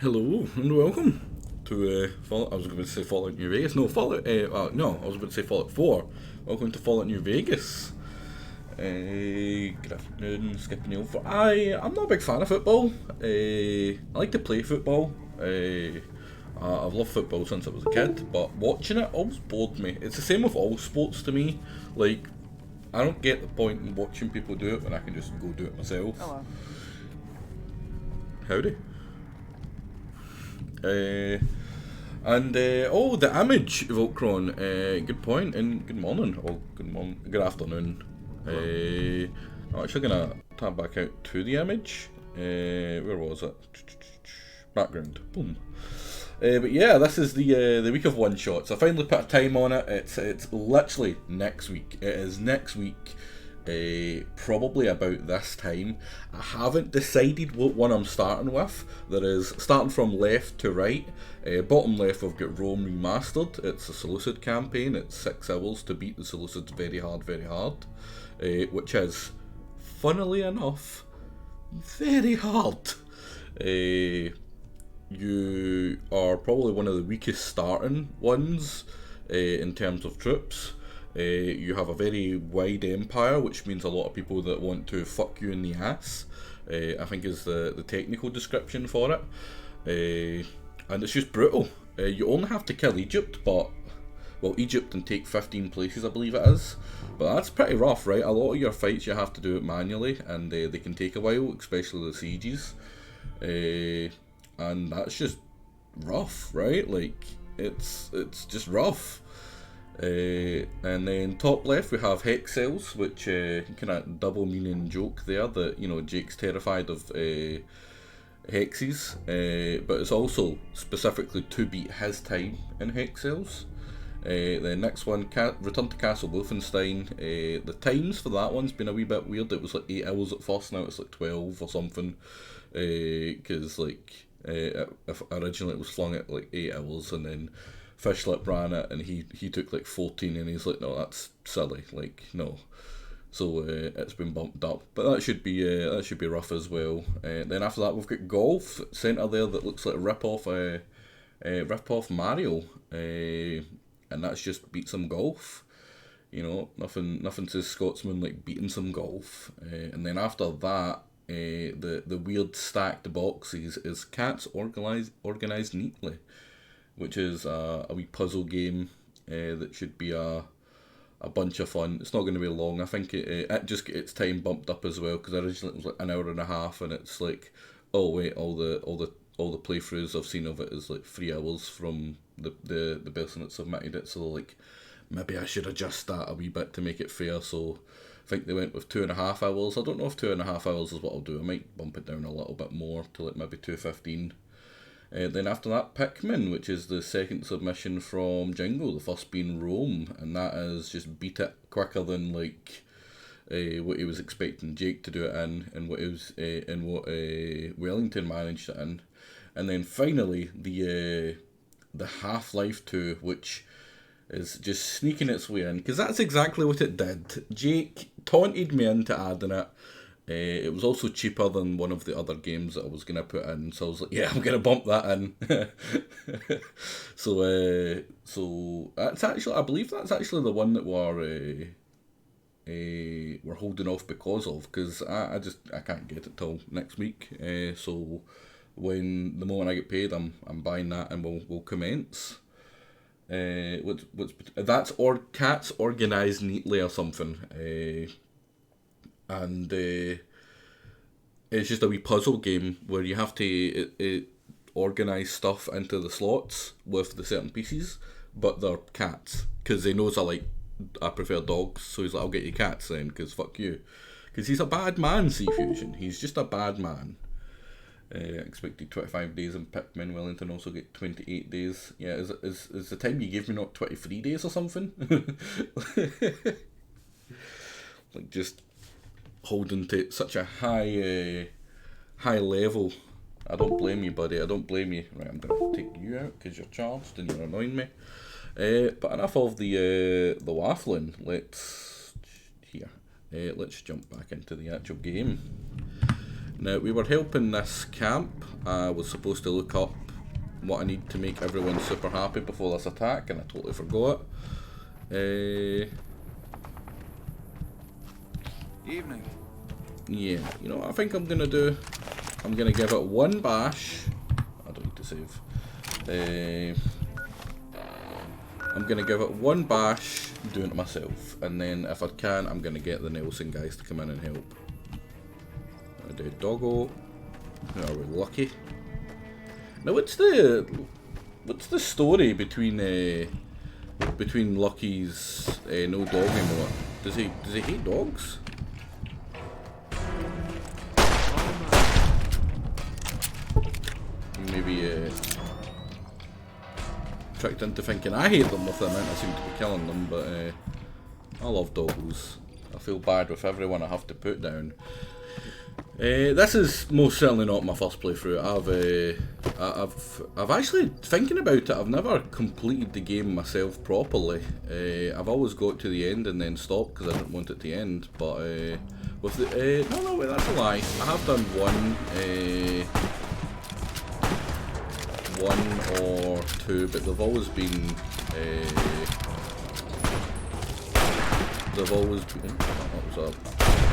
Hello and welcome to Fallout. I was going to say Fallout New Vegas. No, Fallout. No, I was going to say Fallout 4. Welcome to Fallout New Vegas. Good afternoon, skipping over. I'm not a big fan of football. I like to play football. I've loved football since I was a kid, but watching it always bored me. It's the same with all sports to me. Like, I don't get the point in watching people do it when I can just go do it myself. Hello. Howdy. The image, Voltron. Good point, and good morning, or good afternoon. I'm actually gonna tab back out to the image. Where was it? Background. Boom. But yeah, this is the week of one shots. I finally put a time on it. It's literally next week. It is next week. Probably about this time. I haven't decided what one I'm starting with. There is, starting from left to right, bottom left we've got Rome Remastered. It's a Seleucid campaign. It's 6 hours to beat the Seleucids very hard, which is, funnily enough, very hard. You are probably one of the weakest starting ones in terms of troops. You have a very wide empire, which means a lot of people that want to fuck you in the ass, I think is the technical description for it. And it's just brutal. You only have to kill Egypt, Egypt and take 15 places, I believe it is. But that's pretty rough, right? A lot of your fights you have to do it manually, and they can take a while, especially the sieges. And that's just rough, right? Like, it's just rough. And then top left we have hex cells, which kind of double meaning joke there that, you know, Jake's terrified of hexes, but it's also specifically to beat his time in hex cells. The next one, Return to Castle Wolfenstein. The times for that one's been a wee bit weird. It was like 8 hours at first, now it's like 12 or something. Because like if originally it was flung at like 8 hours, and then Fishlip ran it and he took like 14, and he's like, no, that's silly, like no. So it's been bumped up, but that should be rough as well. Then after that we've got golf centre there that looks like rip off Mario, and that's just beat some golf. You know, nothing says Scotsman like beating some golf. And then after that, the weird stacked boxes is cats organised neatly, which is a wee puzzle game that should be a bunch of fun. It's not going to be long. I think it just get its time bumped up as well, because originally it was like an hour and a half, and it's like, oh wait, all the playthroughs I've seen of it is like 3 hours from the person that submitted it. So like, maybe I should adjust that a wee bit to make it fair. So I think they went with 2.5 hours. I don't know if 2.5 hours is what I'll do. I might bump it down a little bit more to like maybe 2:15. Then after that, Pikmin, which is the second submission from Jingo, the first being Rome, and that is just beat it quicker than like what he was expecting Jake to do it in, and what Wellington managed it in. And then finally the Half-Life 2, which is just sneaking its way in, because that's exactly what it did. Jake taunted me into adding it. It was also cheaper than one of the other games that I was going to put in, so I was like, yeah, I'm going to bump that in. So that's actually, I believe that's actually the one that we're holding off because of, because I can't get it till next week. So the moment I get paid, I'm buying that, and we'll commence. That's cats organised neatly or something. And it's just a wee puzzle game where you have to organise stuff into the slots with the certain pieces, but they're cats, because he knows I prefer dogs, so he's like, I'll get you cats then, because fuck you. Because he's a bad man, C-Fusion. He's just a bad man. Expected 25 days in Pikmin. Wellington also get 28 days. Yeah, is the time you gave me not 23 days or something? Like, just holding to such a high level. I don't blame you, buddy. I don't blame you. Right, I'm gonna take you out because you're charged and you're annoying me. But enough of the waffling. Let's jump back into the actual game. Now, we were helping this camp. I was supposed to look up what I need to make everyone super happy before this attack, and I totally forgot. Evening. Yeah, you know what I think I'm gonna do? I'm gonna give it one bash. I don't need to save. I'm gonna give it one bash, doing it myself, and then if I can, I'm gonna get the Nelson guys to come in and help. I do doggo. Are we lucky? Now, what's the story between Lucky's no dog anymore? Does he hate dogs? Maybe tricked into thinking I hate them with the amount I seem to be killing them, but I love doggos. I feel bad with everyone I have to put down. This is most certainly not my first playthrough. I've actually, thinking about it, I've never completed the game myself properly. I've always got to the end and then stopped because I didn't want it to end. But with the no, wait, that's a lie. I have done one or two, but they've always been. That was a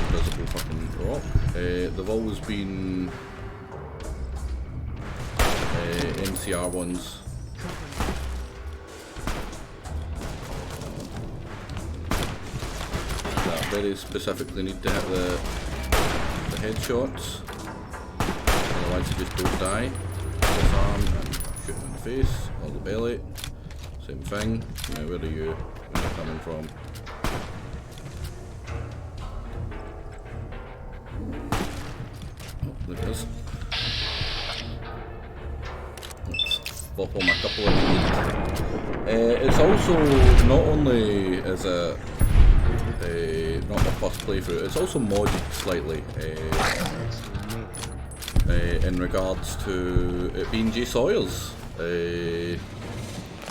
invisible fucking rock. They've always been MCR ones. That very specifically need to hit the headshots, otherwise you just don't die. This arm and shoot him in the face, or the belly. Same thing. Now where are you? they're coming from. Oh, there it is. Let's flop on a couple of these. It's also not only is it not my first playthrough, it's also modded slightly in regards to it being J Sawyers.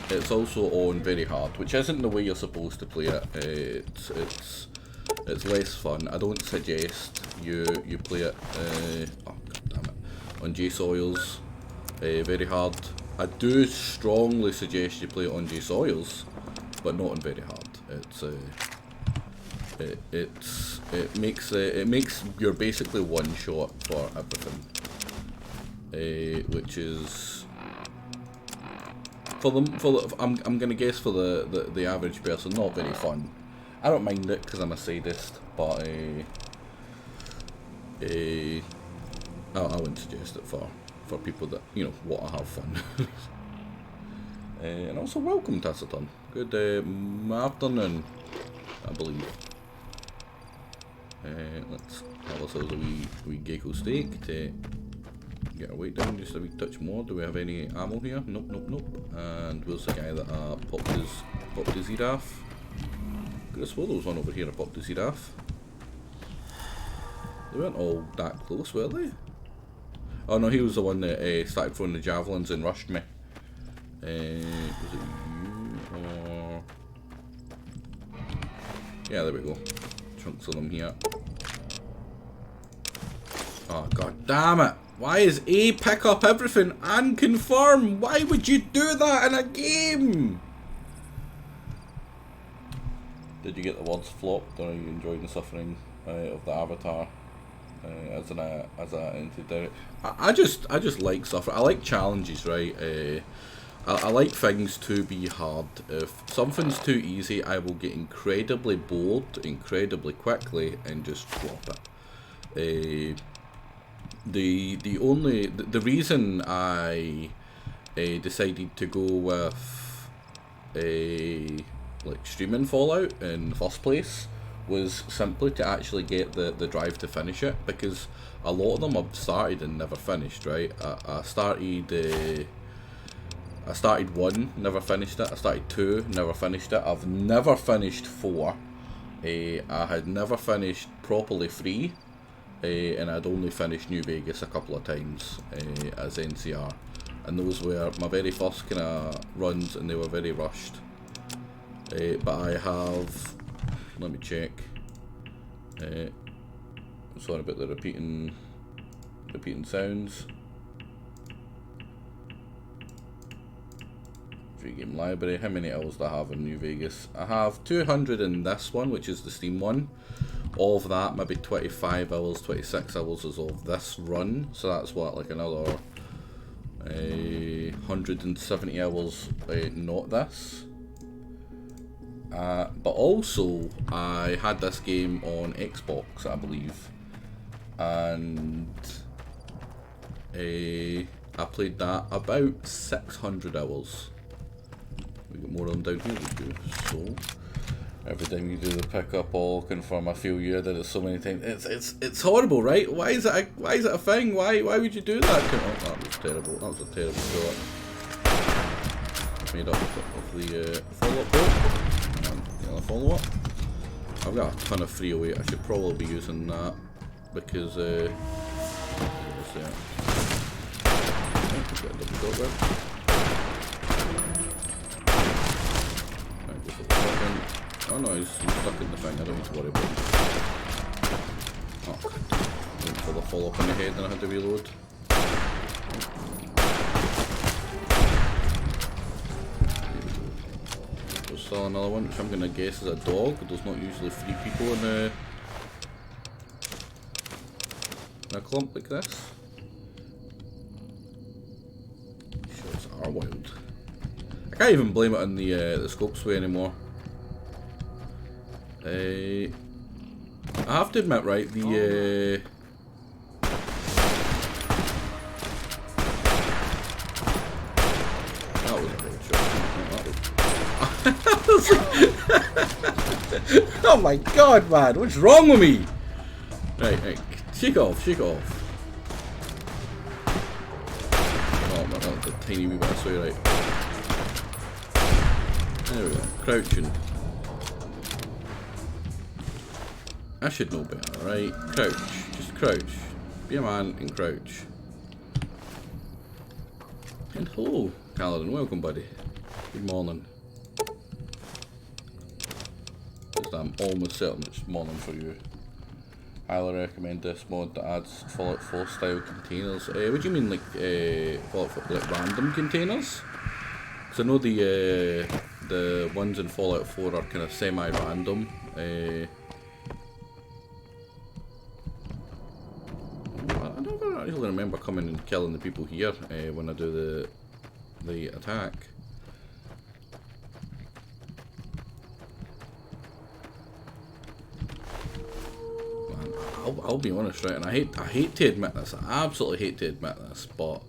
It's also on very hard, which isn't the way you're supposed to play it. It's less fun. I don't suggest you play it oh god damn it, on J Sawyers very hard. I do strongly suggest you play it on J Sawyers, but not on very hard. It makes you're basically one shot for everything, which is I'm gonna guess for the average person not very fun. I don't mind it because I'm a sadist, but I wouldn't suggest it for people that, you know, want to have fun. And also welcome Taciturn. Good afternoon, I believe. Let's have ourselves a wee gecko steak to get our weight down just a wee touch more. Do we have any ammo here? Nope, nope, nope. And where's the guy that popped his Ziraf? Could have swore there was one over here that popped his Ziraf. They weren't all that close, were they? Oh no, he was the one that started throwing the javelins and rushed me. Was it you or... Yeah, there we go. Chunks of them here. Oh god damn it! Why is A pick up everything and confirm? Why would you do that in a game? Did you get the words flopped, or are you enjoying the suffering of the avatar as an entity? I just like suffering. I like challenges, right? I like things to be hard. If something's too easy, I will get incredibly bored incredibly quickly and just drop it. The reason I decided to go with like streaming Fallout in the first place was simply to actually get the drive to finish it, because a lot of them I've started and never finished, right? I started 1, never finished it. I started 2, never finished it. I've never finished 4. I had never finished properly 3. And I'd only finished New Vegas a couple of times as NCR. And those were my very first kind of runs, and they were very rushed. But I have... Let me check. Sorry about the repeating sounds. Free game library. How many hours do I have in New Vegas? I have 200 in this one, which is the Steam one. Of that, maybe 25 hours, 26 hours is of this run. So that's what, like another 170 hours not this. But also, I had this game on Xbox, I believe. And I played that about 600 hours. We got more on down here, we do. So every time you do the pickup, I'll confirm. I feel you did it so many times. It's horrible, right? Why is it a thing? Why would you do that? Oh, that was terrible. That was a terrible shot. Made up of the follow-up boat. And follow-up. I've got a ton of 308. I should probably be using that because what was that? Get a double dot there. Oh no, he's stuck in the thing, I don't need to worry about him. Oh, went for the follow-up in the head and I had to reload. There's still another one, which I'm going to guess is a dog. There's not usually 3 people in a clump like this. Shots are wild. I can't even blame it on the scope sway anymore. I have to admit, right, that was a great shot. That was Oh my god, man, what's wrong with me? Right, shake off. Oh man, that's a tiny wee bit of soy, right. There we go, crouching. I should know better, right? Crouch, just crouch. Be a man and crouch. And hello, Kaladin, welcome buddy. Good morning. I'm almost certain it's morning for you. Highly recommend this mod that adds Fallout 4 style containers. What do you mean, like Fallout 4, like random containers? Because I know the ones in Fallout 4 are kind of semi-random. I don't actually remember coming and killing the people here when I do the attack. I'll be honest, right, and I hate to admit this, I absolutely hate to admit this, but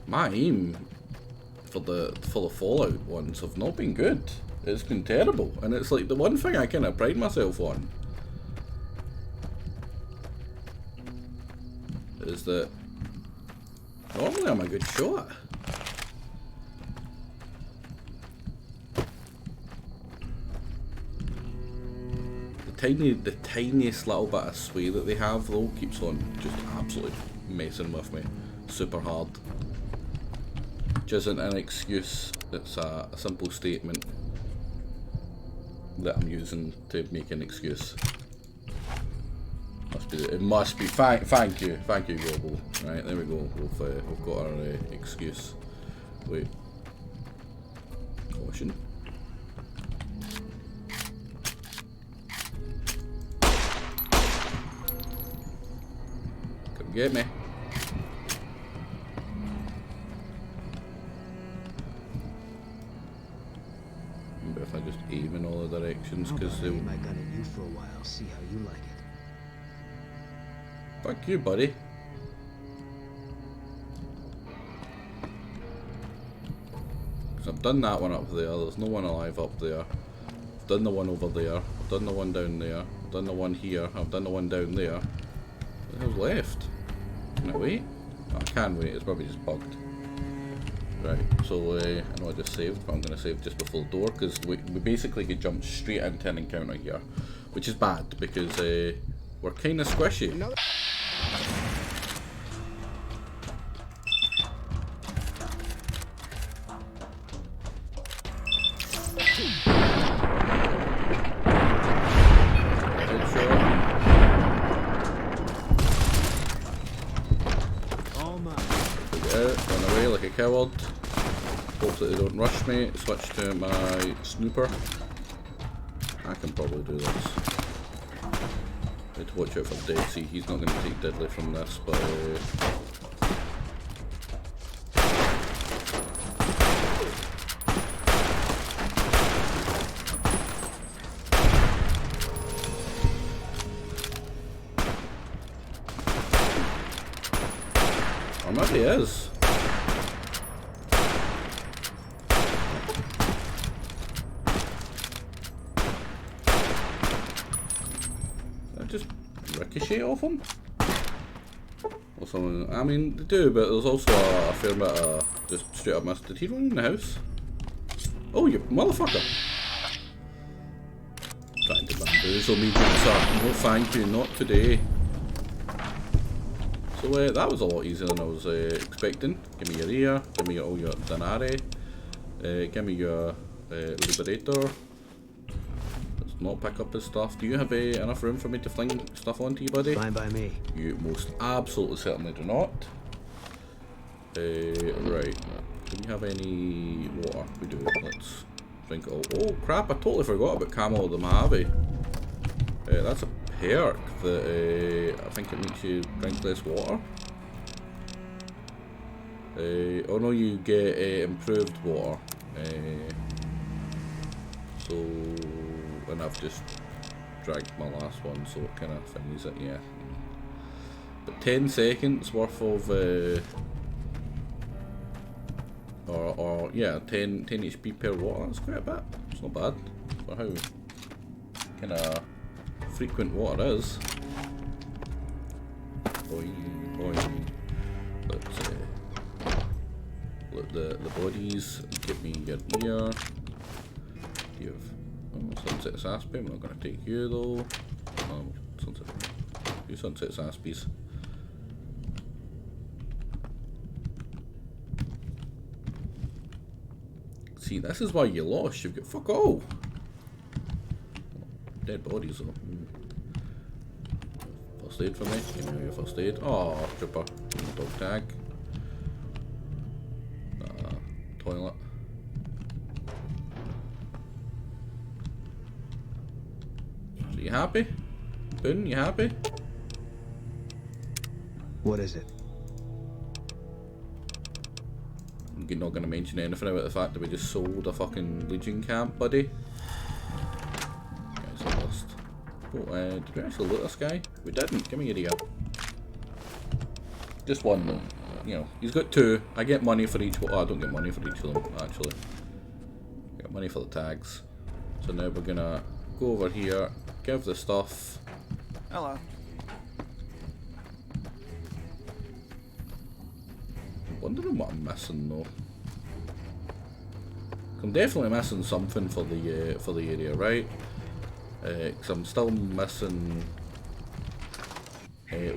my aim for the Fallout ones have not been good. It's been terrible, and it's like the one thing I kind of pride myself on is that normally I'm a good shot. The tiniest little bit of sway that they have though keeps on just absolutely messing with me super hard. Which isn't an excuse, it's a simple statement that I'm using to make an excuse. It must be. Thank you, Global. Right, there we go. We've got our excuse. Wait. Caution. Come get me. But if I just aim in all the directions, because they. My gun at you for a while. See how you like it. Fuck you, buddy. Because I've done that one up there. There's no one alive up there. I've done the one over there. I've done the one down there. I've done the one here. I've done the one down there. What the hell's left? Can I wait? Oh, I can wait. It's probably just bugged. Right. So I know I just saved, but I'm going to save just before the door because we basically could jump straight into an encounter here, which is bad because we're kind of squishy. Run away like a coward. Hope that they don't rush me. Switch to my snooper. I can probably do this. Need to watch out for Dead. See, he's not going to take deadly from this, but or maybe he is. Just ricochet off him? Or something. I mean, they do, but there's also a fair bit of just straight up miss. Did he run in the house? Oh, you motherfucker! Trying to bamboozle me, sir. No thank you, not today. So that was a lot easier than I was expecting. Give me your ear, give me all your Danare, give me your Liberator. Not pick up his stuff. Do you have enough room for me to fling stuff onto you, buddy? Fine by me. You most absolutely certainly do not. Right. Do we have any water? We do. Let's drink it all. Oh crap, I totally forgot about Camel of the Mojave. That's a perk that I think it makes you drink less water. Oh no, you get improved water. So... and I've just drank my last one, so it kind of finishes it, yeah. But 10 seconds worth of, or yeah, 10 HP per water, that's quite a bit, it's not bad. know how kind of frequent water is. Boing, boing. Let's look the bodies. Get me your ear. You have Sunset Saspy. I'm not going to take you though. You Sunset Saspies. See, this is why you lost. You've got fuck all. Dead bodies though. First aid for me. Give me your first aid. Oh, trooper. Dog tag. Toilet. So you happy? Boone, you happy? What is it? You're not going to mention anything about the fact that we just sold a fucking Legion camp, buddy. Guys, I lost. Oh, did we actually loot this guy? We didn't. Give me your ear. Just one though. You know, he's got two. I get money for each one. Oh, I don't get money for each of them, actually. I get money for the tags. So now we're gonna go over here, give the stuff. Hello. I'm wondering what I'm missing though. I'm definitely missing something for the area, right? Because I'm still missing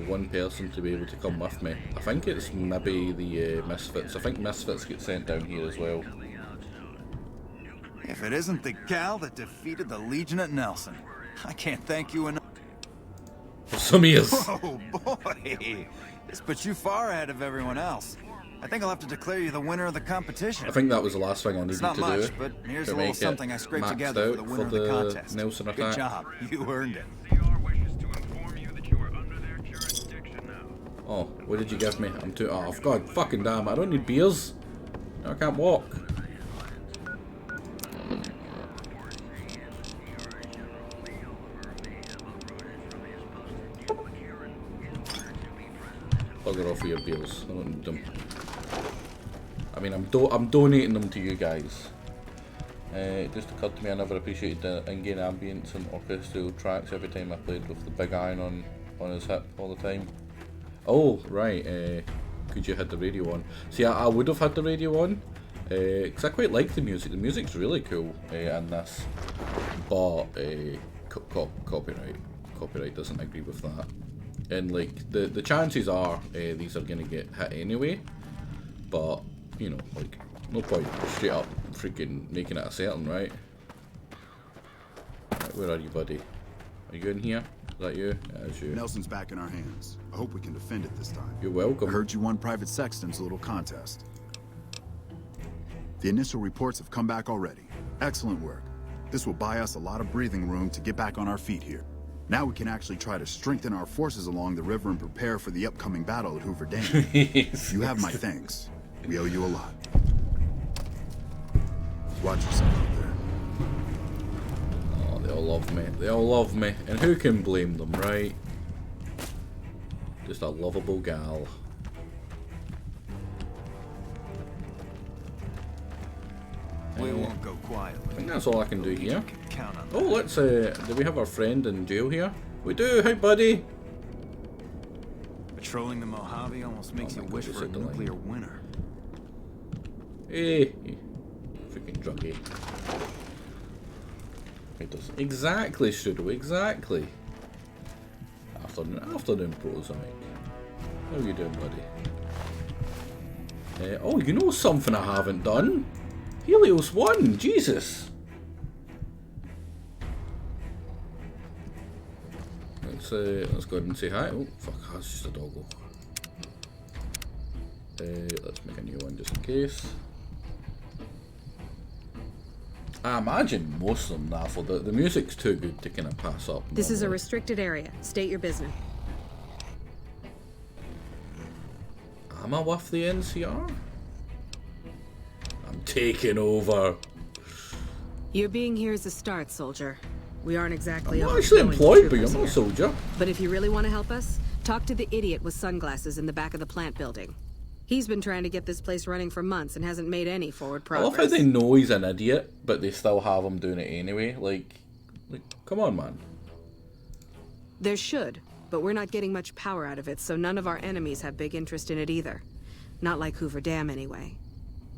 one person to be able to come with me. I think it's maybe the Misfits. I think Misfits get sent down here as well. If it isn't the gal that defeated the Legion at Nelson, I can't thank you enough. For some years. Oh boy, this puts you far ahead of everyone else. I think I'll have to declare you the winner of the competition. I think that was the last thing I needed it's not to much, do. But here's to a little make something I scraped together for the winner of the contest. Nelson attack. Good job, you earned it. Oh, what did you give me? I'm too. Oh, god, fucking damn! I don't need beers. I can't walk. Bugger off with your beers. I don't need them. I mean, I'm donating them to you guys. It just occurred to me I never appreciated the in-game ambience and orchestral tracks every time I played with the big iron on his hip all the time. Oh, right, could you had the radio on? See, I would have had the radio on, because I quite like the music. The music's really cool in this, but copyright doesn't agree with that. And like, the chances are these are going to get hit anyway, but, you know, like, no point straight up freaking making it a certain, right? Right, where are you, buddy? Are you in here? Is that you? Yeah, it's you. Nelson's back in our hands. I hope we can defend it this time. You're welcome. I heard you won Private Sexton's little contest. The initial reports have come back already. Excellent work. This will buy us a lot of breathing room to get back on our feet here. Now we can actually try to strengthen our forces along the river and prepare for the upcoming battle at Hoover Dam. You have my thanks. We owe you a lot. Watch yourself out there. Oh, they all love me. They all love me. And who can blame them, right? Just a lovable gal. We won't go quietly. I think that's all I can do here. Count on Oh, let's, do we have our friend in jail here? We do! Hey, buddy! Patrolling the Mojave almost makes you wish for a nuclear winter. Hey! Freaking druggie. It does. Exactly, Strudel, exactly. Afternoon pros, How you doing, buddy? Oh, you know something I haven't done? Helios 1, Jesus! Let's go ahead and say hi. Oh, fuck, that's just a doggo. Let's make a new one just in case. I imagine most of them now, for the music's too good to kind of pass up. This is a restricted area. State your business. Am I with the NCR? I'm taking over. Your being here is a start, soldier. We aren't exactly I'm not actually employed, but you're not a here. soldier. But if you really want to help us, talk to the idiot with sunglasses in the back of the plant building. He's been trying to get this place running for months and hasn't made any forward I love progress. how they know he's an idiot, but they still have him doing it anyway. Like come on, man. There should, but we're not getting much power out of it, so none of our enemies have big interest in it either. Not like Hoover Dam, anyway.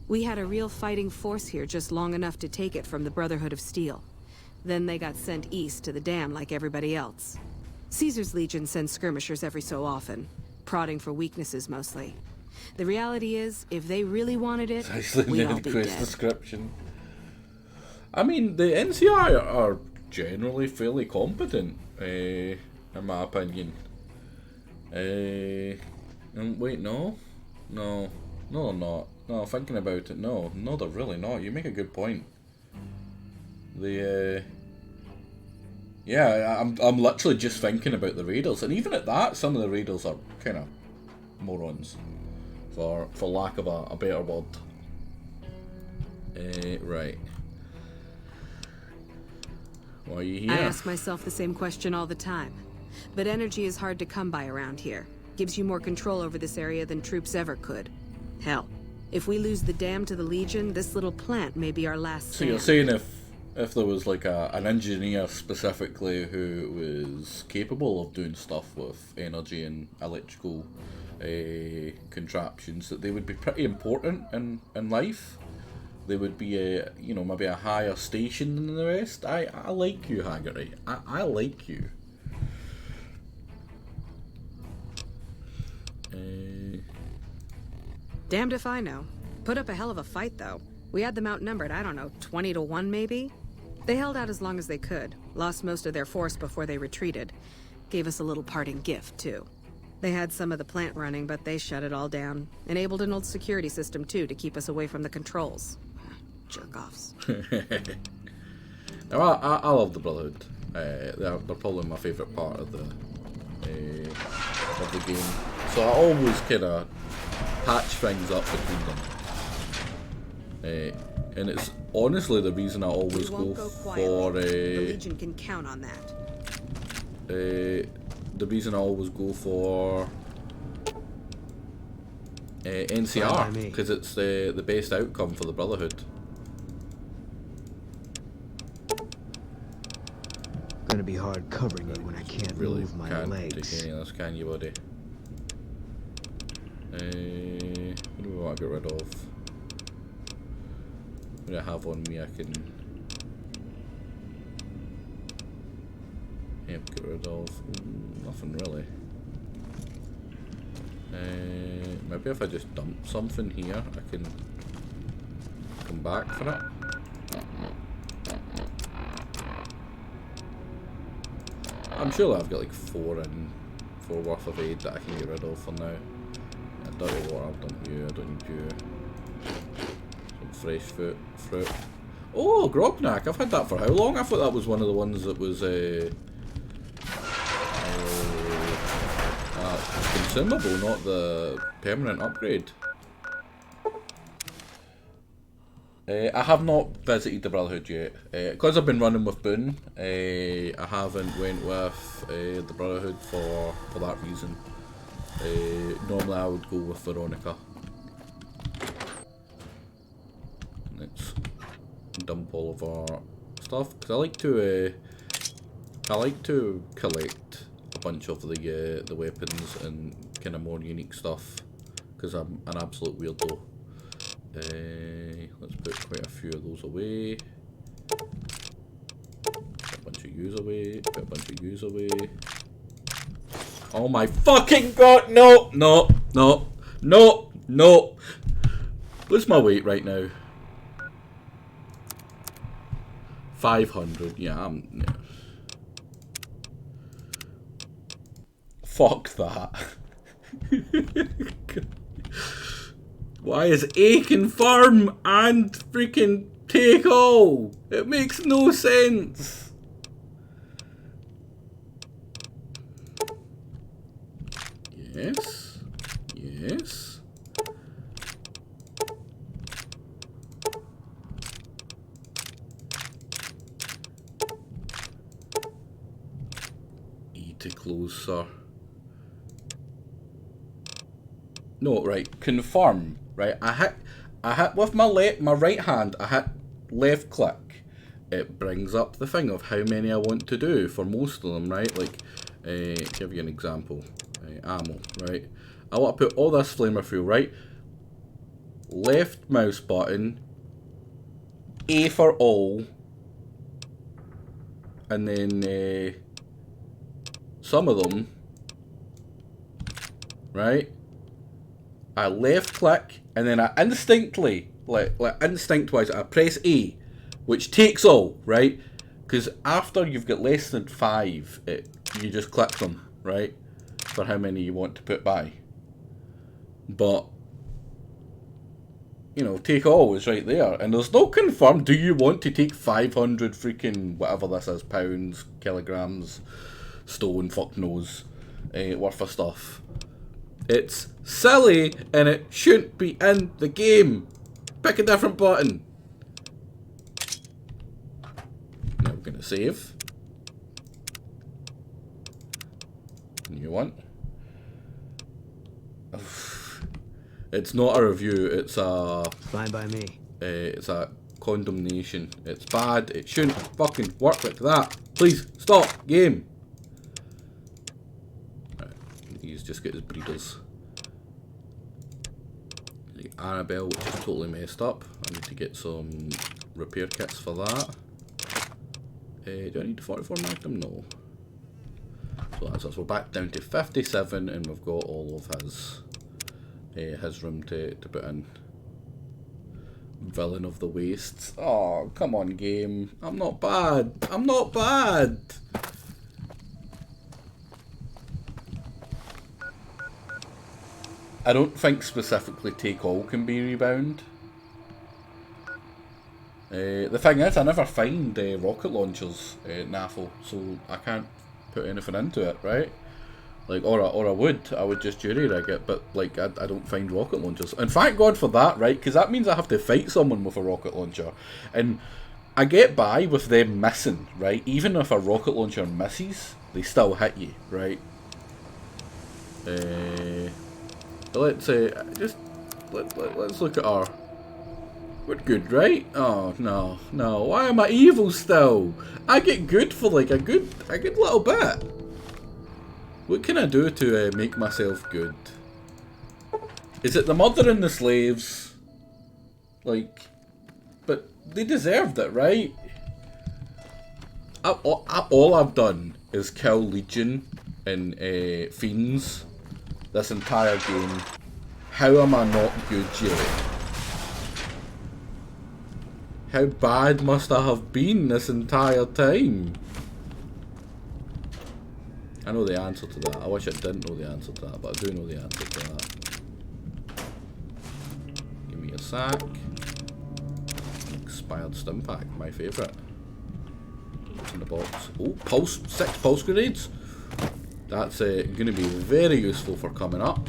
We had a real fighting force here just long enough to take it from the Brotherhood of Steel. Then they got sent east to the dam like everybody else. Caesar's Legion sends skirmishers every so often, prodding for weaknesses mostly. The reality is, if they really wanted it, we'd all be quest dead. description. I mean, the NCR are generally fairly competent, in my opinion. And wait, no, they're not. No, thinking about it, no, they're really not. You make a good point. Yeah, I'm literally just thinking about the Raiders, and even at that, some of the Raiders are kind of morons, for lack of a better word. Right. Why are you here? I ask myself the same question all the time. But energy is hard to come by around here. Gives you more control over this area than troops ever could. Hell, if we lose the dam to the Legion, this little plant may be our last So you're stand. saying if there was like an engineer specifically who was capable of doing stuff with energy and electrical contraptions, that they would be pretty important in life. They would be maybe a higher station than the rest. I like you, Haggerty. I like you. Damned if I know. Put up a hell of a fight, though. We had them outnumbered, I don't know, 20 to 1 maybe? They held out as long as they could, lost most of their force before they retreated. Gave us a little parting gift, too. They had some of the plant running, but they shut it all down. Enabled an old security system, too, to keep us away from the controls. Jerk-offs. Now, I love the Brotherhood. They're probably my favourite part of the game. So I always kind of patch things up between them. And it's honestly the reason I always We go won't go for quietly. The Legion can count on that. the reason I always go for Fine by NCR, me. because it's the best outcome for the Brotherhood. Gonna be hard covering you when I can't Really move my can't legs. take any of this, can you, buddy? What do we want to get rid of? What do I have on me I can get rid of? Nothing really. Maybe if I just dump something here, I can come back for it. I'm sure I've got like 4 worth of aid that I can get rid of for now. Dirty water, I've done you, I don't need you. Some fresh fruit. Oh, Grognak, I've had that for how long? I thought that was one of the ones that was consumable, not the permanent upgrade. I have not visited the Brotherhood yet. Because I've been running with Boone, I haven't went with the Brotherhood for that reason. Normally I would go with Veronica. Let's dump all of our stuff, because I like to collect a bunch of the weapons and kind of more unique stuff, because I'm an absolute weirdo. Let's put quite a few of those away. Put a bunch of yous away. Put a bunch of yous away. Oh my fucking god! No! No! No! No! No! What's my weight right now? 500. Yeah, I'm... Yeah. Fuck that. Why is A confirm and freaking take all? It makes no sense. Yes. Yes. E to close, sir. No, right. Confirm. Right. I hit with my right hand. I hit left click. It brings up the thing of how many I want to do for most of them. Right. Like, give you an example. Ammo. Right. I want to put all this flamer through. Right. Left mouse button. A for all. And then some of them. Right. I left click and then I instinctly, like instinct wise, I press A, which takes all, right? Because after you've got less than 5, you just click them, right? For how many you want to put by. But, you know, take all is right there. And there's no confirm, do you want to take 500 freaking, whatever this is, pounds, kilograms, stone, fuck knows, worth of stuff. It's silly and it shouldn't be in the game. Pick a different button. Now we're going to save. New one. It's not a review, it's a... Fine by me. It's a condemnation. It's bad, it shouldn't fucking work like that. Please, stop, game. He's just got his breeders. The Annabelle, which is totally messed up. I need to get some repair kits for that. Do I need the 44 Magnum? No. So that's us. We're back down to 57 and we've got all of his room to put in. Villain of the Wastes. Oh, come on game. I'm not bad. I'm not bad. I don't think specifically take all can be rebound. The thing is, I never find rocket launchers NAFL, so I can't put anything into it, right? Like, or I would just jury rig it, but like I don't find rocket launchers. And thank God for that, right? Because that means I have to fight someone with a rocket launcher, and I get by with them missing, right? Even if a rocket launcher misses, they still hit you, right? Let's let's look at our. We're good, right? Oh no, no. Why am I evil still? I get good for like a good little bit. What can I do to make myself good? Is it the mother and the slaves? Like, but they deserved it, right? All I've done is kill Legion and Fiends this entire game. How am I not good yet? How bad must I have been this entire time? I know the answer to that. I wish I didn't know the answer to that, but I do know the answer to that. Give me a sack. Expired stim pack, my favourite. What's in the box? Oh, 6 pulse grenades. That's going to be very useful for coming up.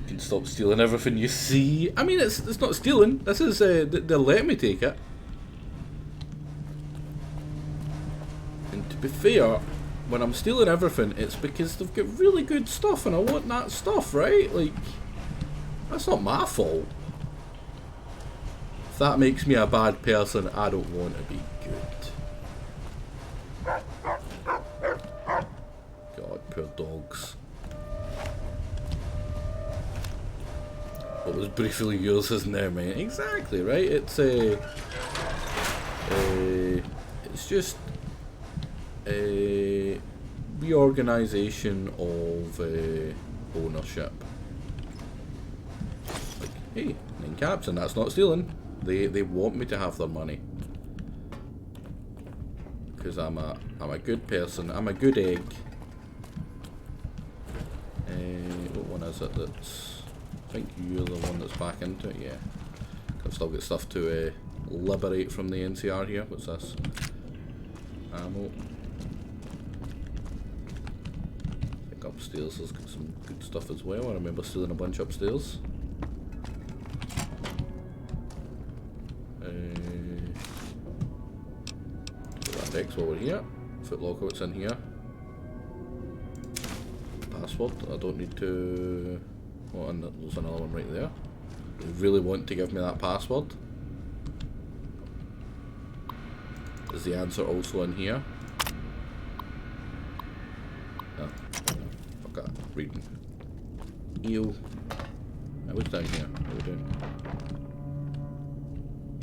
You can stop stealing everything you see. I mean, it's not stealing. This is they'll let me take it. And to be fair, when I'm stealing everything, it's because they've got really good stuff, and I want that stuff, right? Like, that's not my fault. If that makes me a bad person, I don't want to be good. God, poor dogs. What was briefly yours is now mine. Exactly, right? It's just a reorganization of ownership. Like, hey, 9 caps, and that's not stealing. They want me to have their money because I'm a good person. I'm a good egg. What one is it that's... I think you're the one that's back into it, yeah. I've still got stuff to liberate from the NCR here. What's this? Ammo. I think upstairs has got some good stuff as well. I remember stealing a bunch upstairs. Put that X while we're here. Footlocker, what's in here? password. I don't need to... Oh, and there's another one right there. They really want to give me that password. Is the answer also in here? Oh, fuck that. Reading. Ew. I was down here. What are we doing?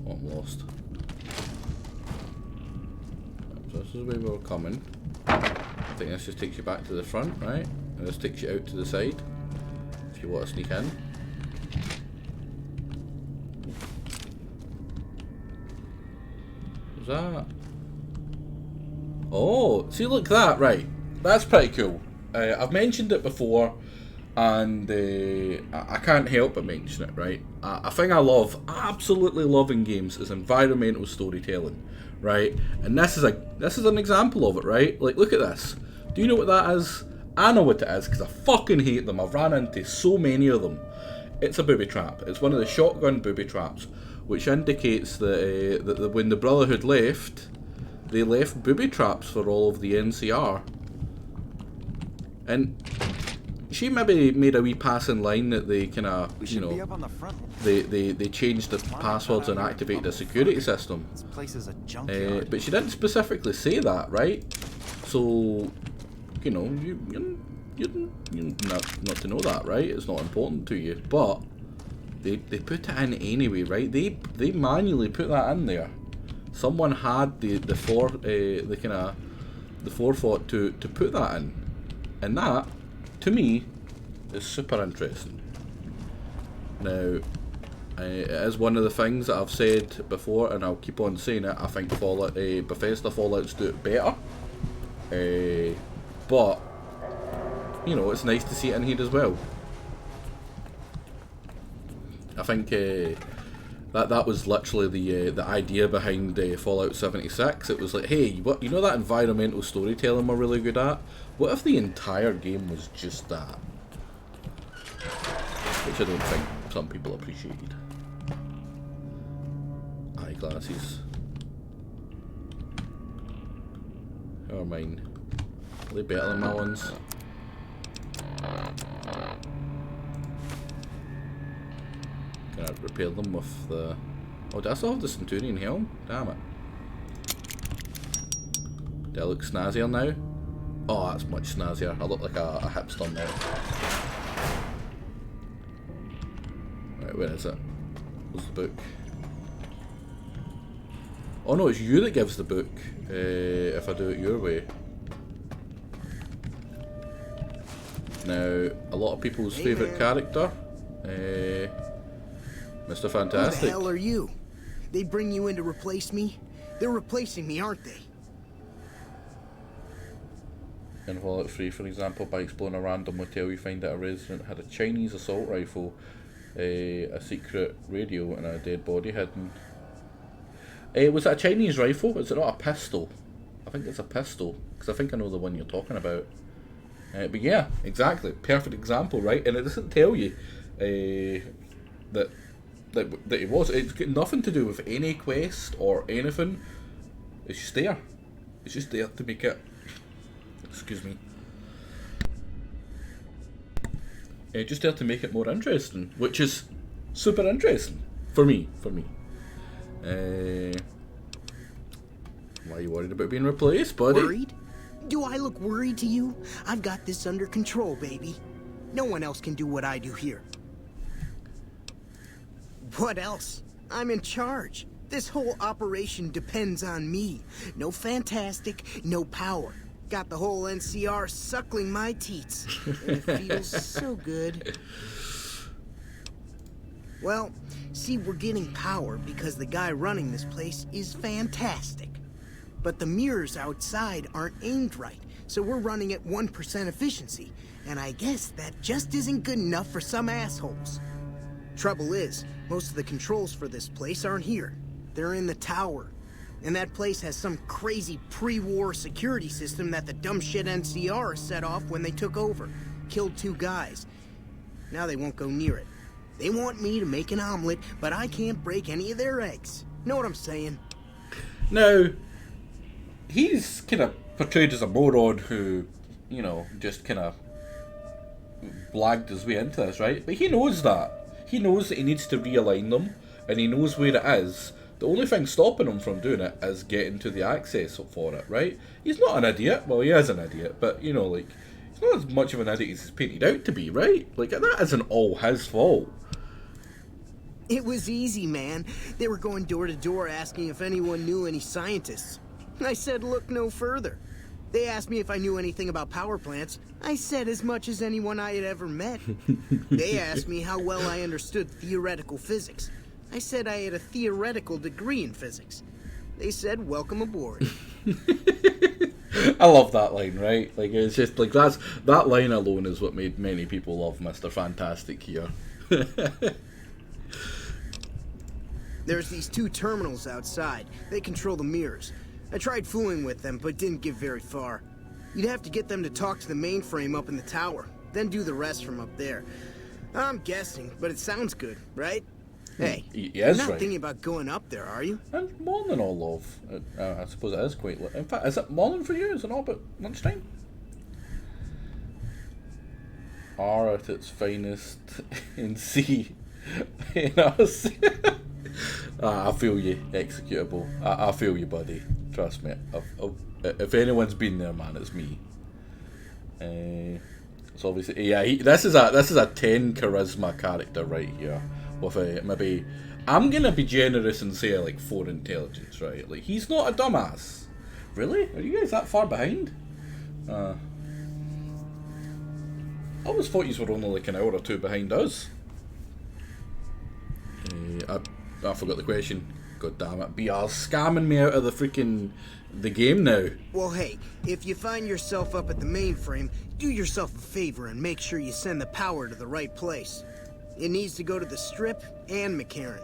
Oh, I'm lost. So this is where we were coming. I think this just takes you back to the front, right? And this takes you out to the side. If you want to sneak in. What's that? Oh, see, look that, right? That's pretty cool. I've mentioned it before, and I can't help but mention it, right? A thing I love, absolutely love in games, is environmental storytelling, right? And this is an example of it, right? Like, look at this. Do you know what that is? I know what it is, because I fucking hate them. I've ran into so many of them. It's a booby trap. It's one of the shotgun booby traps, which indicates that when the Brotherhood left, they left booby traps for all of the NCR. And she maybe made a wee passing line that they kind of, you know, they changed the passwords and activated the security system. This place is a junkyard. But she didn't specifically say that, right? So, you know, you're not to know that, right? It's not important to you, but they put it in anyway, right? They manually put that in there. Someone had the forethought to put that in, and that, to me, is super interesting. Now, it is one of the things that I've said before, and I'll keep on saying it. I think Bethesda Fallouts do it better, but you know, it's nice to see it in here as well. I think that was literally the idea behind Fallout 76. It was like, hey, you know that environmental storytelling we're really good at? What if the entire game was just that? Which I don't think some people appreciated. Eyeglasses. How are mine? Are they better than my ones? Can I repair them with the... Oh, do I still have the Centurion helm? Damn it. Do I look snazzier now? Oh, that's much snazzier. I look like a hipster now. Right, where is it? Where's the book? Oh no, it's you that gives the book, if I do it your way. Now, a lot of people's favourite character, Mr. Fantastic. Who the hell are you? They bring you in to replace me? They're replacing me, aren't they? In Fallout 3, for example, by exploring a random motel, you find that a resident had a Chinese assault rifle, a secret radio, and a dead body hidden. Was it a Chinese rifle? Is it not a pistol? I think it's a pistol, because I think I know the one you're talking about. But yeah, exactly. Perfect example, right? And it doesn't tell you that it was. It's got nothing to do with any quest or anything. It's just there. It's just there to make it... Excuse me. Just there to make it more interesting, which is super interesting for me. Why are you worried about being replaced, buddy? Worried? Do I look worried to you? I've got this under control, baby. No one else can do what I do here. What else? I'm in charge. This whole operation depends on me. No fantastic, no power. Got the whole NCR suckling my teats. And it feels so good. Well, see, we're getting power because the guy running this place is fantastic. But the mirrors outside aren't aimed right, so we're running at 1% efficiency. And I guess that just isn't good enough for some assholes. Trouble is, most of the controls for this place aren't here. They're in the tower. And that place has some crazy pre-war security system that the dumb shit NCR set off when they took over. Killed 2 guys. Now they won't go near it. They want me to make an omelet, but I can't break any of their eggs. Know what I'm saying? Now, he's kind of portrayed as a moron who, you know, just kind of blagged his way into this, right? But he knows that. He knows that he needs to realign them, and he knows where it is. The only thing stopping him from doing it is getting to the access for it, right? He's not an idiot. Well, he is an idiot, but, you know, like, he's not as much of an idiot as he's painted out to be, right? Like, that isn't all his fault. It was easy, man. They were going door to door asking if anyone knew any scientists. I said, look no further. They asked me if I knew anything about power plants. I said as much as anyone I had ever met. They asked me how well I understood theoretical physics. I said I had a theoretical degree in physics. They said, welcome aboard. I love that line, right? Like, it's just, like, that line alone is what made many people love Mr. Fantastic here. There's these 2 terminals outside. They control the mirrors. I tried fooling with them, but didn't get very far. You'd have to get them to talk to the mainframe up in the tower, then do the rest from up there. I'm guessing, but it sounds good, right? Hey, you're not thinking about going up there, are you? And morning, all love. I suppose it is quite late. In fact, is it morning for you? Is it not about lunchtime? R at its finest in C. In us. I feel you, executable. I feel you, buddy. Trust me. If anyone's been there, man, it's me. It's obviously this is a 10 charisma character right here. With maybe I'm gonna be generous and say like 4 intelligence, right? Like, he's not a dumbass. Really? Are you guys that far behind? I always thought you were only like an hour or 2 behind us. I forgot the question. God damn it. BR's scamming me out of the game now. Well, hey, if you find yourself up at the mainframe, do yourself a favor and make sure you send the power to the right place. It needs to go to the Strip and McCarran.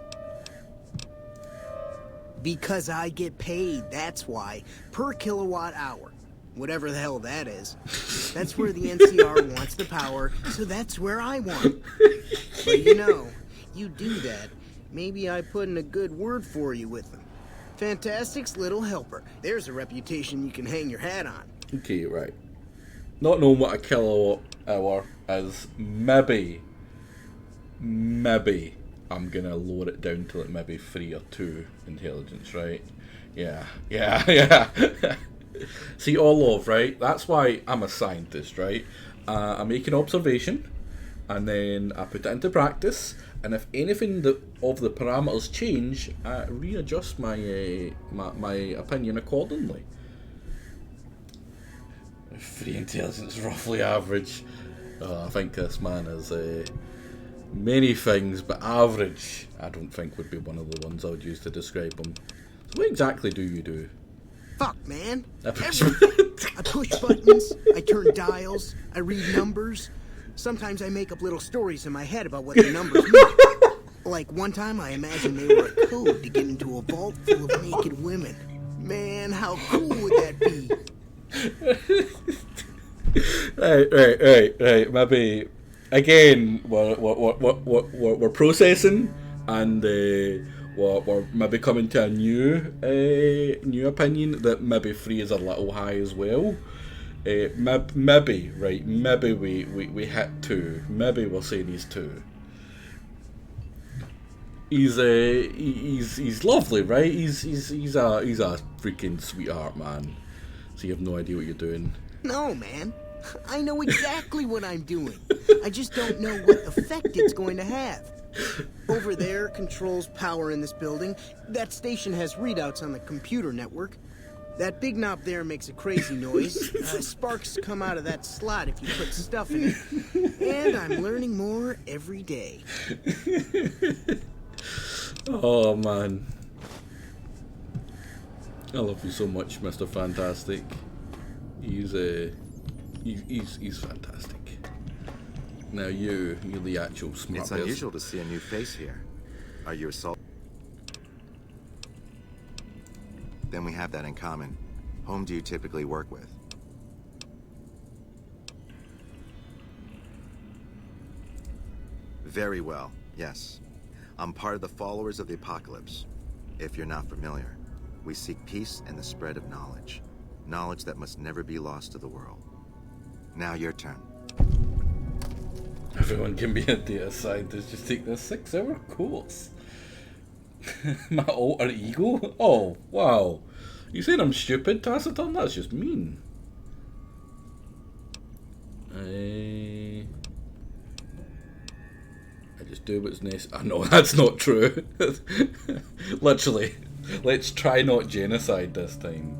Because I get paid, that's why. Per kilowatt hour. Whatever the hell that is. That's where the NCR wants the power, so that's where I want it. But you know, you do that, maybe I put in a good word for you with them. Fantastic's little helper. There's a reputation you can hang your hat on. Okay, right. Not knowing what a kilowatt hour is, maybe I'm gonna lower it down to like maybe 3 or 2 intelligence, right? Yeah. See, all of, right? That's why I'm a scientist, right? I make an observation, and then I put it into practice, and if anything of the parameters change, I readjust my my opinion accordingly. 3 intelligence, roughly average. I think this man is many things, but average, I don't think would be one of the ones I would use to describe him. So what exactly do you do? Fuck, man. Everything. I push buttons, I turn dials, I read numbers. Sometimes I make up little stories in my head about what the numbers mean. Like one time I imagined they were a code to get into a vault full of naked women. Man, how cool would that be? Right. Maybe again, we're processing, and we're maybe coming to a new opinion that maybe 3 is a little high as well. Maybe we hit 2. Maybe we're saying he's 2. He's lovely, right? He's a freaking sweetheart, man. So you have no idea what you're doing. No, man. I know exactly what I'm doing. I just don't know what effect it's going to have. Over there controls power in this building. That station has readouts on the computer network. That big knob there makes a crazy noise. Sparks come out of that slot if you put stuff in it. And I'm learning more every day. Oh, man. I love you so much, Mr. Fantastic. He's fantastic. Now you're the actual smart It's person. unusual to see a new face here. Are you a salt? Then we have that in common. Whom do you typically work with? Very well, yes. I'm part of the followers of the apocalypse. If you're not familiar, we seek peace and the spread of knowledge. Knowledge that must never be lost to the world. Now your turn. Everyone can be a data scientist, just take this 6-hour course. My alter ego? Oh, wow. You saying I'm stupid, Taciturn? That's just mean. I just do what's nice. I know that's not true. Literally, let's try not genocide this time.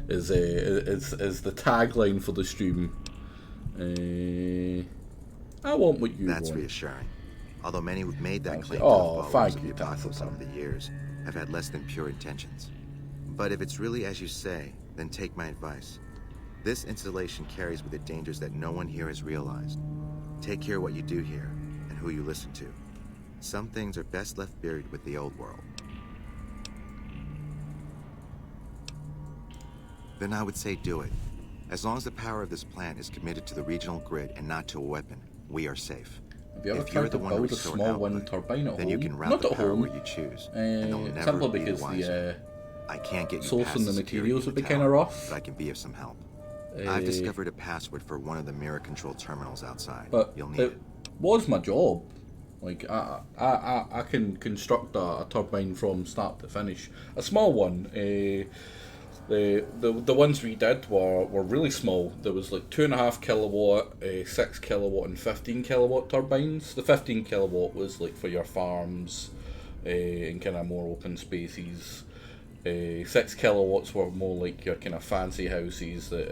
Is the tagline for the stream. I want what you want. That's reassuring. Although many who've made that claim Oh, to the followers thank of the you, Apocalypse Taciturn. over the years have had less than pure intentions. But if it's really as you say, then take my advice. This installation carries with it dangers that no one here has realized. Take care of what you do here and who you listen to. Some things are best left buried with the old world. Then I would say do it. As long as the power of this plant is committed to the regional grid and not to a weapon, we are safe. Have you ever If you're tried to the one to build a restore small wind output, turbine at then home? you can route Not the at power home. where you choose, and they'll never Simply be because wiser. I can't get you sourcing past the security materials in would be the kinda tower, rough. but I can be of some help. I've discovered a password for one of the mirror control terminals outside. But You'll need it was my job. Like I can construct a turbine from start to finish. A small one. The ones we did were really small. There was like 2.5 kilowatt, 6 kilowatt, and 15 kilowatt turbines. The 15 kilowatt was like for your farms, and kind of more open spaces. 6 kilowatts were more like your kind of fancy houses that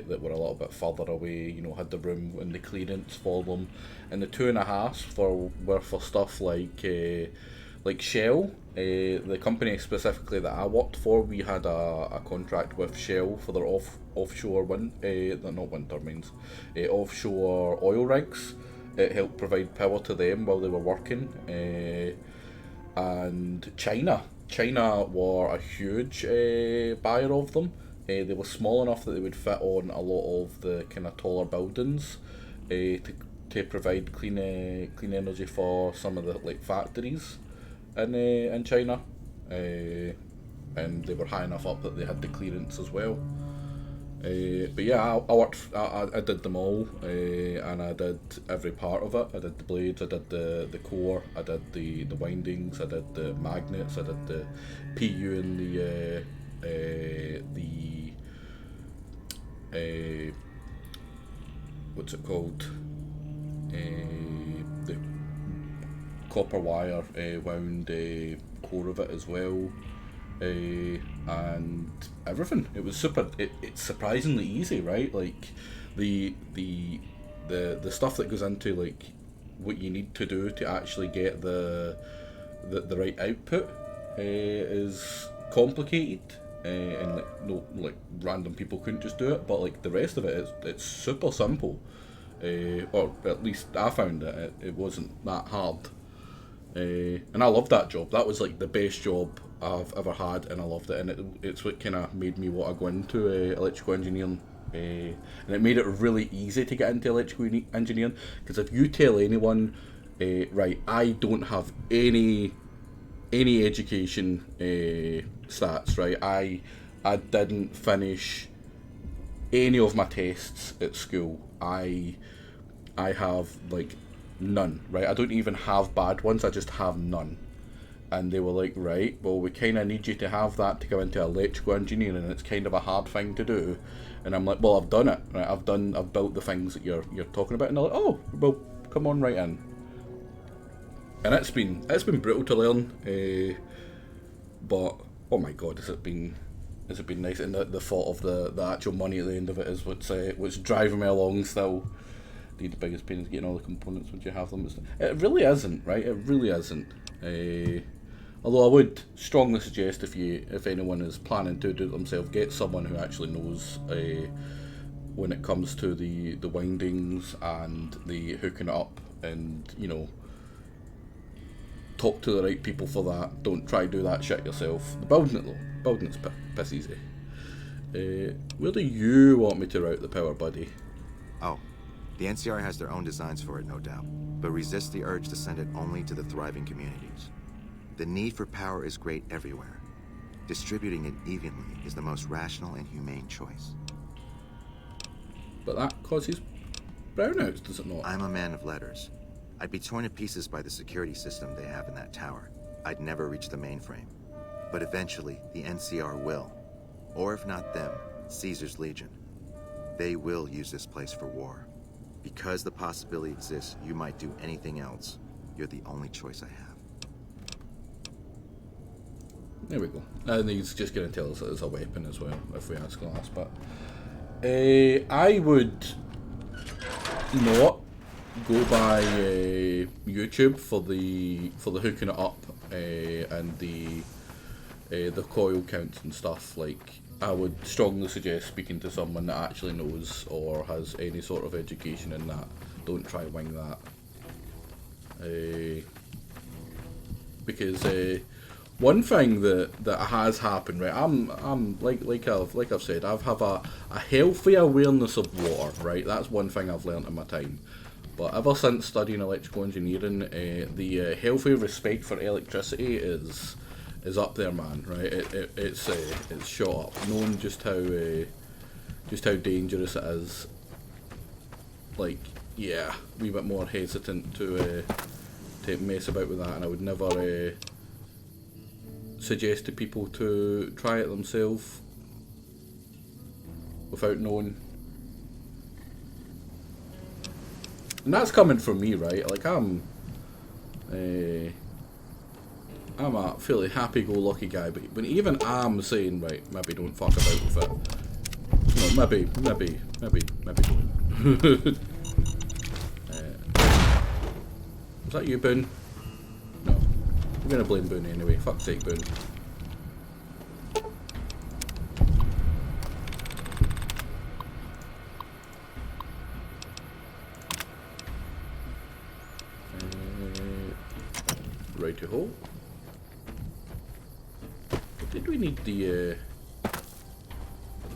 were a little bit further away. You know, had the room and the clearance for them. And the 2.5 were for stuff like Shell. The company specifically that I worked for, we had a contract with Shell for their offshore wind, not wind turbines, offshore oil rigs. It helped provide power to them while they were working. And China were a huge buyer of them. They were small enough that they would fit on a lot of the kind of taller buildings to provide clean energy for some of the like factories in China, and they were high enough up that they had the clearance as well. But yeah, I did them all, and I did every part of it. I did the blades, I did the core, I did the windings, I did the magnets, I did the PU and the what's it called? The copper wire wound core of it as well. And everything. It was super. It's surprisingly easy, right? Like the stuff that goes into like what you need to do to actually get the right output is complicated, and like random people couldn't just do it. But like the rest of it, it's super simple, or at least I found it wasn't that hard. And I loved that job. That was like the best job I've ever had, and I loved it. And it's what kind of made me want to go into electrical engineering. And it made it really easy to get into electrical engineering, because if you tell anyone, right, I don't have any education stats, right? I didn't finish any of my tests at school. I have like none, right? I don't even have bad ones, I just have none. And they were like, right, well, we kind of need you to have that to go into electrical engineering, and it's kind of a hard thing to do. And I'm like, well, I've done it, right? I've built the things that you're talking about. And they're like, oh, well, come on right in. And it's been brutal to learn, but oh my god, has it been nice. And the thought of the actual money at the end of it is what's driving me along still. The biggest pain is getting all the components once you have them. It really isn't, right? It really isn't. Although I would strongly suggest if anyone is planning to do it themselves, get someone who actually knows when it comes to the windings and the hooking it up, and you know, talk to the right people for that. Don't try to do that shit yourself. The building's piss easy. Where do you want me to route the power, buddy? Oh, the NCR has their own designs for it, no doubt, but resist the urge to send it only to the thriving communities. The need for power is great everywhere. Distributing it evenly is the most rational and humane choice. But that causes brownouts, does it not? I'm a man of letters. I'd be torn to pieces by the security system they have in that tower. I'd never reach the mainframe. But eventually, the NCR will. Or if not them, Caesar's Legion. They will use this place for war. Because the possibility exists you might do anything else, you're the only choice I have. There we go. And he's just going to tell us that it's a weapon as well, if we ask last. But I would not go by YouTube for the hooking it up and the coil counts and stuff. Like, I would strongly suggest speaking to someone that actually knows or has any sort of education in that. Don't try wing that. Because one thing that has happened, right? I'm like I've said, I've have a healthy awareness of water, right? That's one thing I've learnt in my time. But ever since studying electrical engineering, the healthy respect for electricity is up there, man. Right? It's shot up. Knowing just how dangerous it is. Like, yeah, a wee bit more hesitant to mess about with that, and I would never suggest to people to try it themselves without knowing. And that's coming from me, right? Like, I'm a fairly happy-go-lucky guy, but when even I'm saying, right, maybe don't fuck about with it. No, maybe don't. Was that you, Boone? No. We're gonna blame Boone anyway. Fuck's sake, Boone. Righty-ho. What did we need the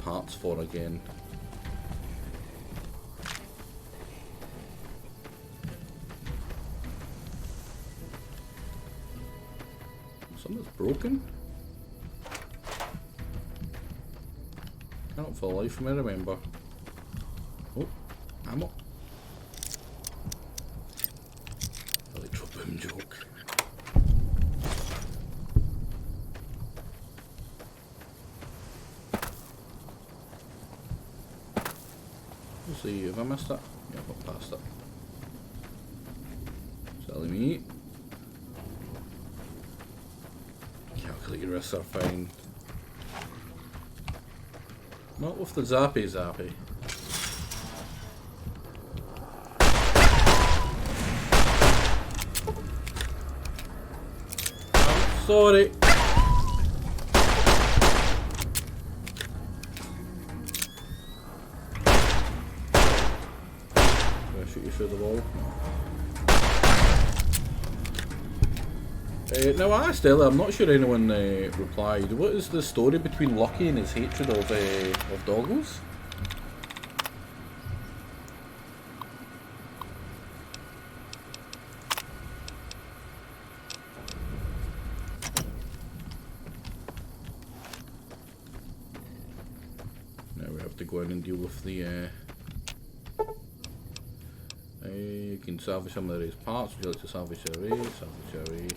parts for again? Something's broken? Cannot for the life of me remember. Oh, ammo. Electro boom joke. Let's see, have I missed that? Yeah, I've got past it. Silly me. Calculate your risks are fine. Not with the zappy. I'm sorry. Shoot you through the wall. Now I asked earlier, I'm not sure anyone replied, what is the story between Lucky and his hatred of doggos? Now we have to go in and deal with the you can salvage some of the raised parts. Would you like to salvage the array? Salvage the array.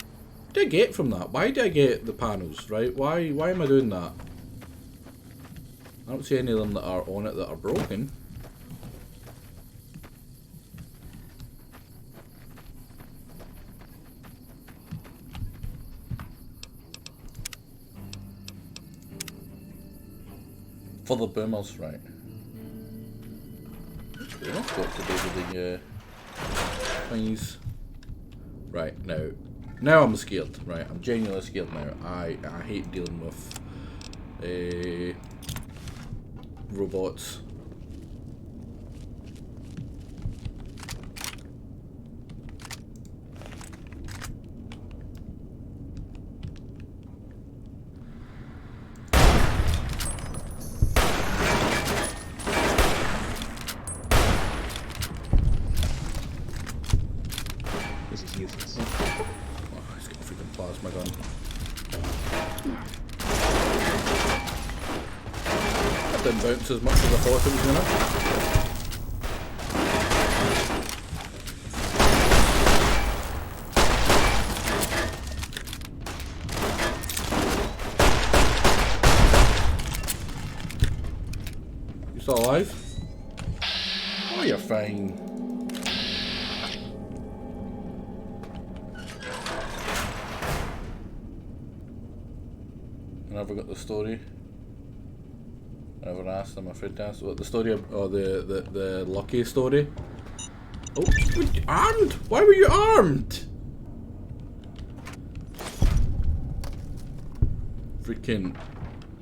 What did I get from that? Why did I get the panels, right? Why am I doing that? I don't see any of them that are on it that are broken. For the boomers, right? That's got to do with the thingies. Right, now I'm scared, right? I'm genuinely scared now. I hate dealing with robots. Didn't bounce as much as I thought it was gonna. You still alive? Oh, you're fine. I never got the story. I never asked. I'm afraid to ask. What the story or the Lucky story? Oh, armed? Why were you armed? Freaking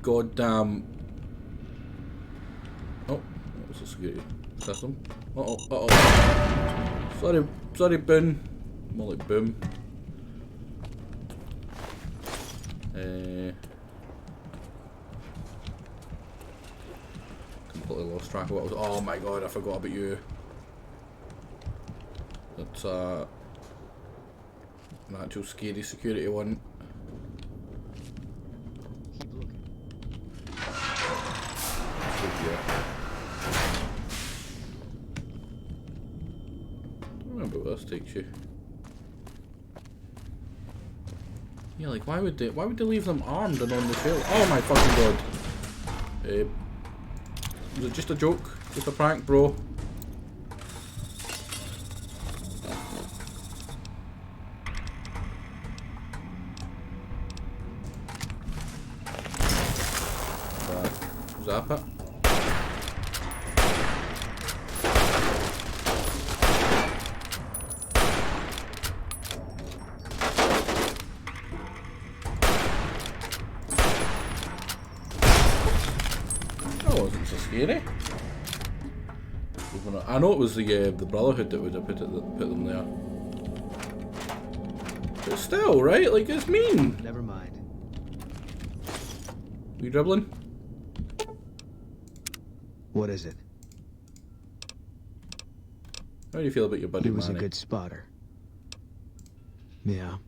goddamn. Oh, that was a security system. Sorry, Boon. More like Boom. Completely lost track of what was. Oh my god, I forgot about you. That's an actual scary security one. I remember where this takes you. Yeah, like why would they leave them armed and on the trail? Oh my fucking god. Was it just a joke? Just a prank, bro? Zap it. That wasn't so scary. I know it was the Brotherhood that would have put them there. But still, right? Like, it's mean. Never mind. You dribbling? What is it? How do you feel about your buddy He was Manny? a good spotter. Yeah,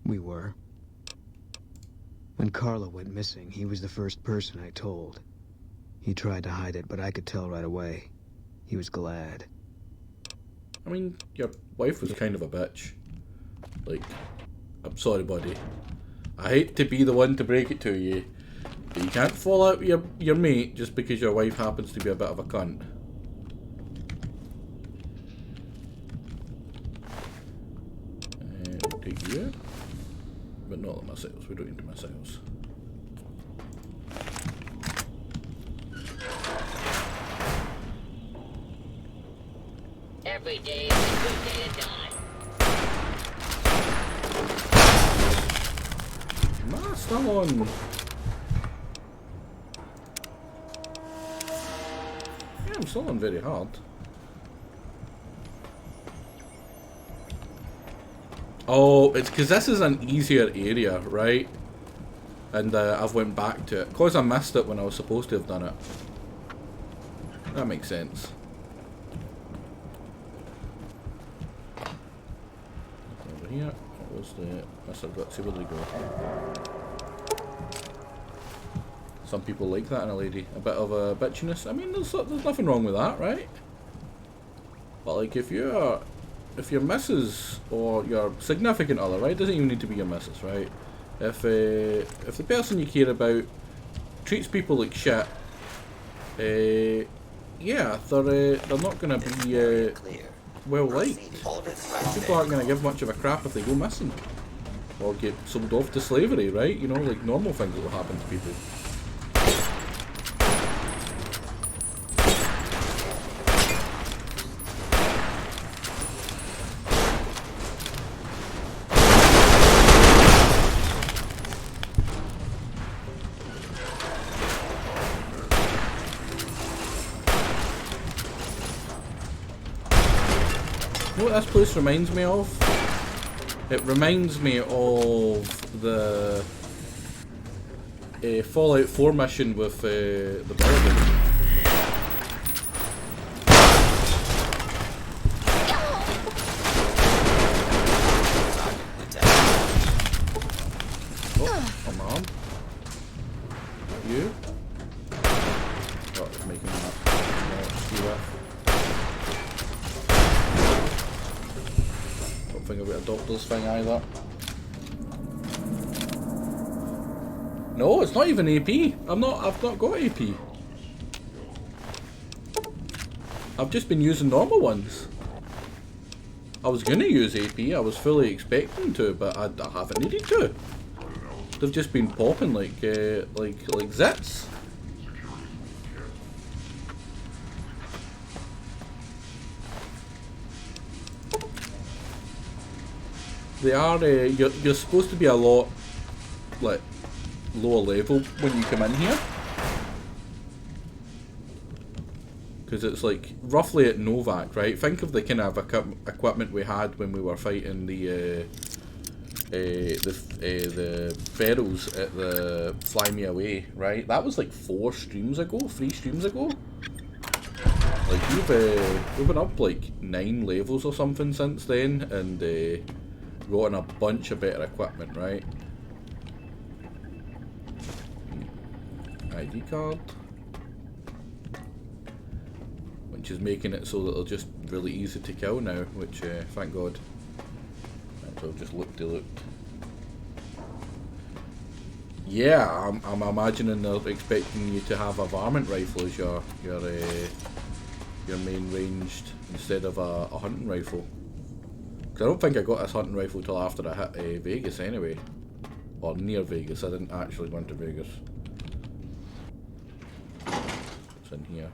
we were. When Carla went missing, he was the first person I told. He tried to hide it, but I could tell right away. He was glad. I mean, your wife was kind of a bitch. Like, I'm sorry, buddy. I hate to be the one to break it to you, but you can't fall out with your mate just because your wife happens to be a bit of a cunt. We'll take you out. But not the missiles. We don't need the missiles. Every day is a good day to die. Nah, still on. Yeah, I'm still on very hard. Oh, it's because this is an easier area, right? And I've went back to it. Because I missed it when I was supposed to have done it. That makes sense. Over here. What was the... I've got to see where they go. Some people like that in a lady. A bit of a bitchiness. I mean, there's nothing wrong with that, right? But like, if your missus or your significant other, right, doesn't even need to be your missus, right? If the person you care about treats people like shit, yeah, they're not gonna be well liked. People aren't gonna give much of a crap if they go missing or get sold off to slavery, right? You know, like normal things that will happen to people. You know what this place reminds me of? It reminds me of the Fallout 4 mission with the Brotherhood. Oh, come on. You? Oh, it's making me up. Don't think about a doctor's thing either. No, it's not even AP. I've not got AP. I've just been using normal ones. I was gonna use AP, I was fully expecting to, but I haven't needed to. They've just been popping like zits. They are, you're supposed to be a lot, like, lower level when you come in here. Because it's like, roughly at Novak, right? Think of the kind of equipment we had when we were fighting the Pharaohs at the Fly Me Away, right? That was like 3 streams ago. Like, we've been up like 9 levels or something since then, and gotten a bunch of better equipment, right? ID card, which is making it so that they're just really easy to kill now, which thank God. Right, so just looked. Yeah, I'm imagining they're expecting you to have a varmint rifle as your main ranged instead of a hunting rifle. Because I don't think I got this hunting rifle till after I hit Vegas anyway, or near Vegas. I didn't actually go into Vegas. What's in here?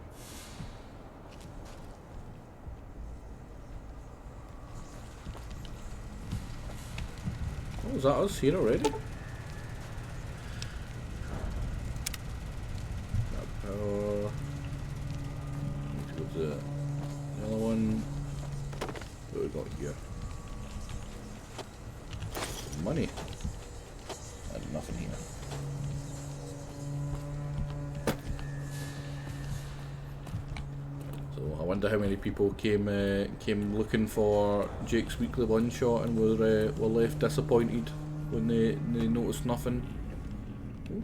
Oh, is that us here already? Power. Need to go to the other one. What do we got here? Money. And nothing here. So I wonder how many people came looking for Jake's weekly one shot and were left disappointed when they noticed nothing. Ooh.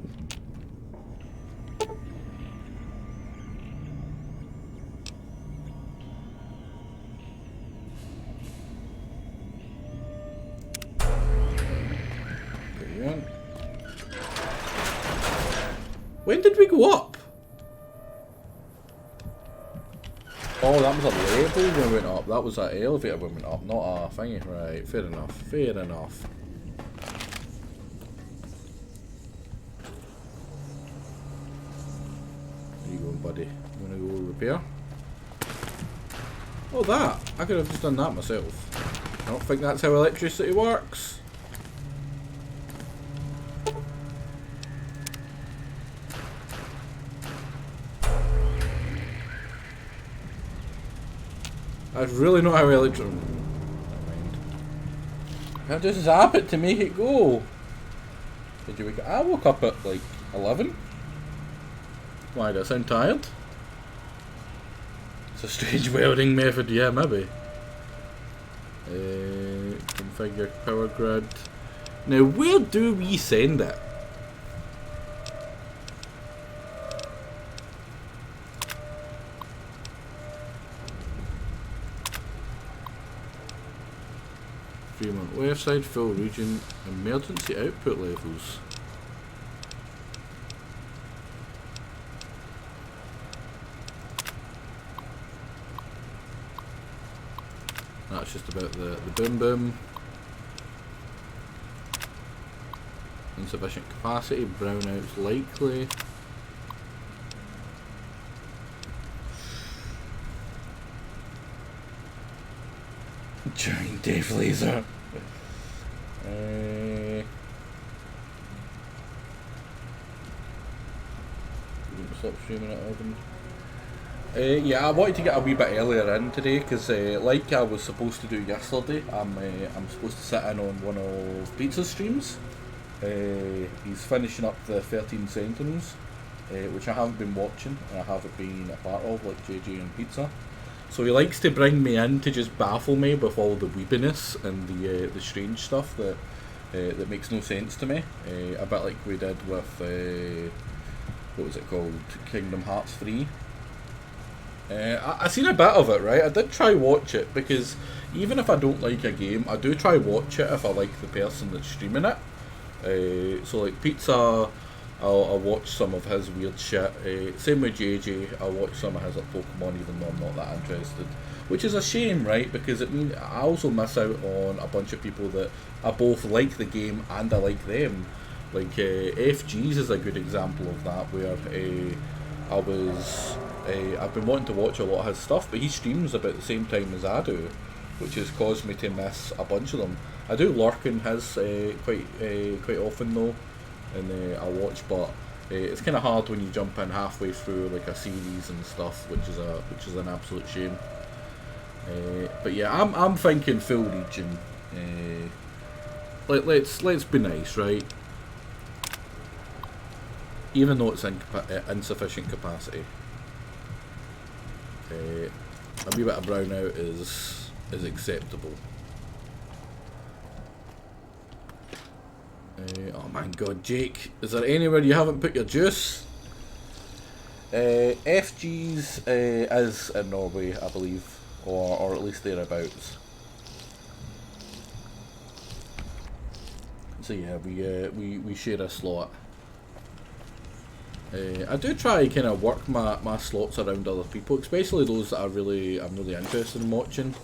When did we go up? Oh, that was a level when we went up. That was an elevator when we went up, not a thingy. Right, fair enough. Fair enough. Where you going, buddy? You wanna go repair? Oh, that! I could have just done that myself. I don't think that's how electricity works. That's really not how electricity... Never mind. Can't just zap it to make it go. Did you wake up? I woke up at like 11. Why, do I sound tired? It's a strange welding method, yeah, maybe. Configure power grid. Now, where do we send it? Fremont left side, full region, emergency output levels. That's just about the boom boom. Insufficient capacity, brownouts likely. Giant Dave laser. Stop streaming at 11. Yeah, I wanted to get a wee bit earlier in today because, like I was supposed to do yesterday, I'm supposed to sit in on one of Pizza's streams. He's finishing up the 13 Sentinels, which I haven't been watching and I haven't been a part of, like JJ and Pizza. So he likes to bring me in to just baffle me with all the weebiness and the strange stuff that makes no sense to me. A bit like we did with what was it called, Kingdom Hearts 3. I seen a bit of it, right? I did try watch it because even if I don't like a game, I do try watch it if I like the person that's streaming it. So like Pizza I'll watch some of his weird shit. Same with JJ, I'll watch some of his like Pokemon even though I'm not that interested. Which is a shame, right? Because it means I also miss out on a bunch of people that I both like the game and I like them. Like FG's is a good example of that, where I've been wanting to watch a lot of his stuff, but he streams about the same time as I do, which has caused me to miss a bunch of them. I do lurk in his quite often though, and I watch, but it's kind of hard when you jump in halfway through like a series and stuff, which is an absolute shame. But yeah, I'm thinking full region. Let's be nice, right? Even though it's insufficient capacity, a wee bit of brown out is acceptable. Oh my god, Jake, is there anywhere you haven't put your juice? FG's is in Norway, I believe, or at least thereabouts. So yeah, we share a slot. I do try kind of work my slots around other people, especially those that I'm really interested in watching.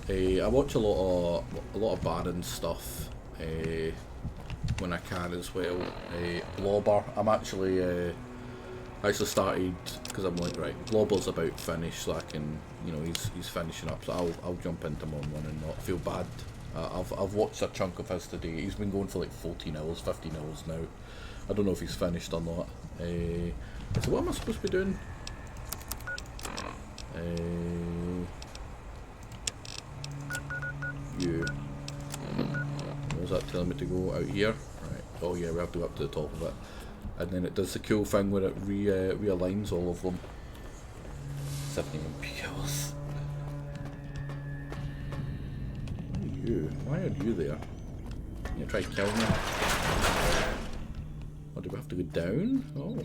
I watch a lot of Baron stuff when I can as well. Blobber, I'm actually started because I'm like, right, Blobber's about finished, so I can, you know, he's finishing up, so I'll jump into him on one and not feel bad. I've watched a chunk of his today. He's been going for like 14 hours, 15 hours now. I don't know if he's finished or not. So what am I supposed to be doing? Where's that telling me to go? Out here? Right. Oh yeah, we have to go up to the top of it. And then it does the cool thing where it realigns all of them. 17 impels. Why are you there? You try to kill me? Or do we have to go down? Oh.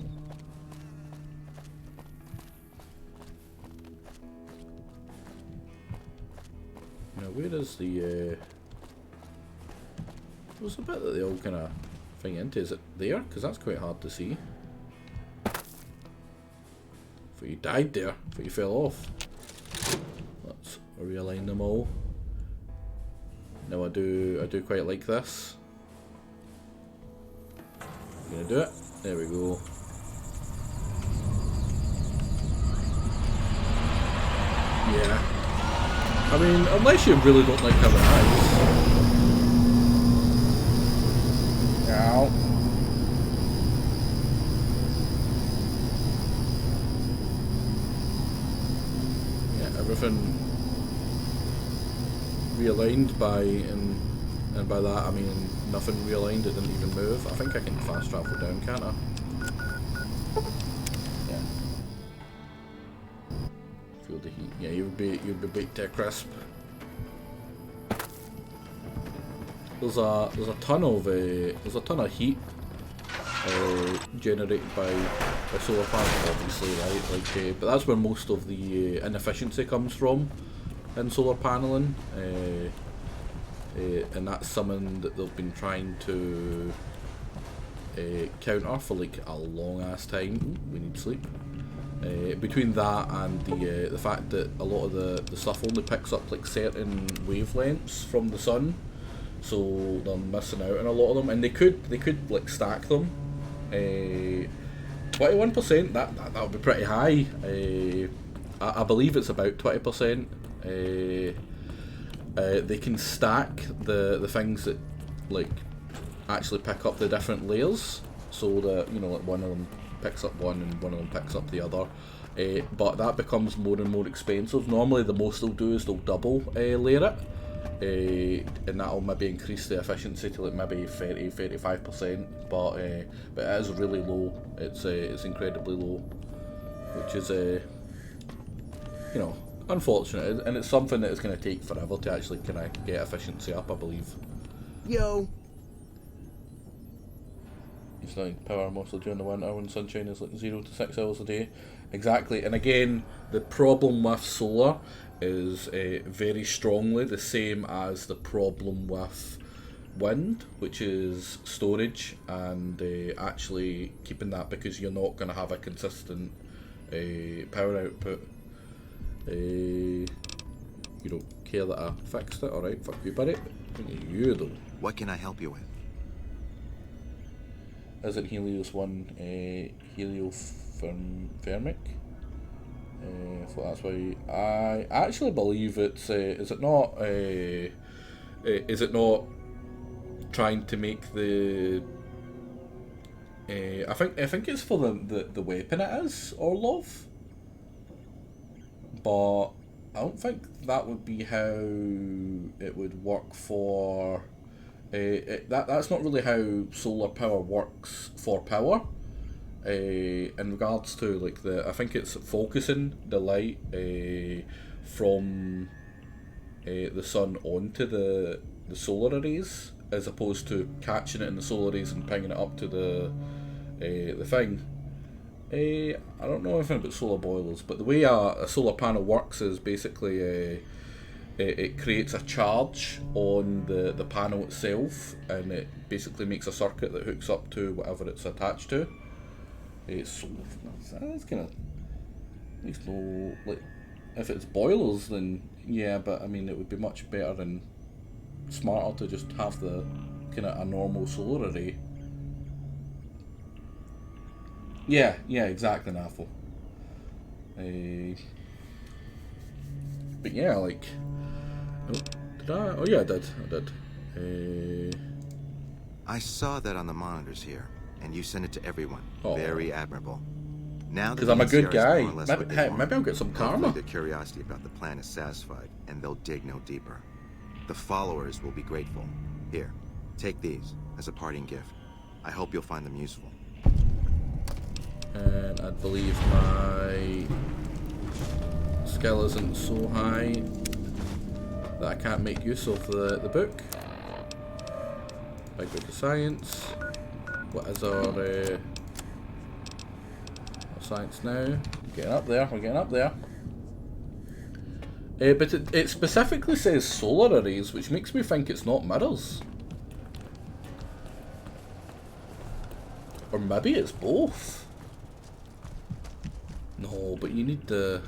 Now where is the there's a bit that they all kind of thing into. Is it there? Because that's quite hard to see. Thought you died there. Thought you fell off. Let's realign them all. Now I do quite like this. I'm gonna do it. There we go. Yeah. I mean, unless you really don't like having eyes. Ow. Yeah, everything realigned by, and by that I mean nothing realigned, it didn't even move. I think I can fast travel down, can't I? Yeah. Feel the heat. Yeah, you'd be baked to a crisp. There's a ton of heat generated by solar panels, obviously, right? Like, but that's where most of the inefficiency comes from in solar paneling, and that's something that they've been trying to counter for like a long ass time. Ooh, we need sleep. Between that and the fact that a lot of the stuff only picks up like certain wavelengths from the sun, so they're missing out on a lot of them, and they could like stack them. 21%, that would be pretty high. I believe it's about 20%. They can stack the things that like actually pick up the different layers, so that, you know, like one of them picks up one and one of them picks up the other. But that becomes more and more expensive. Normally the most they'll do is they'll double layer it, and that'll maybe increase the efficiency to like maybe 30-35%, but it is really low. It's incredibly low, which is you know, unfortunate, and it's something that is going to take forever to actually kind of get efficiency up, I believe. Yo. It's not power mostly during the winter when sunshine is like 0 to 6 hours a day. Exactly, and again, the problem with solar is very strongly the same as the problem with wind, which is storage, and actually keeping that because you're not going to have a consistent power output. You don't care that I fixed it? Alright, fuck you, buddy. You though. What can I help you with? Is it Helios 1 heliothermic? So that's why I actually believe it's. Is it not? Is it not trying to make the? I think it's for the weapon it is, Orlov. But I don't think that would be how it would work for. That's not really how solar power works for power. In regards to like I think it's focusing the light from the sun onto the solar arrays, as opposed to catching it in the solar rays and pinging it up to the thing. I don't know anything about solar boilers, but the way a solar panel works is basically it creates a charge on the panel itself, and it basically makes a circuit that hooks up to whatever it's attached to. It's kind of makes no, like, if it's boilers then yeah, but I mean it would be much better and smarter to just have the kind of a normal solar array. Yeah, exactly, Naffle. But yeah, like, did I? Oh yeah, I did. I saw that on the monitors here, and you sent it to everyone. Oh. Very admirable. Now Because I'm a good NCR is guy. more or less Maybe, what they hey, want, maybe I'll get some karma. hopefully their curiosity about the plan is satisfied, and they'll dig no deeper. The followers will be grateful. Here, take these as a parting gift. I hope you'll find them useful. And I believe my skill isn't so high that I can't make use of the book. Big Book of Science. What is our science now? We're getting up there. But it specifically says solar arrays, which makes me think it's not mirrors. Or maybe it's both. No, but you need the.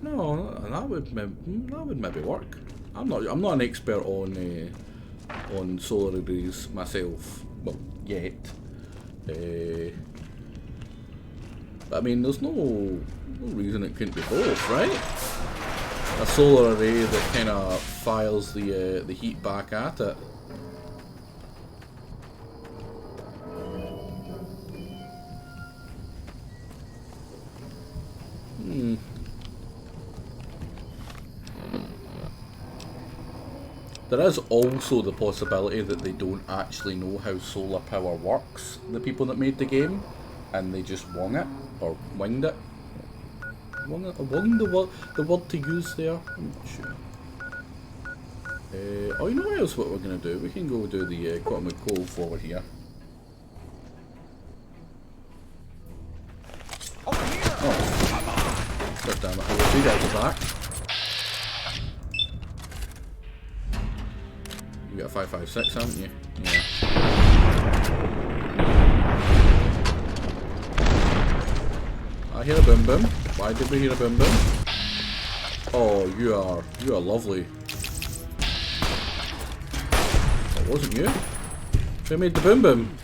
No, that would maybe work. I'm not an expert on solar arrays myself. Well, yet. But I mean, there's no reason it couldn't be both, right? A solar array that kind of fires the heat back at it. There is also the possibility that they don't actually know how solar power works, the people that made the game, and they just wung it, or winged it. Wung the word to use there? I'm not sure. Oh, you know what else what we're going to do? We can go do the Cottonwood Cove over here. Oh, God damn it, I will do that at the back. You got a 5.56, haven't you? Yeah. I hear a boom boom. Why did we hear a boom boom? Oh, you are lovely. That wasn't you. Who made the boom boom?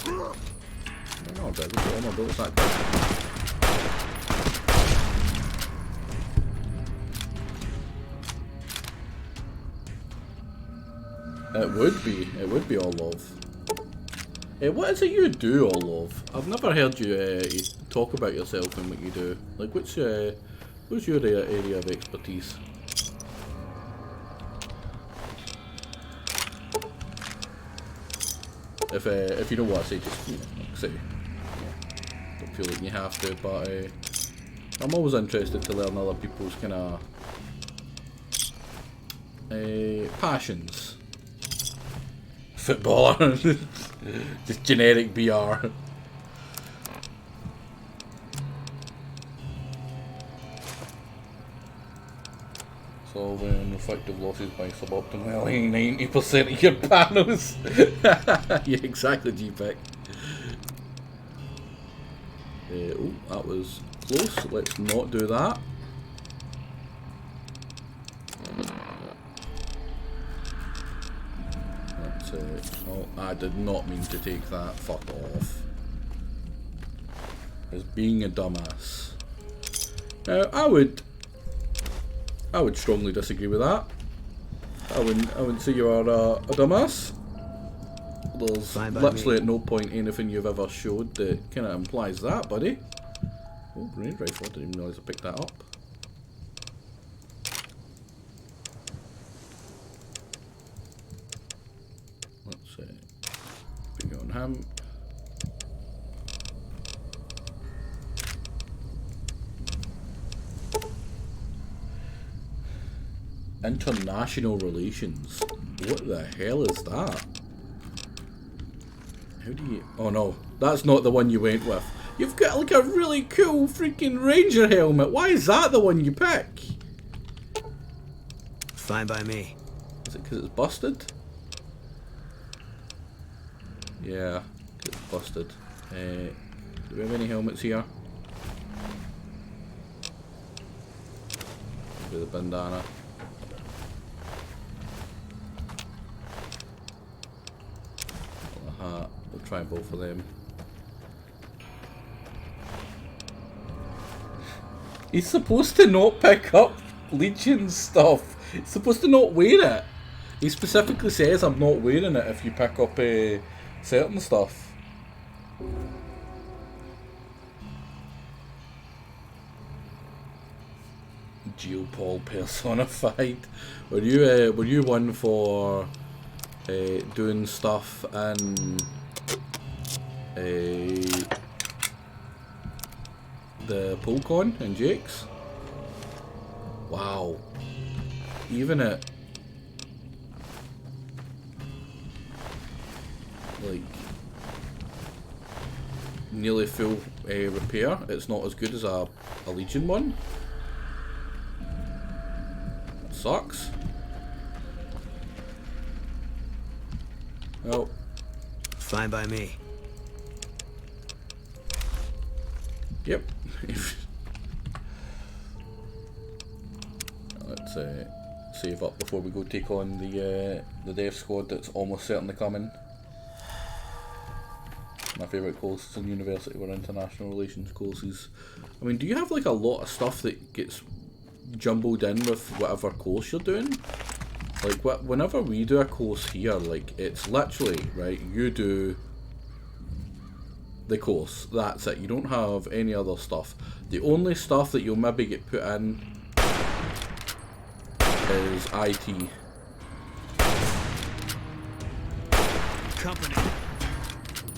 Oh, dude, all my bullets that good. It would be Orlov. What is it you do, Orlov? I've never heard you talk about yourself and what you do. Like, what's your area of expertise? If you know what I say, just say. Don't feel like you have to, but I'm always interested to learn other people's kind of passions. Footballer. Just generic BR. Solving reflective losses by suboptimally 90% of your panels. Yeah, exactly, GPEC. Oh, that was close. Let's not do that. Oh, I did not mean to take that. Fuck off. As being a dumbass. Now, I would strongly disagree with that. I wouldn't say you are a dumbass. There's literally at no point anything you've ever showed that kind of implies that, buddy. Oh, grenade rifle! I didn't even realise I picked that up. Let's put it on him. International relations. What the hell is that? How do you... Oh no, that's not the one you went with. You've got like a really cool freaking ranger helmet. Why is that the one you pick? Fine by me. Is it because it's busted? Yeah, it's busted. Do we have any helmets here? With a bandana. We'll try both of them. He's supposed to not pick up Legion stuff. He's supposed to not wear it. He specifically says I'm not wearing it if you pick up certain stuff. Geopol personified. Were you one for doing stuff in the Polcon and Jake's? Wow. Even at like nearly full repair, it's not as good as a Legion one. That sucks. Oh. Fine by me. Yep. Let's save up before we go take on the death squad that's almost certainly coming. My favourite courses in university were international relations courses. I mean, do you have like a lot of stuff that gets jumbled in with whatever course you're doing? Like, whenever we do a course here, like, it's literally, right, you do the course, that's it. You don't have any other stuff. The only stuff that you'll maybe get put in is IT. Company.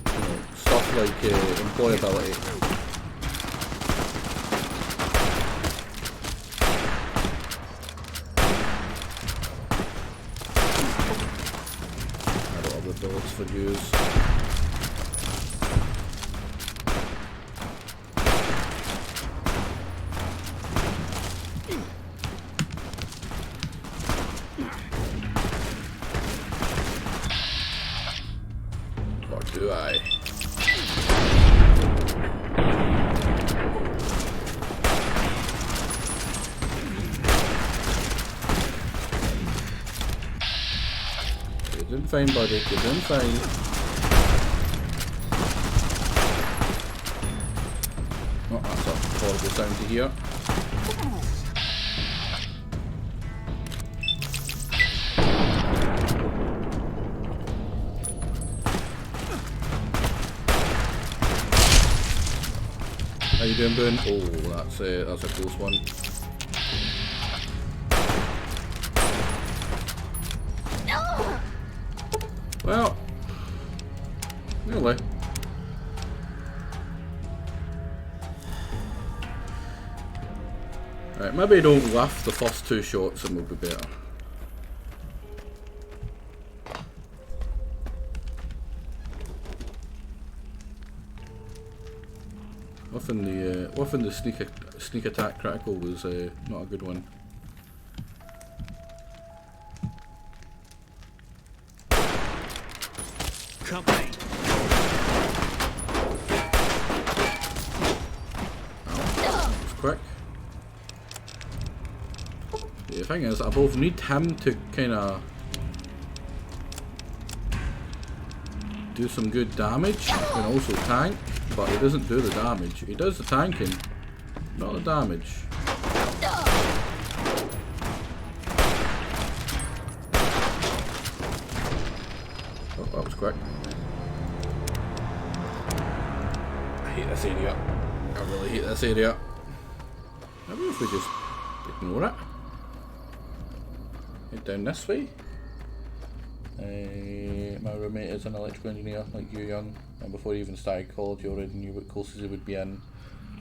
You know, stuff like employability. Bullets for use. Or do I? You're doing fine, buddy. You're doing fine. Oh, that's a horrible sound to hear. How you doing, Boone? Oh, that's a close one. Well, really. Right, maybe don't lift the first two shots and we'll be better. Whiffing the sneak attack critical was not a good one. quick. The thing is, I both need him to kind of do some good damage and also tank, but he doesn't do the damage. He does the tanking, not the damage. Oh, that was quick. I hate this area. I really hate this area. Maybe if we just ignore it. Head down this way. My roommate is an electrical engineer, like you, young, and before he even started college, he already knew what courses he would be in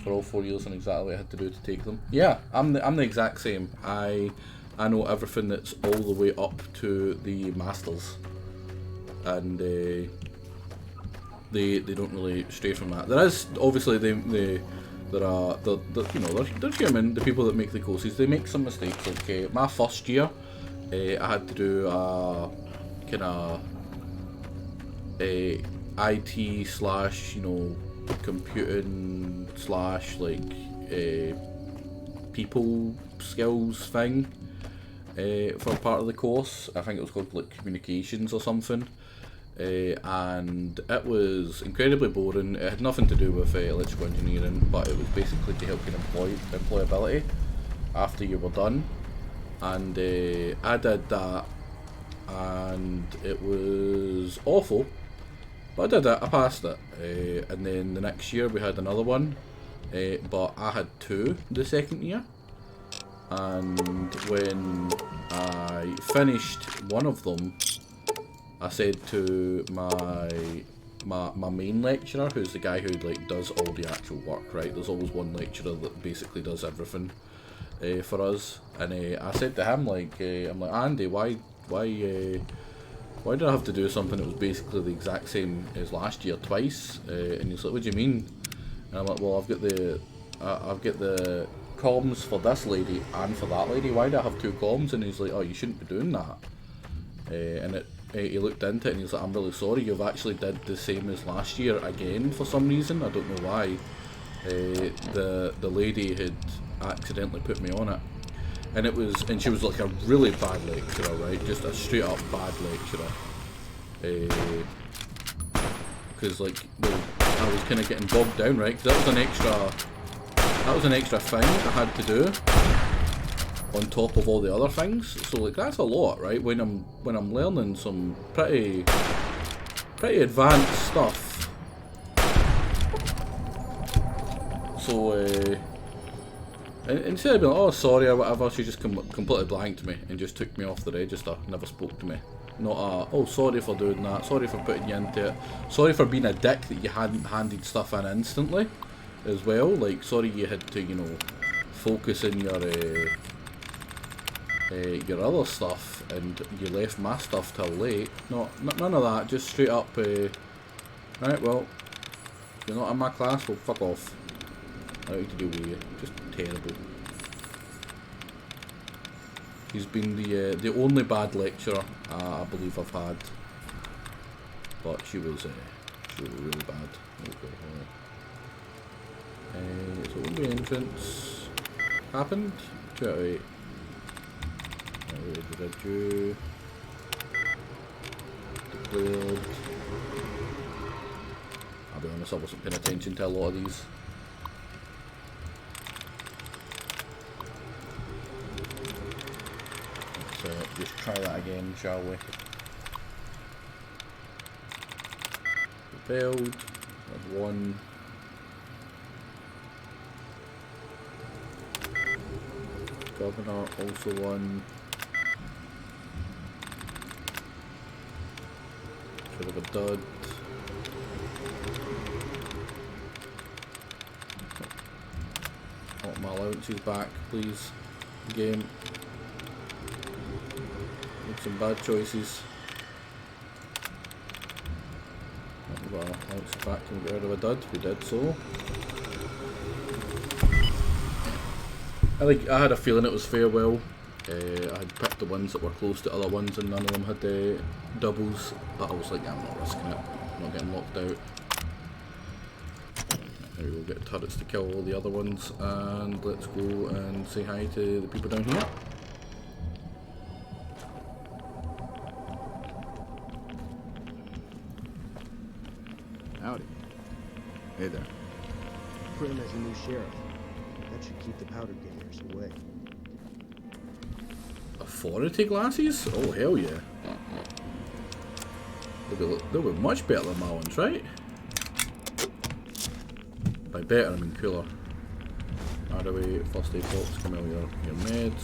for all 4 years and exactly what I had to do to take them. Yeah, I'm the exact same. I know everything that's all the way up to the masters, and they don't really stray from that. There is obviously they're human. The people that make the courses, they make some mistakes. Like my first year, I had to do kind of IT slash computing slash people skills thing for part of the course. I think it was called like communications or something, and it was incredibly boring. It had nothing to do with electrical engineering, but it was basically to help your employability after you were done. And I did that, and it was awful, but I did it, I passed it. And then the next year we had another one, but I had 2 the second year, and when I finished one of them, I said to my main lecturer, who's the guy who does all the actual work, right? There's always one lecturer that basically does everything for us, and I said to him, I'm like, Andy, why did I have to do something that was basically the exact same as last year twice? And he's like, what do you mean? And I'm like, well, I've got the comms for this lady and for that lady. Why do I have 2 comms? And he's like, oh, you shouldn't be doing that. And he looked into it and he's like, I'm really sorry, you've actually did the same as last year again for some reason. I don't know why. The lady had accidentally put me on it, and she was like a really bad lecturer, right? Just a straight up bad lecturer. Because I was kind of getting bogged down, right? Because that was an extra thing I had to do on top of all the other things. So that's a lot, right? When I'm learning some pretty advanced stuff. So instead of being like, oh sorry or whatever, she just completely blanked me and just took me off the register, never spoke to me. Not oh sorry for doing that, sorry for putting you into it, sorry for being a dick that you hadn't handed stuff in instantly as well, like sorry you had to focus in your other stuff and you left my stuff till late. None of that, just straight up right, well, if you're not in my class, well fuck off. Nothing to do with you. Just terrible. He's been the only bad lecturer I believe I've had, but she was really bad. So the entrance happened. 2 out of 8. Did I do? Declared. I'll be honest, I wasn't paying attention to a lot of these. Just try that again, shall we? Failed. That's 1. Governor, also 1. Should have a dud. Oh, my allowance is back, please. Game. Some bad choices. Well, allowance is back. Can we get rid of a dud? We did so. I had a feeling it was farewell. I had picked the ones that were close to other ones and none of them had doubles, but I was like, I'm not risking it, I'm not getting locked out. There we go, get turrets to kill all the other ones, and let's go and say hi to the people down here. Howdy. Hey there. Prim as a new sheriff. That should keep the powder gangers away. Authority glasses? Oh, hell yeah. They'll be much better than my ones, right? By better, I mean cooler. Hardaway, first aid box, come out your meds.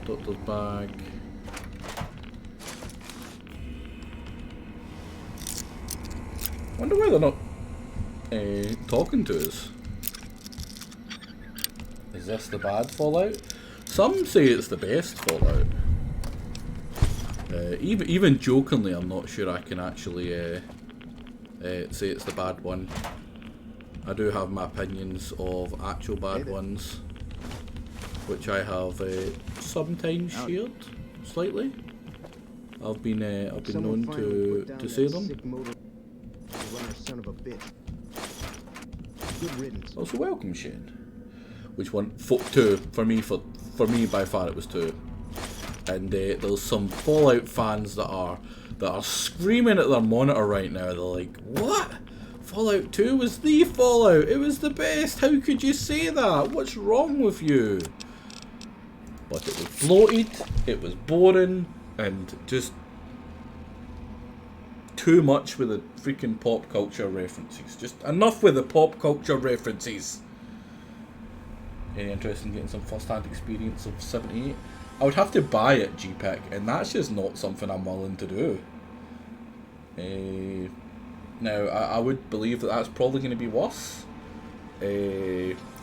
Doctor's bag. Wonder why they're not talking to us. Is this the bad Fallout? Some say it's the best Fallout. Even jokingly, I'm not sure I can actually say it's the bad one. I do have my opinions of actual bad ones, which I have sometimes shared slightly. I've been known to say them. Son of a bitch. Good riddance. Also, welcome, Shane. Which one? Two for me. For me, by far, it was 2. And there's some Fallout fans that are screaming at their monitor right now. They're like, "What? Fallout 2 was the Fallout. It was the best. How could you say that? What's wrong with you?" But it was bloated. It was boring, and just too much with the freaking pop culture references. Just enough with the pop culture references. Any interest in getting some first-hand experience of 78? I would have to buy it, GPEC, and that's just not something I'm willing to do. Now, I would believe that that's probably going to be worse.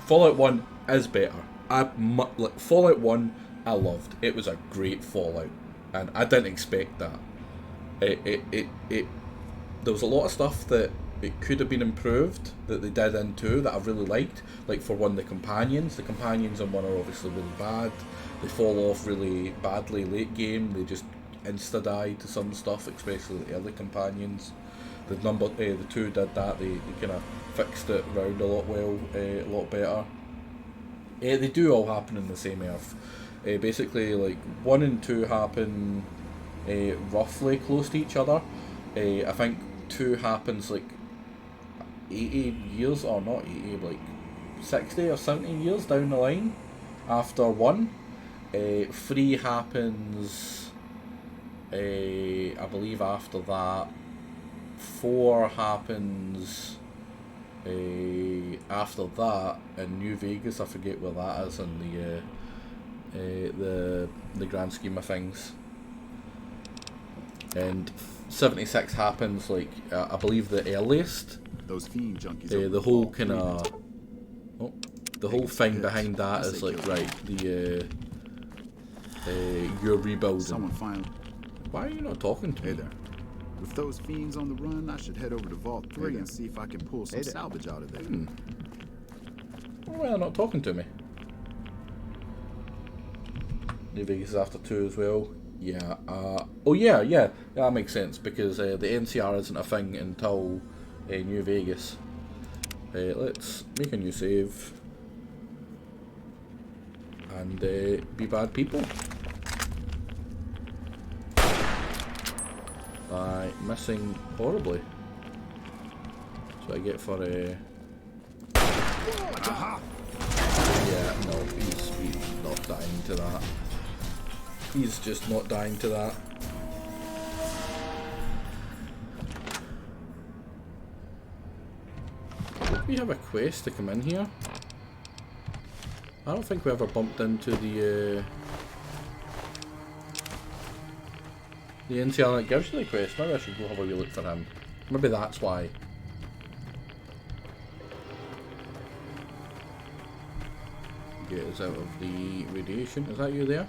Fallout 1 is better. Fallout 1, I loved. It was a great Fallout, and I didn't expect that. There was a lot of stuff that it could have been improved that they did in 2 that I really liked. Like, for one, the companions. The companions in 1 are obviously really bad. They fall off really badly late game. They just insta-die to some stuff, especially the early companions. The 2 did that. They kind of fixed it around a lot better. They do all happen in the same Earth. Basically, like, 1 and 2 happen roughly close to each other. I think 2 happens like 80 years, or not 80, like 60 or 70 years down the line after 1. 3 happens, I believe, after that. 4 happens after that in New Vegas. I forget where that is in the grand scheme of things. And 76 happens, like, I believe the earliest. Those fiend junkies. The whole kind of, the whole thing behind that is like, right, you're rebuilding. Someone finally. Why are you not talking to me? Hey there. With those fiends on the run, I should head over to Vault 3 and see if I can pull some salvage out of there. Why are they not talking to me? New Vegas is after 2 as well. Yeah. Yeah, that makes sense, because the NCR isn't a thing until New Vegas. Let's make a new save and be bad people by missing horribly. That's what I get for yeah, no, he's not dying to that. He's just not dying to that. Did we have a quest to come in here? I don't think we ever bumped into the NCR that gives you the quest. Maybe I should go have a wee look for him. Maybe that's why. Get us out of the radiation. Is that you there?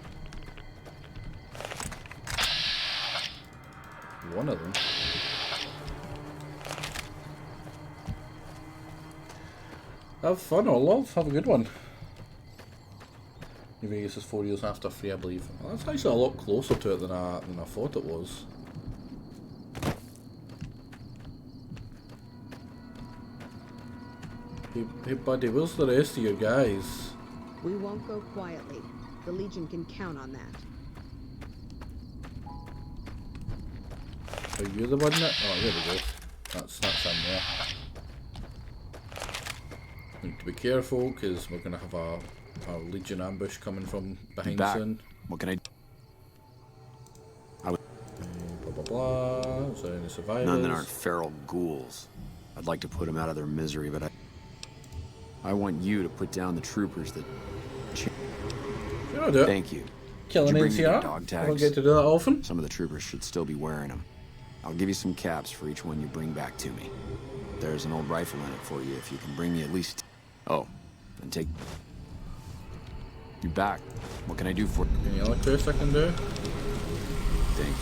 One of them. Have fun, or loves. Have a good one. New Vegas is 4 years after 3, I believe. Well, that's actually a lot closer to it than I thought it was. Hey buddy, where's the rest of your guys? We won't go quietly. The Legion can count on that. Are you the one that... Oh, there we go. That's in there. Need to be careful, because we're going to have a Legion ambush coming from behind soon. What can I do? Blah blah blah. Is there any survivors? None that aren't feral ghouls. I'd like to put them out of their misery, but I want you to put down the troopers that... Sure, I'll do it. Thank you. Killing Did you bring me NCR? dog I don't tags? get to do that often. Some of the troopers should still be wearing them. I'll give you some caps for each one you bring back to me. There's an old rifle in it for you if you can bring me at least... Oh, then take... You back. What can I do for you? Any other quest I can do? Thank you.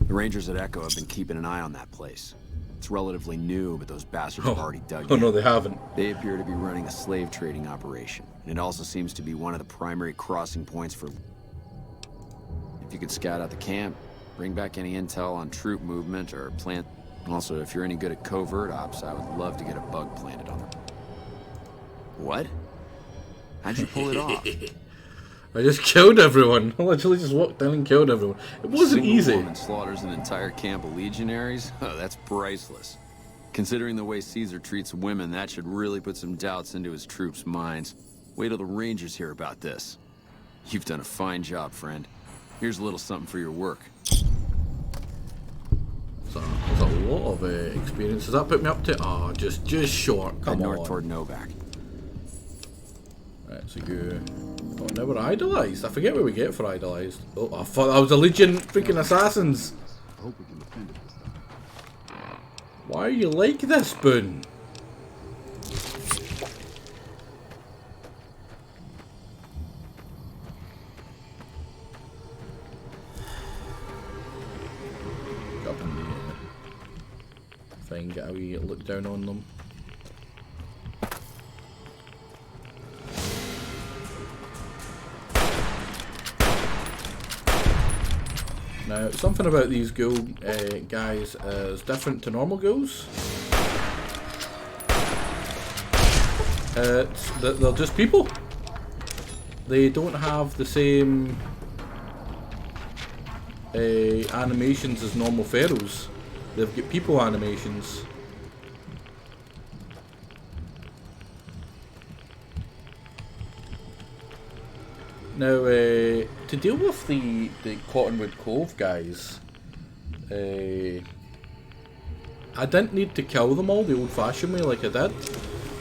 The Rangers at Echo have been keeping an eye on that place. It's relatively new, but those bastards have already dug in. Oh no, they haven't. They appear to be running a slave trading operation, and it also seems to be one of the primary crossing points for... If you could scout out the camp, bring back any intel on troop movement or plant... Also, if you're any good at covert ops, I would love to get a bug planted on them. What? How'd you pull it off? I just killed everyone. I literally just walked down and killed everyone. It wasn't Single easy. woman slaughters an entire camp of legionaries? Oh, that's priceless. Considering the way Caesar treats women, that should really put some doubts into his troops' minds. Wait till the Rangers hear about this. You've done a fine job, friend. Here's a little something for your work. There's a lot of experience. Does that put me up to... Ah, just short. Head Come north on. toward Novak. Right, so go... Oh, now we're idolised. I forget what we get for idolised. Oh, I thought that was a Legion freaking assassins. I hope we can defend it this time. Why are you like this, Boone? Up in the thing, get a wee look down on them. Now, something about these ghoul guys is different to normal ghouls. They're just people. They don't have the same animations as normal pharaohs. They've got people animations. Now, to deal with the Cottonwood Cove guys, I didn't need to kill them all the old-fashioned way like I did.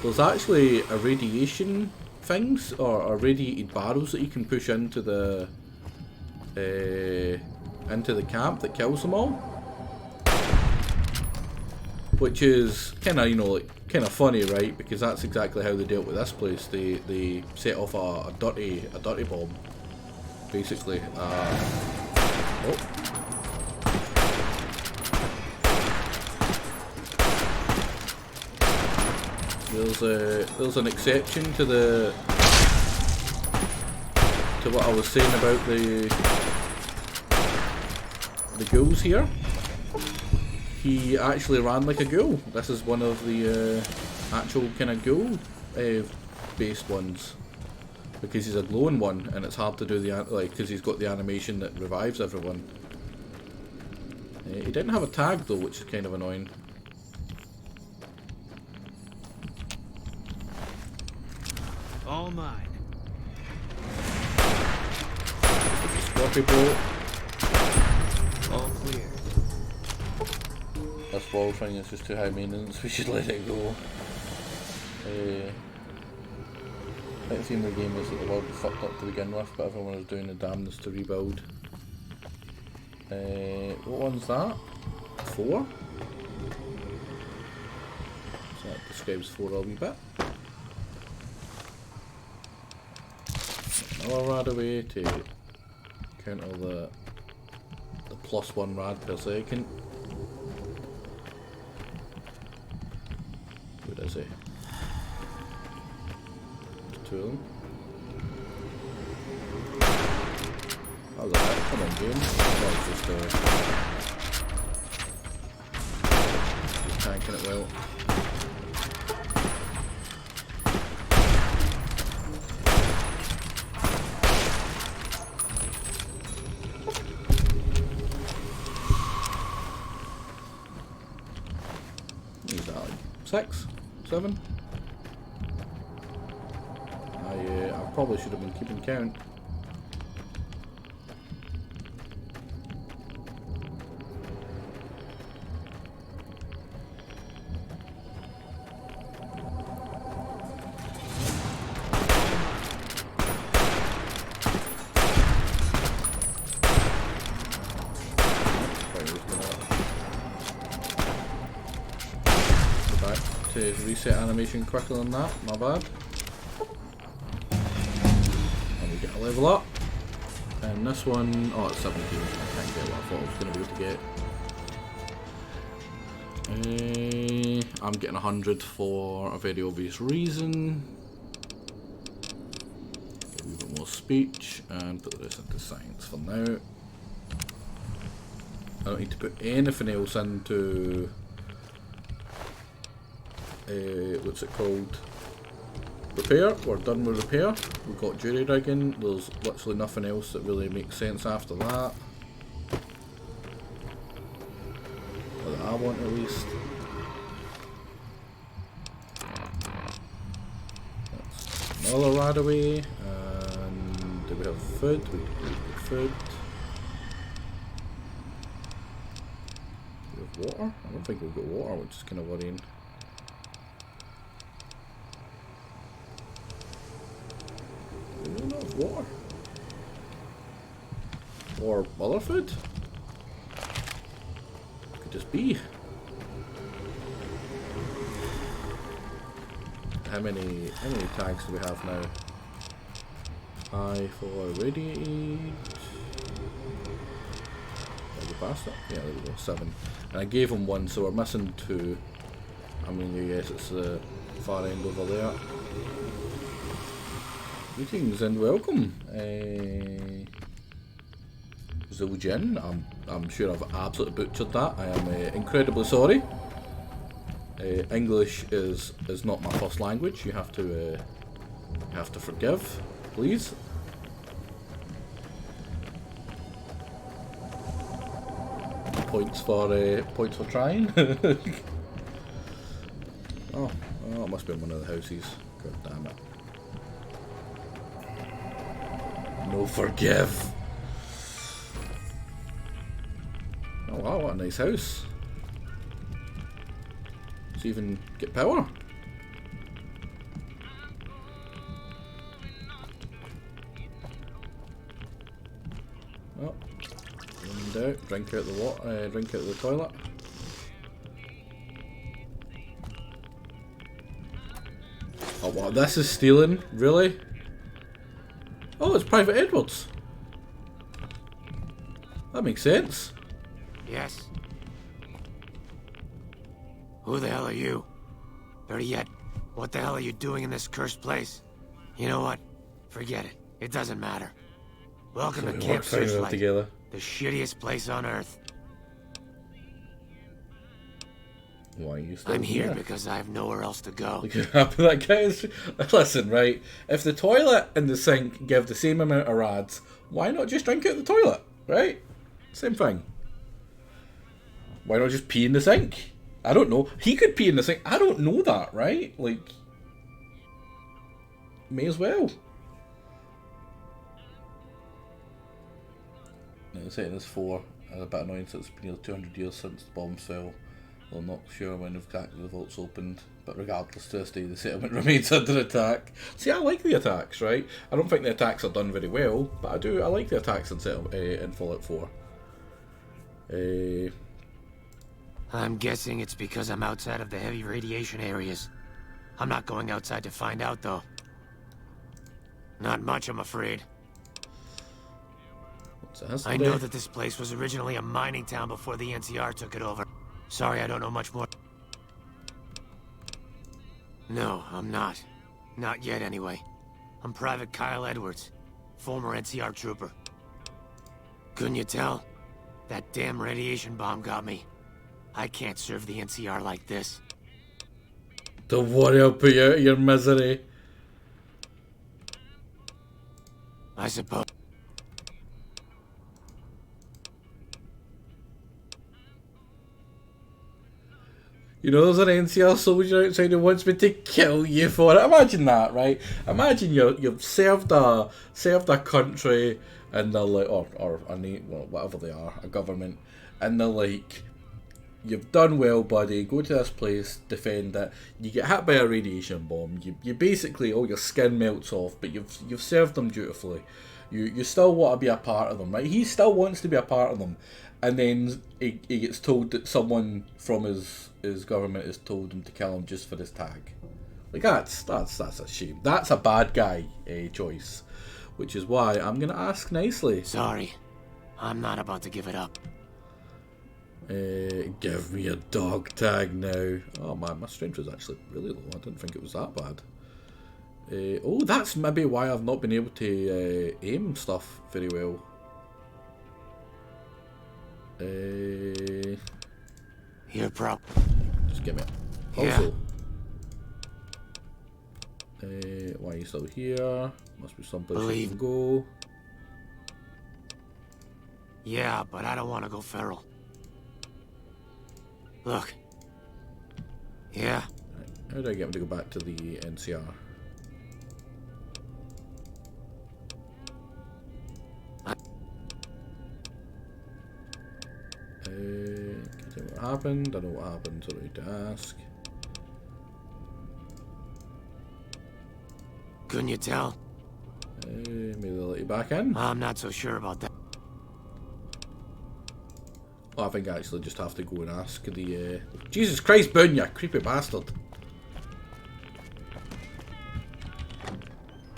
There's actually irradiation things, or irradiated barrels that you can push into the camp that kills them all. Which is kind of, you know, like, kind of funny, right? Because that's exactly how they dealt with this place. They set off a dirty bomb, basically. Oh. There's an exception to what I was saying about the ghouls here. He actually ran like a ghoul. This is one of the actual kind of ghoul based ones, because he's a glowing one, and it's hard to do the because he's got the animation that revives everyone. He didn't have a tag though, which is kind of annoying. All mine. Scorpio bolt. All clear. This wall thing is just too high maintenance, we should let it go. I think the theme of the game is that the world was fucked up to begin with, but everyone was doing the damnedest to rebuild. What one's that? 4? So that describes 4 a wee bit. Another rad away to counter the +1 rad per second. Where is he? There's 2 of them. How's that? Come on, game. Oh, it's just tanking it well. that, like 6, 7? I probably should have been keeping count. To reset animation quicker than that, my bad. And we get a level up. And this one, oh, it's 17. I can't get what I thought I was going to be able to get. I'm getting 100 for a very obvious reason. Get a wee bit more speech and put the rest into science for now. I don't need to put anything else into. What's it called? Repair. We're done with repair. We've got jury rigging. There's literally nothing else that really makes sense after that. Or that I want at least. That's another rad away. And do we have food? We have food. Do we have water? I don't think we've got water, which is kind of worrying. Water or other food could just be. How many tags do we have now? I for radiated. Did we pass that? Yeah, there we go, 7. And I gave him 1, so we're missing 2. I mean, yes, it's the far end over there. Greetings and welcome. Zuljin. I'm sure I've absolutely butchered that. I am incredibly sorry. English is not my first language. You have to forgive, please. Points for trying. Oh, it must be in one of the houses. God damn it. No forgive. Oh wow, what a nice house. Let's even get power. Oh, and out. Drink out the water. Drink out the toilet. Oh wow, this is stealing, really? Oh, it's Private Edwards. That makes sense. Yes. Who the hell are you? Better yet, what the hell are you doing in this cursed place? You know what? Forget it. It doesn't matter. Welcome to Camp Searchlight, the shittiest place on Earth. Why are you still I'm here because I have nowhere else to go. Look how happy that guy is. Listen, right, if the toilet and the sink give the same amount of rads, why not just drink out the toilet, right? Same thing. Why not just pee in the sink? I don't know. He could pee in the sink. I don't know that, right? Like, may as well. Now, the setting is 4. A bit annoying since it's been nearly 200 years since the bombs fell. I'm not sure when exactly the vaults opened, but regardless, to this day the settlement remains under attack. See, I like the attacks, right? I don't think the attacks are done very well, but I like the attacks in Fallout 4. I'm guessing it's because I'm outside of the heavy radiation areas. I'm not going outside to find out, though. Not much, I'm afraid. I know that this place was originally a mining town before the NCR took it over. Sorry, I don't know much more. No, I'm not. Not yet, anyway. I'm Private Kyle Edwards, former NCR trooper. Couldn't you tell? That damn radiation bomb got me. I can't serve the NCR like this. Don't worry, I'll put you out of your misery. I suppose. You know, there's an NCR soldier outside who wants me to kill you for it. Imagine that, right? Imagine you've served a country, and they're like, or a well, whatever they are, a government, and they're like, you've done well, buddy. Go to this place, defend it. You get hit by a radiation bomb. You basically, your skin melts off, but you've served them dutifully. You still want to be a part of them, right? He still wants to be a part of them, and then he gets told that someone from his government has told him to kill him just for his tag. Like that's a shame. That's a bad guy choice, which is why I'm gonna ask nicely. Sorry, I'm not about to give it up. Give me a dog tag now. Oh man, my strength was actually really low. I didn't think it was that bad. Oh, that's maybe why I've not been able to aim stuff very well. You're just give me it. Yeah. Also, why are you still here? Must be someplace you can go. Yeah, but I don't want to go feral. Look. Yeah. Right. How do I get him to go back to the NCR? What happened? I know what happened, so I need to ask. Couldn't you tell? Maybe they'll let you back in? I'm not so sure about that. Oh, I think I actually just have to go and ask the... Jesus Christ, Boone, you creepy bastard!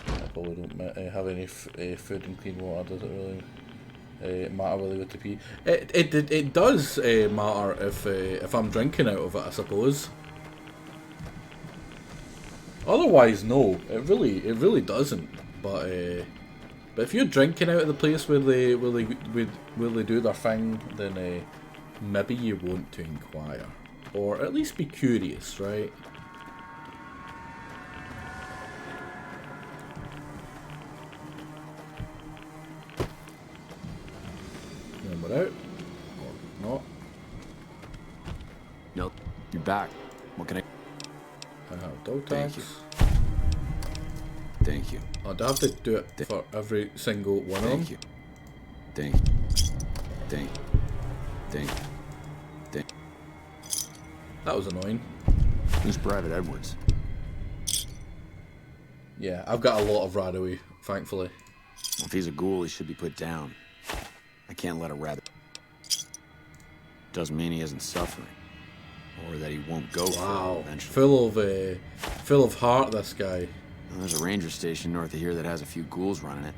I probably don't have any food and clean water, does it really? Matter whether they go to pee. It does matter if I'm drinking out of it, I suppose. Otherwise, no, it really doesn't. But if you're drinking out of the place where they do their thing, then maybe you want to inquire, or at least be curious, right? Out or not? Nope. You're back. What can I have dog tags. Thank you. I'd have to do it for every single one of them. Thank you. That was annoying. Who's Private Edwards? Yeah, I've got a lot of Radaway, thankfully. Well, if he's a ghoul, he should be put down. I can't let a rabbit. Doesn't mean he isn't suffering, or that he won't go for it eventually. Full of heart, this guy. Well, there's a ranger station north of here that has a few ghouls running it.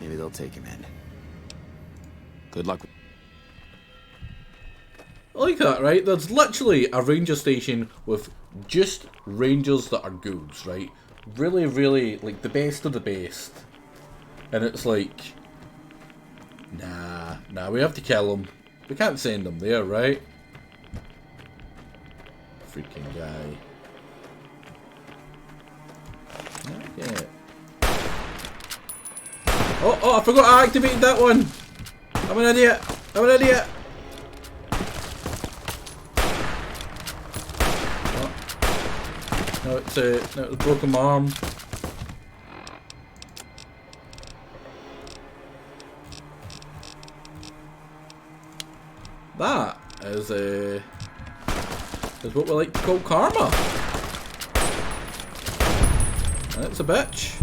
Maybe they'll take him in. Good luck. I like that, right? There's literally a ranger station with just rangers that are ghouls, right? Really, really, like the best of the best. And it's like, nah, we have to kill them. We can't send them there, right? Freaking guy. Okay. Oh, I forgot I activated that one! I'm an idiot! Oh, no, it's a broken arm. That is what we like to call karma. And it's a bitch.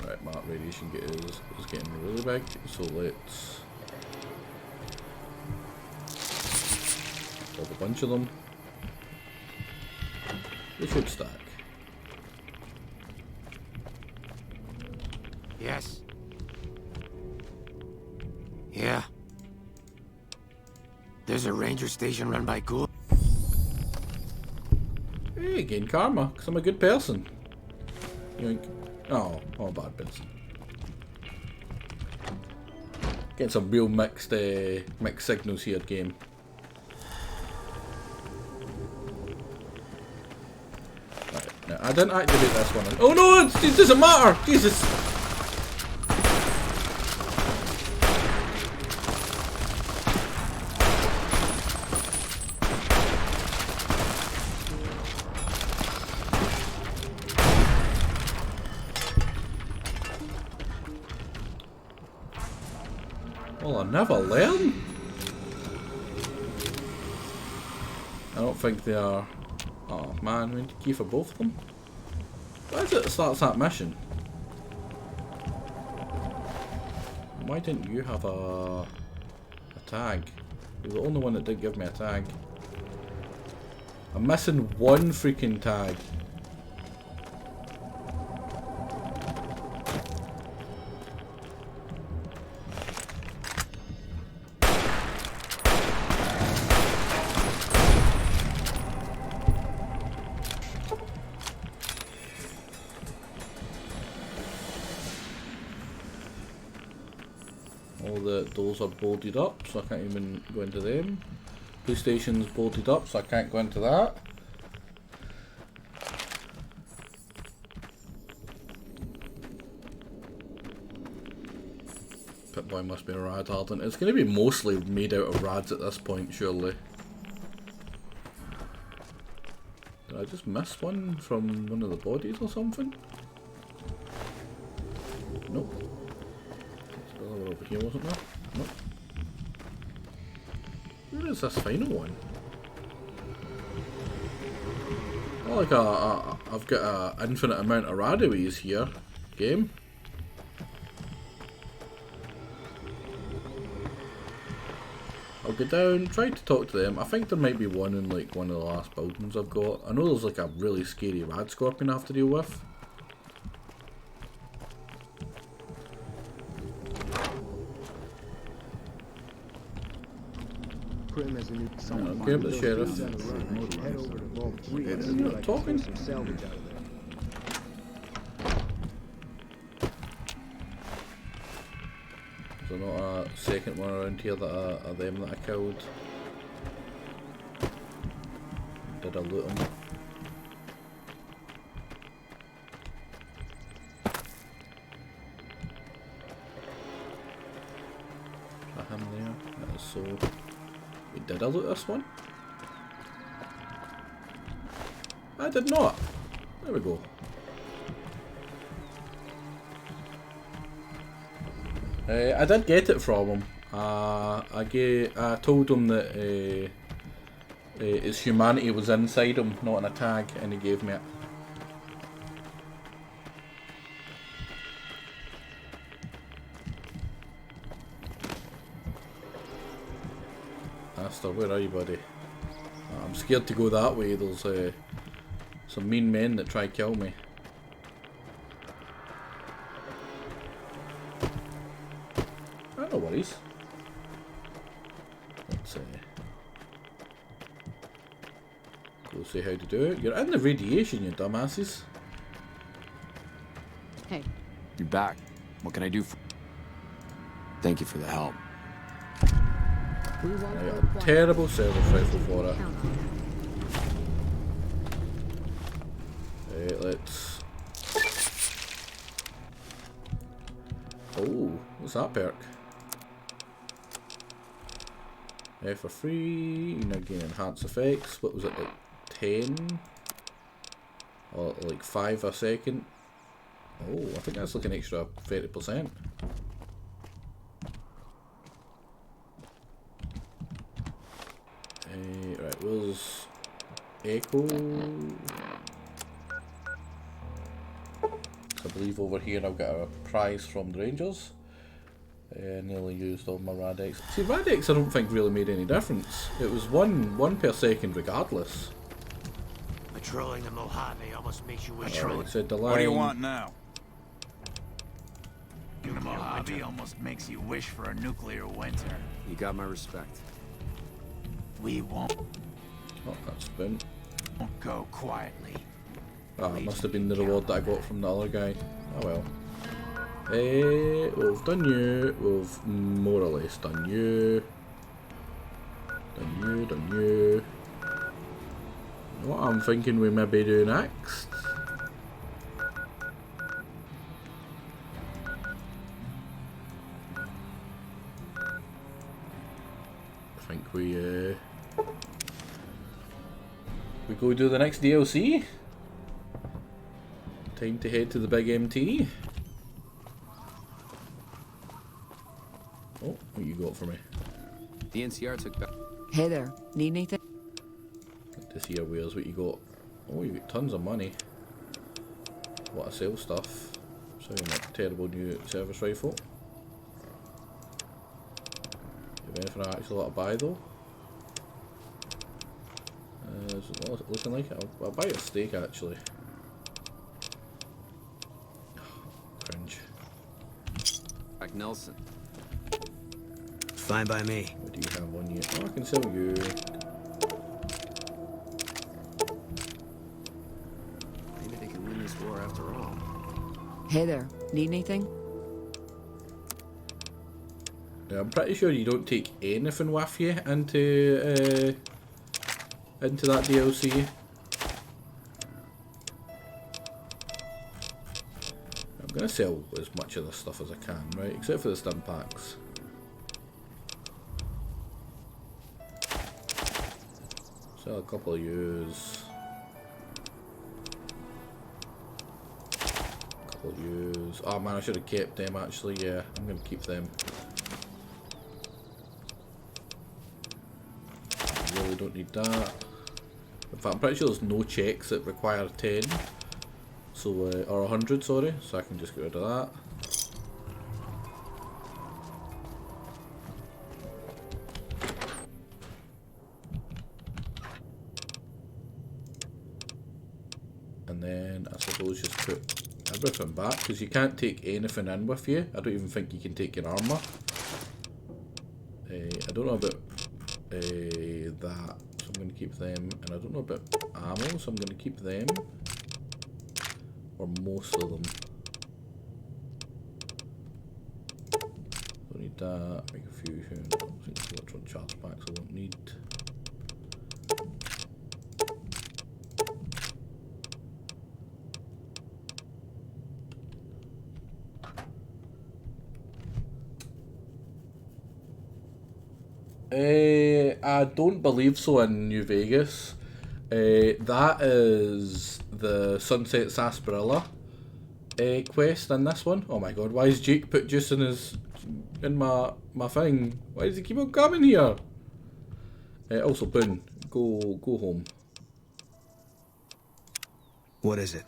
Right, my radiation is getting really big, so let's have a bunch of them. They should stack. Yes. Yeah. There's a ranger station run by ghouls. Hey, gain karma, because I'm a good person. Yoink. Oh, I'm a bad person. Getting some real mixed signals here, game. Right, now, I didn't activate this one. Oh no, it doesn't matter! Jesus! Will I never learn? I don't think they are. Oh man, we need a key for both of them. Why is it that starts that mission? Why didn't you have a tag? You're the only one that did give me a tag. I'm missing one freaking tag. All the doors are bolted up, so I can't even go into them. Police station's bolted up, so I can't go into that. Pip-Boy must be a rad hardened. It's going to be mostly made out of rads at this point, surely. Did I just miss one from one of the bodies or something? Nope. There's another one over here, wasn't there? Nope. Where is this final one? Oh, like I've got an infinite amount of radaways here. Game. I'll go down, try to talk to them. I think there might be one in like one of the last buildings I've got. I know there's like a really scary rad scorpion I have to deal with. Okay, but the sheriff. You're not talking? There's not a second one around here that are them that I killed. Did I loot them? Him there. That is so. Wait, did I loot this one? I did not. There we go. I did get it from him. I told him that his humanity was inside him, not in a tag, and he gave me it. Aster, where are you, buddy? I'm scared to go that way. There's some mean men that try to kill me. No worries. Let's go see how to do it. You're in the radiation, you dumbasses. Hey. You're back. What can I do for... Thank you for the help. I got a terrible service rifle for it. Let's... Oh, what's that perk? For free, you now gain enhanced effects. What was it, like 10? Or like 5 a second? Oh, I think that's like an extra 30%. Right, where's Echo? I believe over here I've got a prize from the Rangers. Nearly used all my Radex. See, Radex I don't think really made any difference. It was one per second regardless. Patrolling the Mojave almost makes you wish. Right, so What do you want now? The Mojave almost makes you wish for a nuclear winter. You got my respect. We won't Oh, that's been. go quietly. Ah, it must have been the reward that I got from the other guy. Oh well. We've done you. We've more or less done you. Done you. What I'm thinking we maybe do next. I think we go do the next DLC. Time to head to the big MT. Oh, what you got got for me? The NCR took back. Hey there, need anything? Good to see your wares, what you got. Oh, you got tons of money. What a sell stuff. So you're not terrible new service rifle. You have anything I actually want to buy though? Is it not looking like it? I'll buy a steak actually. Cringe. Back Nelson. Fine by me. What do you have on you? Oh, I can sell you. Maybe they can win this war after all. Hey there, need anything? Yeah, I'm pretty sure you don't take anything with you into that DLC. I'm gonna sell as much of this stuff as I can, right? Except for the stim packs. Sell a couple of use. Couple of use. Oh man, I should have kept them actually. Yeah, I'm gonna keep them. I really don't need that. In fact, I'm pretty sure there's no checks that require 10. So, or 100, sorry. So I can just get rid of that. And then I suppose just put everything back, because you can't take anything in with you. I don't even think you can take your armour. I don't know about that, so I'm going to keep them. And I don't know about ammo, so I'm going to keep them. Or most of them. Don't need that. Make a fusion. I think it's electron charge packs I won't need. I don't believe so in New Vegas. That is the Sunset Sarsaparilla quest in this one. Oh my god, why is Jake put juice in my thing? Why does he keep on coming here? Also, Boone, go home. What is it?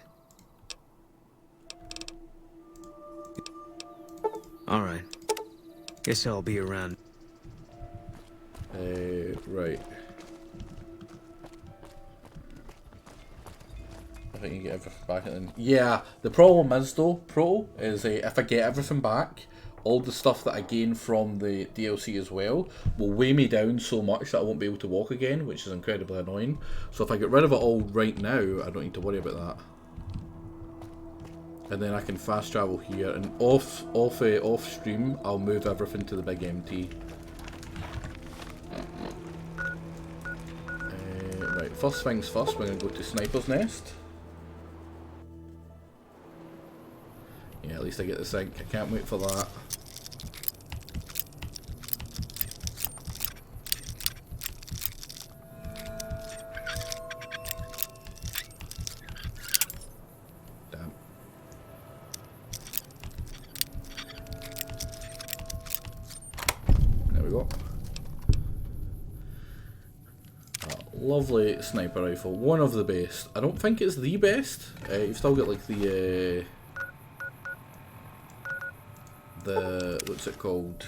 Alright. Guess I'll be around. Right. I think you get everything back and then... Yeah, the problem is though, is if I get everything back, all the stuff that I gain from the DLC as well will weigh me down so much that I won't be able to walk again, which is incredibly annoying. So if I get rid of it all right now, I don't need to worry about that. And then I can fast travel here, and off stream, I'll move everything to the big MT. Right, first things first, we're going to go to Sniper's Nest. Yeah, at least I get the sync. I can't wait for that. Damn. There we go. Lovely sniper rifle, one of the best. I don't think it's the best. You've still got like the what's it called?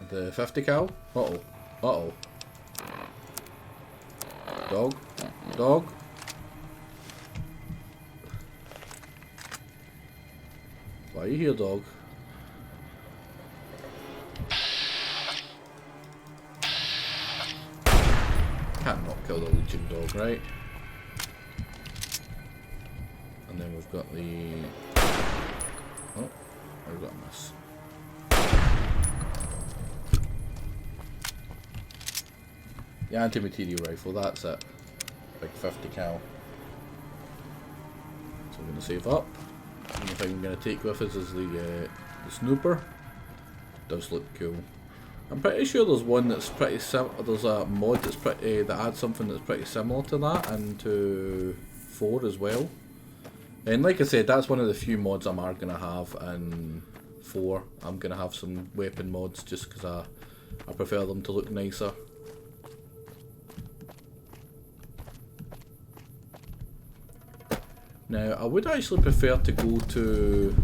The 50 cal. Uh-oh. Dog. Why are you here, dog? Can't not kill the Legion dog, right? And then we've got the... Oh, I've got a miss. The anti-material rifle, that's it. Big 50 cal. So I'm going to save up. The only thing I'm going to take with us is the snooper. Does look cool. I'm pretty sure there's one that's pretty there's a mod that's pretty that adds something that's pretty similar to that into 4 as well. And like I said, that's one of the few mods I'm gonna have in 4, I'm going to have some weapon mods just because I prefer them to look nicer. Now, I would actually prefer to go to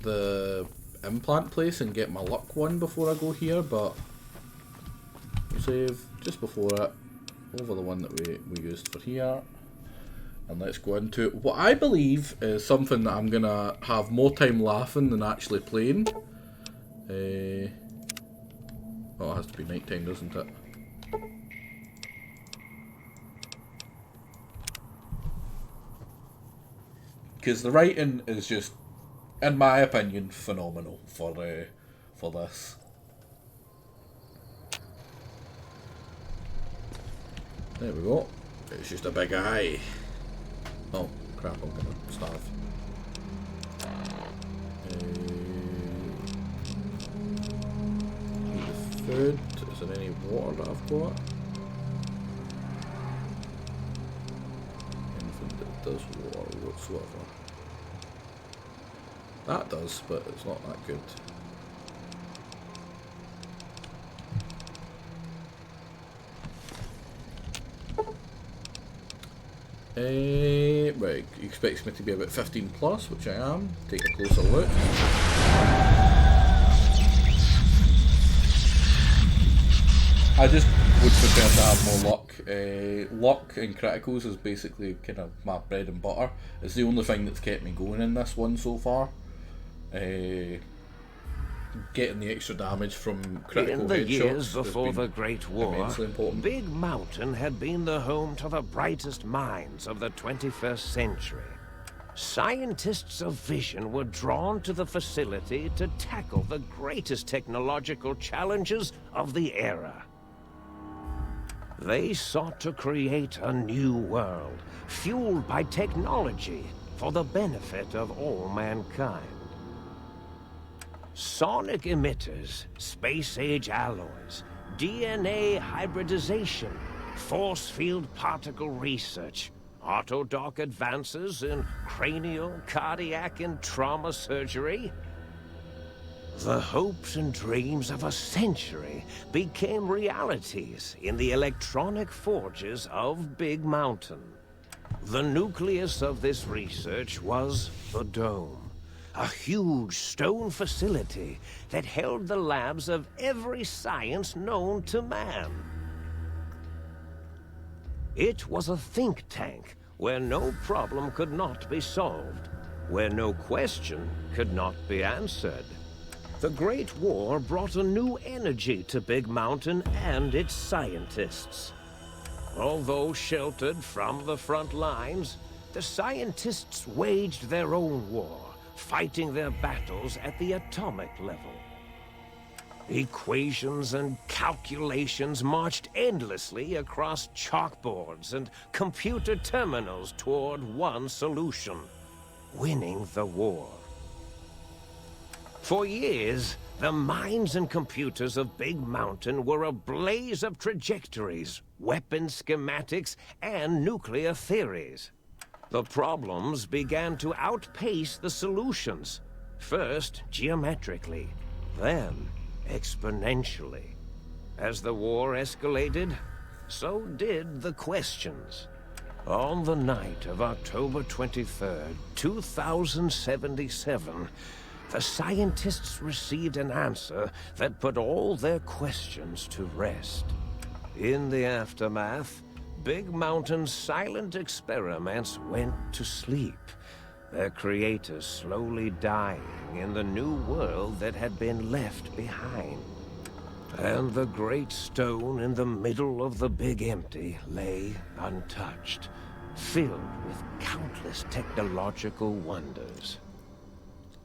the implant place and get my luck one before I go here, but we'll save just before it, over the one that we used for here, and let's go into what I believe is something that I'm going to have more time laughing than actually playing. Oh, it has to be night time, doesn't it? Because the writing is just, in my opinion, phenomenal for this. There we go. It's just a big eye. Oh crap! I'm gonna starve. Need the food. Is there any water that I've got? Anything that does water whatsoever. That does, but it's not that good. Right, he expects me to be about 15 plus, which I am. Take a closer look. I just would prefer to have more luck. Luck and criticals is basically kind of my bread and butter. It's the only thing that's kept me going in this one so far. Getting the extra damage from critical In the headshots years before the Great War, immensely important. Big Mountain had been the home to the brightest minds of the 21st century. Scientists of vision were drawn to the facility to tackle the greatest technological challenges of the era. They sought to create a new world, fueled by technology for the benefit of all mankind. Sonic emitters, space-age alloys, DNA hybridization, force field particle research, autodoc advances in cranial, cardiac, and trauma surgery. The hopes and dreams of a century became realities in the electronic forges of Big Mountain. The nucleus of this research was the Dome. A huge stone facility that held the labs of every science known to man. It was a think tank where no problem could not be solved, where no question could not be answered. The Great War brought a new energy to Big Mountain and its scientists. Although sheltered from the front lines, the scientists waged their own war, fighting their battles at the atomic level. Equations and calculations marched endlessly across chalkboards and computer terminals toward one solution: winning the war. For years, the minds and computers of Big Mountain were a blaze of trajectories, weapon schematics, and nuclear theories. The problems began to outpace the solutions, first geometrically, then exponentially. As the war escalated, so did the questions. On the night of October 23rd, 2077, the scientists received an answer that put all their questions to rest. In the aftermath, Big Mountain's silent experiments went to sleep, their creators slowly dying in the new world that had been left behind. And the great stone in the middle of the Big Empty lay untouched, filled with countless technological wonders.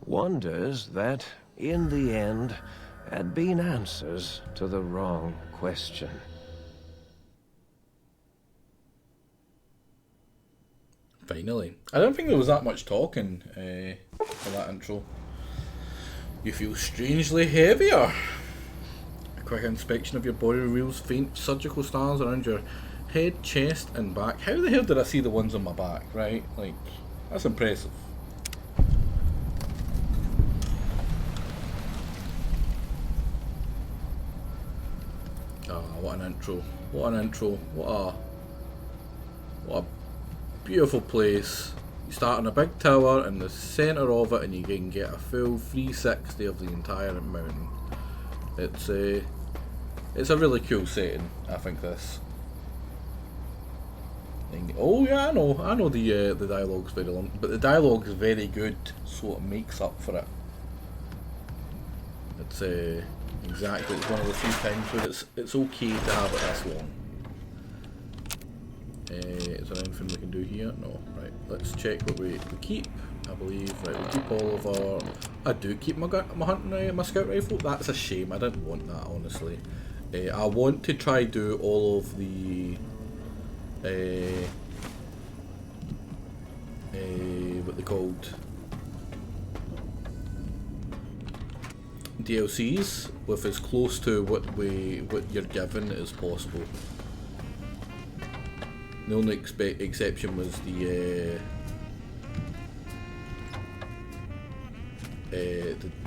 Wonders that, in the end, had been answers to the wrong question. Finally. I don't think there was that much talking for that intro. You feel strangely heavier. A quick inspection of your body reveals faint surgical scars around your head, chest and back. How the hell did I see the ones on my back, right? Like, That's impressive. Ah, what an intro. What an intro. What a beautiful place. You start in a big tower in the centre of it and you can get a full 360 of the entire mountain. It's a really cool setting, I think, this. Oh yeah, I know the dialogue's very long, but the dialogue is very good, so it makes up for it. It's exactly, it's one of the few times where it's okay to have it this long. Is there anything we can do here? No. Right, let's check what we keep. I believe, right, we keep all of our... I do keep my hunting, my scout rifle. That's a shame, I didn't want that, honestly. I want to try do all of the... what they called... DLCs with as close to what you're given as possible. The only exception was the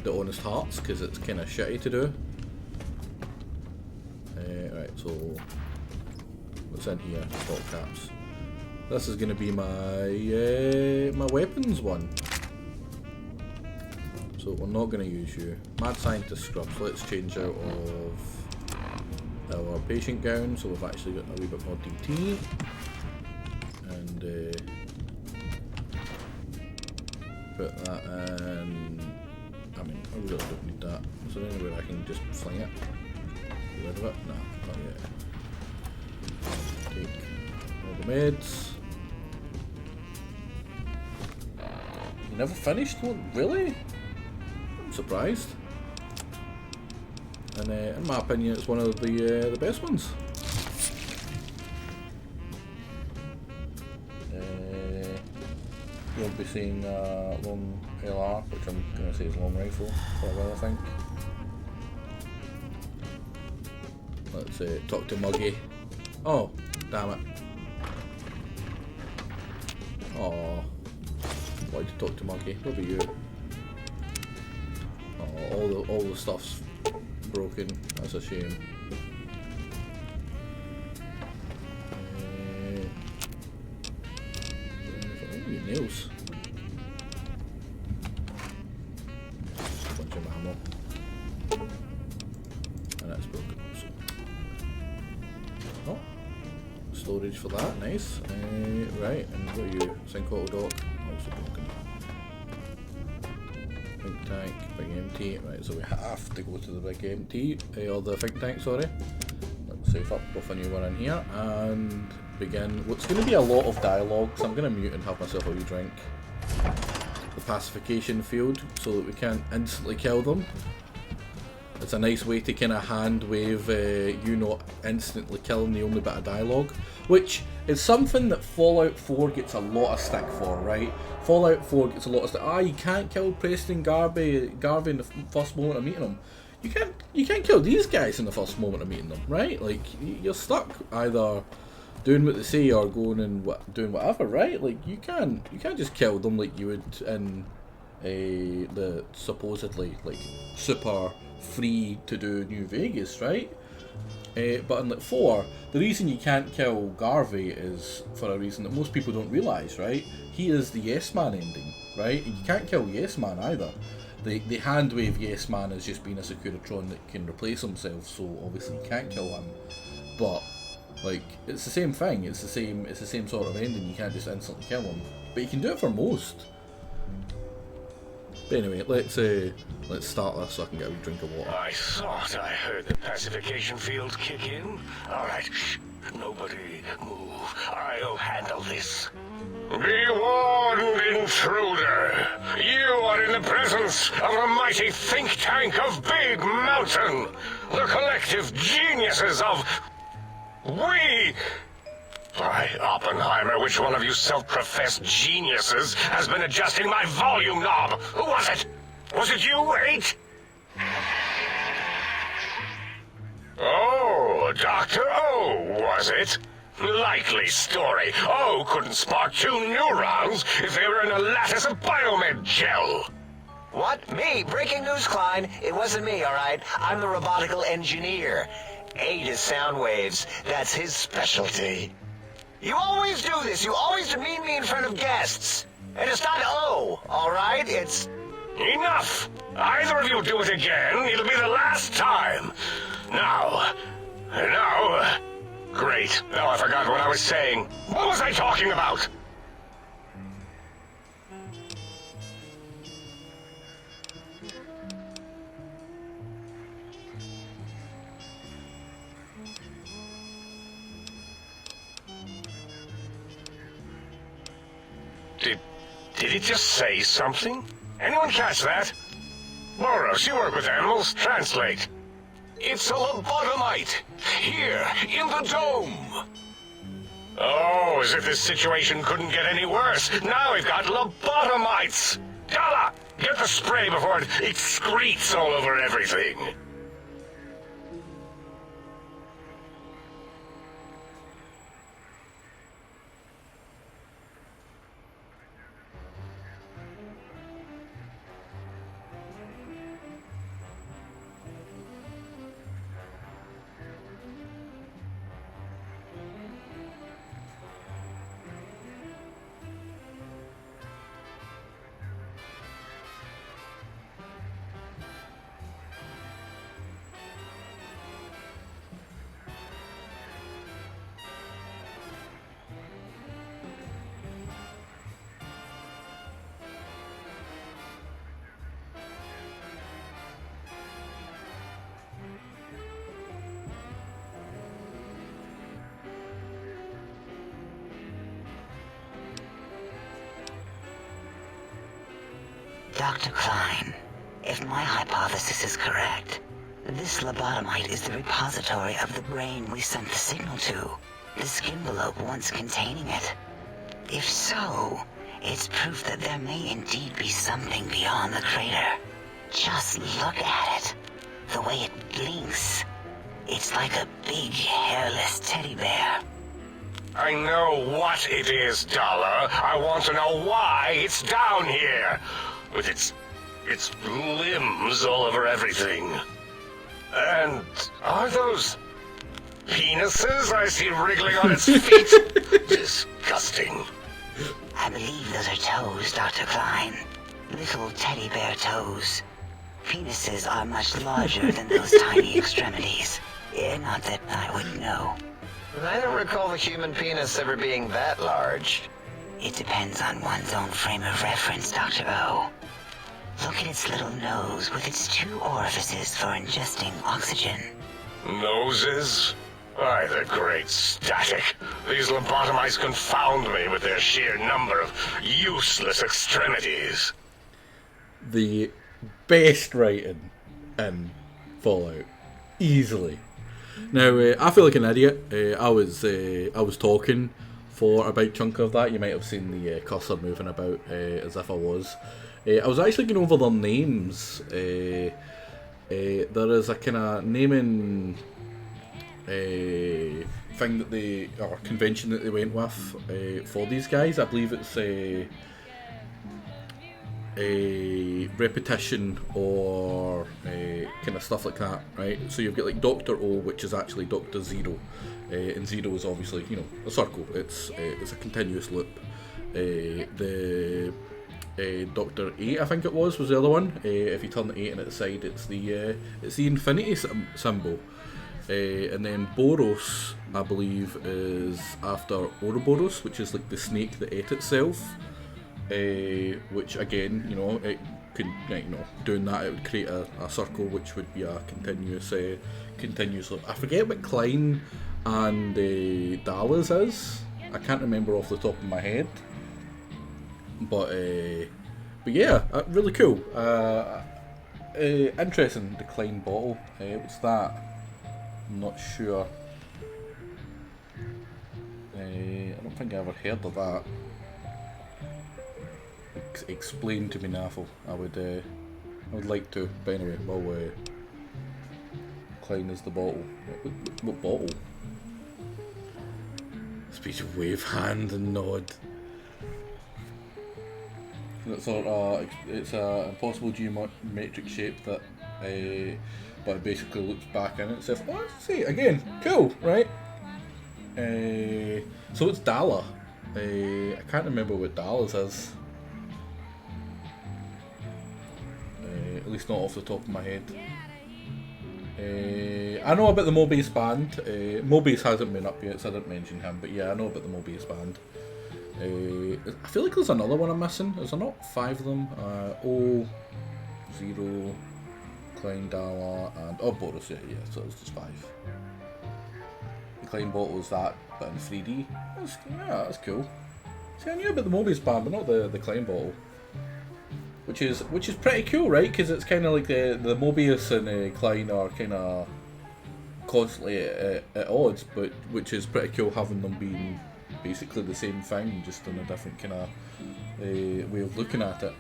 Honest Hearts, because it's kind of shitty to do. Right, so what's in here? All caps. This is going to be my my weapons one. So we're not going to use you. Mad Scientist Scrubs. Let's change out of our patient gown, so we've actually got a wee bit more DT. And put that in. I mean, I really don't need that. Is there anywhere I can just fling it? Get rid of it? No, not yet. Take all the meds. You never finished one? Really? I'm surprised. And in my opinion, it's one of the best ones. You won't be seeing long LR, which I'm going to say is long rifle for a while, I think. Let's talk to Muggy. Oh, damn it. Oh, why'd you talk to Muggy? What about you? Oh, all the stuff's broken. That's a shame. Nails. Bunch of ammo. And that's broken also. Oh, storage for that, nice. Right, and what are you? Sinkhole dock, also broken. Think tank, big empty. Right, so we have to go to the big empty, or the think tank, sorry. Let's save up with a new one in here, and begin what's going to be a lot of dialogue, so I'm going to mute and have myself a wee drink. The pacification field, so that we can instantly kill them. It's a nice way to kind of hand wave you not instantly killing the only bit of dialogue, which is something that Fallout 4 gets a lot of stick for, right? Fallout 4 gets a lot of stick. You can't kill Preston Garvey in the first moment of meeting him. You can't kill these guys in the first moment of meeting them, right? Like, you're stuck either doing what they say or going and doing whatever, right? Like, you can't just kill them like you would in the supposedly like super free to do New Vegas, right? But in like 4, the reason you can't kill Garvey is for a reason that most people don't realise, right? He is the Yes Man ending, right? And you can't kill Yes Man either. The hand wave Yes Man has just been a Securitron that can replace himself, so obviously you can't kill him. But like, it's the same thing. It's the same sort of ending. You can't just instantly kill him, but you can do it for most. But anyway, let's start this so I can get a wee drink of water. I thought I heard the pacification field kick in. All right, shh, nobody move. I'll handle this. Be warned, intruder. You are in the presence of a mighty think tank of Big Mountain, the collective geniuses of. We! Why, Oppenheimer, which one of you self-professed geniuses has been adjusting my volume knob? Who was it? Was it you, 8? Oh, Dr. O, was it? Likely story. Oh, couldn't spark 2 neurons if they were in a lattice of biomed gel. What? Me? Breaking news, Klein. It wasn't me, all right? I'm the robotical engineer. Aid is sound waves. That's his specialty. You always do this. You always demean me in front of guests. And it's not O, all right? It's... Enough! Either of you do it again, it'll be the last time. Now... Great. Now I forgot what I was saying. What was I talking about? Did it just say something? Anyone catch that? Boros, you work with animals. Translate. It's a lobotomite. Here, in the dome. Oh, as if this situation couldn't get any worse. Now we've got lobotomites. Dala, get the spray before it excretes all over everything. Dr. Klein, if my hypothesis is correct, this lobotomite is the repository of the brain we sent the signal to, the skinvelope once containing it. If so, it's proof that there may indeed be something beyond the crater. Just look at it. The way it blinks. It's like a big, hairless teddy bear. I know what it is, Dollar. I want to know why it's down here. With its limbs all over everything. And are those penises I see wriggling on its feet? Disgusting. I believe those are toes, Dr. Klein. Little teddy bear toes. Penises are much larger than those tiny extremities. Not that I would know. I don't recall the human penis ever being that large. It depends on one's own frame of reference, Dr. O. Look at its little nose with its 2 orifices for ingesting oxygen. Noses? Why, the great static. These lobotomites confound me with their sheer number of useless extremities. The best writing in Fallout. Easily. Now, I feel like an idiot. I was talking for a big chunk of that. You might have seen the cursor moving about as if I was. I was actually going over their names. There is a kind of naming thing that they, or convention that they went with for these guys. I believe it's a repetition or kind of stuff like that, right? So you've got like Dr. O, which is actually Dr. Zero, and Zero is obviously, you know, a circle. It's a continuous loop. The Dr. 8, I think it was the other one. If you turn the 8 on its side, it's the infinity symbol. And then Boros, I believe, is after Ouroboros, which is like the snake that ate itself. Which again, you know, it could, you know, doing that, it would create a circle, which would be a continuous loop. I forget what Klein and Dallas is. I can't remember off the top of my head. But yeah, really cool. Interesting, the Klein bottle. What's that? I'm not sure. I don't think I ever heard of that. Explain to me, Naffle. I would like to. But anyway, well, Klein is the bottle. What bottle? Speech of wave hand and nod. It's a impossible geometric shape that, but it basically looks back in itself. Oh, see again, cool, right? So it's Dala. I can't remember what Dala's is. At least not off the top of my head. I know about the Mobius band. Mobius hasn't been up yet, so I didn't mention him. But yeah, I know about the Mobius band. I feel like there's another one I'm missing. Is there not 5 of them? Zero, Klein, Dala, and Boris. Yeah, so it's just 5. The Klein bottle is that, but in 3D. That's cool. See, I knew about the Mobius band, but not the Klein bottle. Which is pretty cool, right? Because it's kind of like the Mobius and Klein are kind of constantly at odds, but which is pretty cool having them being basically the same thing, just in a different kind of way of looking at it.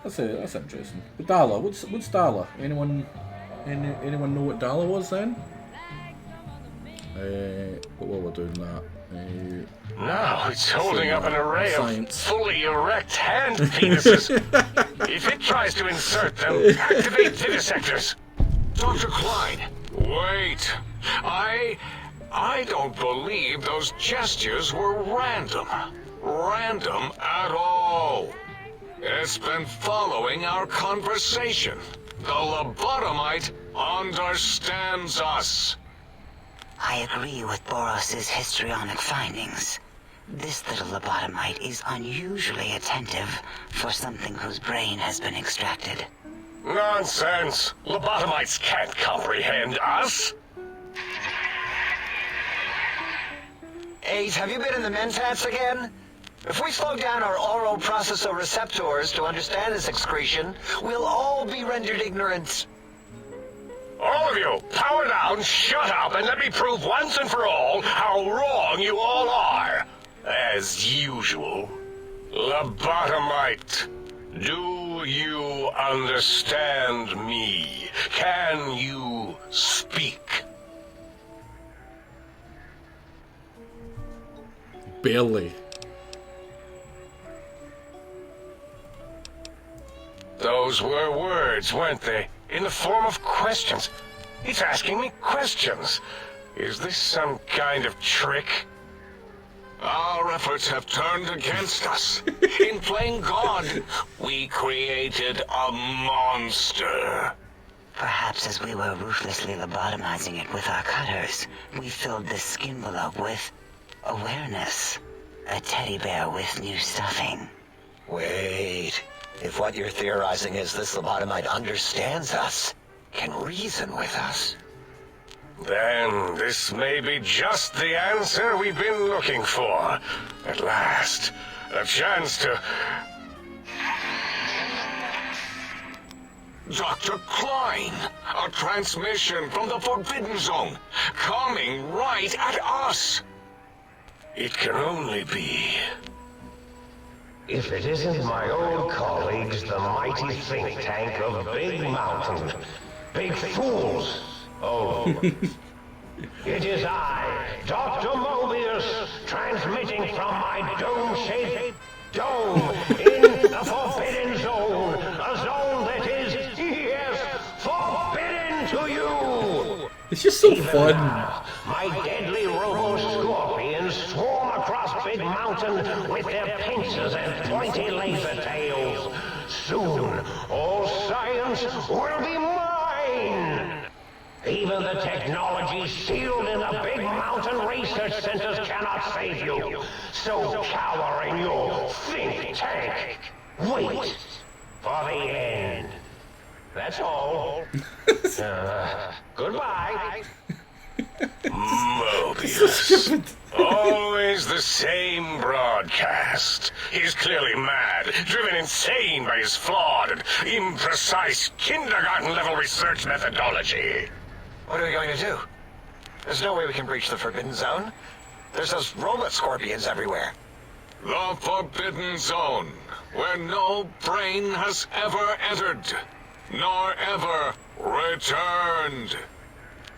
That's interesting. But Dala, what's Dala? Anyone know what Dala was then? But while we're doing that. Now it's holding up an array of fully erect hand penises. If it tries to insert them, activate vivisectors. Dr. Klein, wait. I don't believe those gestures were random. Random at all. It's been following our conversation. The lobotomite understands us. I agree with Boros's histrionic findings. This little lobotomite is unusually attentive for something whose brain has been extracted. Nonsense! Lobotomites can't comprehend us! Ace, have you been in the mentats again? If we slow down our oral processoreceptors to understand this excretion, we'll all be rendered ignorant. All of you, power down, shut up, and let me prove once and for all how wrong you all are. As usual. Lobotomite, do you understand me? Can you speak? Barely. Those were words, weren't they? In the form of questions. He's asking me questions. Is this some kind of trick? Our efforts have turned against us. In playing God, we created a monster. Perhaps as we were ruthlessly lobotomizing it with our cutters, we filled this skin envelope with awareness. A teddy bear with new stuffing. Wait. If what you're theorizing is this lobotomite understands us, can reason with us, then this may be just the answer we've been looking for. At last, a chance to... Dr. Klein, a transmission from the Forbidden Zone, coming right at us. It can only be... If it isn't my old colleagues, the mighty think tank of Big Mountain. Big fools, all of them. It is I, Dr. Mobius, transmitting from my dome-shaped dome in the Forbidden Zone. A zone that is, yes, forbidden to you. It's just so Even fun. now, my deadly robo-scorpions swarm across Big Mountain with their pincers and pointy laser tails. Soon, all science will be mine. Even the technology sealed in the Big Mountain research centers cannot save you. So cower in your think tank. Wait for the end. That's all. Goodbye. Mobius. Always the same broadcast. He's clearly mad, driven insane by his flawed and imprecise kindergarten-level research methodology. What are we going to do? There's no way we can breach the Forbidden Zone. There's those robot scorpions everywhere. The Forbidden Zone, where no brain has ever entered, nor ever returned.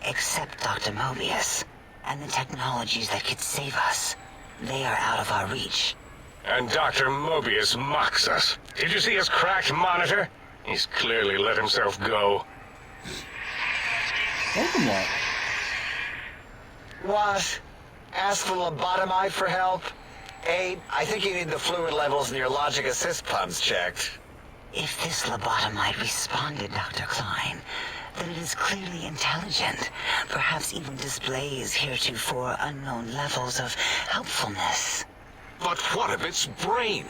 Except Dr. Mobius. And the technologies that could save us, they are out of our reach. And Dr. Mobius mocks us. Did you see his cracked monitor? He's clearly let himself go. Welcome, what? What? Ask the lobotomite for help? Abe, I think you need the fluid levels in your logic assist pumps checked. If this lobotomite responded, Dr. Klein, then it is clearly intelligent, perhaps even displays heretofore unknown levels of helpfulness. But what of its brain?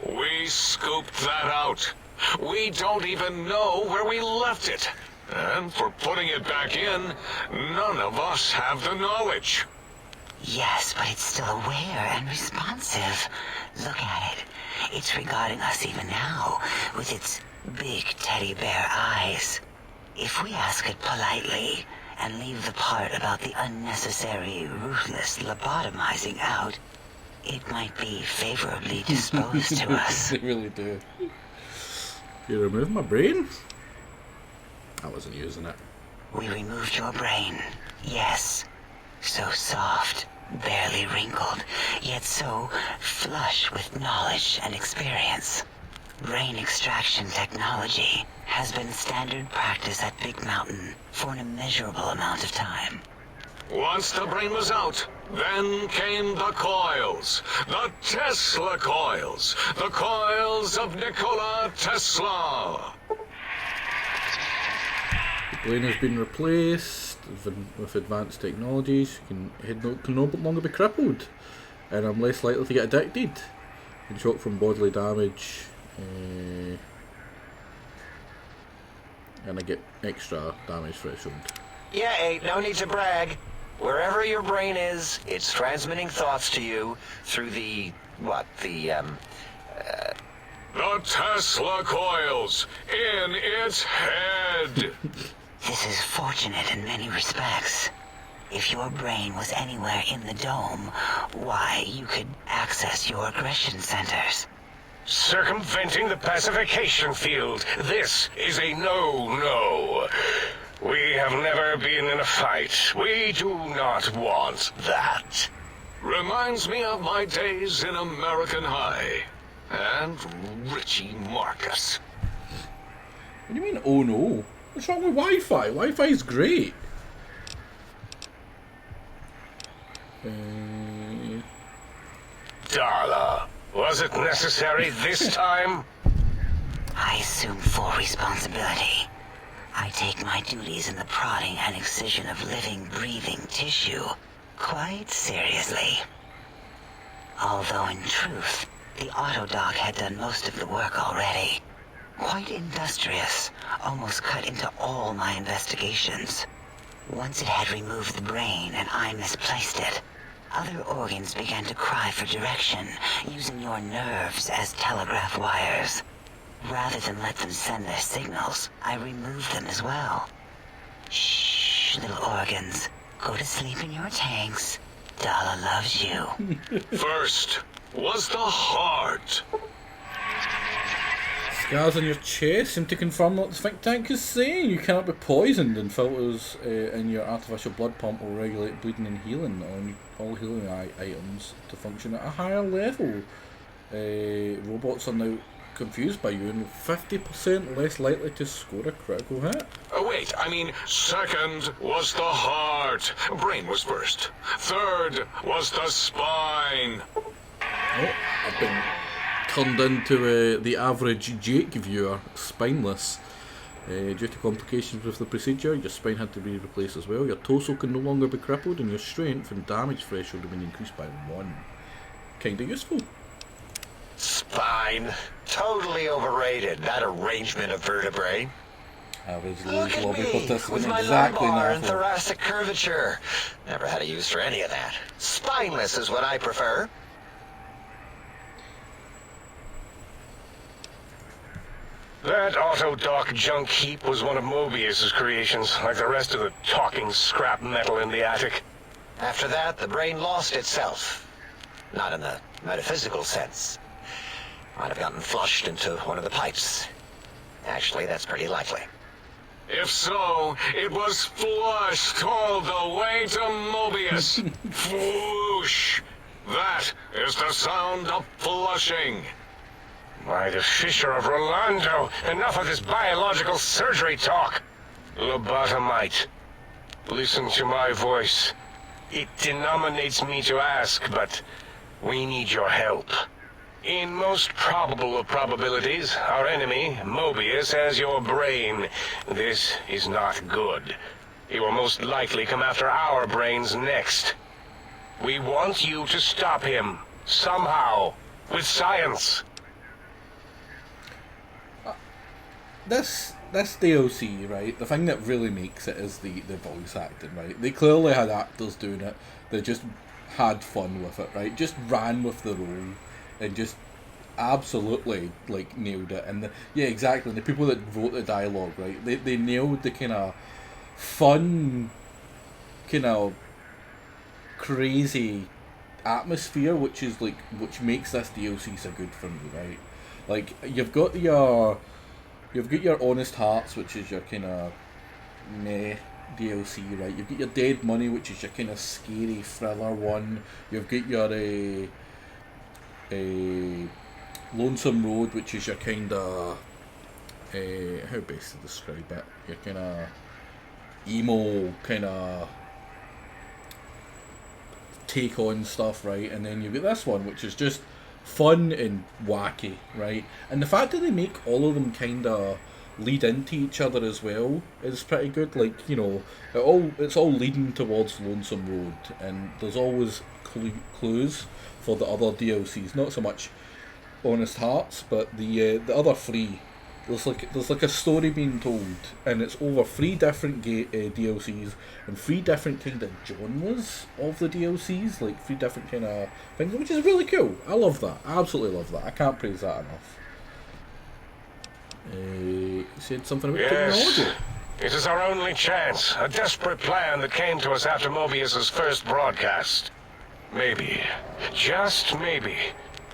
We scooped that out. We don't even know where we left it. And for putting it back in, none of us have the knowledge. Yes, but it's still aware and responsive. Look at it. It's regarding us even now, with its big teddy bear eyes. If we ask it politely, and leave the part about the unnecessary, ruthless lobotomizing out, it might be favorably disposed to us. They really do. You remove my brain? I wasn't using it. We removed your brain, yes. So soft, barely wrinkled, yet so flush with knowledge and experience. Brain extraction technology has been standard practice at Big Mountain for an immeasurable amount of time. Once the brain was out, then came the coils. The Tesla coils. The coils of Nikola Tesla. The brain has been replaced with advanced technologies. Head can no longer be crippled, and I'm less likely to get addicted and shock from bodily damage. And I get extra damage threshold. Yeah, Abe, no need to brag. Wherever your brain is, it's transmitting thoughts to you through the Tesla coils in its head. This is fortunate in many respects. If your brain was anywhere in the dome, why, you could access your aggression centers. Circumventing the pacification field. This is a no-no. We have never been in a fight. We do not want that. Reminds me of my days in American High. And Richie Marcus. What do you mean, oh no? What's wrong with Wi-Fi? Wi-Fi's great. Darla, was it necessary this time? I assume full responsibility. I take my duties in the prodding and excision of living, breathing tissue quite seriously. Although in truth, the autodoc had done most of the work already. Quite industrious, almost cut into all my investigations. Once it had removed the brain and I misplaced it, other organs began to cry for direction, using your nerves as telegraph wires. Rather than let them send their signals, I removed them as well. Shh, little organs. Go to sleep in your tanks. Dala loves you. First was the heart. Scars on your chest seem to confirm what the think tank is saying. You cannot be poisoned, and filters in your artificial blood pump will regulate bleeding and healing on all healing items to function at a higher level. Robots are now confused by you and 50% less likely to score a critical hit. Oh wait, I mean, second was the heart. Brain was first. Third was the spine. Oh, I've been turned into the average Jake viewer, spineless. Due to complications with the procedure, your spine had to be replaced as well. Your torso can no longer be crippled, and your strength and damage threshold have been increased by 1. Kinda useful. Spine. Totally overrated, that arrangement of vertebrae. Average Look at lobby me, participant, with my exactly lumbar and nothing. thoracic curvature. Never had a use for any of that. Spineless is what I prefer. That autodoc junk heap was one of Mobius's creations, like the rest of the talking scrap metal in the attic. After that, the brain lost itself. Not in the metaphysical sense. Might have gotten flushed into one of the pipes. Actually, that's pretty likely. If so, it was flushed all the way to Mobius. Whoosh! That is the sound of flushing. By the Fisher of Rolando, enough of this biological surgery talk. Lobotomite, listen to my voice. It denominates me to ask, but we need your help. In most probable of probabilities, our enemy, Mobius, has your brain. This is not good. He will most likely come after our brains next. We want you to stop him, somehow, with science. This DLC, right, the thing that really makes it is the voice acting, right? They clearly had actors doing it. They just had fun with it, right? Just ran with the role and just absolutely like nailed it. And yeah, exactly. The people that wrote the dialogue, right? They nailed the kind of fun, kind of crazy atmosphere, which makes this DLC so good for me, right? Like you've got your Honest Hearts, which is your kind of meh DLC, right? You've got your Dead Money, which is your kind of scary thriller one. You've got your Lonesome Road, which is your kind of how best to describe it? Your kind of emo kind of take on stuff, right? And then you've got this one, which is just fun and wacky, right? And the fact that they make all of them kind of lead into each other as well is pretty good. Like, you know, it's all leading towards Lonesome Road, and there's always clues for the other DLCs. Not so much Honest Hearts, but the other three. There's like a story being told, and it's over 3 different DLCs and 3 different kind of genres of the DLCs, like 3 different kind of things, which is really cool. I love that. I absolutely love that. I can't praise that enough. Said something about technology. It is our only chance. A desperate plan that came to us after Mobius's first broadcast. Maybe, just maybe,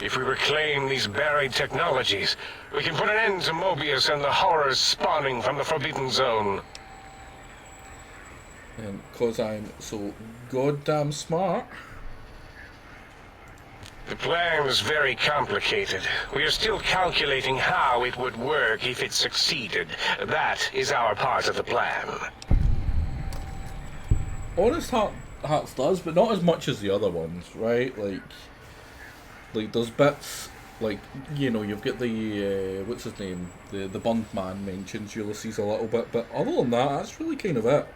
if we reclaim these buried technologies, we can put an end to Mobius and the horrors spawning from the Forbidden Zone. And because I'm so goddamn smart. The plan is very complicated. We are still calculating how it would work if it succeeded. That is our part of the plan. Honest Hearts does, but not as much as the other ones, right? Like there's bits, like, you know, you've got the, what's his name? The Bond Man mentions Ulysses a little bit, but other than that, that's really kind of it.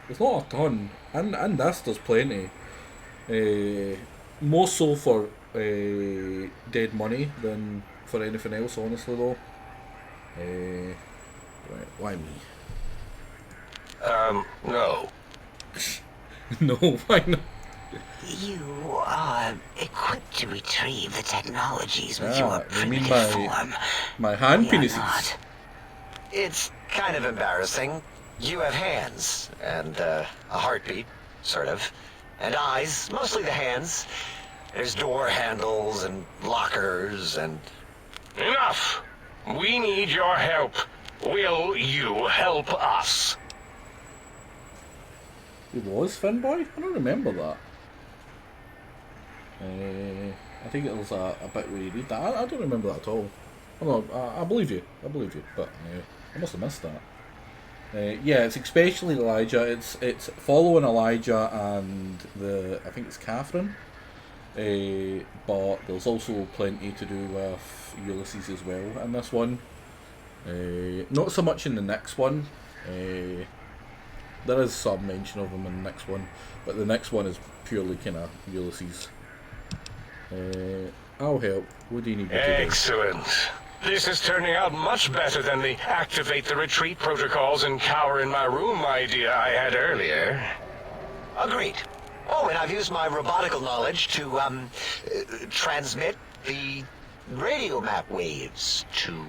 There's not a ton, and this does plenty. More so for Dead Money than for anything else, honestly, though. Right, why me? No. No, why not? You are equipped to retrieve the technologies with your primitive form. My hand penises. Not. It's kind of embarrassing. You have hands, and a heartbeat, sort of, and eyes, mostly the hands. There's door handles and lockers and... Enough! We need your help. Will you help us? It was Finboy? I don't remember that. I think it was a bit where you read that. I don't remember that at all. I believe you, but I must have missed that. Yeah, it's especially Elijah. It's following Elijah and I think it's Catherine. But there's also plenty to do with Ulysses as well in this one. Not so much in the next one. There is some mention of him in the next one, but the next one is purely kind of Ulysses. I'll help. What do you need me to do? Excellent. This is turning out much better than the activate the retreat protocols and cower in my room idea I had earlier. Agreed. Oh, and I've used my robotical knowledge to, transmit the radio map waves to...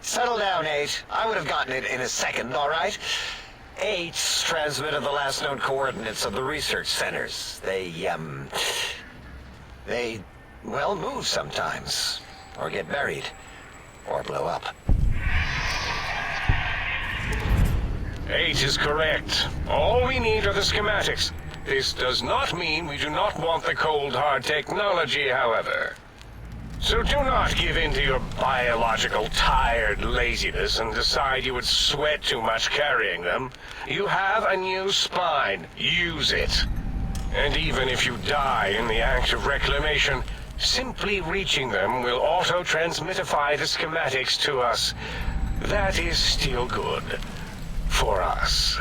Settle down, 8. I would have gotten it in a second, all right? 8's transmitted the last known coordinates of the research centers. They, well, move sometimes. Or get buried. or blow up. 8 is correct. All we need are the schematics. This does not mean we do not want the cold hard technology, however. So do not give in to your biological tired laziness and decide you would sweat too much carrying them. You have a new spine. Use it. And even if you die in the act of reclamation, simply reaching them will auto-transmitify the schematics to us. That is still good. For us.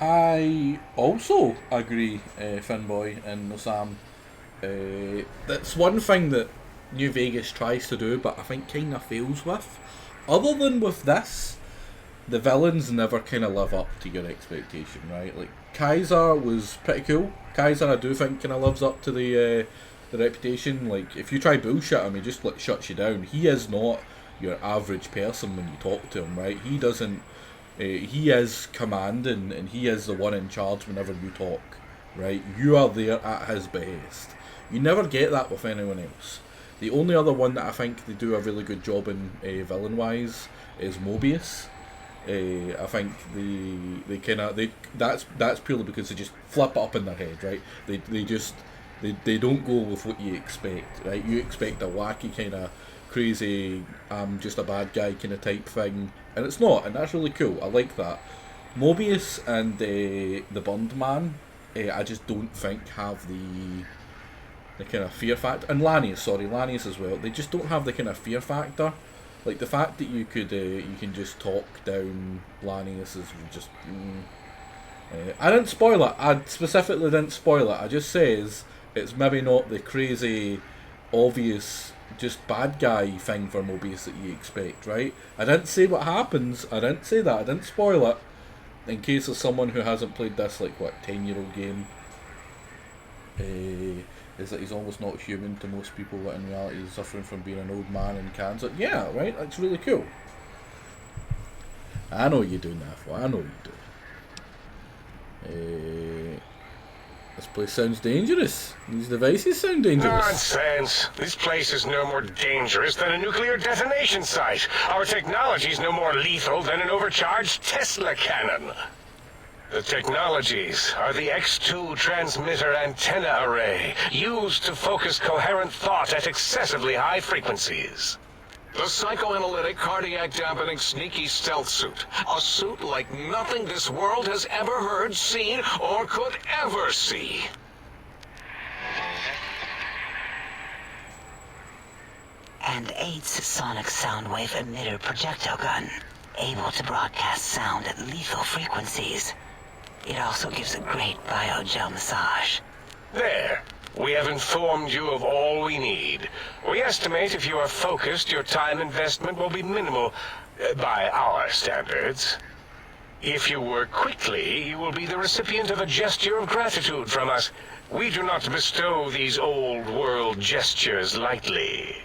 I also agree, Finboy and Nosam. That's one thing that New Vegas tries to do, but I think kind of fails with. Other than with this, the villains never kind of live up to your expectation, right? Like, Kaiser was pretty cool. Kaiser, I do think, kind of lives up to the reputation. Like, if you try bullshit him, he just like shuts you down. He is not your average person when you talk to him, right? He doesn't. He is commanding, and he is the one in charge whenever you talk, right? You are there at his behest. You never get that with anyone else. The only other one that I think they do a really good job in villain-wise is Mobius. I think that's purely because they just flip it up in their head, right? They don't go with what you expect, right? You expect a wacky kind of crazy, just a bad guy kind of type thing, and it's not, and that's really cool. I like that. Mobius and the Bondman, I just don't think have the kind of fear factor, and Lanius as well. They just don't have the kind of fear factor. Like the fact that you can just talk down Lanius is just. I didn't spoil it. I specifically didn't spoil it. I just says it's maybe not the crazy, obvious, just bad guy thing for Mobius that you expect, right? I didn't say what happens. I didn't say that. I didn't spoil it. In case of someone who hasn't played this, 10-year-old game, is that he's almost not human to most people, but in reality he's suffering from being an old man in cancer. Yeah, right? That's really cool. I know you do, Nafwa. I know you do. This place sounds dangerous. These devices sound dangerous. Nonsense. This place is no more dangerous than a nuclear detonation site. Our technology's no more lethal than an overcharged Tesla cannon. The technologies are the X2 transmitter antenna array, used to focus coherent thought at excessively high frequencies. The psychoanalytic, cardiac-dampening, sneaky stealth suit. A suit like nothing this world has ever heard, seen, or could ever see. And 8's sonic soundwave emitter projectile gun, able to broadcast sound at lethal frequencies. It also gives a great biogel massage. There. We have informed you of all we need. We estimate if you are focused, your time investment will be minimal, by our standards. If you work quickly, you will be the recipient of a gesture of gratitude from us. We do not bestow these old-world gestures lightly.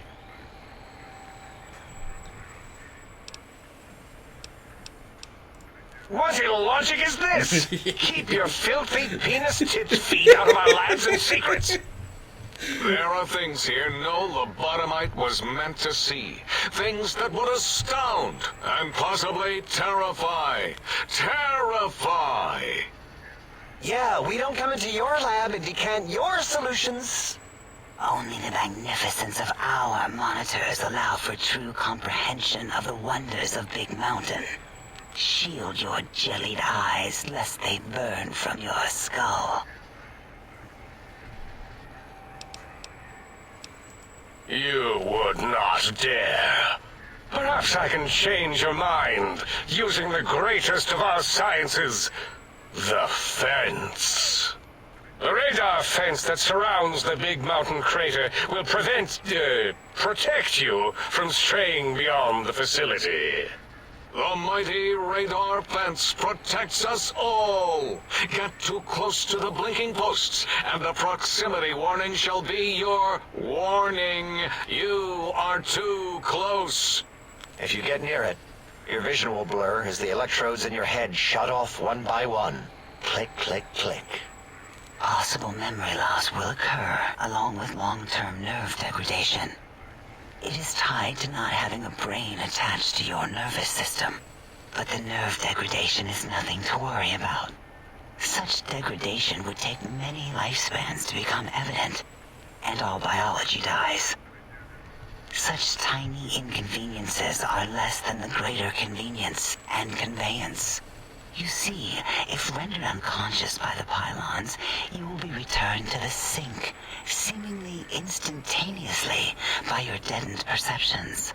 What illogic is this? Keep your filthy penis-tipped feet out of our labs and secrets. There are things here no lobotomite was meant to see. Things that would astound and possibly terrify. Terrify! Yeah, we don't come into your lab and decant your solutions. Only the magnificence of our monitors allow for true comprehension of the wonders of Big Mountain. Shield your jellied eyes lest they burn from your skull. You would not dare. Perhaps I can change your mind, using the greatest of our sciences, the fence. The radar fence that surrounds the Big Mountain crater will protect you from straying beyond the facility. The mighty radar fence protects us all. Get too close to the blinking posts, and the proximity warning shall be your warning. You are too close. If you get near it, your vision will blur as the electrodes in your head shut off one by one. Click, click, click. Possible memory loss will occur, along with long-term nerve degradation. It is tied to not having a brain attached to your nervous system. But the nerve degradation is nothing to worry about. Such degradation would take many lifespans to become evident, and all biology dies. Such tiny inconveniences are less than the greater convenience and conveyance. You see, if rendered unconscious by the pylons, you will be returned to the sink, seemingly instantaneously, by your deadened perceptions.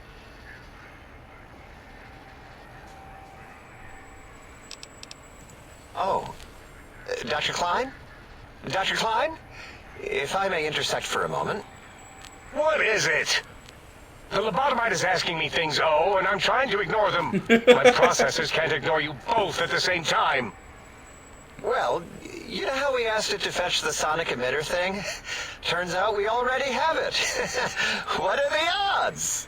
Oh, Dr. Klein? Dr. Klein? If I may intersect for a moment. What is it? The lobotomite is asking me things, and I'm trying to ignore them. My processors can't ignore you both at the same time. Well, you know how we asked it to fetch the sonic emitter thing? Turns out we already have it. What are the odds?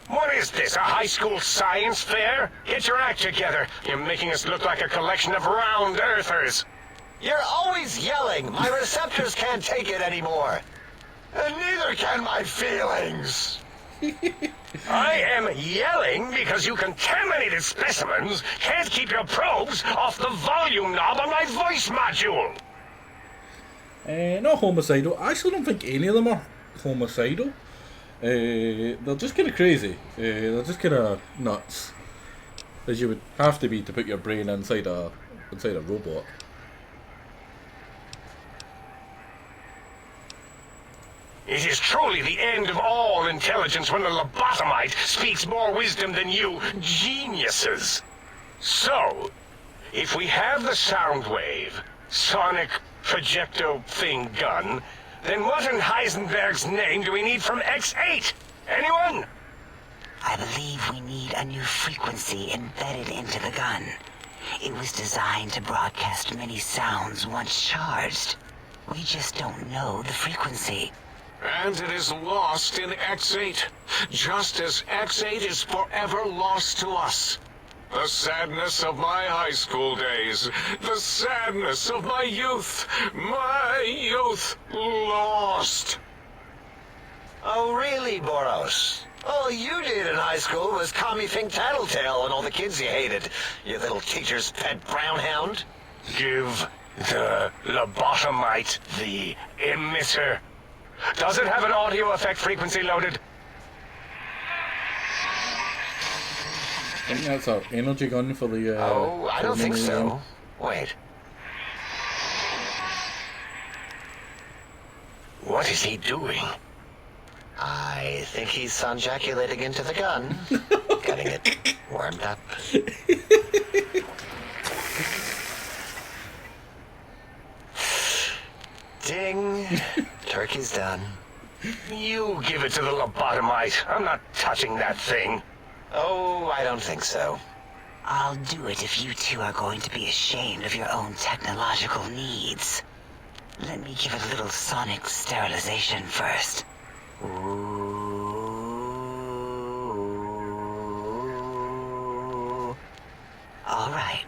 What is this, a high school science fair? Get your act together. You're making us look like a collection of round earthers. You're always yelling. My receptors can't take it anymore. And neither can my feelings. I am yelling because you contaminated specimens can't keep your probes off the volume knob on my voice module. Not homicidal. I actually don't think any of them are homicidal. They're just kind of crazy. They're just kind of nuts, as you would have to be to put your brain inside a robot. It is truly the end of all intelligence when the lobotomite speaks more wisdom than you geniuses. So, if we have the sound wave, sonic projecto thing gun, then what in Heisenberg's name do we need from X8? Anyone? I believe we need a new frequency embedded into the gun. It was designed to broadcast many sounds once charged. We just don't know the frequency. And it is lost in X8, just as X8 is forever lost to us. The sadness of my high school days, the sadness of my youth lost. Oh, really, Boros? All you did in high school was call me Fink Tattletale and all the kids you hated, you little teacher's pet brown hound. Give the lobotomite the emitter. Does it have an audio effect frequency loaded? I think that's our energy gun for the... oh, I don't think so. Wait. What is he doing? I think he's sonjaculating into the gun. Getting it warmed up. Ding. Turkey's done. You give it to the lobotomite. I'm not touching that thing. Oh, I don't think so. I'll do it if you two are going to be ashamed of your own technological needs. Let me give it a little sonic sterilization first. Ooh. All right.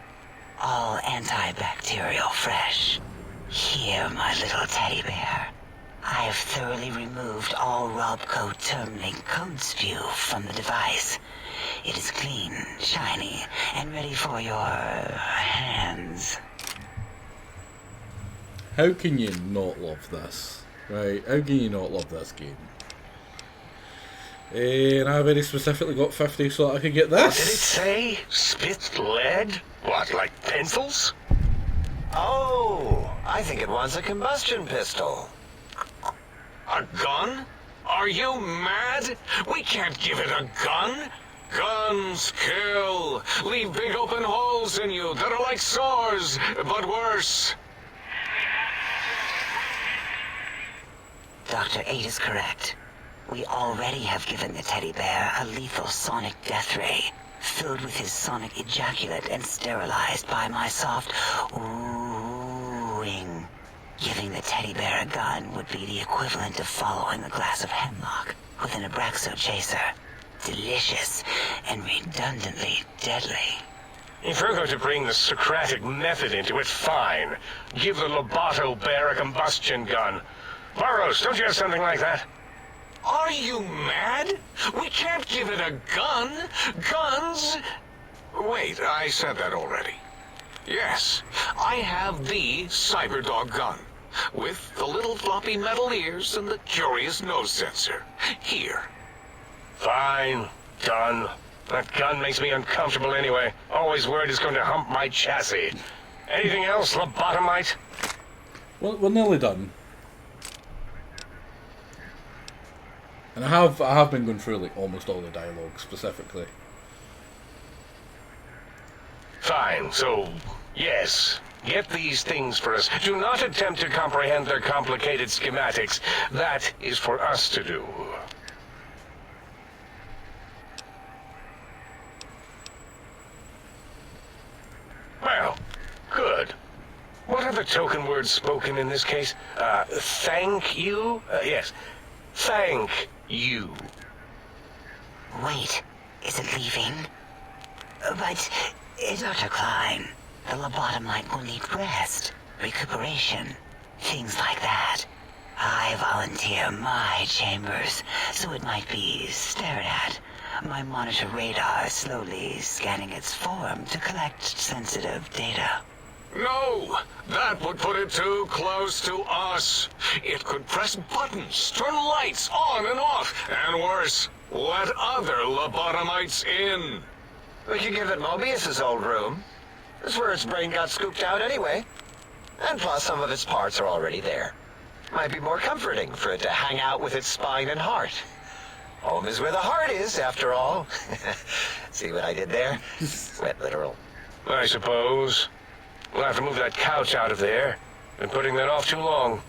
All antibacterial fresh. Here, my little teddy bear. I have thoroughly removed all Robco Termlink code spew from the device. It is clean, shiny, and ready for your hands. How can you not love this? Right, how can you not love this game? And I very specifically got 50 so that I could get this. What did it say? Spit lead? What, like pencils? Oh, I think it wants a combustion pistol. A gun? Are you mad? We can't give it a gun. Guns kill. Leave big open holes in you that are like sores, but worse. Dr. 8 is correct. We already have given the teddy bear a lethal sonic death ray, filled with his sonic ejaculate and sterilized by my soft oohing. Giving the teddy bear a gun would be the equivalent of following a glass of hemlock with an Abraxo chaser. Delicious and redundantly deadly. If we're going to bring the Socratic method into it, fine. Give the Loboto bear a combustion gun. Burroughs, don't you have something like that? Are you mad? We can't give it a gun. Guns... Wait, I said that already. Yes, I have the Cyberdog gun. With the little floppy metal ears and the curious nose sensor. Here. Fine. Done. That gun makes me uncomfortable anyway. Always worried it's going to hump my chassis. Anything else, lobotomite? Well, we're nearly done. And I have been going through like almost all the dialogue specifically. Fine, so, yes. Get these things for us. Do not attempt to comprehend their complicated schematics. That is for us to do. Well, good. What are the token words spoken in this case? Thank you? Yes. Thank you. Wait, is it leaving? But, Dr. Klein, the lobotomite will need rest, recuperation, things like that. I volunteer my chambers, so it might be stared at. My monitor radar slowly scanning its form to collect sensitive data. No! That would put it too close to us. It could press buttons, turn lights on and off, and worse, let other lobotomites in. We could give it Mobius's old room. That's where its brain got scooped out anyway. And plus some of its parts are already there. Might be more comforting for it to hang out with its spine and heart. Home is where the heart is, after all. See what I did there? Went literal. I suppose. We'll have to move that couch out of there. Been putting that off too long.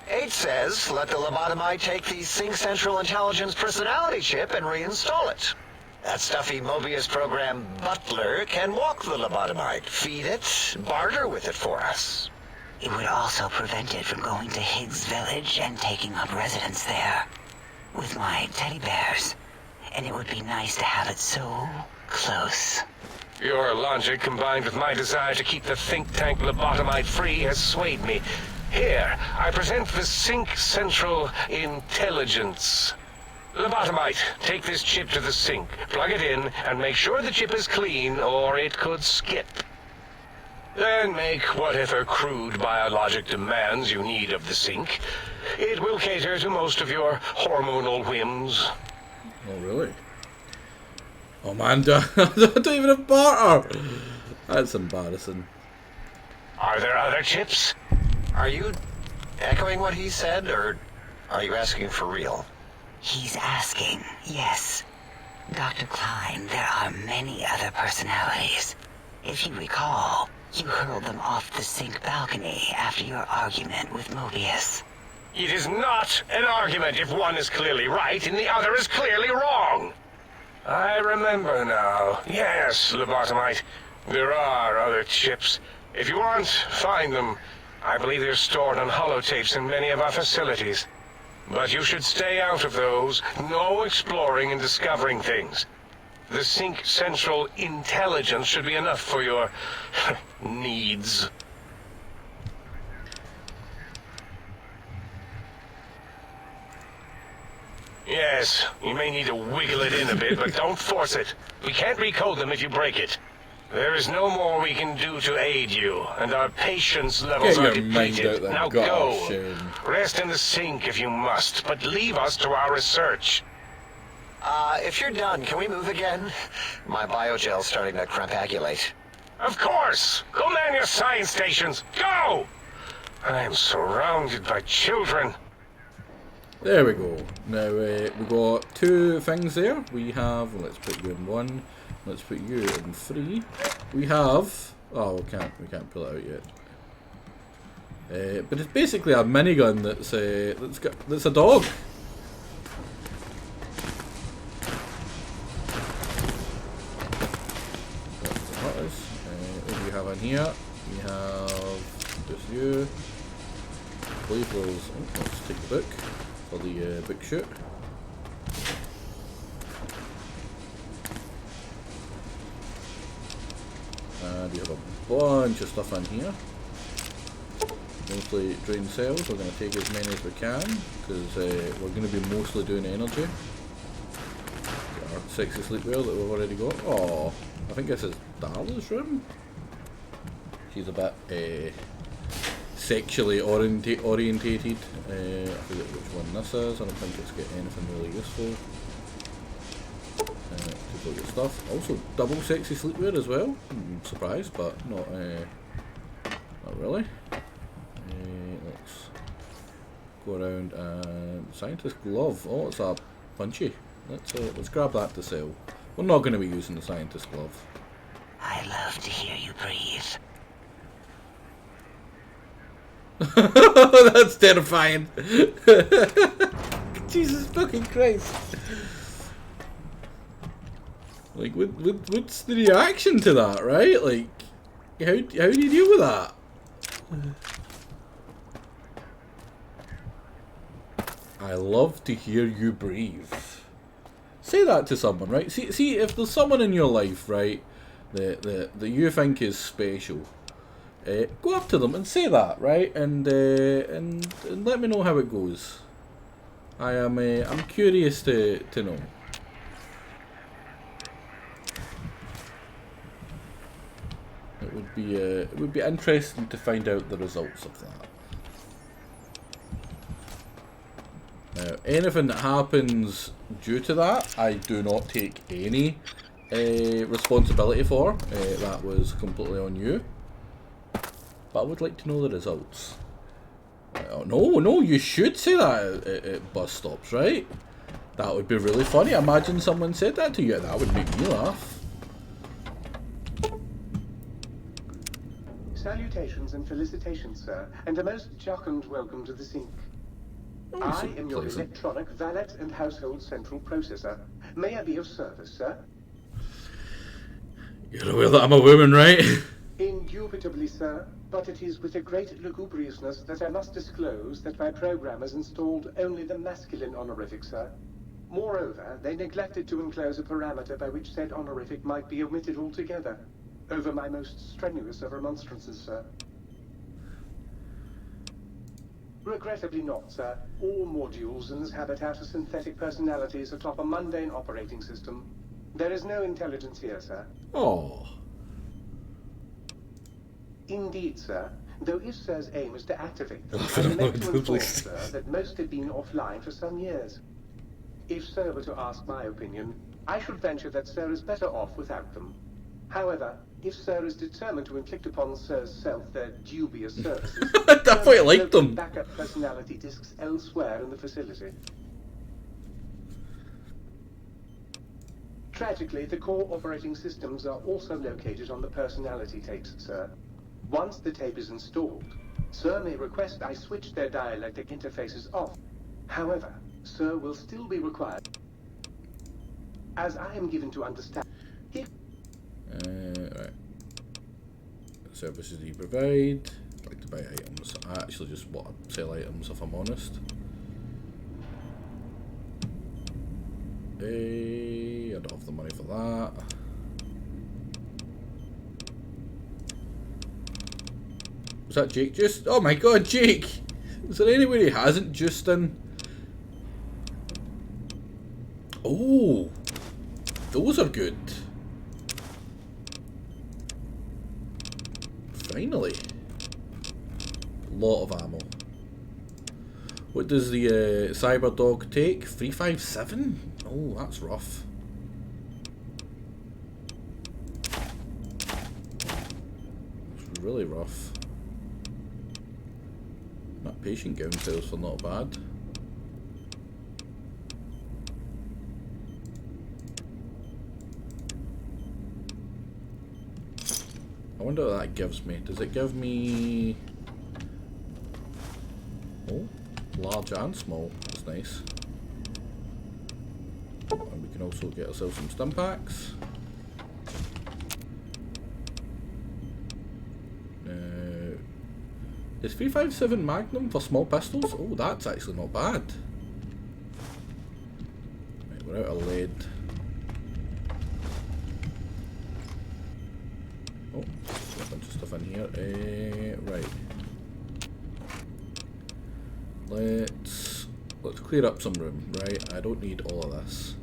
H says, let the lobotomite take the Sync Central Intelligence personality chip and reinstall it. That stuffy Mobius program Butler can walk the lobotomite, feed it, barter with it for us. It would also prevent it from going to Higgs Village and taking up residence there. With my teddy bears. And it would be nice to have it so close. Your logic, combined with my desire to keep the think tank lobotomite free, has swayed me. Here, I present the Sync Central Intelligence. Lobotomite, take this chip to the sink, plug it in, and make sure the chip is clean, or it could skip. Then make whatever crude biologic demands you need of the sink. It will cater to most of your hormonal whims. Oh, really? Oh, man, I don't even have barter! That's embarrassing. Are there other chips? Are you echoing what he said, or are you asking for real? He's asking, yes. Dr. Klein, there are many other personalities. If you recall, you hurled them off the sink balcony after your argument with Mobius. It is not an argument if one is clearly right and the other is clearly wrong. I remember now. Yes, lobotomite. There are other chips. If you want, find them. I believe they're stored on holotapes in many of our facilities. But you should stay out of those. No exploring and discovering things. The Sync Central Intelligence should be enough for your needs. Yes, you may need to wiggle it in a bit, but don't force it. We can't recode them if you break it. There is no more we can do to aid you, and our patience levels are depleted. Now go. Rest in the sink if you must, but leave us to our research. If you're done, can we move again? My biogel's starting to crampagulate. Of course! Go man your science stations! Go! I am surrounded by children. There we go. Now, we got two things there. We have, let's put you in 1. Let's put you in 3. We have, oh, we can't pull it out yet. But it's basically a minigun that's a dog. What do we have in here? We have just you. I believe those. Oh, let's take the book for the book shoot. And we have a bunch of stuff in here. Mostly drain cells. We're going to take as many as we can because we're going to be mostly doing energy. Got our sexy sleepwear that we've already got. Oh, I think this is Darla's room. She's a bit sexually orientated. I forget which one this is. I don't think it's got anything really useful. To put your stuff. Also, double sexy sleepwear as well. I'm surprised, but not really. Let's go around and scientist glove. Oh, it's a punchy. Let's grab that to sell. We're not going to be using the scientist glove. I love to hear you breathe. That's terrifying. Jesus fucking Christ. Like, what's the reaction to that, right? Like, how do you deal with that? I love to hear you breathe. Say that to someone, right? See if there's someone in your life, right, that you think is special. Go up to them and say that, right? And let me know how it goes. I'm curious to know. It would be interesting to find out the results of that. Now, anything that happens due to that, I do not take any responsibility for. That was completely on you. But I would like to know the results. No, you should say that at bus stops, right? That would be really funny. Imagine someone said that to you. That would make me laugh. Salutations and felicitations, sir, and a most jocund welcome to the sink. I am your electronic valet and household central processor. May I be of service, sir? You're aware that I'm a woman, right? Indubitably, sir, but it is with a great lugubriousness that I must disclose that my programmers installed only the masculine honorific, sir. Moreover, they neglected to enclose a parameter by which said honorific might be omitted altogether. Over my most strenuous of remonstrances, sir. Regrettably not, sir. All modules in this habitat are synthetic personalities atop a mundane operating system. There is no intelligence here, sir. Oh. Indeed, sir. Though if Sir's aim is to activate them, I'm meant to inform, sir, that most have been offline for some years. If Sir were to ask my opinion, I should venture that Sir is better off without them. However, if Sir is determined to inflict upon Sir's self their dubious services, that's why I like them. Backup personality disks elsewhere in the facility. Tragically, the core operating systems are also located on the personality tapes, sir. Once the tape is installed, Sir may request I switch their dialectic interfaces off. However, Sir will still be required. As I am given to understand... Right. Services you provide. Like to buy items. I actually just want to sell items if I'm honest. I don't have the money for that. Was that Jake just? Oh my god, Jake! Is there anywhere he hasn't just done? Oh! Those are good. Finally. Lot of ammo. What does the cyber dog take? 357? Oh, that's rough. It's really rough. That patient gown sales for not bad. I wonder what that gives me. Does it give me... Oh, large and small. That's nice. And we can also get ourselves some stim packs. Is 357 Magnum for small pistols? Oh, that's actually not bad. Right, we're out of lead. Oh, here. Right. Let's clear up some room, right? I don't need all of this.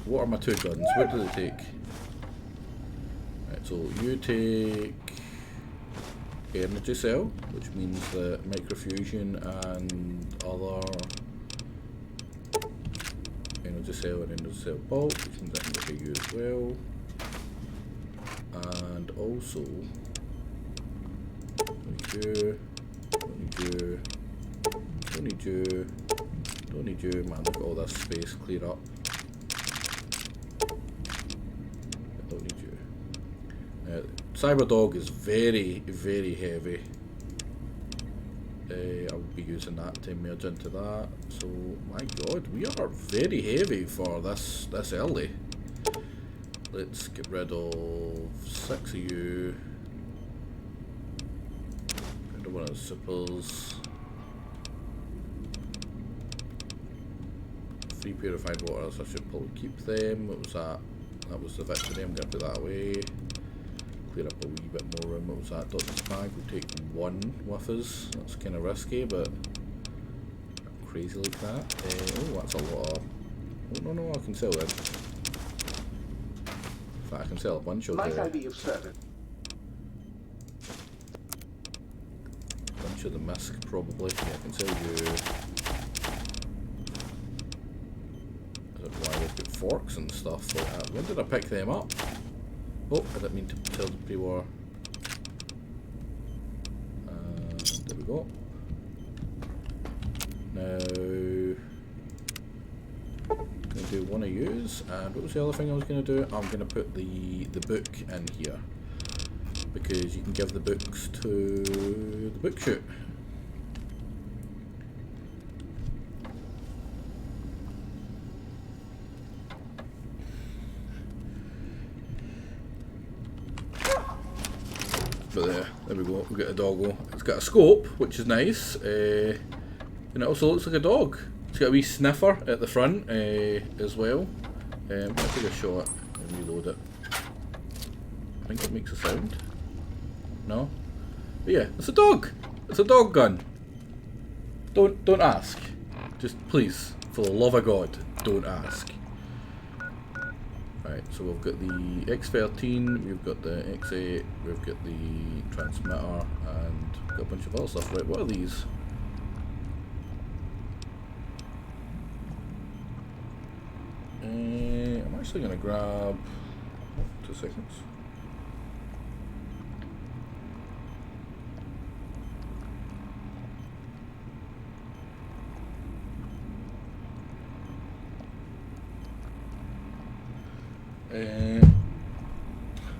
What are my 2 guns? What do they take? Right, so you take energy cell, which means that microfusion and other energy cell and energy cell bulk, which means I can get you as well. And also don't need you, man, look at all this space, clear up. I don't need you. Cyberdog is very, very heavy. I'll be using that to merge into that. So, my god, we are very heavy for this early. Let's get rid of 6 of you. Rid of one of the supers. 3 purified waters, I should probably keep them. What was that? That was the victory, I'm going to put that away. Clear up a wee bit more room. What was that? Doctor's bag, we'll take 1 with us. That's kind of risky, but I'm crazy like that. Oh, that's a lot of... Oh, no, I can sell them. In fact, I can sell a bunch of the... Bunch of the misc, probably. Yeah, I can sell you... I don't know why they've got forks and stuff like that. When did I pick them up? Oh, I didn't mean to tell the pre-war. There we go. Now, I'm going to do one of yous, and what was the other thing I was going to do? I'm going to put the book in here, because you can give the books to the book chute. But there we go, we've got a doggo. It's got a scope, which is nice, and it also looks like a dog. It's got a wee sniffer at the front as well. I'll take a shot and reload it. I think it makes a sound. No? But yeah, it's a dog! It's a dog gun! Don't ask. Just please, for the love of God, don't ask. Right, so we've got the X13, we've got the X8, we've got the transmitter, and we've got a bunch of other stuff. Right, what are these? I'm actually going to grab... Oh, 2 seconds.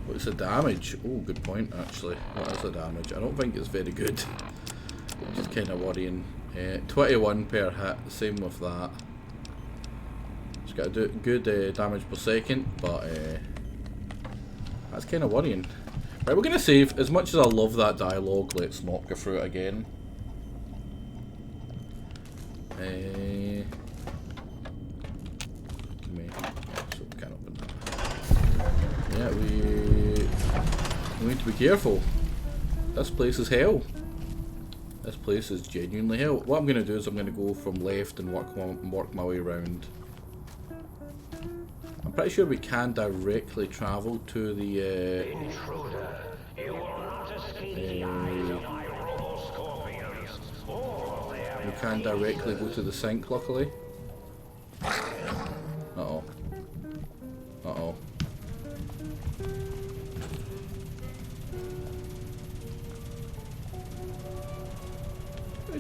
What's the damage? Oh, good point actually. What is the damage? I don't think it's very good. Which is kind of worrying. 21 per hit, same with that. It's got a good damage per second, but that's kind of worrying. Right, we're going to save. As much as I love that dialogue, let's not go through it again. Yeah, we need to be careful. This place is hell. This place is genuinely hell. What I'm going to do is I'm going to go from left and work my way around. I'm pretty sure we can directly travel to the Intruder, you will not escape the eyes of my robo-scorpions. We can directly go to the sink, luckily. Uh-oh. Uh-oh.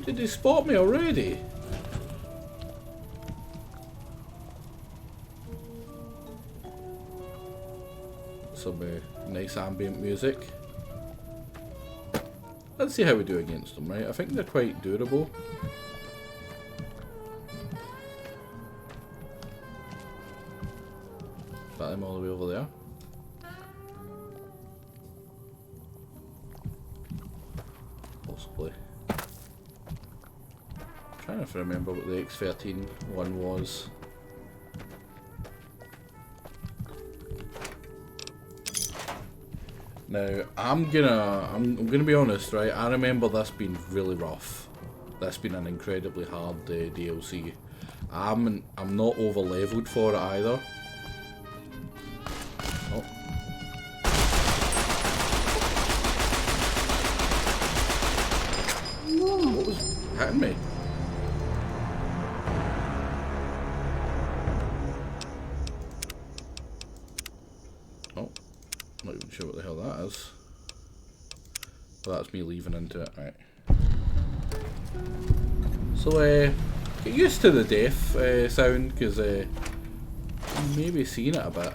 Did they spot me already? Some nice ambient music. Let's see how we do against them, right? I think they're quite durable. Is that them all the way over there? Possibly. I'm trying to remember what the X13 one was. Now, I'm gonna be honest, right? I remember this being really rough. This being an incredibly hard DLC. I'm not over leveled for it either. Oh. What was hitting me? Oh, not even sure what the hell that is. Well, that's me leaving into it, right. So, get used to the death sound, because you may be seeing it a bit.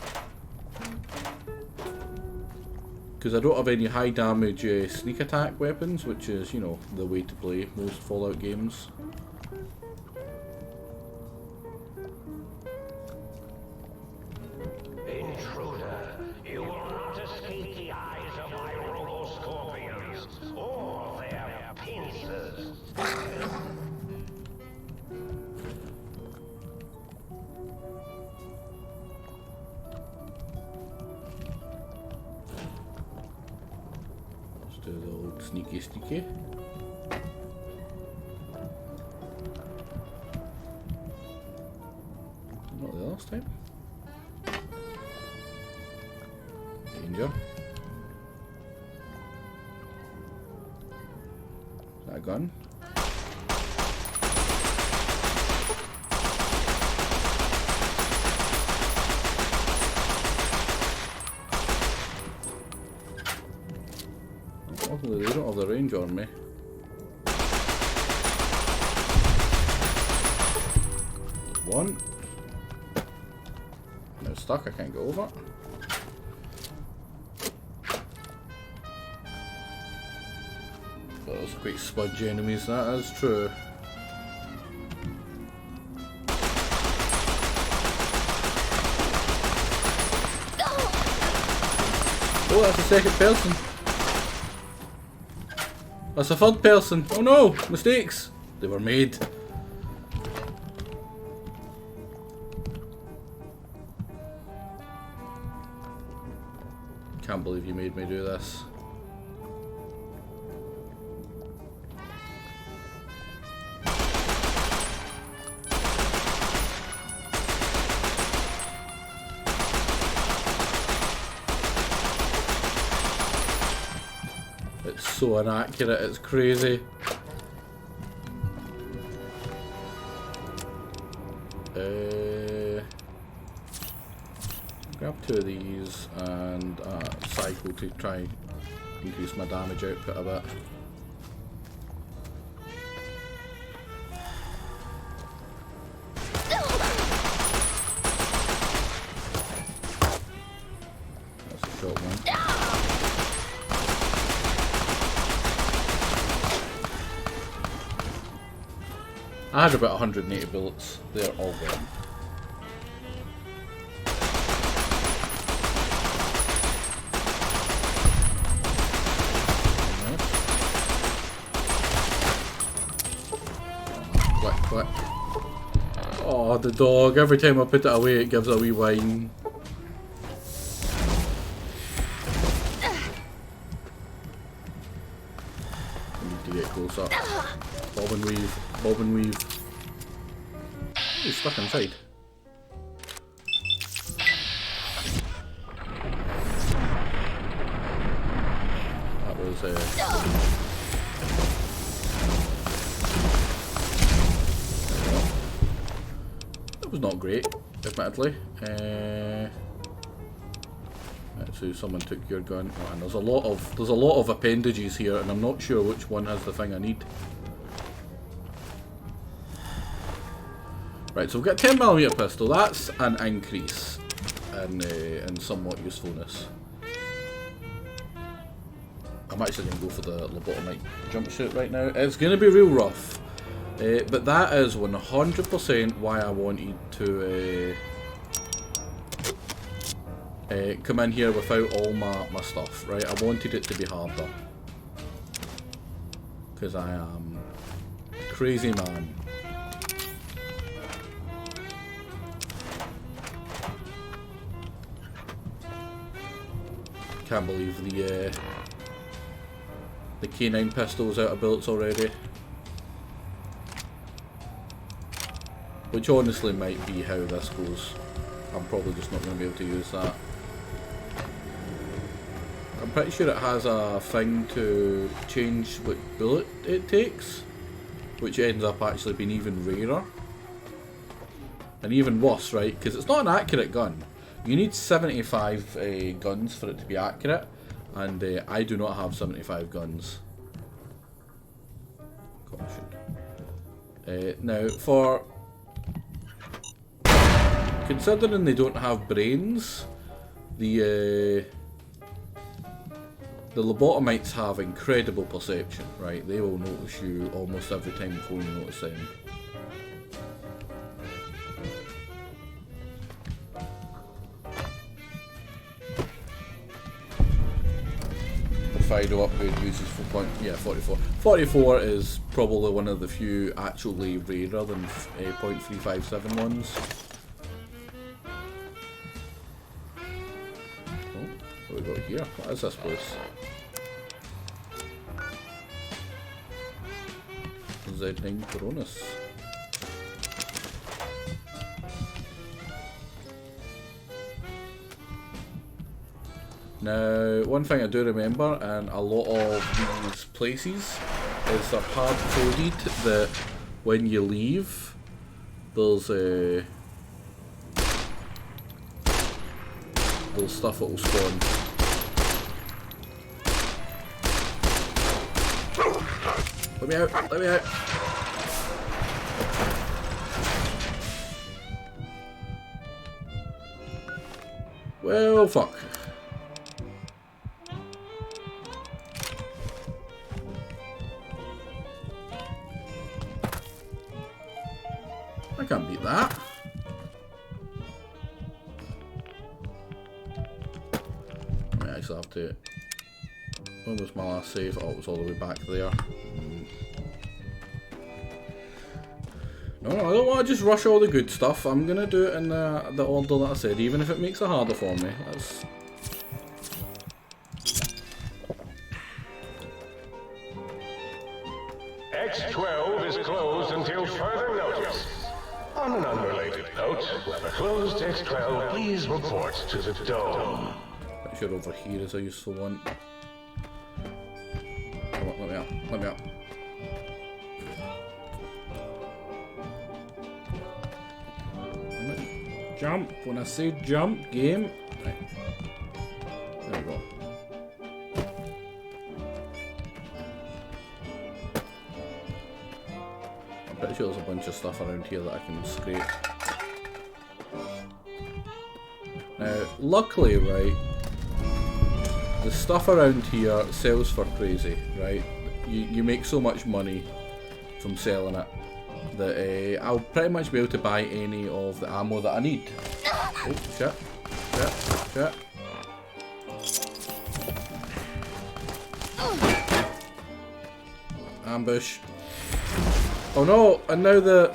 Because I don't have any high damage sneak attack weapons, which is, you know, the way to play most Fallout games. Intruder, you will not escape the eyes of my robo-scorpions or their pincers. Let's do the old sneaky sneaky. Not the last time. Danger. Is that a gun? Luckily they don't have the range on me. One. Now stuck, I can't go over. Those quite smudgy enemies, that is true. Oh, that's the second person. That's a third person. Oh no! Mistakes! They were made. Can't believe you made me do this. It's so inaccurate, it's crazy. Grab two of these and cycle to try and increase my damage output a bit. That's a short one. I had about 180 bullets. They're all gone. Click, click. Oh, the dog. Every time I put it away, it gives a wee whine. I need to get closer. Bob and weave. Bob and weave. He's stuck inside. That was that was not great, admittedly. Right, so someone took your gun. Oh, and there's a lot of appendages here, and I'm not sure which one has the thing I need. Right, so we've got a 10mm pistol. That's an increase in somewhat usefulness. I'm actually going to go for the lobotomite jumpsuit right now. It's going to be real rough, but that is 100% why I wanted to come in here without all my stuff. Right, I wanted it to be harder because I am a crazy man. can't believe the K9 pistol is out of bullets already. Which honestly might be how this goes. I'm probably just not going to be able to use that. I'm pretty sure it has a thing to change what bullet it takes, which ends up actually being even rarer. And even worse, right? Because it's not an accurate gun. You need 75 guns for it to be accurate, and I do not have 75 guns. Caution. Now, for considering they don't have brains, the lobotomites have incredible perception, right? They will notice you almost every time before you notice them. Fido upgrade uses 44. 44 is probably one of the few actually rarer than .357 ones. Oh, what have we got here? What is this place? Z9 Coronas. Now, one thing I do remember in a lot of these places is they're hard coded that when you leave, there's stuff that will spawn. Let me out! Let me out! Well, fuck. I can't beat that. I actually have to. When was my last save? Oh, it was all the way back there. No, I don't want to just rush all the good stuff. I'm gonna do it in the order that I said, even if it makes it harder for me. That's. X12 is closed until further notice. On an unrelated note, whoever closed X12, please report to the dome. Pretty sure over here is a useful one. Come on, let me out. Let me out. Jump. When I say jump, game. Right. There we go. I'm pretty sure there's a bunch of stuff around here that I can scrape. Now, luckily, right, the stuff around here sells for crazy, right? You make so much money from selling it that I'll pretty much be able to buy any of the ammo that I need. Oh, shit. Shit. Ambush. Oh no, and now the...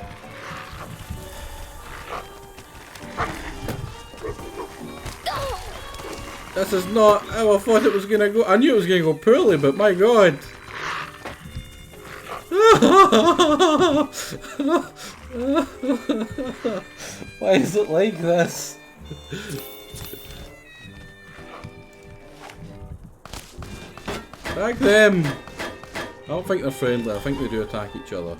This is not how I thought it was going to go. I knew it was going to go poorly, but my god. Why is it like this? Attack them! I don't think they're friendly, I think they do attack each other.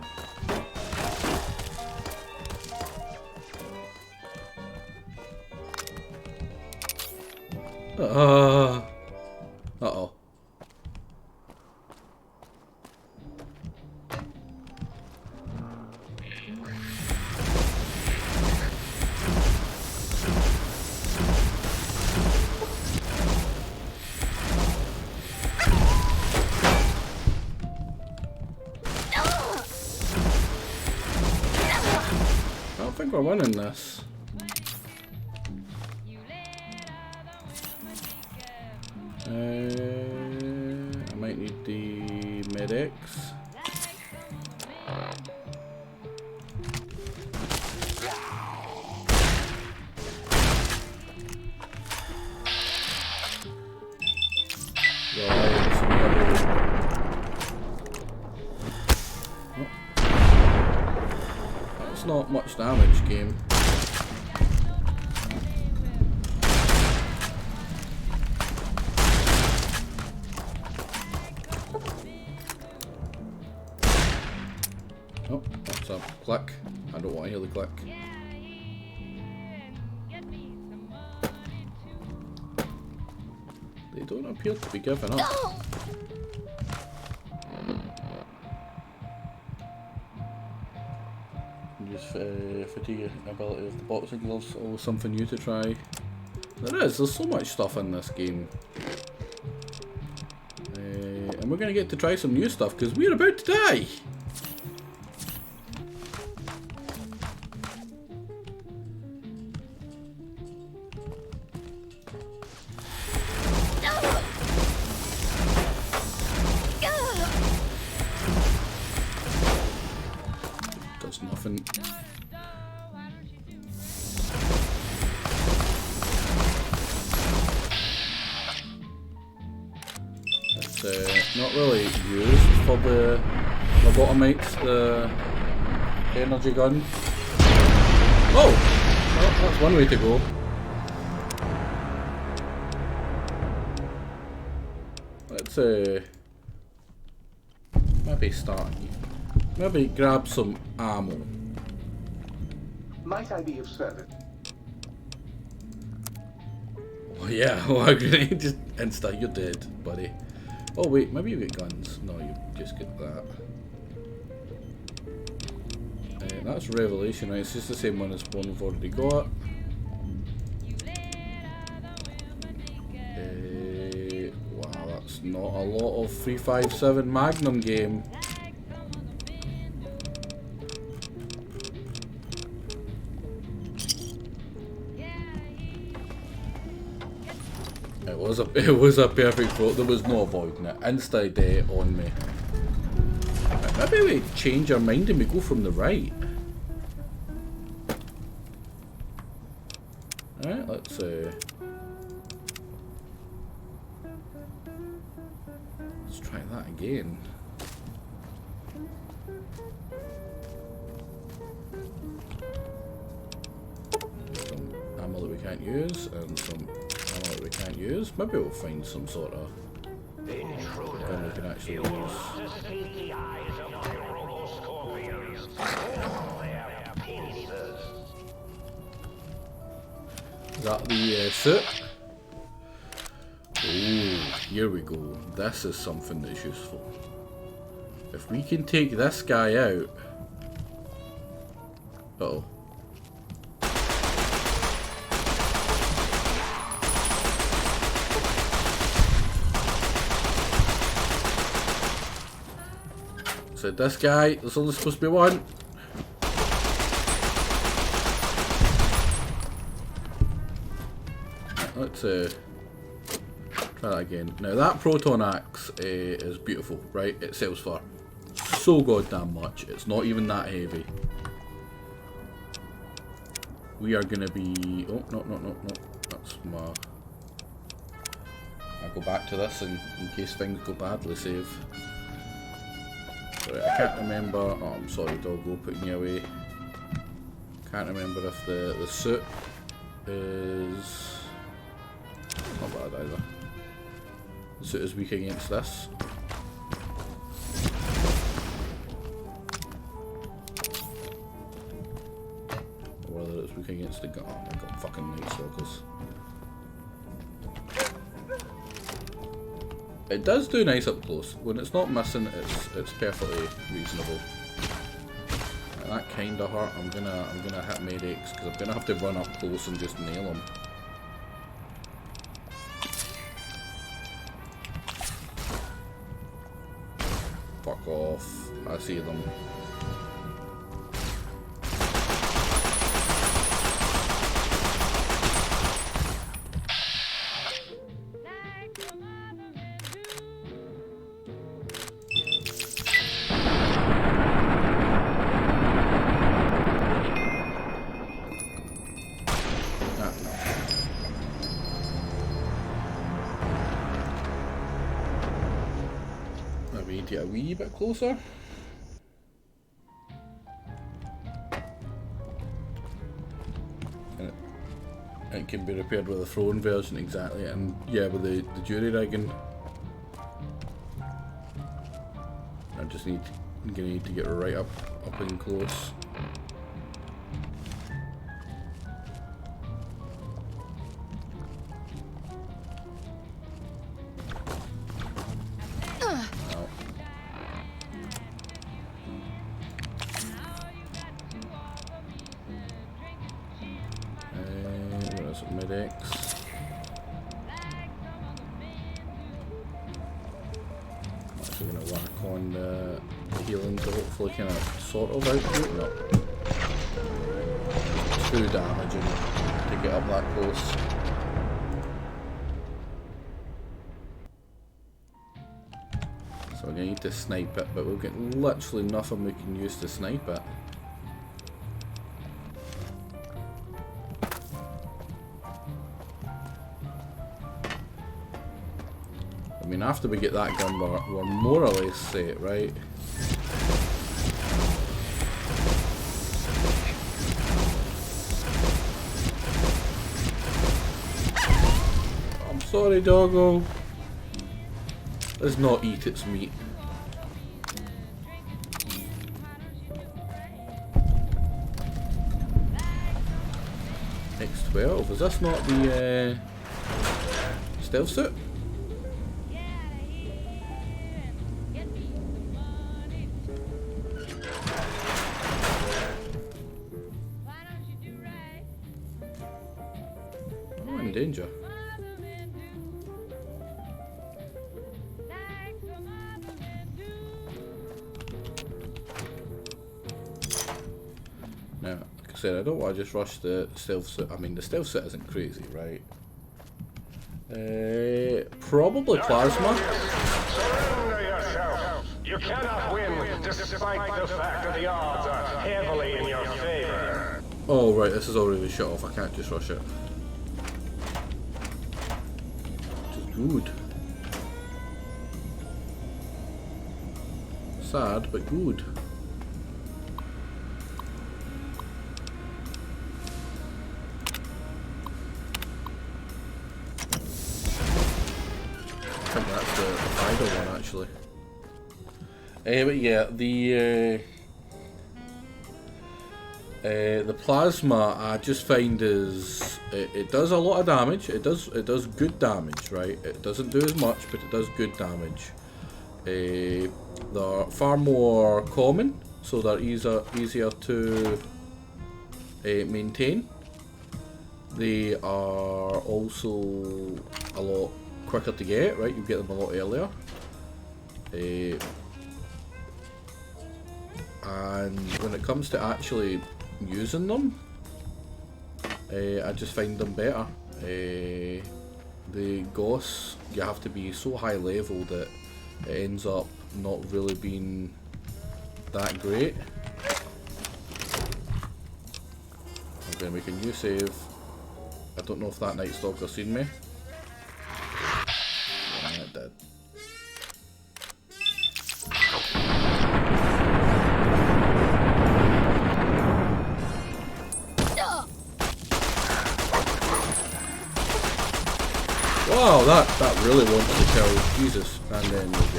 Uh-oh. I don't think we're winning this. I might need the medics. not much damage, game. Oh, that's a click. I don't want to hear the click. They don't appear to be giving up. Use fatigue ability of the boxing gloves, always something new to try. There's so much stuff in this game. And we're going to get to try some new stuff because we're about to die! Does nothing. It's not really used for the lobotomites, the energy gun. Oh! Well, that's one way to go. Let's maybe start. Maybe grab some ammo. Might I be of service? Oh yeah, oh a grenade just insta, you're dead, buddy. Oh wait, maybe you get guns. No, you just get that. That's Revelation, right? It's just the same one as one we've already got. Wow, that's not a lot of 357 Magnum game. It was a perfect throw. There was no avoiding it. Insta dead on me. Maybe we change our mind and we go from the right. Alright, let's try that again. Some ammo that we can't use and some that we can't use. Maybe we'll find some sort of gun we can actually use. Is that the suit? Oh, here we go. This is something that's useful. If we can take this guy out... Uh-oh. So this guy, there's only supposed to be one. Let's try that again. Now that proton axe is beautiful, right? It sells for so goddamn much. It's not even that heavy. We are gonna be... Oh, no. That's my... I'll go back to this in case things go badly, save. Right, I can't remember. Oh, I'm sorry, doggo, putting you away. Can't remember if the suit is not bad either. The suit is weak against this. Or whether it's weak against the gun. Oh my god, fucking Night Stalkers. It does do nice up close. When it's not missing, it's perfectly reasonable. And that kinda hurt. I'm gonna hit medics because I'm gonna have to run up close and just nail them. Fuck off! I see them. Get a wee bit closer. it can be repaired with a thrown version, exactly, and yeah, with the jury rigging. I just need to get right up and close. Medics. I'm actually going to whack on the healing to hopefully kind of sort of out. No. 2 damaging to get up that close. So we're going to need to snipe it, but we've got literally nothing we can use to snipe it. I mean, after we get that gun, we're more or less set, right? I'm sorry, doggo. Let's not eat its meat. X12, is this not the stealth suit? Danger. Now, like I said, I don't want to just rush the stealth suit. I mean, the stealth suit isn't crazy, right? Probably plasma. Surrender yourself. You cannot win, despite the fact that the odds are heavily in your favor. Oh, right, this is already shut off. I can't just rush it. Good. Sad, but good. I think that's the final one, actually. But yeah, the plasma I just find is it does a lot of damage. It does good damage, right? It doesn't do as much, but it does good damage. They're far more common, so they're easier to maintain. They are also a lot quicker to get, right? You get them a lot earlier. And when it comes to actually using them, I just find them better. The Gauss, you have to be so high level that it ends up not really being that great. I'm going to make a new save. I don't know if that Night Stalker seen me. Yeah, it did. Wow, that really wants to kill. Jesus. And then we'll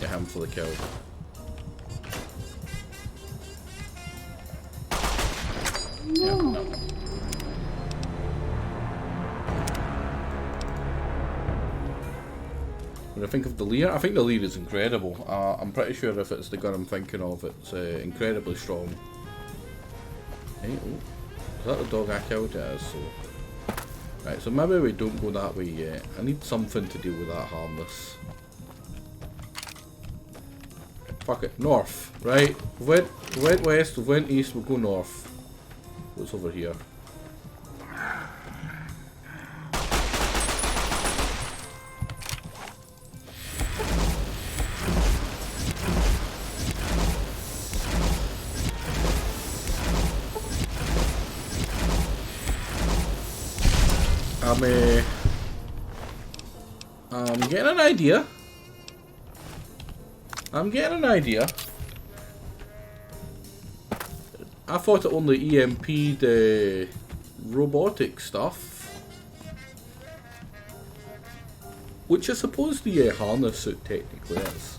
get him for the kill. Yeah. When I think of the Lear, I think the Lear is incredible. I'm pretty sure if it's the gun I'm thinking of, it's incredibly strong. Hey, oh, is that the dog I killed? It is, so. Right, so maybe we don't go that way yet. I need something to deal with that harmless. Fuck it, north, right? We went west, we went east, we'll go north. What's over here? I'm getting an idea. I thought it only EMP'd robotic stuff. Which I suppose the harness suit technically is.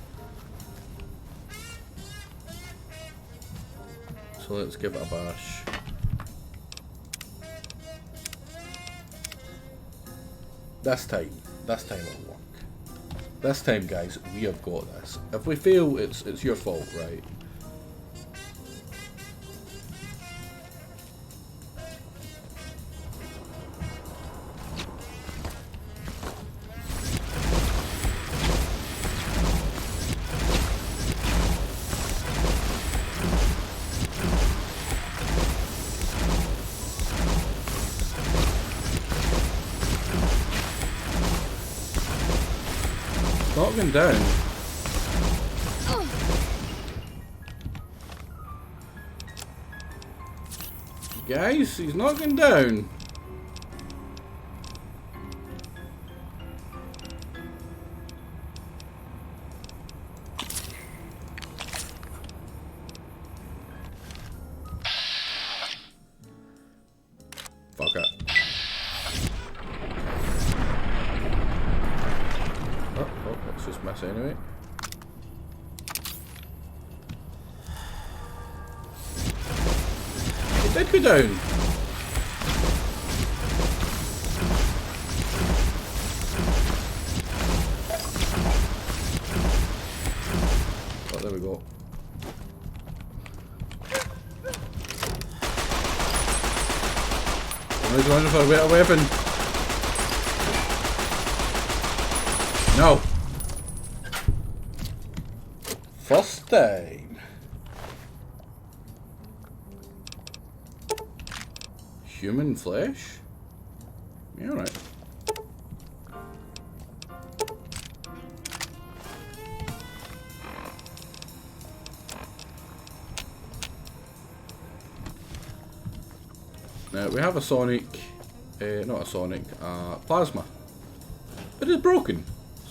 So let's give it a bash. This time it'll work. This time, guys, we have got this. If we fail, it's your fault, right? Not going down. Guys, he's not going down. Fuck it. Oh, let's just miss anyway. It did go down. Oh, there we go. I was wondering if I get a weapon. No. First time. Human flesh? Yeah, alright. Now we have a sonic, not a sonic, plasma. It is broken,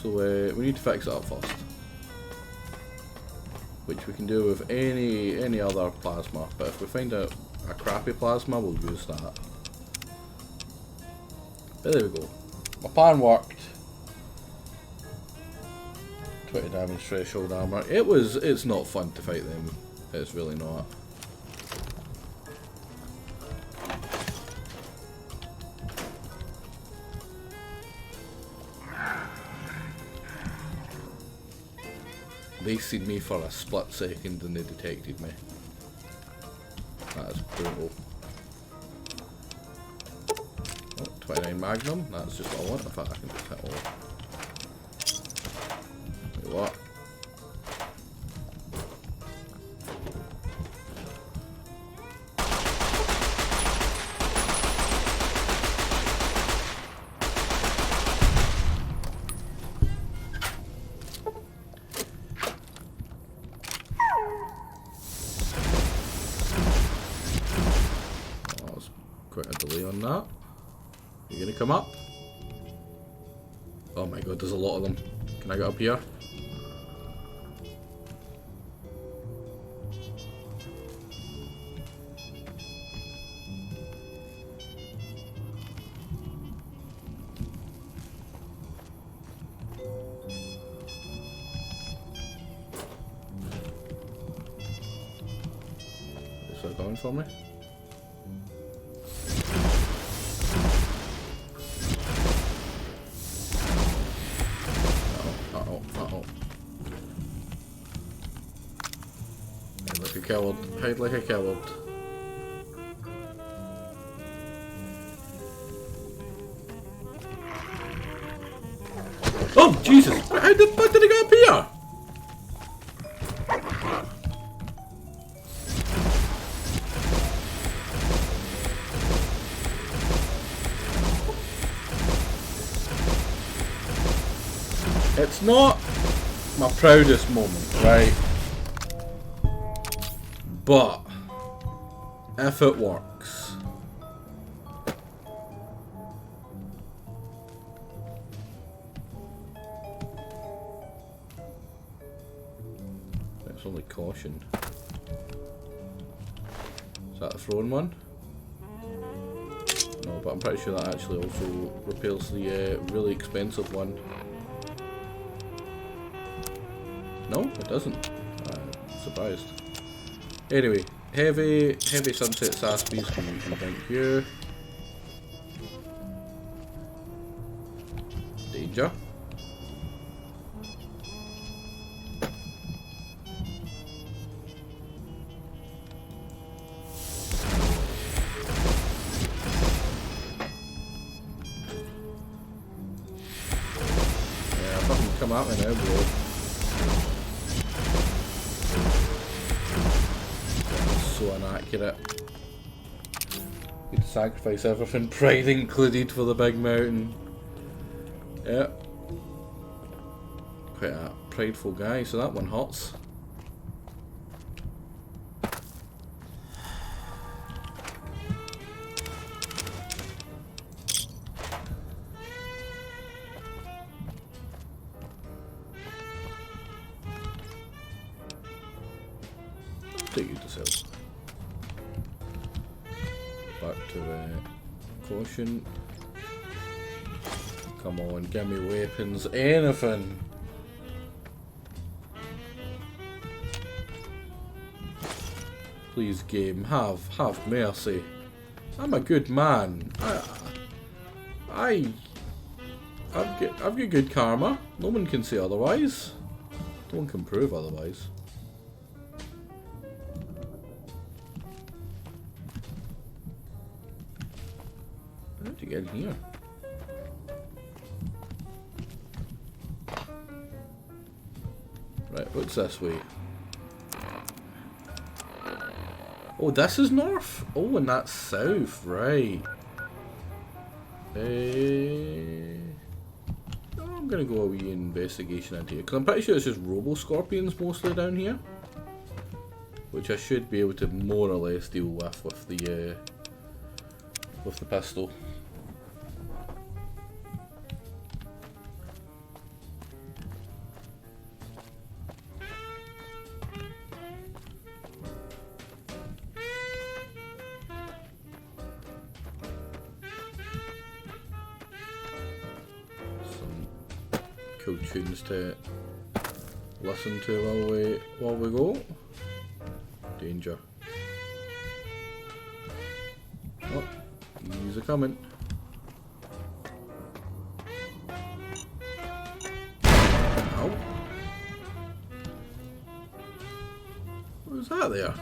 so we need to fix it up first. Which we can do with any other plasma, but if we find a crappy plasma, we'll use that. But there we go. My plan worked. 20 damage threshold armor. It's not fun to fight them. It's really not. They seen me for a split second and they detected me. That is brutal. Oh, 29 Magnum, that's just what I want. In fact, I can just hit all. Wait, what? Quite a delay on that. You gonna come up? Oh my god, there's a lot of them. Can I get up here? Is that going for me? Coward. Hide like a coward. Oh, Jesus! How the fuck did it go up here? It's not my proudest moment, right? But if it works, it's only caution. Is that the throwing one? know, but I'm pretty sure that actually also repairs the really expensive one. No, it doesn't. I'm surprised. Anyway, heavy sunset saspies we drink here. Danger. Yeah, fucking come at me now, bro. So inaccurate. You'd sacrifice everything, pride included, for the big mountain. Yeah. Quite a prideful guy, so that one hurts. Take you to sell. Back to caution. Come on, give me weapons, anything. Please, game, have mercy. I'm a good man. I've got good karma. No one can say otherwise. No one can prove otherwise. How'd you get in here? Right, what's this way? Oh, this is north? Oh, and that's south, right. I'm gonna go a wee investigation into here, because I'm pretty sure it's just robo-scorpions mostly down here. Which I should be able to more or less deal with the pistol. Cool tunes to listen to while we go. Danger. Oh, he's a coming. Ow. What was that there?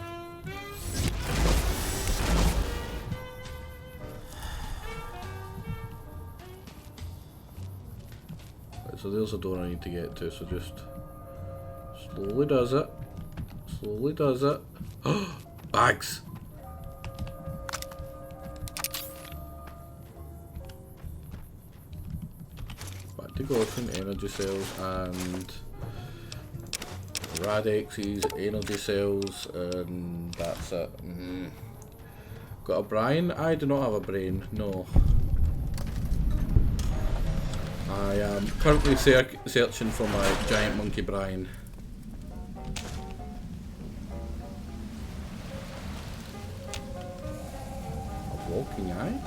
So there's a door I need to get to, so just slowly does it. Slowly does it. Bags! Back to Goshen, energy cells, and Radexes, energy cells, and that's it. Got a brain? I do not have a brain, no. I am currently searching for my giant monkey brain. A walking eye?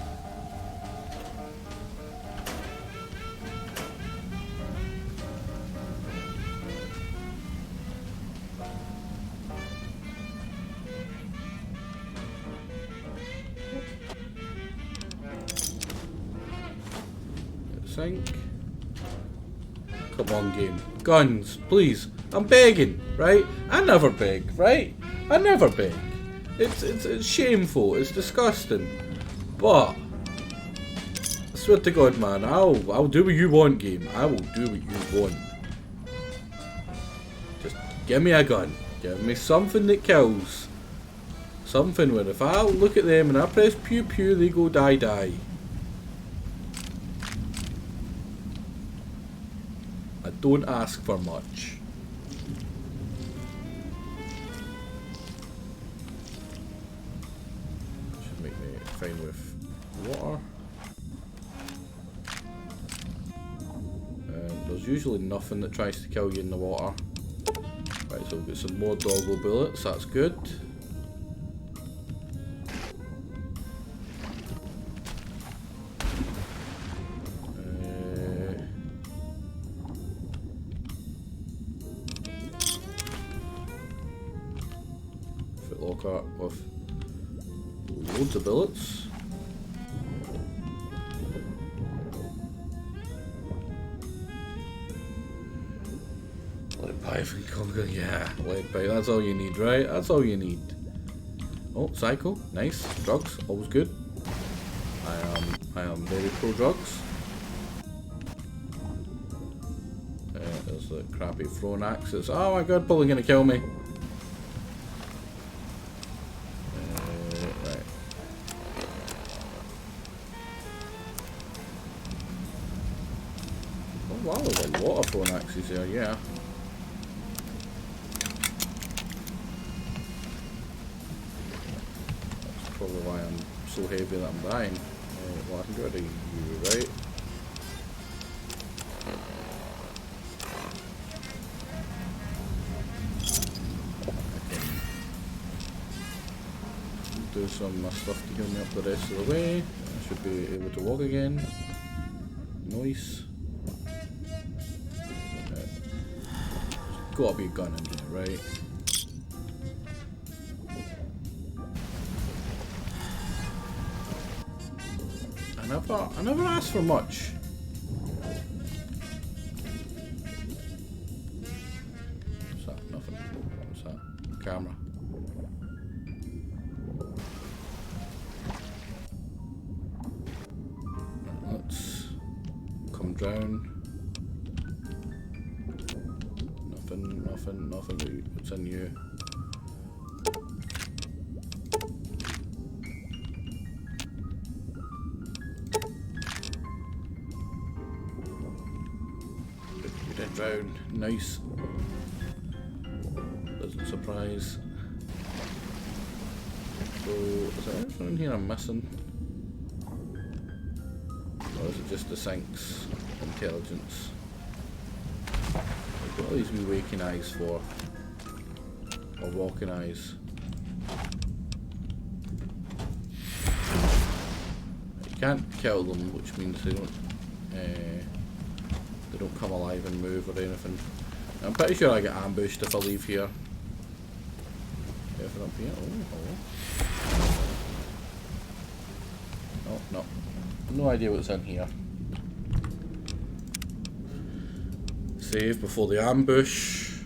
Sink. Come on, game. Guns, please. I'm begging, right? I never beg, right? I never beg. It's shameful. It's disgusting. But I swear to God, man, I'll do what you want, game. I will do what you want. Just give me a gun. Give me something that kills. Something where if I look at them and I press pew pew, they go die die. I don't ask for much. Should make me fine with water. There's usually nothing that tries to kill you in the water. Right, so we've got some more doggo bullets, that's good. baseball cart with loads of bullets. Lead pipe and conga, yeah, lead pipe, that's all you need, right? That's all you need. Oh, psycho, nice. Drugs, always good. I am very pro drugs. There's the crappy thrown axes. Oh my god, probably gonna kill me. Right. Oh wow, there's a lot of thrown axes here, yeah. That's probably why I'm so heavy that I'm dying. Well, I can go to you, right? Do some stuff to heal me up the rest of the way. I should be able to walk again. Nice. There's gotta be a gun in here, right? I never asked for much. What's that? Nothing. What's that? Camera. Let's come down. Nothing. What's in you? You did round. Nice. Doesn't surprise. So, is there anything in here I'm missing? Or is it just the Sync's intelligence? What are these wee waking eyes for? Or walking eyes? You can't kill them, which means they don't come alive and move or anything. I'm pretty sure I get ambushed if I leave here. Anything up here? Oh, no. No idea what's in here. Save before the ambush.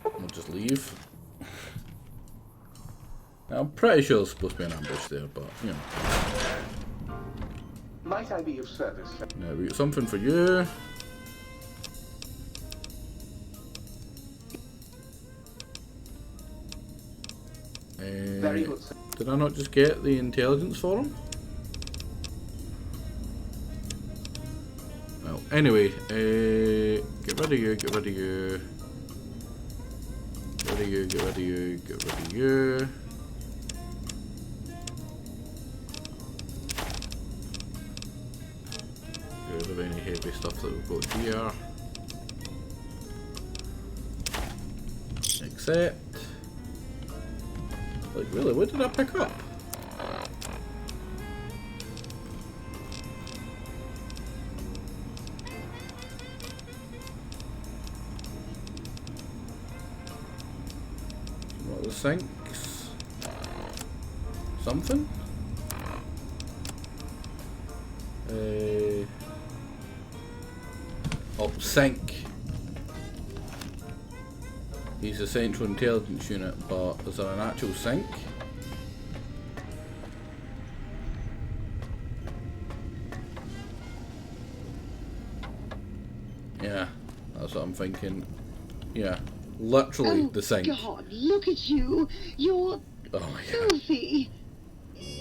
We'll just leave. Now, I'm pretty sure there's supposed to be an ambush there, but you know. Might I be of service? Now we got something for you. Very good, sir. Did I not just get the intelligence for him? Well, anyway, get rid of you, get rid of you. Get rid of you, get rid of you, get rid of you. Get rid of any heavy stuff that we've got here. Except... like, really, what did I pick up? What are the sinks? Something? Oh, sink. He's a central intelligence unit, but is there an actual sink? Yeah, that's what I'm thinking. Yeah, literally the sink. Oh God, look at you. You're filthy.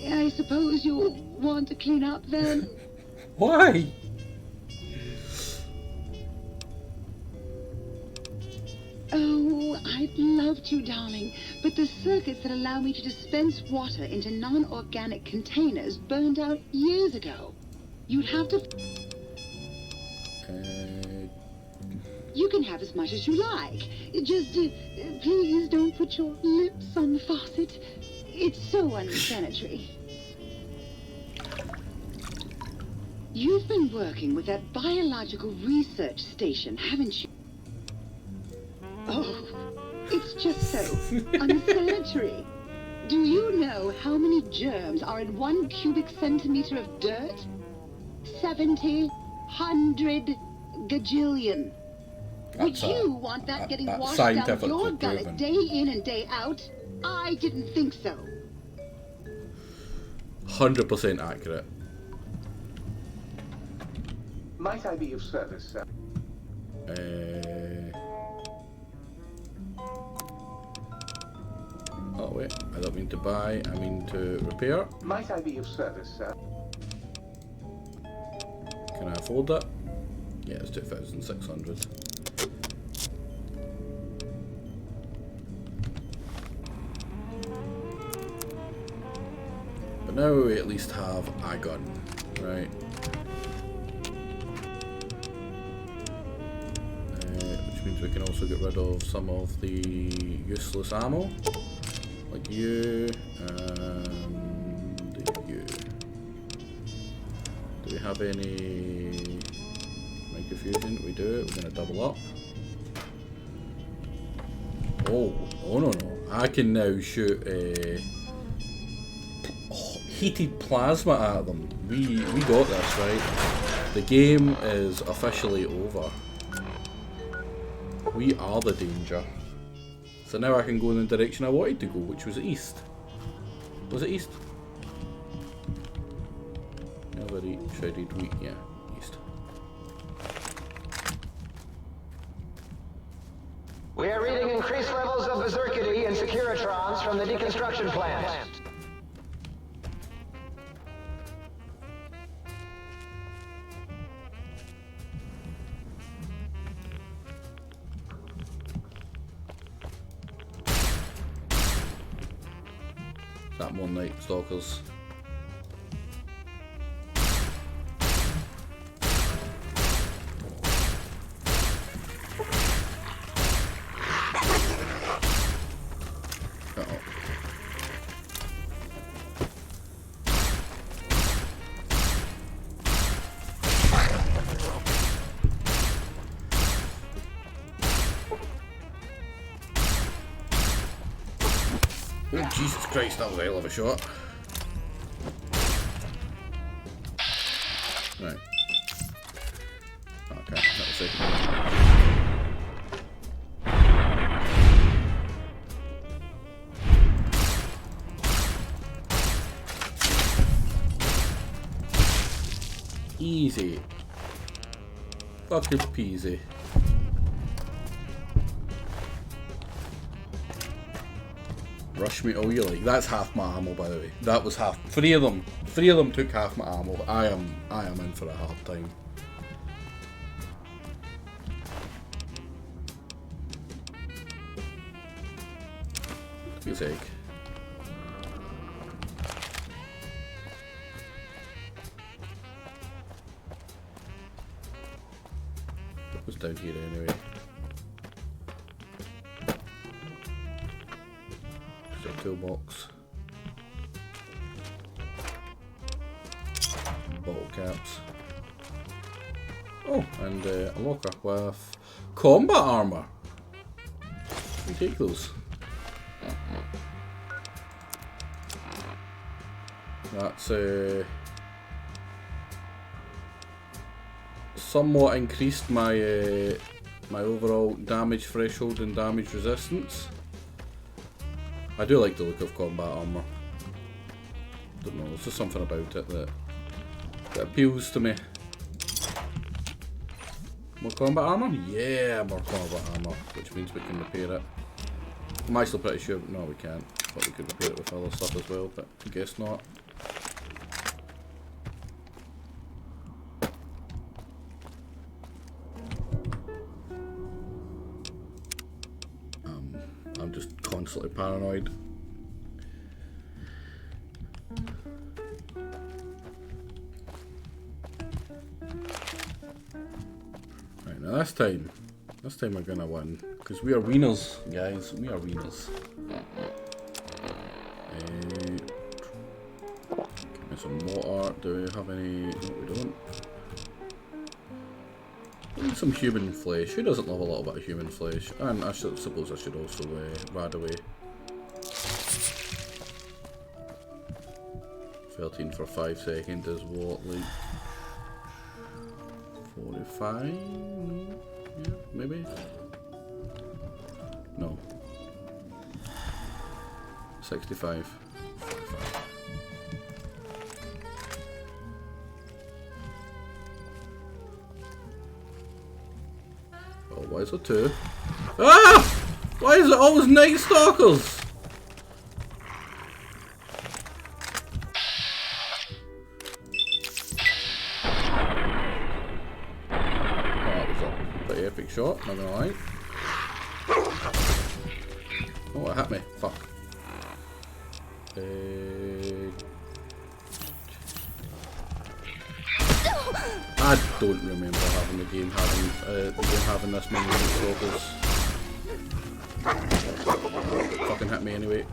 I suppose you'll want to clean up then? Why? Oh, I'd love to, darling, but the circuits that allow me to dispense water into non-organic containers burned out years ago. You'd have to... You can have as much as you like. Just, please don't put your lips on the faucet. It's so unsanitary. You've been working with that biological research station, haven't you? Oh, it's just so unsanitary. Do you know how many germs are in 1 cubic centimeter of dirt? 70, 100 gajillion. Would you want that getting washed down your gullet day in and day out? I didn't think so. 100% accurate. Might I be of service, sir? Oh wait, I don't mean to buy, I mean to repair. Might I be of service, sir? Can I afford that? Yeah, it's 2,600. But now we at least have a gun, right? Which means we can also get rid of some of the useless ammo, like you and you. Do we have any mind confusion? We do. We're gonna double up. Oh, no. I can now shoot heated plasma at them. We got this, right? The game is officially over. We are the danger. So now I can go in the direction I wanted to go, which was east. Was it east? Never shredded wheat, yeah, east. We are reading increased levels of berserkity and securitrons from the deconstruction plant. That one night stalkers. Oh, Jesus Christ, that was a hell of a shot. Right. Okay, that was second one. Easy. Fucking peasy. Rush me all you like. That's half my ammo, by the way. That was half. Three of them took half my ammo. I am in for a hard time. His egg. It was down here anyway. Toolbox, bottle caps, oh, and a locker with combat armor. We take those. That's somewhat increased my my overall damage threshold and damage resistance. I do like the look of combat armor. Don't know, there's just something about it that appeals to me. More combat armor? Yeah, more combat armor, which means we can repair it. I'm actually pretty sure, no we can't, but we could repair it with other stuff as well, but I guess not. I'm just constantly paranoid. Right, now this time we're gonna win. Because we are winners, guys. We are winners. Give me some water. Do we have any? No, we don't. need some human flesh. Who doesn't love a little bit of human flesh? And I suppose I should also rad away. 13 for 5 seconds is what, like 45? Yeah, maybe? No. 65. 45. Oh, why is it 2? Ah! Why is it always Night Stalkers? Epic shot, not gonna lie. Oh, it hit me. Fuck. I don't remember having the game having this many focus. Fucking hit me anyway.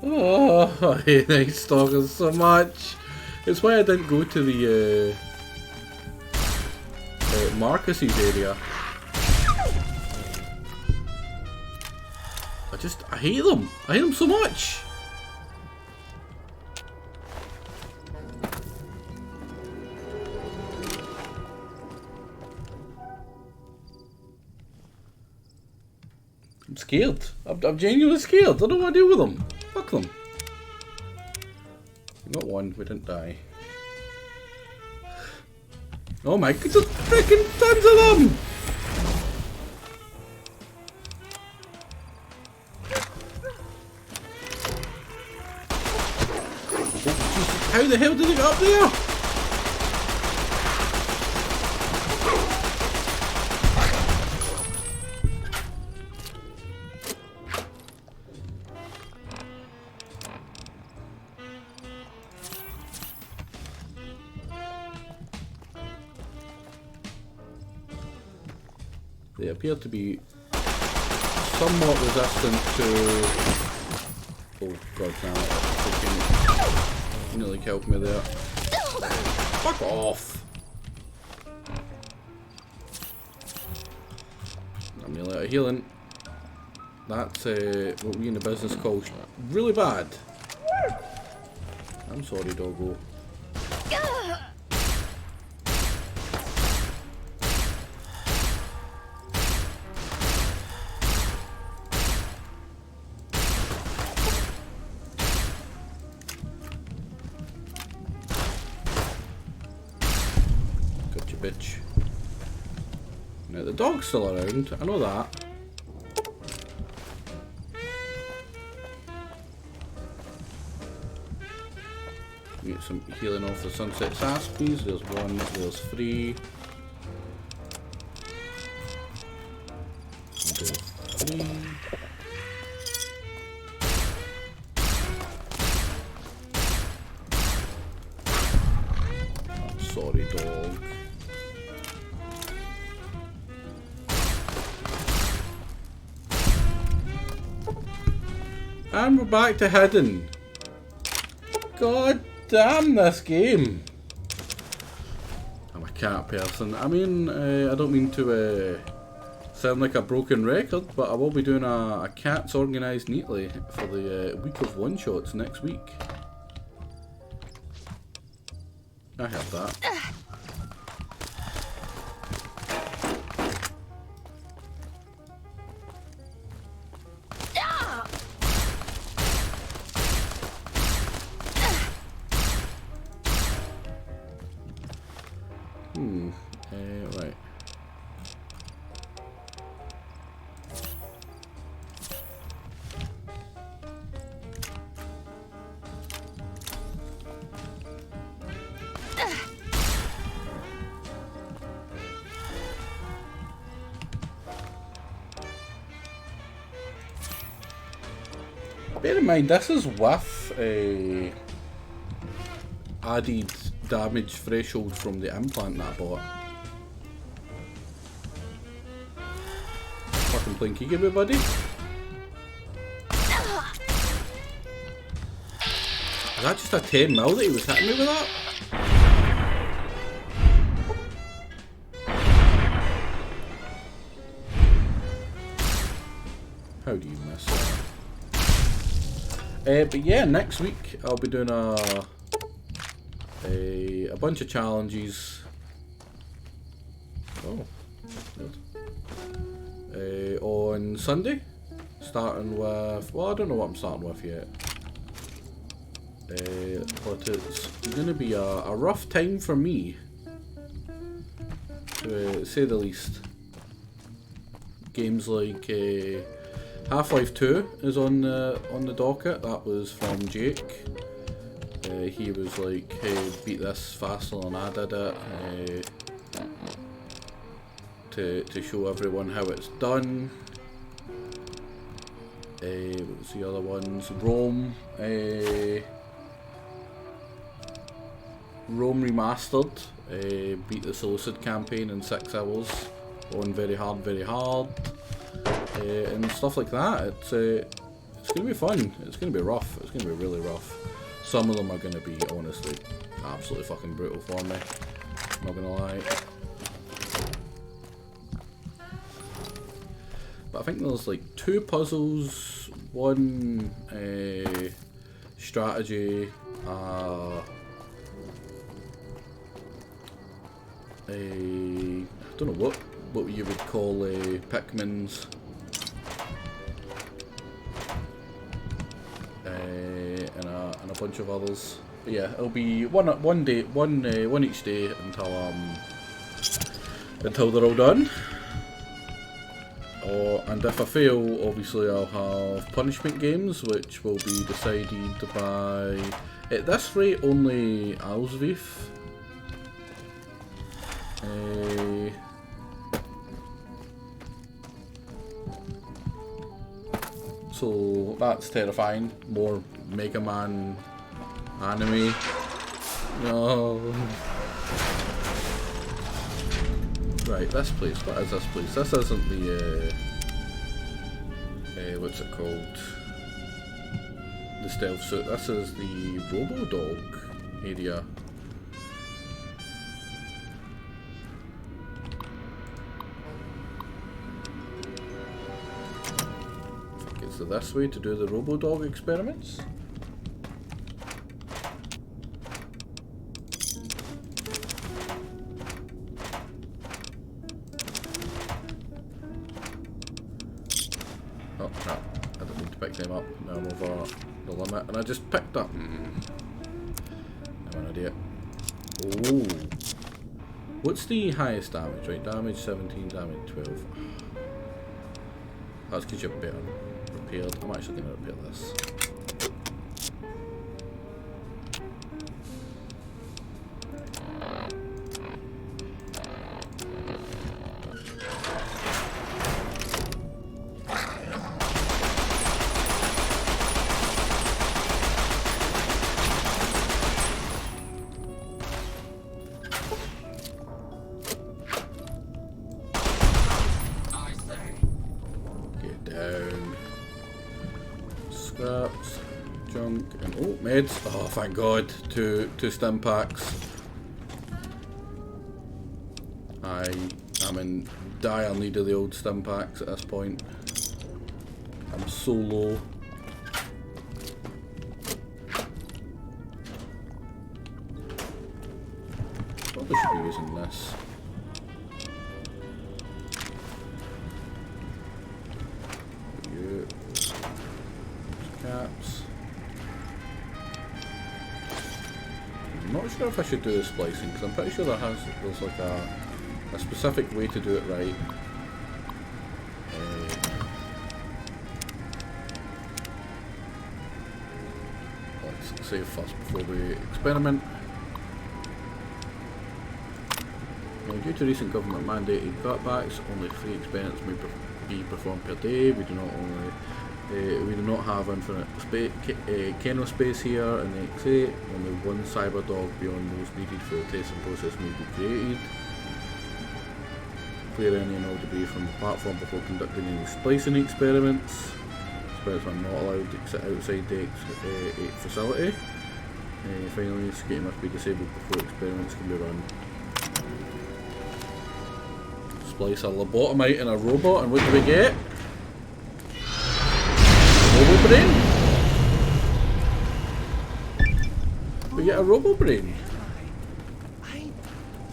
Oh, I hate Night Stalkers so much. It's why I didn't go to the Marcus's area. I hate them. I hate them so much. I'm scared. I'm genuinely scared. I don't know what to do with them. Fuck them. We got one, we didn't die. Oh my god, there's freaking tons of them! Oh, how the hell did it get up there? They appear to be somewhat resistant to... Oh god damn it, freaking nearly killed me there. Fuck off! I'm nearly out of healing. That's what we in the business call really bad. I'm sorry, doggo. Bitch. Now the dog's still around, I know that. Get some healing off the Sunset Saspies. There's 1, there's 3. There's 3. I'm sorry, dog. And we're back to hidden. God damn this game. I'm a cat person. I mean, I don't mean to sound like a broken record, but I will be doing a Cats Organised Neatly for the week of one-shots next week. I heard that. Right. Bear in mind, this is with added damage threshold from the implant that I bought. Fucking playing Kiki, everybody. Is that just a 10 mil that he was hitting me with that? How do you miss that? But yeah, next week I'll be doing a bunch of challenges. Oh, good. On Sunday, starting with, well, I don't know what I'm starting with yet. But it's going to be a rough time for me, to say the least. Games like Half-Life 2 is on the docket. That was from Jake. He was like, hey, beat this faster than I did it, to show everyone how it's done. What was the other ones? Rome Remastered, beat the Solicit campaign in 6 hours, on very hard, and stuff like that. It's going to be fun. It's going to be rough. It's going to be really rough. Some of them are going to be, honestly, absolutely fucking brutal for me. I'm not going to lie. But I think there's like 2 puzzles, 1 strategy, I don't know what you would call Pikmins, and a bunch of others. But yeah, it'll be one each day until they're all done. And if I fail, obviously I'll have punishment games, which will be decided by, at this rate, only Alsvif. So that's terrifying. More Mega Man anime. No. Right, this place. What is this place? This isn't the what's it called? The stealth suit. This is the Robo-Dog area. So this way to do the Robo-Dog experiments. Oh no, I didn't need to pick them up. Now I'm over the limit, and I just picked up. I'm an idiot. Oh, what's the highest damage? Right, damage 17, damage 12. That's because you're better repaired. I'm actually going to repair this. Scraps, junk, and oh, meds. Oh, thank God. Two stim packs. I am in dire need of the old stim packs at this point. I'm so low. Probably should be using this. Caps. I'm not sure if I should do the splicing, because I'm pretty sure there's like a specific way to do it right. Let's save first before we experiment. Due to recent government mandated cutbacks, only 3 experiments may be performed per day. We do not only We do not have infinite kennel space here in the X8. Only one cyber dog beyond those needed for the testing process may be created. Clear any and all debris from the platform before conducting any splicing experiments. Experiments are not allowed to exit outside the X8 facility. Finally, security must be disabled before experiments can be run. Splice a lobotomite in a robot, and what do we get? Robo brain? We get a robo brain. I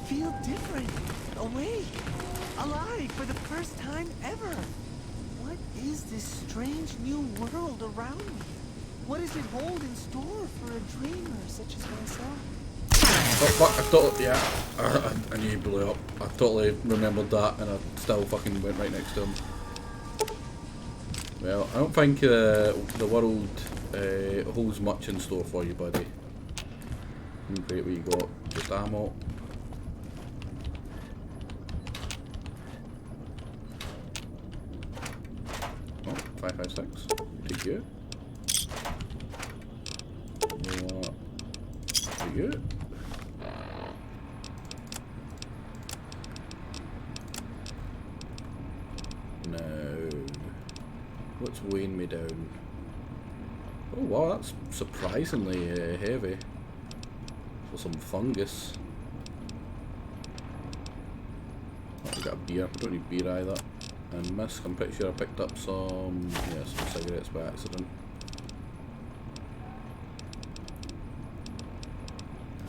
feel different, awake, alive for the first time ever. What is this strange new world around me? What does it hold in store for a dreamer such as myself? Oh fuck, I totally, yeah, I knew he blew up. I totally remembered that and I still fucking went right next to him. Well, I don't think the world holds much in store for you, buddy. Great, what you got? Just ammo. Oh, 556. Take you. Take you. No. What's weighing me down? Oh wow, that's surprisingly heavy for some fungus. Oh, we got a beer. We don't need beer either. And Misk, I'm pretty sure I picked up some cigarettes by accident.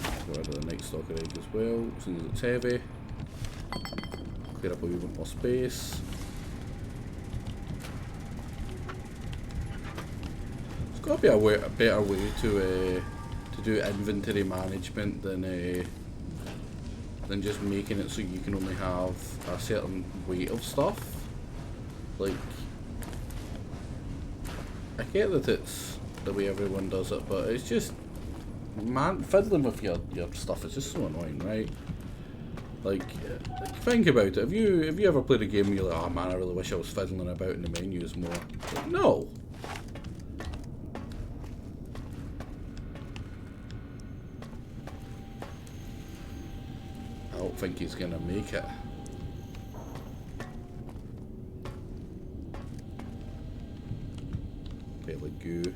Go rid of the Night Stalker Edge as well, as soon as it's heavy. Clear up a wee bit more space. There's got to be a better way to do inventory management than just making it so you can only have a certain weight of stuff. Like, I get that it's the way everyone does it, but it's just, man, fiddling with your stuff is just so annoying, right? Like, think about it. Have you ever played a game where you're like, oh man, I really wish I was fiddling about in the menus more? Like, no. I don't think he's gonna make it. Bale of goo.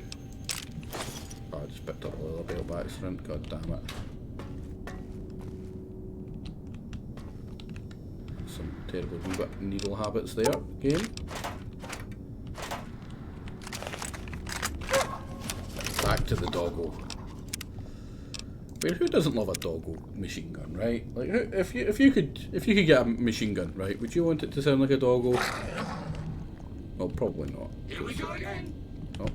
Oh, I just picked up a little bale by accident. God damn it. Some terrible needle habits there. Game. Back to the doggo. I mean, who doesn't love a doggo machine gun, right? Like, if you could get a machine gun, right? Would you want it to sound like a doggo? Well, probably not. Here we go again. No.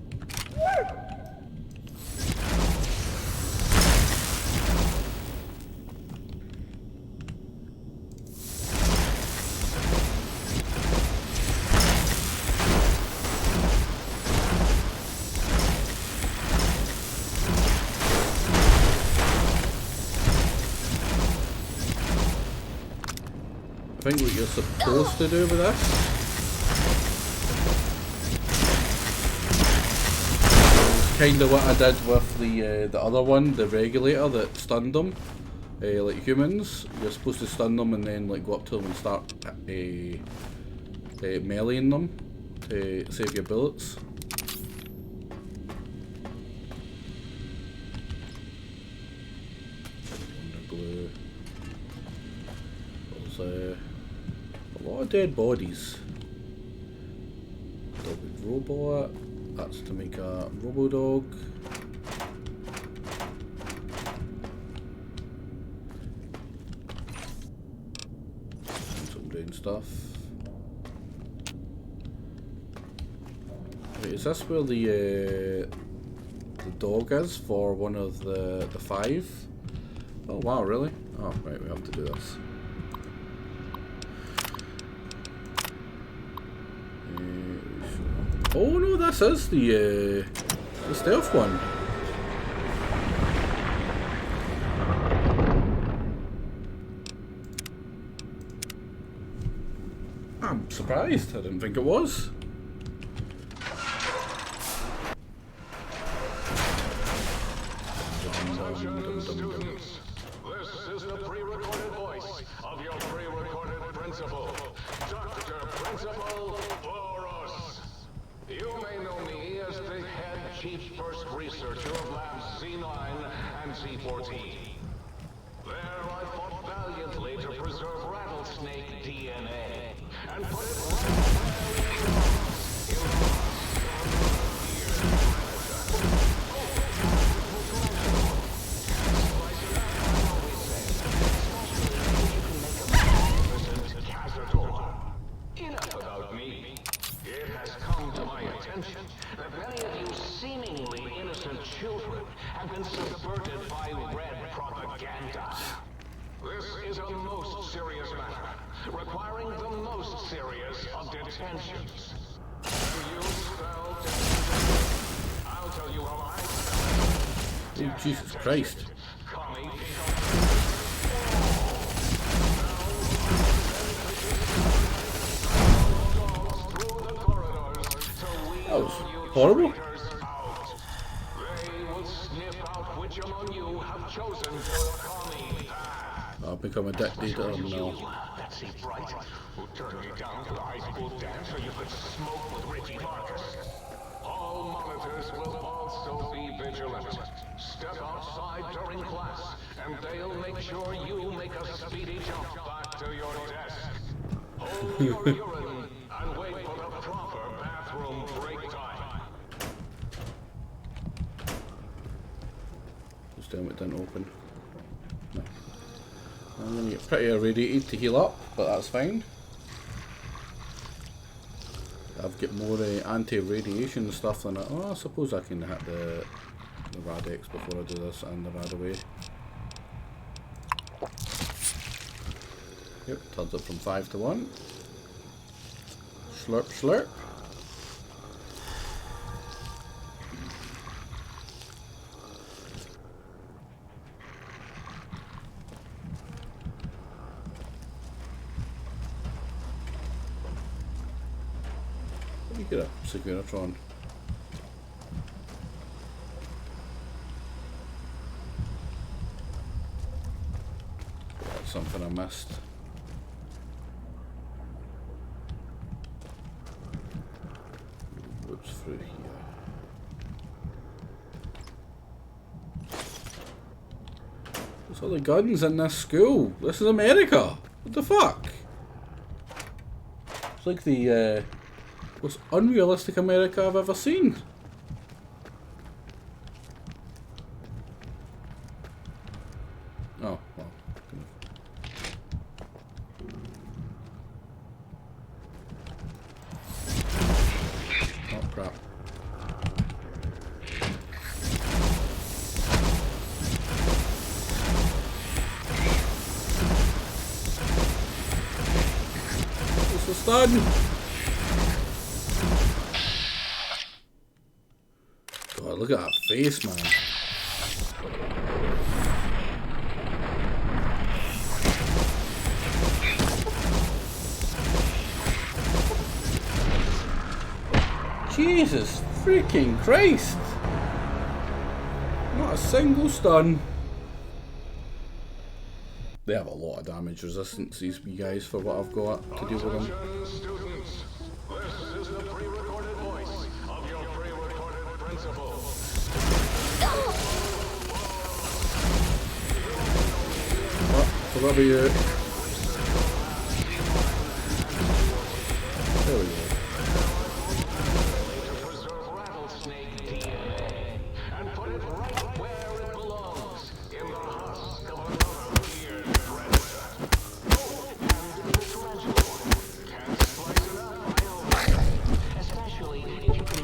I think what you're supposed to do with this is kind of what I did with the other one, the regulator that stunned them. Like humans, you're supposed to stun them and then like go up to them and start meleeing them to save your bullets. Glue. There's a lot of dead bodies. Dog with robot. That's to make a robo dog. Some doing stuff. Wait, is this where the dog is for one of the 5? Oh wow, really? Oh right, we have to do this. Oh no, this is the stealth one. I'm surprised. I didn't think it was. Attention, students. This is the pre-recorded voice of your pre-recorded principal, Dr. Principal Boros. You may know me as the head chief first researcher of Labs C9 and C14. There I fought valiantly to preserve rattlesnake DNA and put it right where it belongs in the Enough about me. It has come to my attention that many of you seemingly innocent children have been subverted by red propaganda. This is a most serious matter, requiring the most serious of detentions. When you spell detention, I'll tell you how I spell it. Oh, Jesus Christ. That was horrible. I've become a dictator now. That's it, right? Who turned me down to the high school dance so you could smoke with Richie Marcus. All monitors will also be vigilant. Step outside during class, and they'll make sure you make a speedy jump back to your desk. Hold your urine and wait for the proper bathroom break time. Just damn it didn't open. No. I'm gonna get pretty irradiated to heal up, but that's fine. I've got more anti-radiation stuff than that. Oh, I suppose I can hit the Radex before I do this and the Radaway. Yep, turns it from 5 to 1. Slurp, slurp. Let me get a Securitron. That's something I missed. Whoops, through here. There's all the guns in this school. This is America. What the fuck? It's like the most unrealistic America I've ever seen. Oh, well. Oh, crap. This is done. God, look at that face, man. Jesus freaking Christ! Not a single stun. They have a lot of damage resistance, these wee guys, for what I've got to deal with them. Students, this is the pre-recorded voice of your pre-recorded principal. Oh, forgot about you. There we go.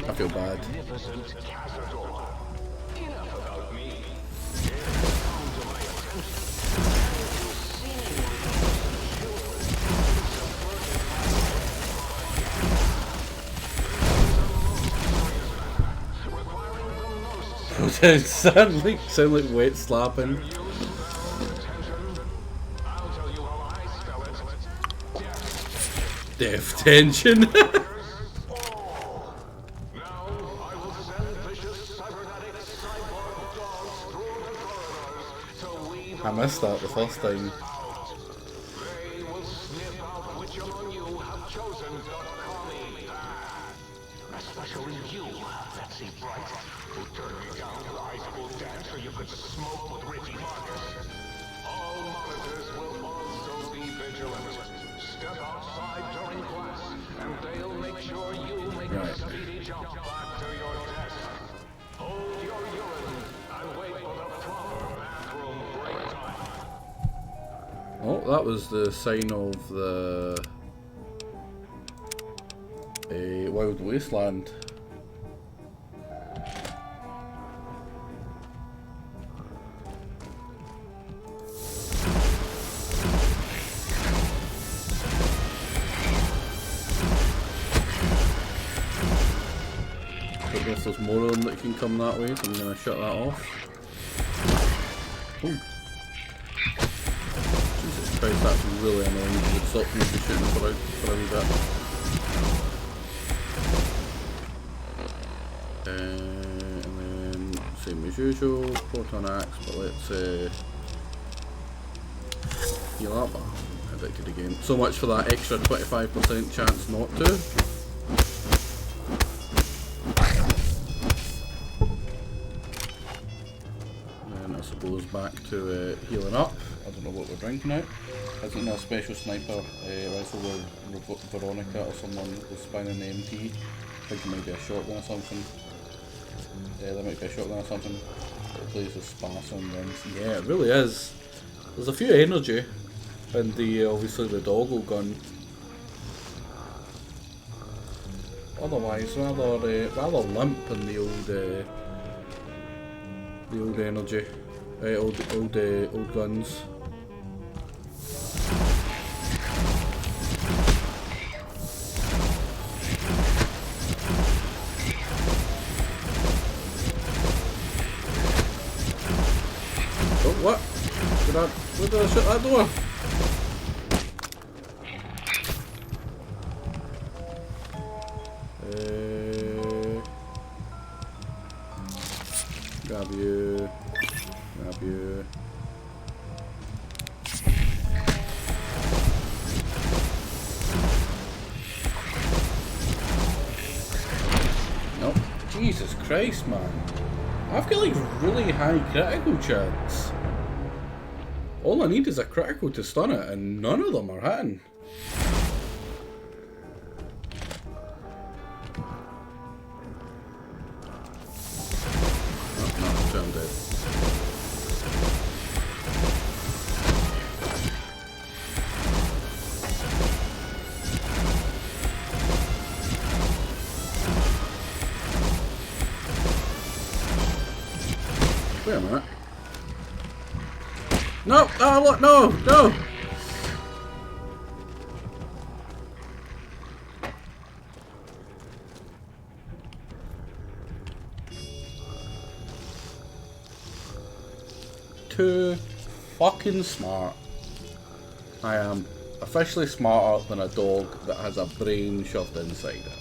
I feel bad. sound like wet slapping. Death tension. I missed that the first time. They will sniff out which among you have chosen the commie path. Especially you, Betsy Bright, who turned me down to the high school dance so you could smoke with Richie Marcus. All monitors will also be vigilant. Step outside during class, and they'll make sure you make a speedy jump back to your desk. Hold your urine and wait for the proper bathroom break time. Oh, that was the sign of the Wild Wasteland. I guess there's more of them that can come that way, so I'm going to shut that off. Oh. Jesus Christ, that's really annoying because it stopped me from shooting for a wee bit. And then, same as usual, proton axe, but let's heal up. I'm addicted again. So much for that extra 25% chance not to. Goes back to healing up. I don't know what we're drinking out. Isn't there a special sniper rifle where Veronica or someone was spinning the MT? I think it might be a shotgun or something. Yeah, there might be a shotgun or something. It plays as sparse on guns. Yeah, it really is. There's a few energy in the obviously the doggle gun. Otherwise, rather limp in the old energy. Old guns. Oh, what? Where did I shut that door? Grab you. Grab you. Nope. Jesus Christ, man. I've got like really high critical chance. All I need is a critical to stun it, and none of them are hitting. I'm dead. Wait a minute. No! Oh, what? No! No! Too fucking smart. I am officially smarter than a dog that has a brain shoved inside it.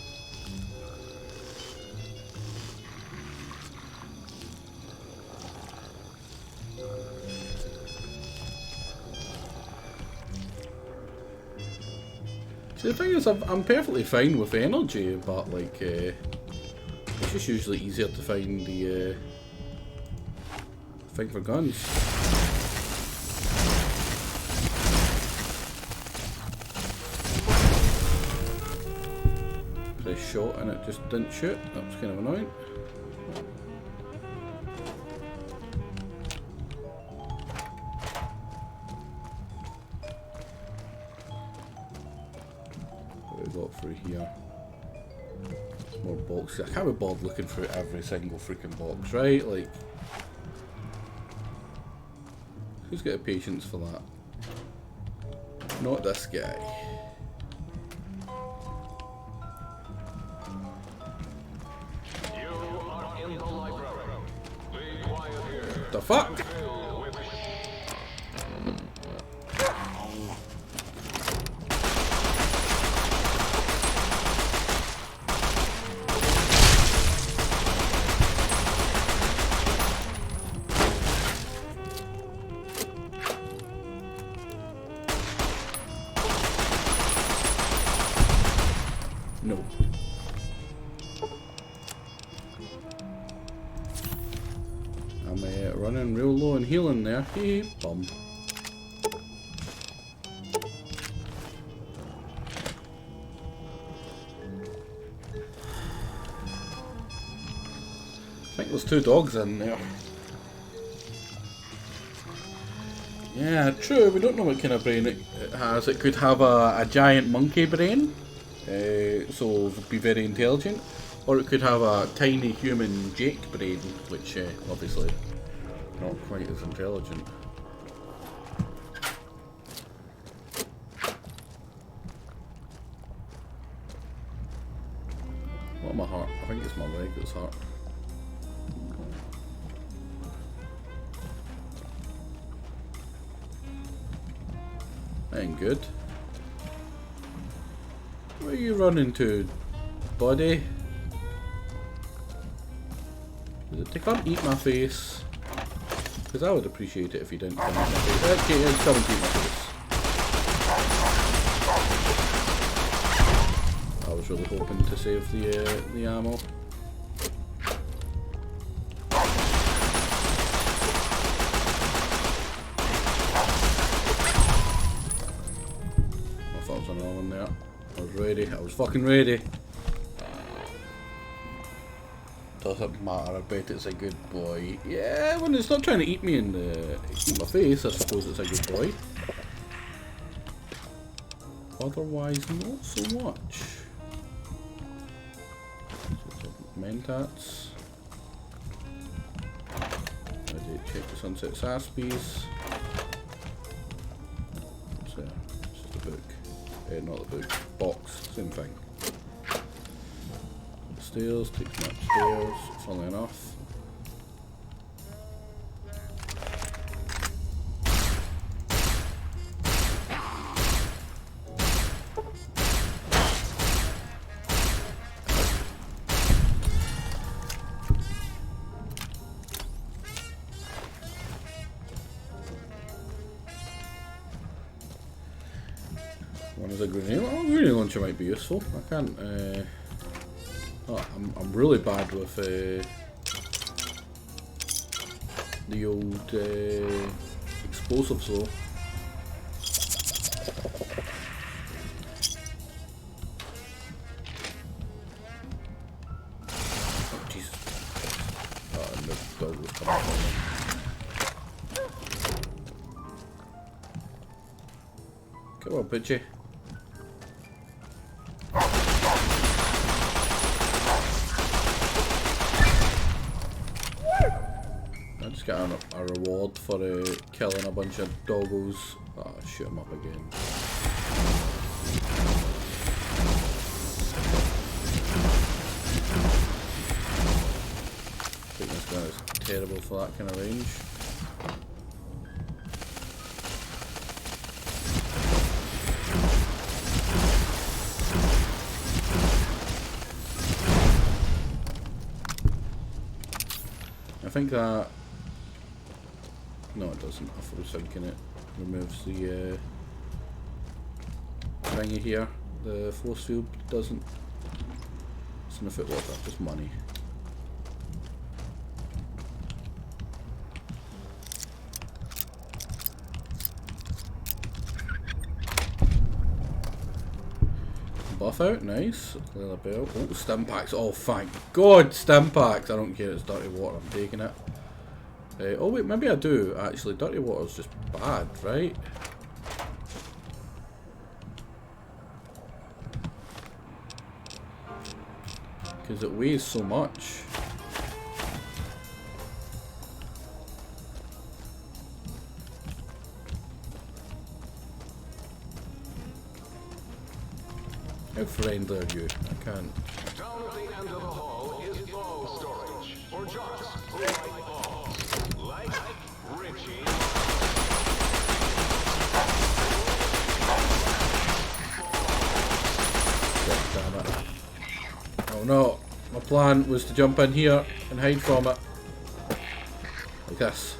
See, the thing is, I'm perfectly fine with energy, but like, it's just usually easier to find the thing for guns. Press shot and it just didn't shoot. That was kind of annoying. Through here. There's more boxes. I can't be bothered looking through every single freaking box, right? Like, who's got the patience for that? Not this guy. What the fuck? I'm running real low and healing there. Hey, bum. I think there's 2 dogs in there. Yeah, true, we don't know what kind of brain it has. It could have a giant monkey brain, so be very intelligent, or it could have a tiny human Jake brain, which obviously not quite as intelligent. What my heart? I think it's my leg that's hurt. That ain't good. Where are you running to, buddy? They can't eat my face. Because I would appreciate it if you didn't come eat my face. Okay, yeah, come and eat my face. I was really hoping to save the ammo. I thought I was on another one there. I was ready. I was fucking ready. Doesn't matter, I bet it's a good boy. Yeah, when it's not trying to eat me in eat my face, I suppose it's a good boy. Otherwise, not so much. Mentats. Ready to check the Sunset Saspies. What's there? It's just a book. Not the book. Box. Same thing. Stairs, takes me upstairs, funnily enough. One is a grenade. Oh, grenade launcher might be useful. I can't. Oh, I'm really bad with the old explosives though. Oh Jesus! Oh, and the dog was coming from me. Come on, bitchy. Got a reward for killing a bunch of doggos. Oh, shoot him up again. I think this gun is terrible for that kind of range. I think that. No, it doesn't. I thought I was thinking it removes the thingy here. The force field doesn't. It's in the footwater, just money. Buff out, nice. Clear the bell. Oh, stim packs. Oh, thank God, stim packs. I don't care, it's dirty water, I'm taking it. Oh wait, maybe I do actually. Dirty water's just bad, right? Because it weighs so much. How friendly are you? I can't. Down at the end of the hall is ball storage for jocks who like balls. Like Richie. God damn it. Oh no. My plan was to jump in here and hide from it. Like this.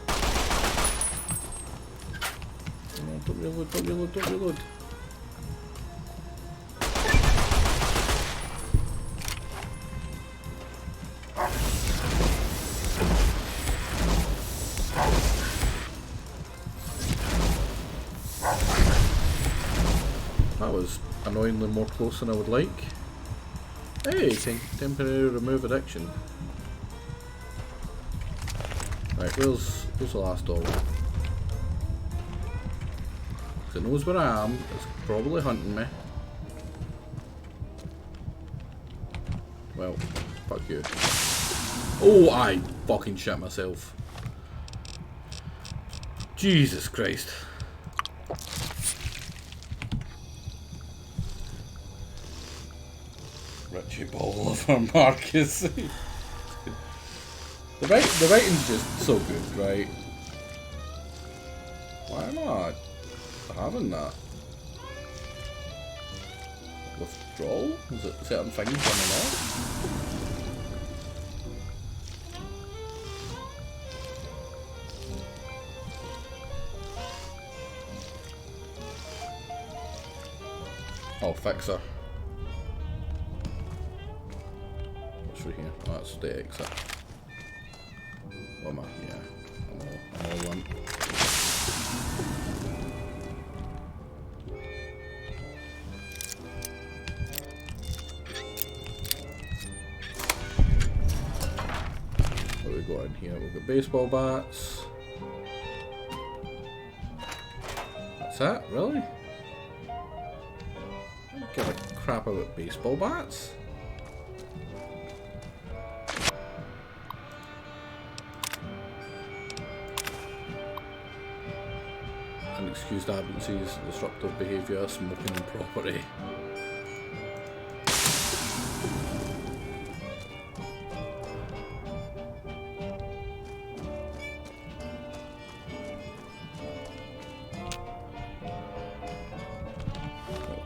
No, don't reload, don't reload, don't reload. annoyingly more close than I would like. Hey, temporary remove addiction. Right, where's the last dog? It knows where I am. It's probably hunting me. Well, fuck you. Oh, I fucking shit myself. Jesus Christ. Richie Ball over Marcus. The writing's just so good, right? Why am I having that? Withdrawal? Is it certain things coming off? Oh, fixer. What's through here? Oh, that's the exit. What am I? Yeah. I'm all one. What have we got in here? We've got baseball bats. That's it? Really? I don't give a crap about baseball bats. Unexcused absences, disruptive behaviour, smoking on property.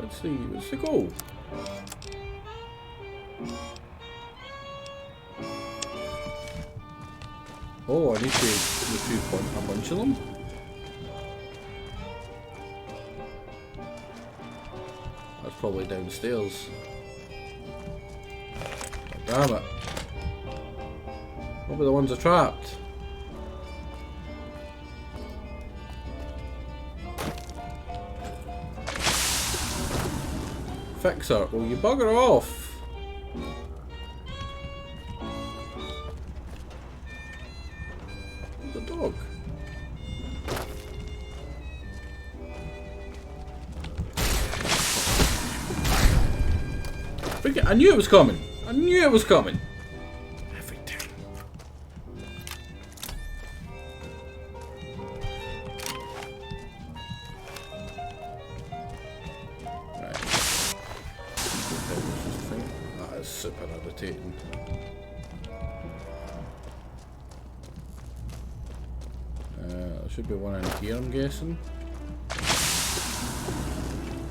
Let's see, what's the goal? Oh, I need to retrieve a bunch of them. That's probably downstairs. Oh, damn it. What were the ones I trapped? Fixer, will you bugger off? The dog. I knew it was coming. I knew it was coming. Every time. Right. That is super irritating. There should be one in here, I'm guessing.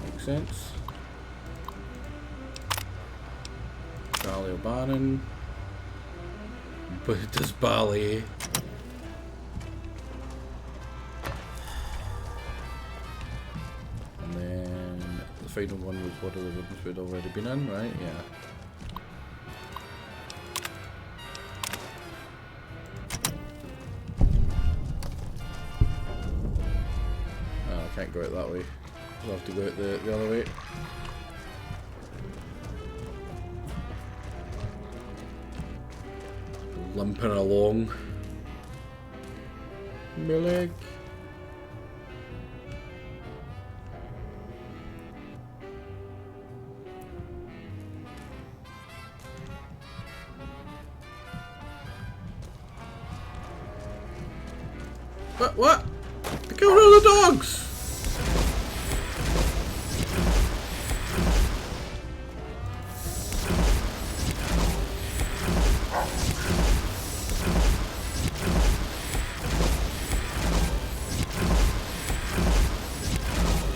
Makes sense. Charlie O'Bannon, Buddha's Ballet, and then the final one was what the ribbons we'd already been in, right? Yeah. Oh, I can't go out that way. I'll have to go out the other way. Limping along. My leg. What? I killed all the dogs!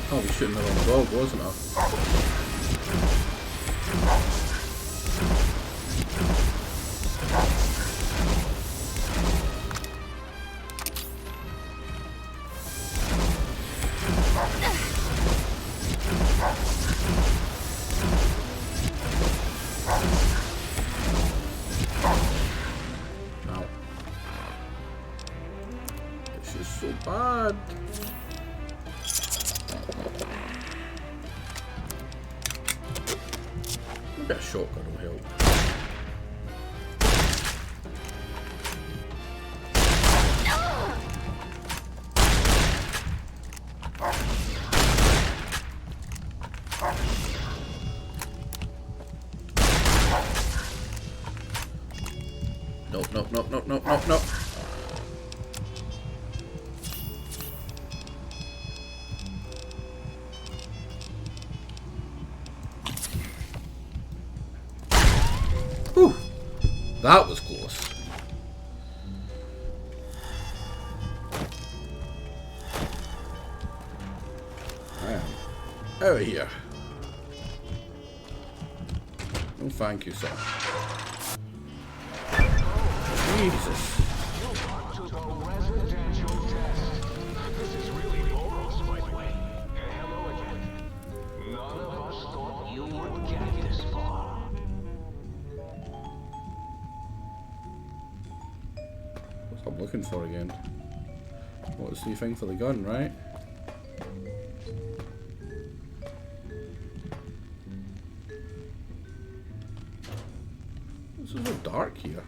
I was shooting the wrong dog, wasn't I? Ow. This is so bad. Maybe a shotgun will help. No. Whew. That was close. I am out of here. No thank you, sir. Jesus. What's I'm looking for again? What's the thing for the gun, right? This is so dark here.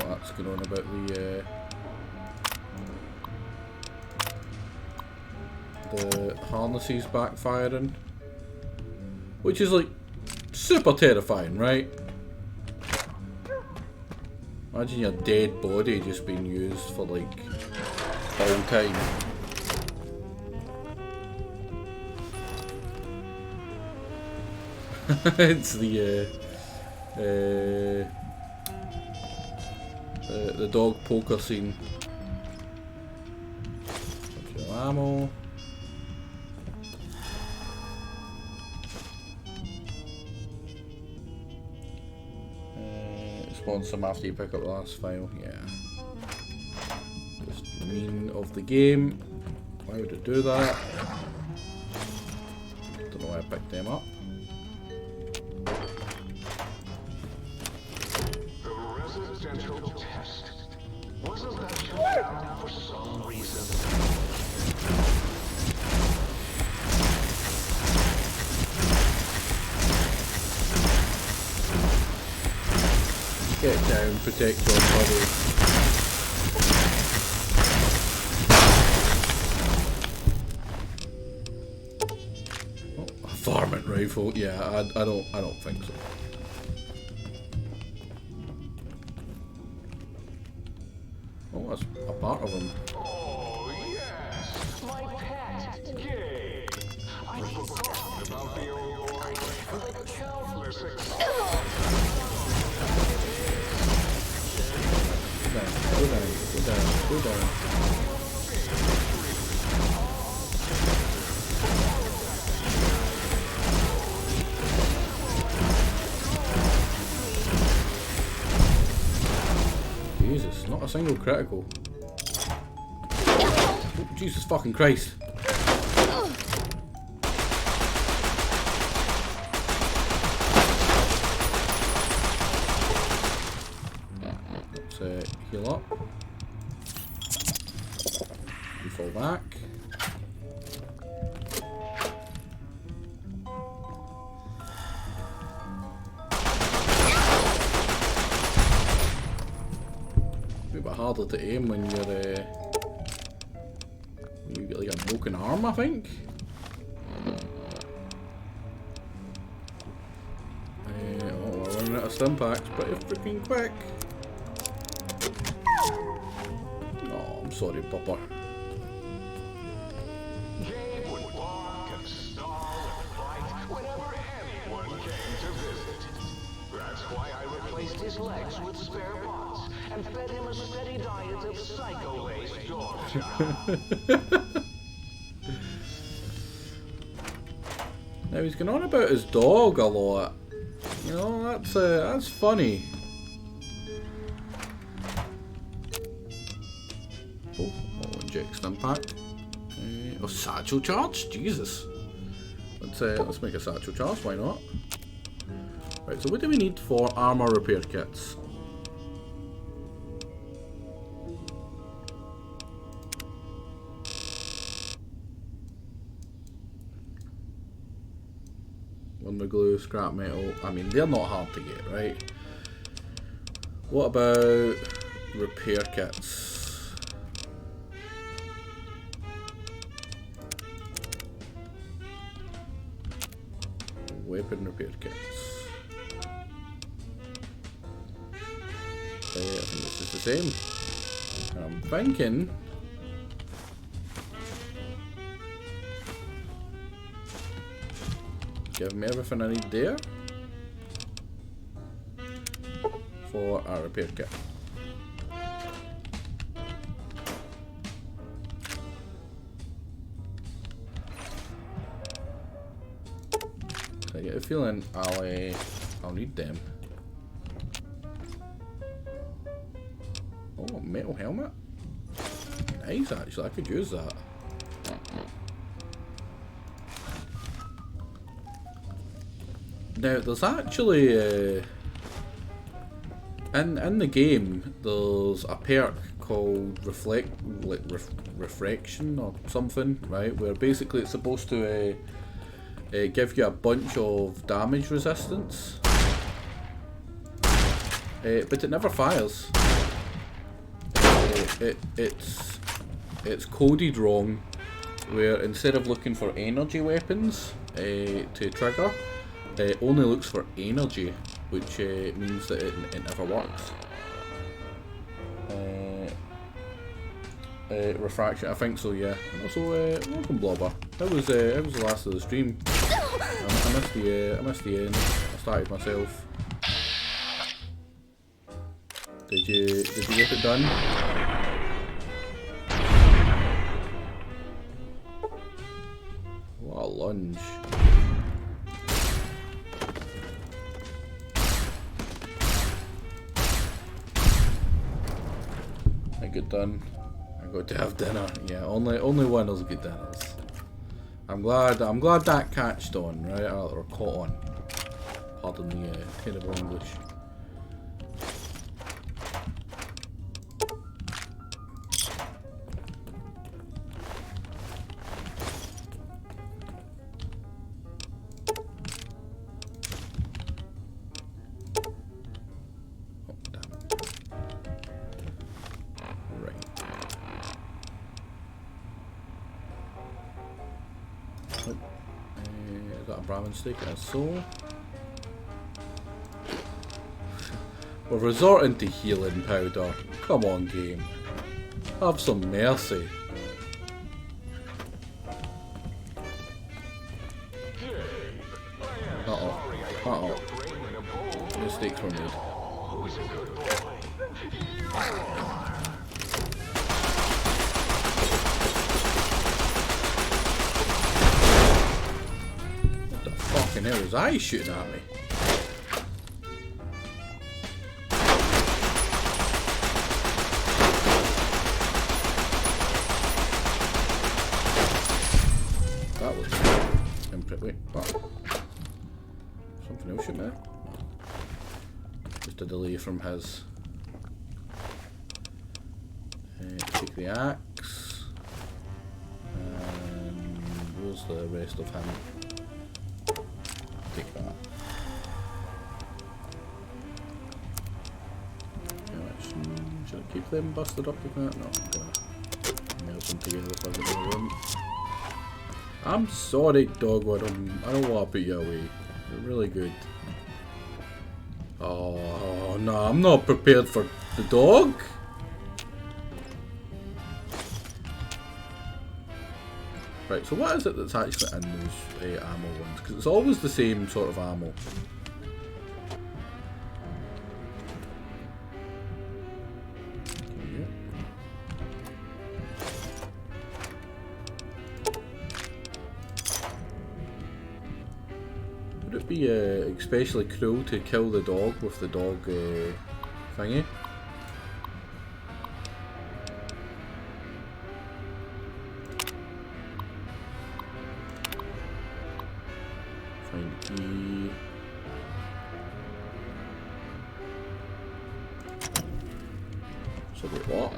That's going on about the harnesses backfiring, which is like super terrifying, right? Imagine your dead body just being used for like all time. It's the dog poker scene. Ammo. Spawn some after you pick up the last file. Yeah. Just mean of the game. Why would it do that? Don't know why I picked them up. Get down, protect your body. Oh, a varmint rifle. Yeah, I don't think so. Oh, that's a part of him. Oh yes, my pet game. I forgot about the old boy and the countless Go down. Jesus, not a single critical. Oh, Jesus fucking Christ. Let's heal up. You fall back. A bit harder to aim when you're when you get like a broken arm, I think. Oh, we're running out of stim packs pretty freaking quick. Oh, I'm sorry, Papa. Gabe would bark and snarl and fight whenever anyone came to visit. That's why I replaced his legs with spare parts and fed him a steady diet of psycho-laced dog chow. Now he's going on about his dog a lot. You know, that's funny. Oh, I'll inject stim pack. Oh, satchel charge? Jesus. Let's make a satchel charge, why not? Right, so what do we need for armor repair kits? glue, scrap metal. I mean, they're not hard to get, right? What about repair kits? Weapon repair kits. I think this is the same. I'm thinking. Give me everything I need there for a repair kit. So I get a feeling I'll need them. Oh, metal helmet. Nice, actually. I could use that. Now, there's actually in the game there's a perk called refraction or something, right? Where basically it's supposed to give you a bunch of damage resistance, but it never fires. It's coded wrong, where instead of looking for energy weapons to trigger, it only looks for energy, which means that it never works. Refraction, I think so, yeah. And also, welcome Blobber. That was the last of the stream. I missed the end. I started myself. Did you get it done? What a lunge. I get done. I got to have dinner. Yeah, only winners get dinners. I'm glad that catched on, right? Or caught on. Pardon the terrible English. Steak and soul. We're resorting to healing powder. Come on, game. Have some mercy. Uh-oh. Mistakes were made. Fucking hell, his eyes shooting at me. That was wait, what? Something else shooting there? Just a delay from his. Take the axe. And where's the rest of him? Take that. Should I keep them busted up like that? No, I'm gonna melt them together so I get in the room. I'm sorry, Dogwood. I don't want to put you away. You're really good. Oh no, I'm not prepared for the dog. Right, so what is it that's actually in those ammo ones? Because it's always the same sort of ammo. Would it be especially cruel to kill the dog with the dog thingy? So what?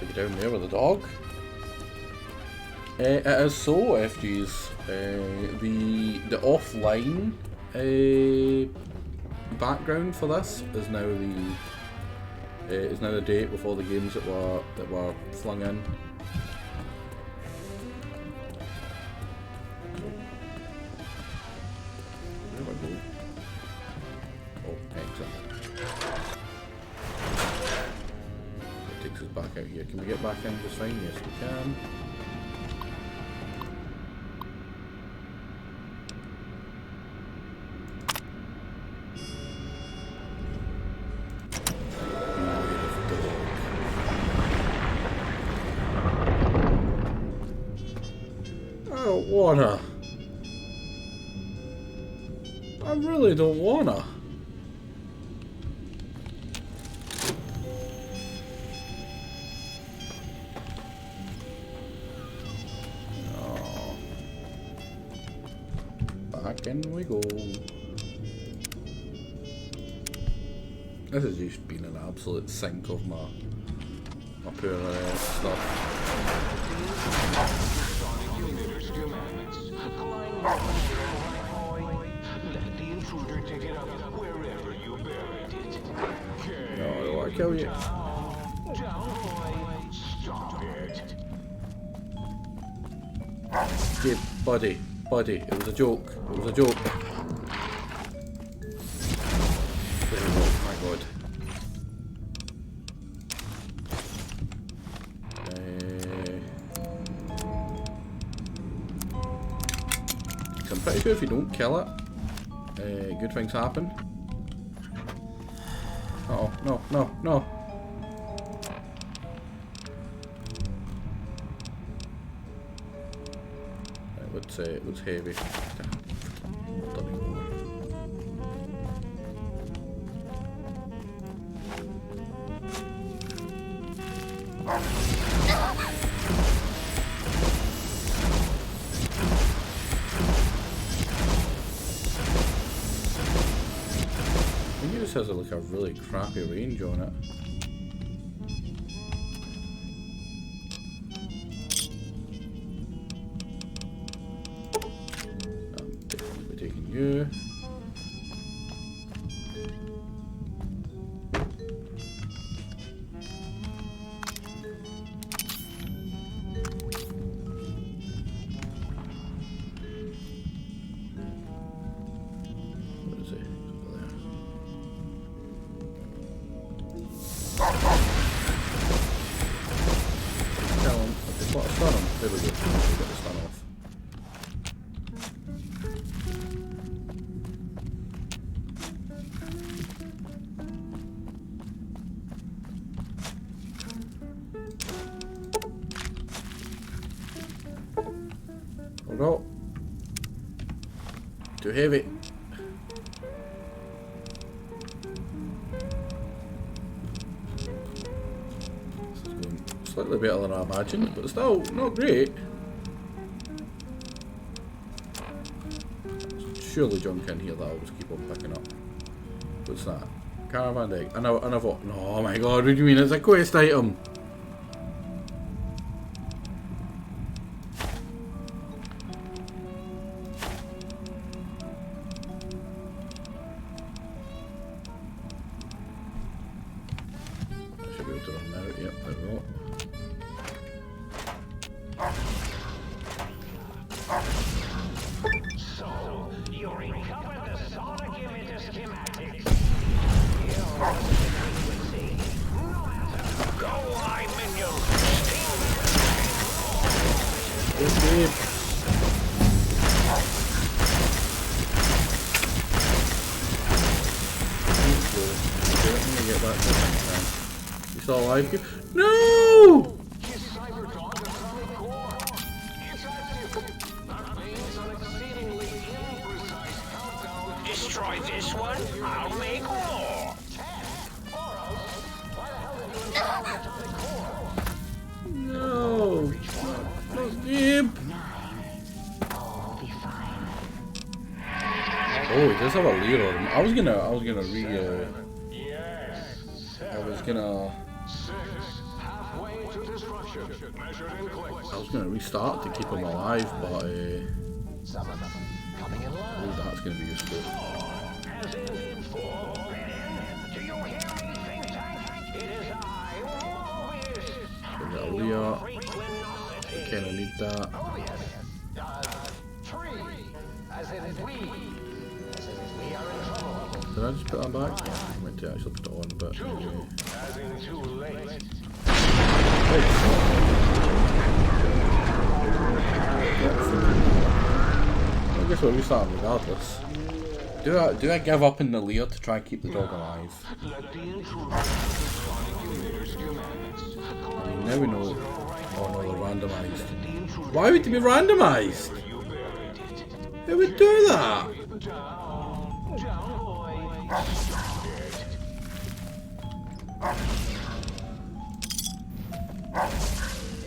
to get down there with the dog. It is so, FGs. The offline background for this is now the date with all the games that were flung in. Where do I go? Oh, excellent. It takes us back out here. Can we get back in just fine? Yes, we can. Wanna. I really don't wanna. Oh. Back in we go. This has just been an absolute sink of my poor stuff. Let the intruder take it up wherever you buried it. No, I kill you. Down, boy. Stop it. Steve, buddy, it was a joke. It was a joke. Oh my god. I'm pretty sure if you don't kill it, good things happen. Uh oh, no. It was heavy. This has like a really crappy range on it. I'm taking you. There we go. We'll get the stun off. Hold on. Too heavy. Slightly better than I imagined, but still not great. Surely John can hear that. I'll just keep on picking up. What's that? Caravan deck. I thought, no, oh my god, what do you mean? It's a quest item. I should be able to run now. Yep, there we go. So, you recovered the sonic emitter schematics. Go, my minion! Get back to the you still alive? No! Destroy this one, I'll make more. No! Not deep! Oh, he does have a leer on him. I was gonna I was going to restart to keep him alive, but that's going to be useful. Give it a Leah. I kind of need that. Did I just put that back? Yeah, I meant to actually put it on, but I guess we'll restart regardless. Do I give up in the lair to try and keep the dog alive? I mean, now we know. Oh no, they're randomised. Why would they be randomised? Who would do that?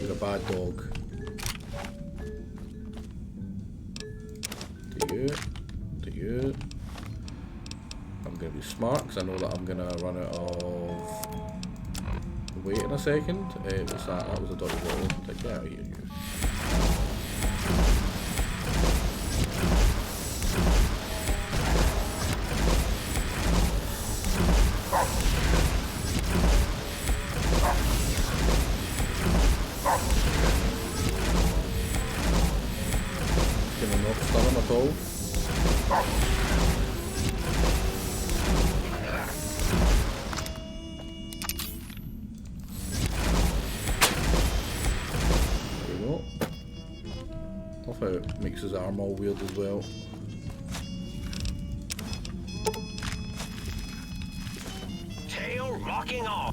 You're a bad dog. To you. I'm gonna be smart because I know that I'm gonna run out of weight in a second. What's that? That was a doggy bottle. Like, get out of here, you. Gonna not stun him at all. There we go. Love how it makes his arm all weird as well. Tail locking on.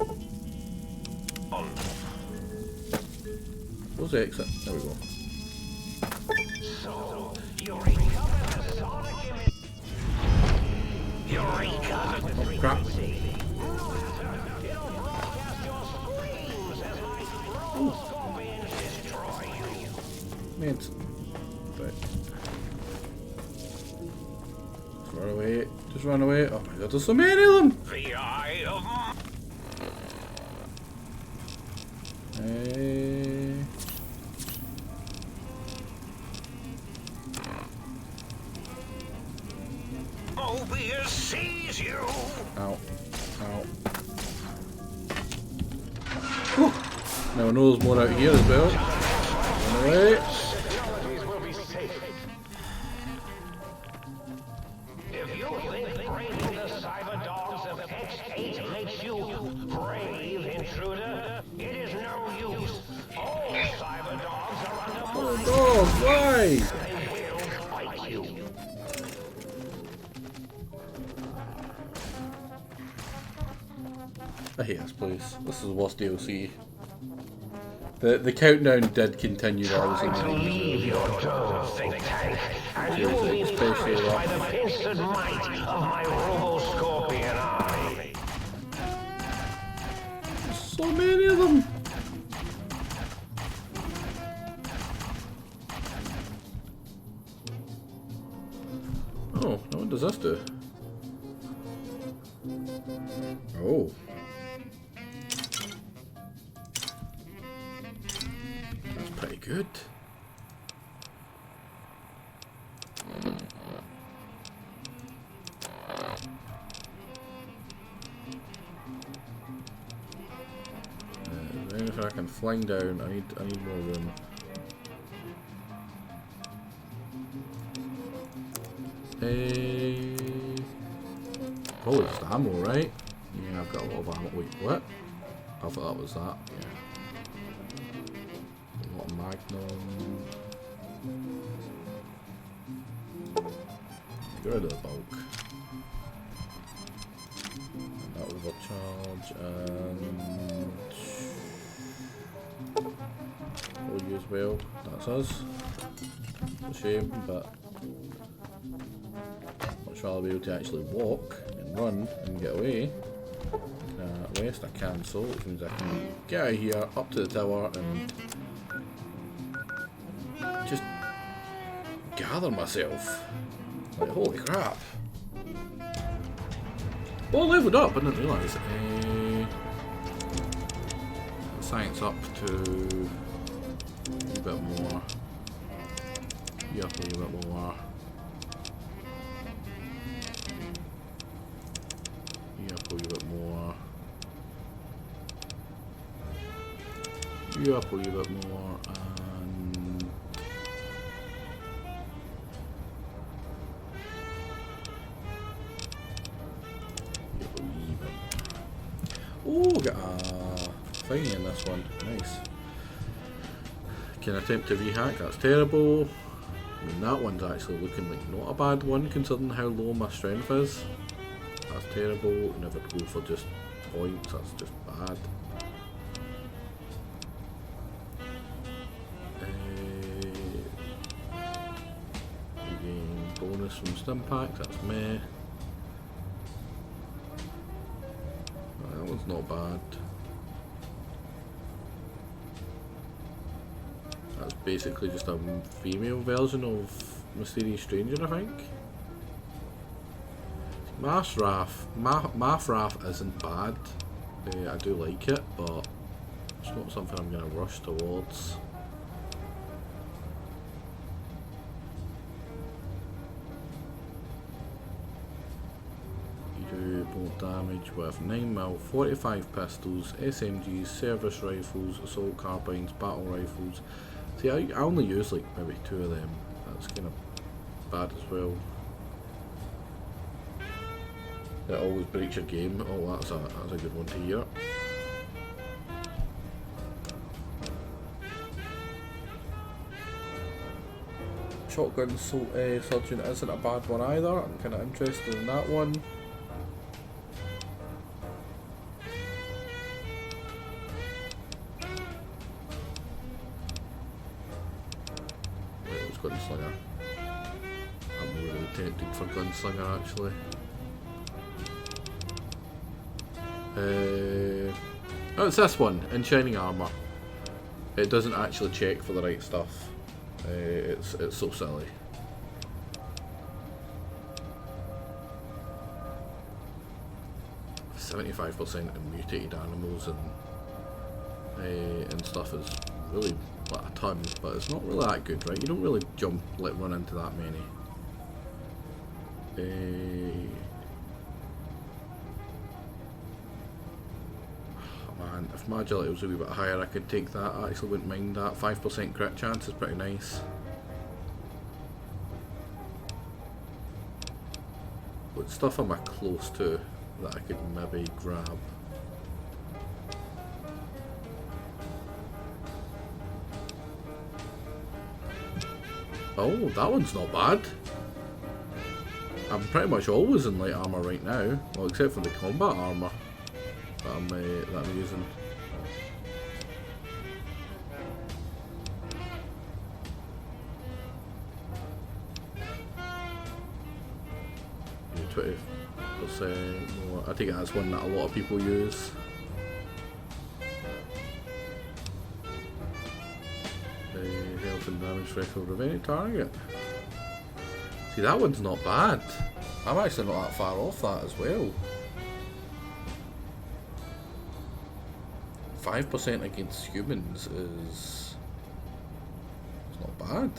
Where's the exit? There we go. So, Eureka the sonic image. Eureka the crap. Mate. Right. Just run away. Just run away. Oh my god, there's so many of them! The eye of Mobius sees you. Ow. Ow. Whew. Now I know there's more out here as well. Run away. If you think braving the cyber dogs of X8 makes you brave, intruder, it is no use. All cyber dogs are under Oh dog, why? They will fight you. I hate this place. This is the worst DLC. The countdown did continue while I was in the Leave your dull think tank, and you will be perished by the pincered might of my robo-scorpion eye. So many of them! Oh, now what does this do? Oh. That's pretty good. Then if I can fling down, I need more room. Probably just ammo, right? Yeah, I've got a lot of ammo. Wait, what? I thought that was that. Yeah. A lot of magnum. Get rid of the bulk. And that overcharge and we'll use well. That's us. It's a shame, but much rather be able to actually walk and run and get away. West I cancel, which means I can get out of here, up to the tower, and just gather myself. Like, holy crap. Well, I leveled up, I didn't realise. Let's science up to a wee bit more. You up a wee bit more. You up a wee bit more. You up a wee bit more, and you up a wee bit more. Oh, got a thingy in this one. Nice. Can attempt to rehack. That's terrible. I mean, that one's actually looking like not a bad one considering how low my strength is. That's terrible. Never go for just points. That's just bad. Bonus from stim packs, that's meh. That one's not bad. That's basically just a female version of Mysterious Stranger, I think. Math isn't bad. I do like it, but it's not something I'm going to rush towards. More damage with 9mm, 45 pistols, SMGs, service rifles, assault carbines, battle rifles. See, I only use like maybe 2 of them. That's kind of bad as well. It always breaks your game. Oh, that's a good one to hear. Shotgun surgeon isn't a bad one either. I'm kind of interested in that one. Gunslinger. I'm really tempted for Gunslinger actually. Oh, it's this one, in Shining Armour. It doesn't actually check for the right stuff. It's so silly. .75% in mutated animals and stuff is really like a ton, but it's not really that good, right? You don't really run into that many. Man, if my agility was a wee bit higher, I could take that. I actually wouldn't mind that. 5% crit chance is pretty nice. What stuff am I close to that I could maybe grab? Oh, that one's not bad. I'm pretty much always in light armour right now, well, except for the combat armour that I'm using. Yeah, 20% more. I think that's one that a lot of people use. Health and damage threshold of any target. See, that one's not bad. I'm actually not that far off that as well. 5% against humans is not bad.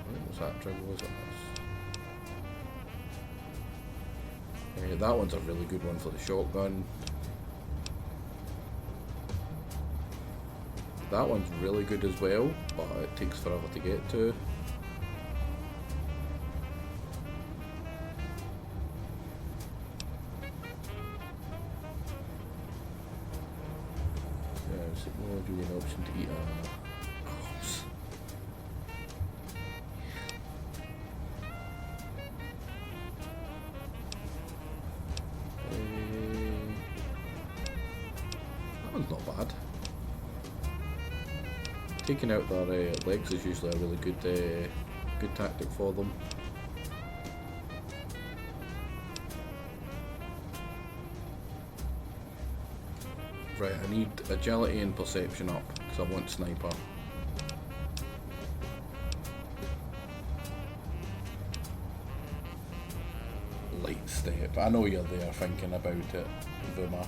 What was that trigger? Was it? That one's a really good one for the shotgun. That one's really good as well, but it takes forever to get to. Yeah, signal give you an option to eat a corpse. That one's not bad. Taking out their legs is usually a really good tactic for them. Right, I need agility and perception up because I want sniper. light step. I know you're there thinking about it, Vuma.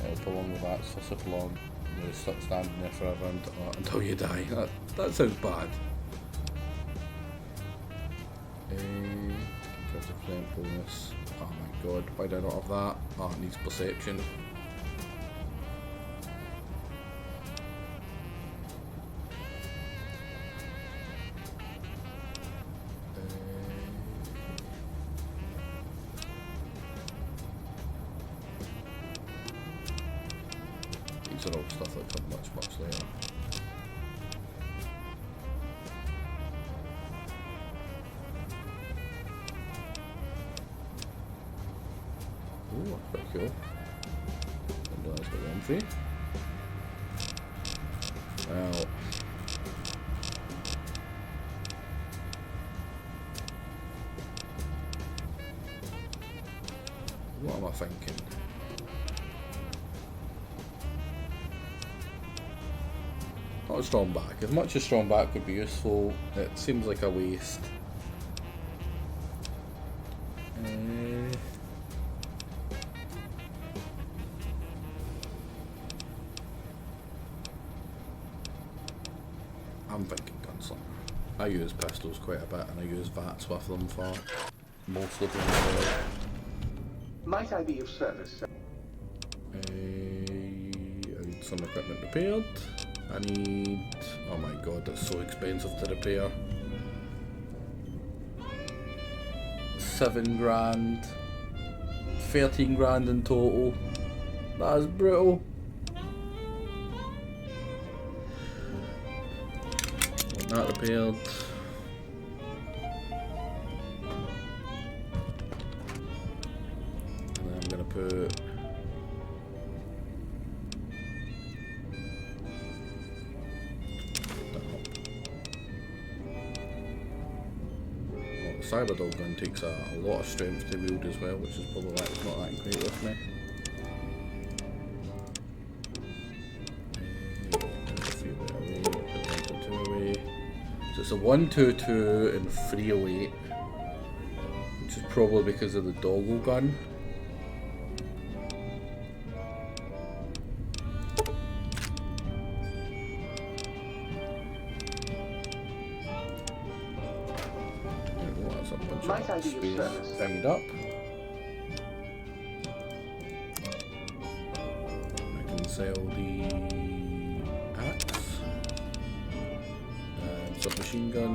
It'll prolong the bats for super long. You're stuck standing there forever until you die. That sounds bad. Gives a flame bonus. Oh my god, why do I not have that? Oh, it needs perception. These are all stuff that come much later. Ooh, pretty cool. Didn't realise got one free. Well, what am I thinking? Not a strong back. As much as strong back would be useful, it seems like a waste. I'm thinking gunslinger. I use pistols quite a bit, and I use VATs with them for most of them. Might I be of service, sir? I need some equipment repaired. I need... oh my god, that's so expensive to repair. 7 grand. 13 grand in total. That is brutal. Want that repaired. And then I'm gonna put... Cyberdog gun takes a lot of strength to wield as well, which is probably why it's not that great with me. So it's a 1-2-2 and 308, which is probably because of the doggle gun. Bang it up. I can sell the axe and submachine gun.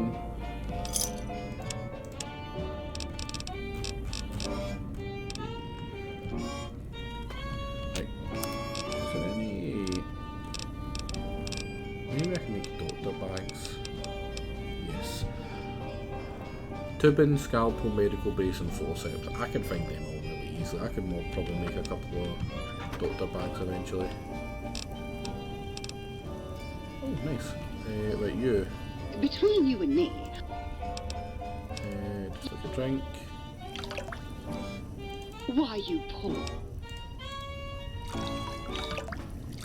Right. Is there any? Maybe I can make doctor bags. Yes. Tubin, scalpel, medical base and forceps. I can find them all really easily. I can probably make a couple of doctor bags eventually. Oh, nice. Right, you. Between you and me. Just like a drink. Why, you poor...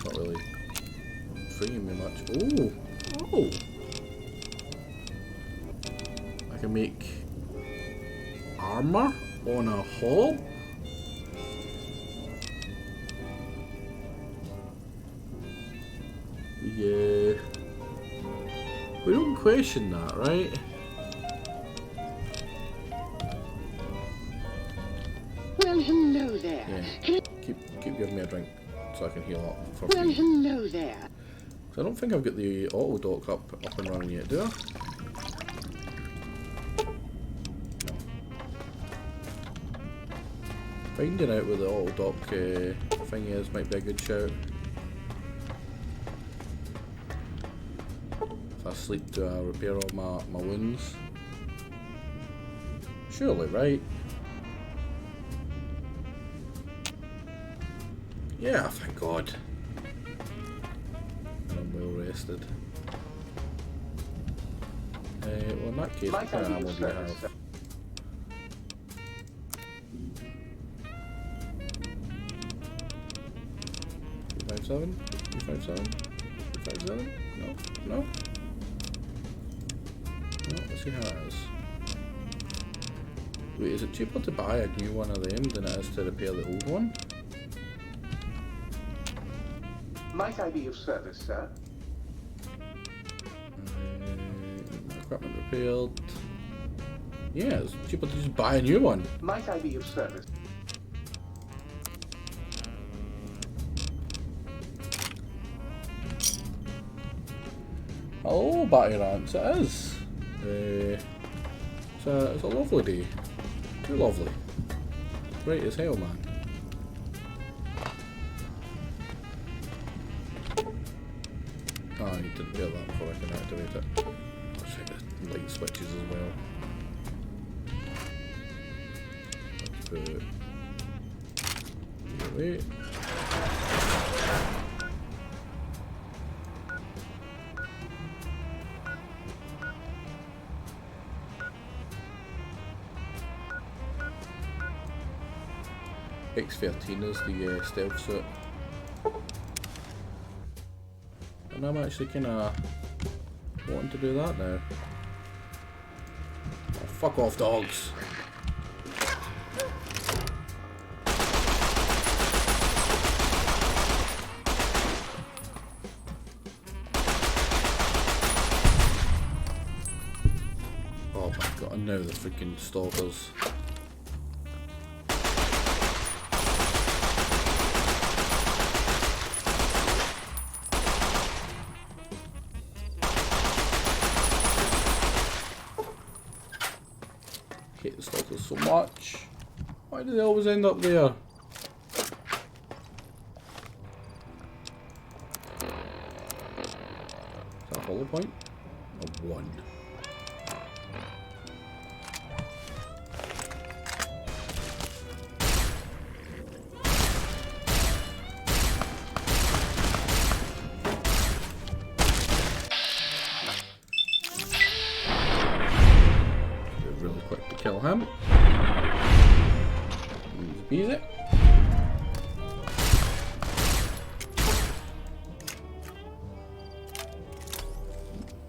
Not really freeing me much. Oh! Oh! I can make armor on a hob? Yeah. We don't question that, right? Well, hello there. Yeah. Keep giving me a drink so I can heal up for Well, free. hello there. So I don't think I've got the auto dock up and running yet, do I? Finding out where the auto dock thing is might be a good shout. If I sleep to repair all my wounds. Surely, right? Yeah, thank God. And I'm well rested. Well, in that case, what kind of ammo do I have? 257? 257? 257? No? No? No, let's see how that is. Wait, is it cheaper to buy a new one of them than it is to repair the old one? Might I be of service, sir? Equipment repaired. Yeah, it's cheaper to just buy a new one. Might I be of service? Hello, Batty Rants, it is. It's a lovely day. Too lovely. Bright as hell, man. Oh, I need to repair that before I can activate it. I'll check the light switches as well. Let's put it away. X13 is the stealth suit. And I'm actually kinda wanting to do that now. Oh, fuck off, dogs! Oh my god, and now the freaking stalkers. I hate the stalkers so much. Why do they always end up there? Is that a hollow point? A 1. Really quick to kill him. Easy peasy.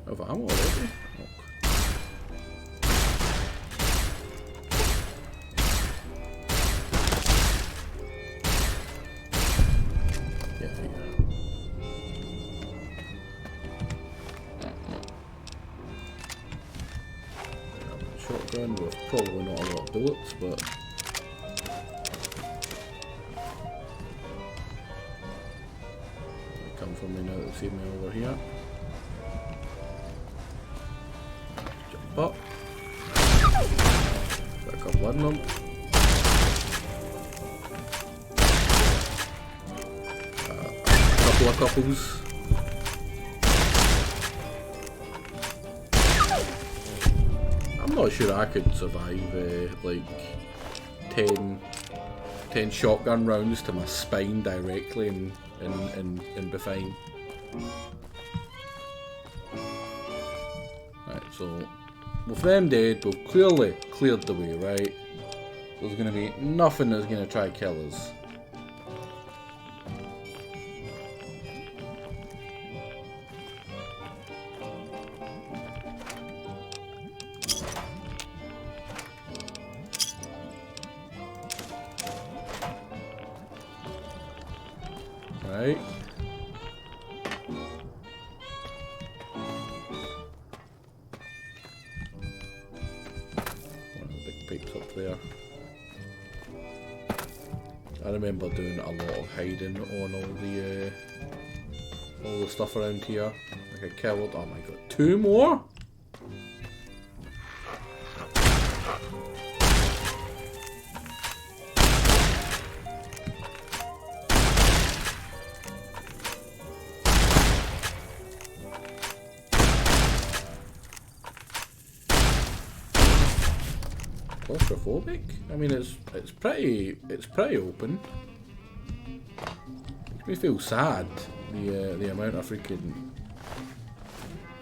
Have ammo already? Shotgun with probably not a lot of bullets, but they come from me now that they've seen me over here. Jump up. Got a couple in them. A couple of couples. I'm not sure I could survive like 10 shotgun rounds to my spine directly and be fine. Right, so with them dead, we've clearly cleared the way, right? There's gonna be nothing that's gonna try to kill us. Right. One of the big pipes up there. I remember doing a lot of hiding on all the stuff around here. Like I killed, oh my god, 2 more? Claustrophobic? I mean, it's pretty open. Makes me feel sad the amount of freaking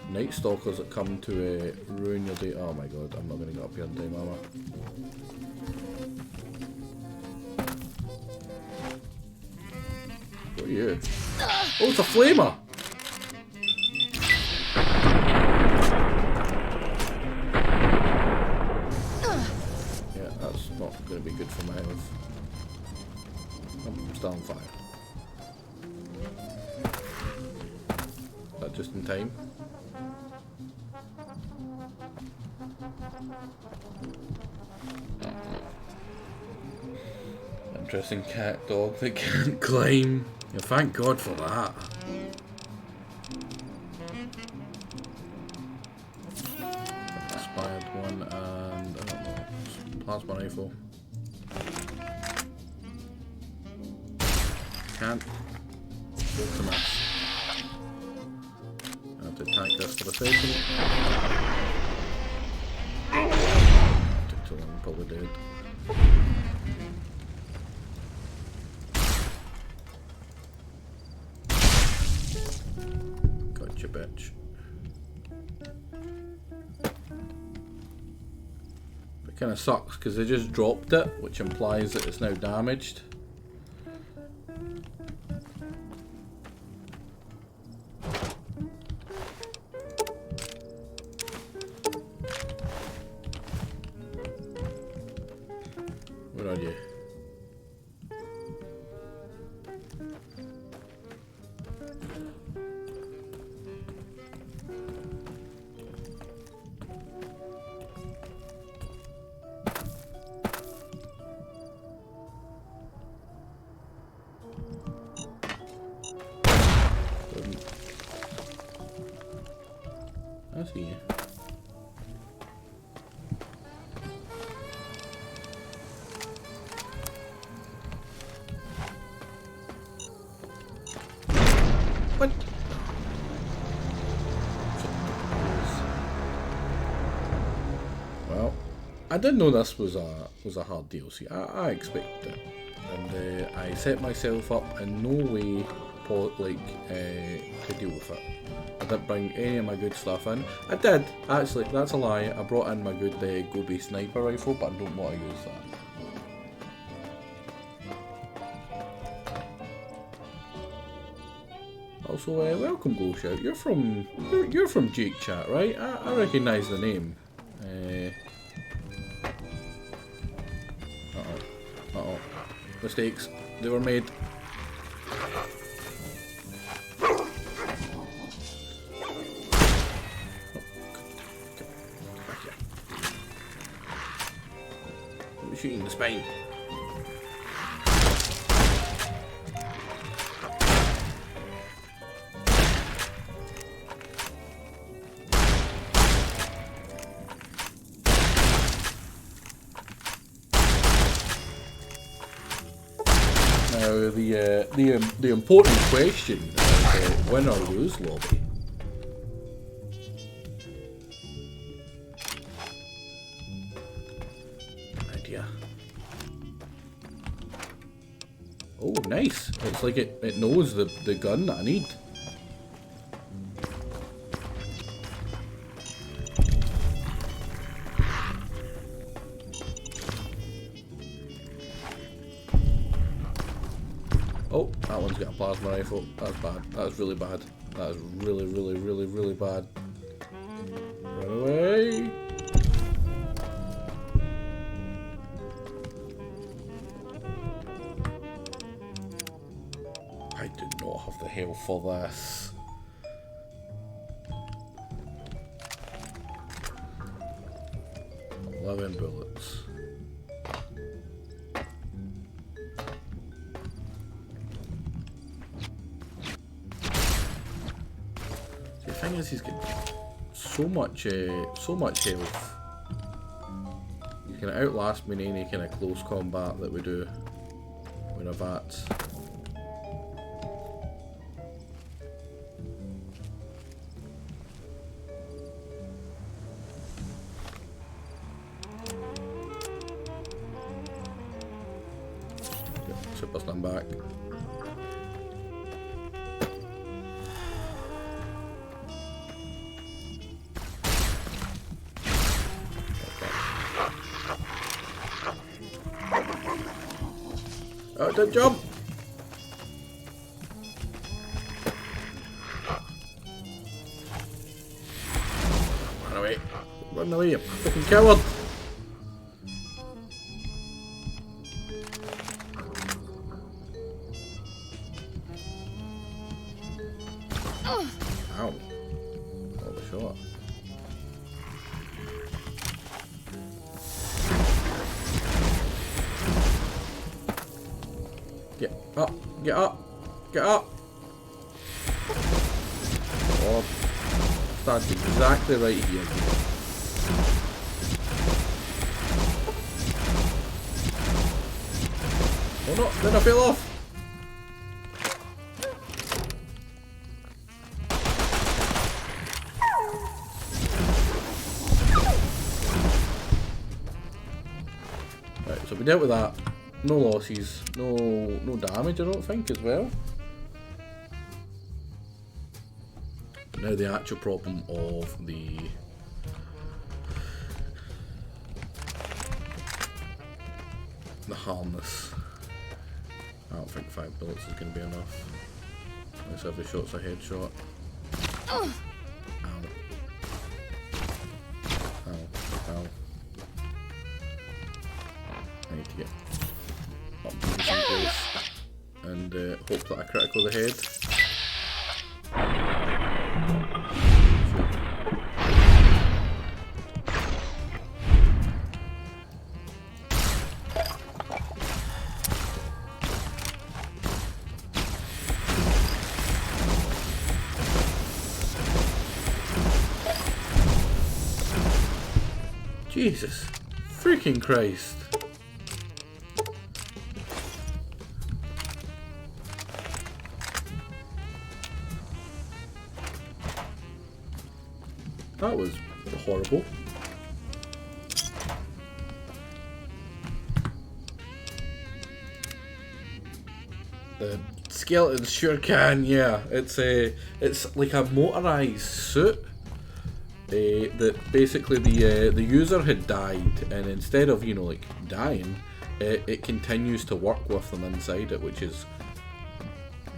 Night Stalkers that come to ruin your day. Oh my god, I'm not gonna get up here in time, am I? What are you? Oh, it's a flamer! still on fire. Is that just in time? Interesting cat dog that can't climb. Yeah, thank God for that. Expired one and I don't know, plasma rifle. Can't. Ultimate. I have to attack this for a second. Took too long, probably dead. Gotcha, bitch. It kind of sucks because they just dropped it, which implies that it's now damaged. Where are you? I see you. What? Well, I didn't know this was a hard DLC. I expected it, and I set myself up in no way to deal with it. I didn't bring any of my good stuff in. I did, actually, that's a lie. I brought in my good Gobi sniper rifle, but I don't want to use that. Also, welcome, Go Shout. You're from Jake Chat, right? I recognise the name. Uh-oh. Mistakes. They were made. Shooting the spine. Now the important question is win or lose lobby. Oh, nice. It's like it knows the gun that I need. Oh, that one's got a plasma rifle. That's bad. That's really bad. That is really, really, really, really bad. Run away. I do not have the health for this. $11 bullets. The thing is, he's got so much health. You can outlast me in any kind of close combat that we do with a VATS. Super stand back. Oh, don't jump! Run away. Run away, you fucking coward! Up! Get up! Get up! Oh, that's exactly right here. Oh no! Then I fell off! Right, so we dealt with that. No losses, no damage I don't think as well. Now the actual problem of the harness. I don't think 5 bullets is going to be enough. Unless every shot's a headshot. Ow. Ow. I need to get up in some place and hope that I critical the head. Jesus freaking Christ. That was horrible. The skeletons sure can, yeah. It's like a motorized suit. That basically the user had died, and instead of, you know, like dying, it continues to work with them inside it, which is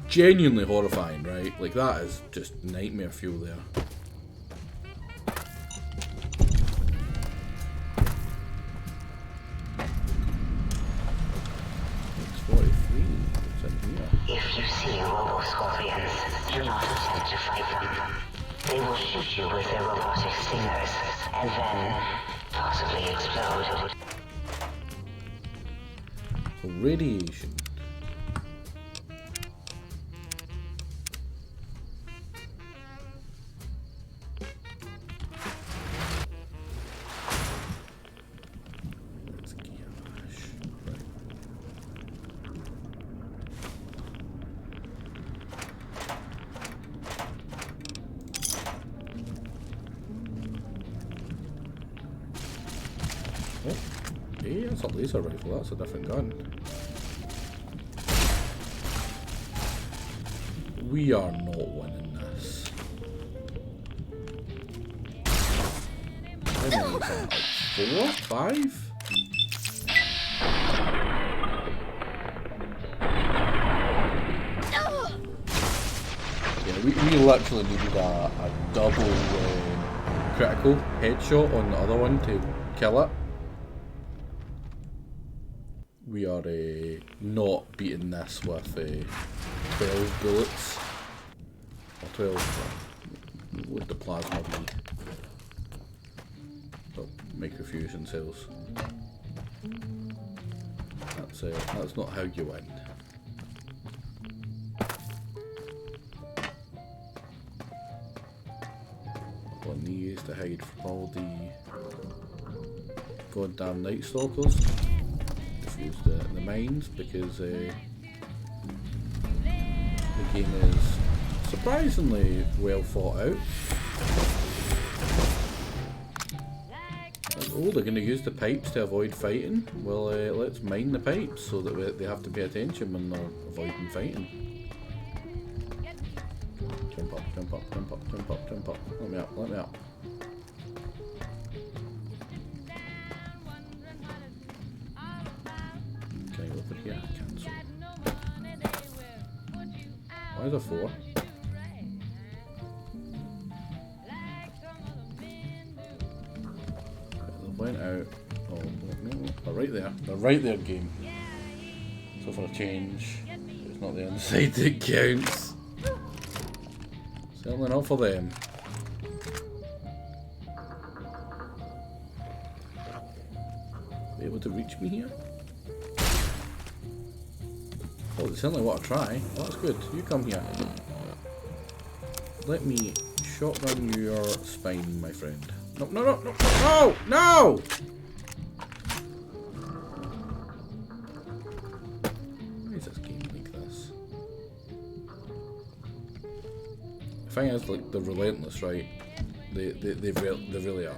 genuinely horrifying, right? Like, that is just nightmare fuel there. If you see robo-scorpions, do not attempt to fight them. They will shoot you with their robotic stingers, and then possibly explode. Radiation. Oh, hey, that's a laser rifle, that's a different gun. We are not winning this. How many is that? 4? 5? Yeah, we literally needed a double critical headshot on the other one to kill it. We are not beating this with 12 bullets. Or 12, with the plasma be? Oh, microfusion cells. That's not how you win. On these to hide from all the goddamn Night Stalkers. Use the mines because the game is surprisingly well thought out. Oh, they're going to use the pipes to avoid fighting. Well, let's mine the pipes so that they have to pay attention when they're avoiding fighting. Jump up, jump up, jump up, jump up, jump up. Let me up, let me up. Over here, cancel. Why is there 4? They went out. Oh no, they're right there. They're right there, game. So for a change, it's not the inside that counts. Certainly not for them. Be able to reach me here? Oh, they certainly want to try. Well, that's good. You come here. Let me shotgun your spine, my friend. No, no, no, no, no, no! Why is this game like this? The thing is, like, they're relentless, right? They really are.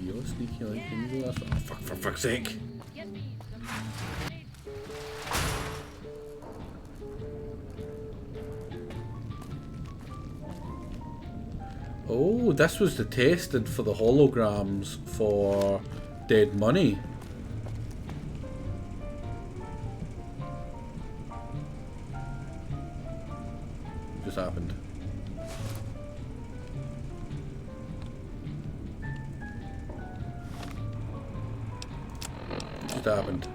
You're sneaky, like, can you go this way? Oh, fuck, for fuck's sake! Oh, this was the tested for the holograms for Dead Money. Just happened. Just happened.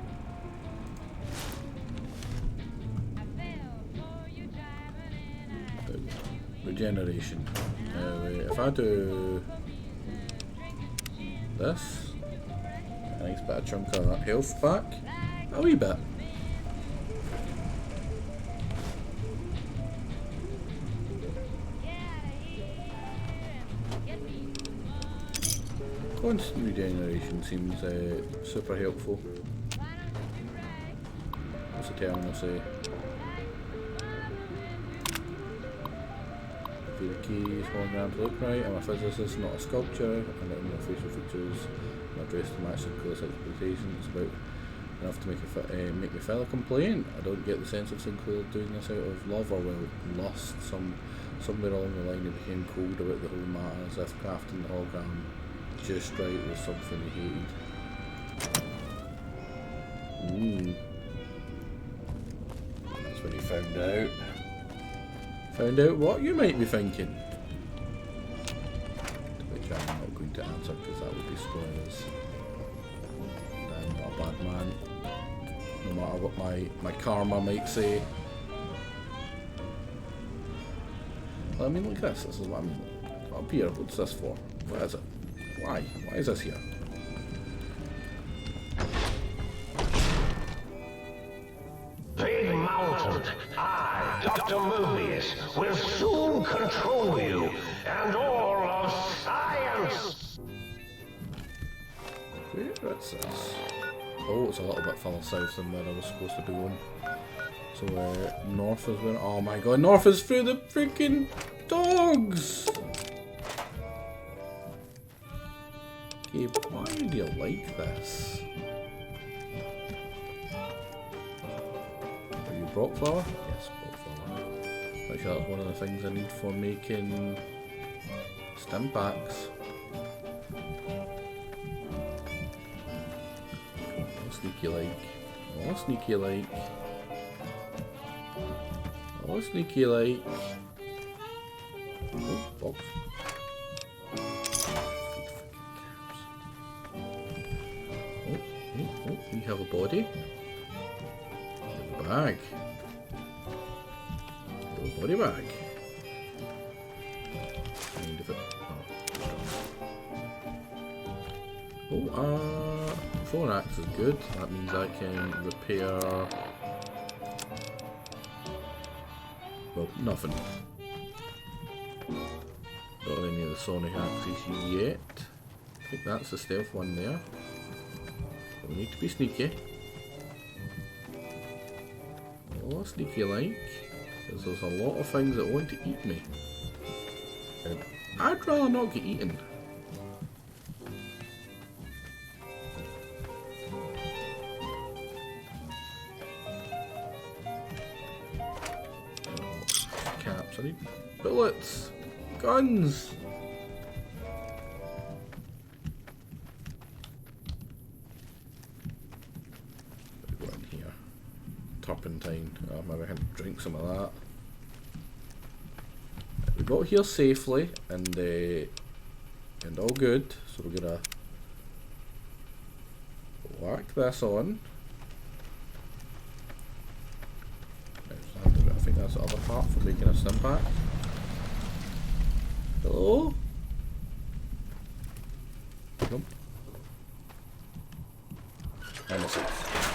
Regeneration. If I do this, a nice bit of chunk of that health back, a wee bit. Constant regeneration seems super helpful. What's the terminal say? The keys, holograms look right. I'm a physicist, not a sculptor. I'm letting my facial features not dressed to match Sinclair's expectations. About enough to make me file a complaint. I don't get the sense of Sinclair doing this out of love or lust. Somewhere along the line he became cold about the whole matter, as if crafting the hologram just right was something he hated. That's when he found out. Found out what you might be thinking. To which I'm not going to answer because that would be spoilers. I'm not a bad man. No matter what my karma might say. Well, I mean, look at this. This is what I mean. Up here, what's this for? What is it? Why? Why is this here? Big Mountain, I, Dr. Mobius, will soon control you and all of science! Where is this? Oh, it's a little bit further south than where I was supposed to be going. So, north is where... Oh my god, north is through the freaking dogs! Okay, why do you like this? Are you Brock flour? Yes, Brock flour. Actually, that's one of the things I need for making stim packs. Oh, sneaky like. Oh, sneaky like. Oh, sneaky like. Oh, box. Oh, we have a body. A bag. A body bag. Kind of it. Oh, thorax is good. That means I can repair. Well, nothing. Not any of the sonic axes yet. I think that's the stealth one there. We need to be sneaky. Oh, sneaky like. Because there's a lot of things that want to eat me. And I'd rather not get eaten. Caps, I need bullets. Guns. Turpentine. Oh, maybe I can drink some of that. We got here safely and all good. So we're gonna whack this on. There's a bit of think that's the other part for making a stim pack. Hello? Nope. And it's safe.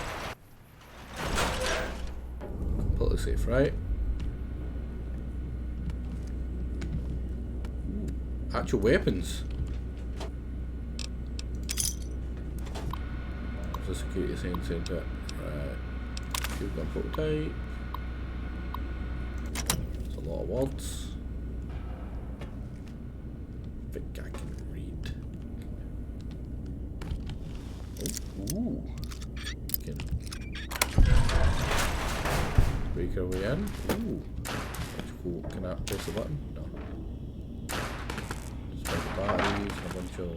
Completely safe, right? Ooh, actual weapons. What's the security saying to it? Right. Field gun prototype. There's a lot of words. I think I can read. Oh, ooh. Can break our way in. Ooh. That's cool. Can I press the button? No. Just a bunch of batteries and a bunch of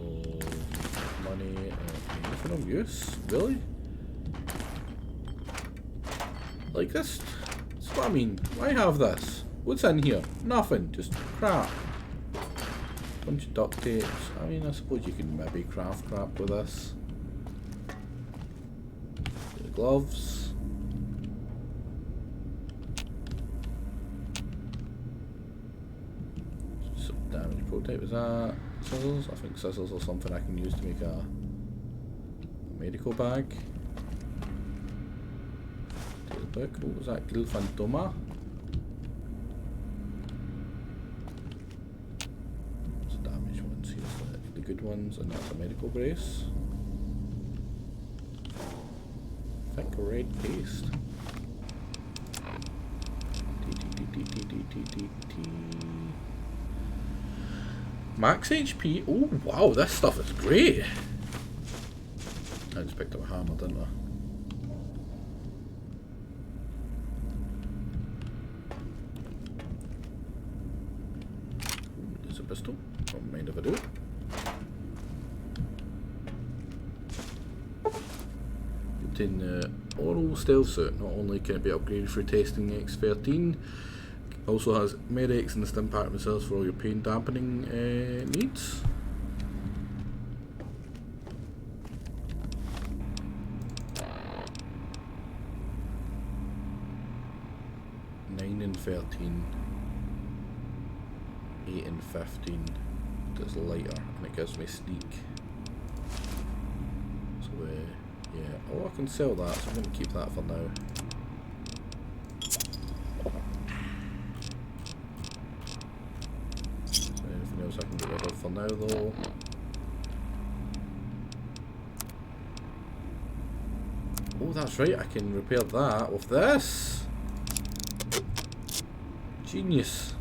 money and nothing of use. Really? Like this? That's what I mean. Why have this? What's in here? Nothing. Just crap. Bunch of duct tapes. I mean, I suppose you can maybe craft crap with this. The gloves. Some damage prototype. Is that scissors? I think scissors are something I can use to make a medical bag. Take the book. What was that? Grill Fantoma? Good ones, and that's a medical brace. Thick red paste. Max HP. Oh wow, this stuff is great. I just picked up a hammer, didn't I? Ooh, there's a pistol. Don't mind if I do. In the oral stealth suit, not only can it be upgraded for testing X13, also has medics and the stim pack themselves for all your pain dampening needs. Nine and 13, 8 and 15. It's lighter and it gives me sneak. So yeah, oh, I can sell that, so I'm going to keep that for now. Anything else I can get rid of for now, though? Oh, that's right, I can repair that with this! Genius!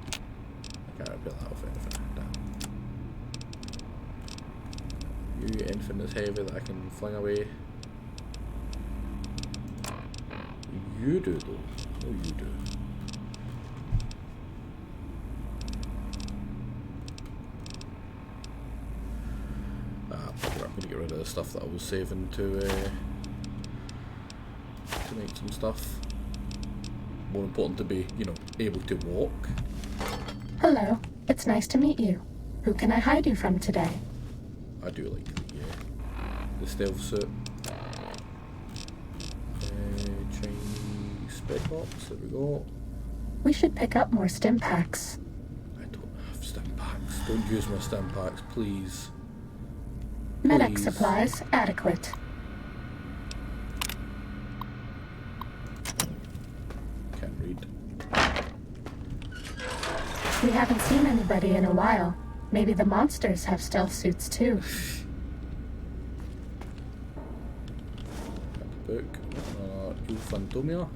I can't repair that with anything. Damn. Anything that's heavy that I can fling away. You do though. Oh, you do. I'm gonna get rid of the stuff that I was saving to make some stuff. More important to be, you know, able to walk. Hello, it's nice to meet you. Who can I hide you from today? I do like the stealth suit. Chinese spec box, there we go. We should pick up more stim packs. I don't have stim packs. Don't use my stim packs, please. Medic supplies adequate. Can't read. We haven't seen anybody in a while. Maybe the monsters have stealth suits too. Book. Il Fantomia.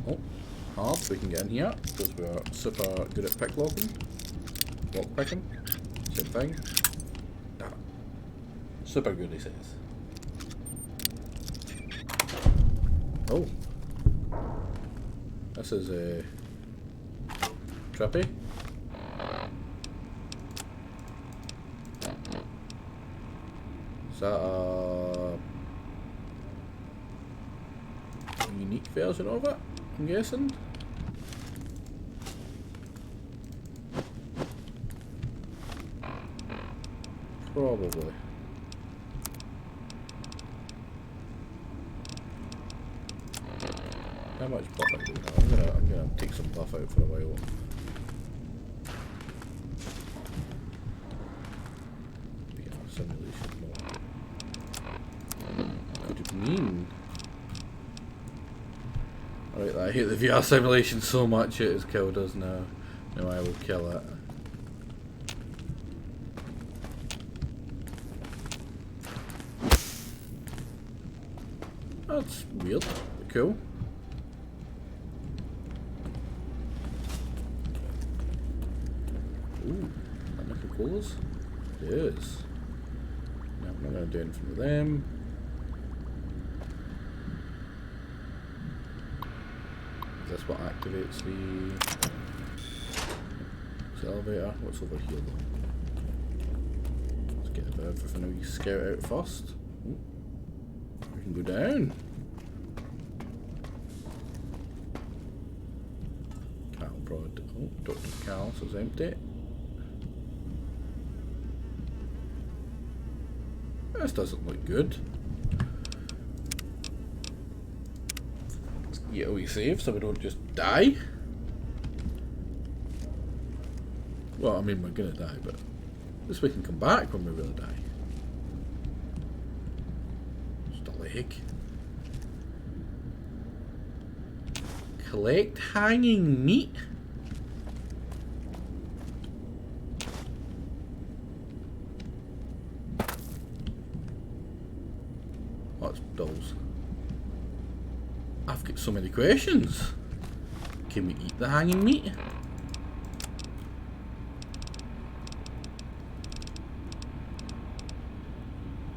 Oh, hard. We can get in here because we're super good at picklocking. Lock picking. Same thing. Damn it. Super good, he says. Oh. This is trippy. Is that a unique version of it, I'm guessing? Probably. much buff out do we have? I'm gonna take some buff out for a while. VR simulation, no. Could it mean? Alright, I hate the VR simulation so much it has killed us now. Now I will kill it. That's weird. Cool. Ooh, that making coolers? It is. No, I'm not going to do anything with them. Is this what activates the elevator? What's over here though? Let's get a bit of everything we scout out first. Ooh. We can go down. Cattle prod. Oh, Dr. Cal, so it's empty. This doesn't look good. Let's get a wee save so we don't just die. Well, I mean, we're gonna die, but at least we can come back when we really die. Leg. Collect hanging meat. Oh, it's dolls. I've got so many questions. Can we eat the hanging meat?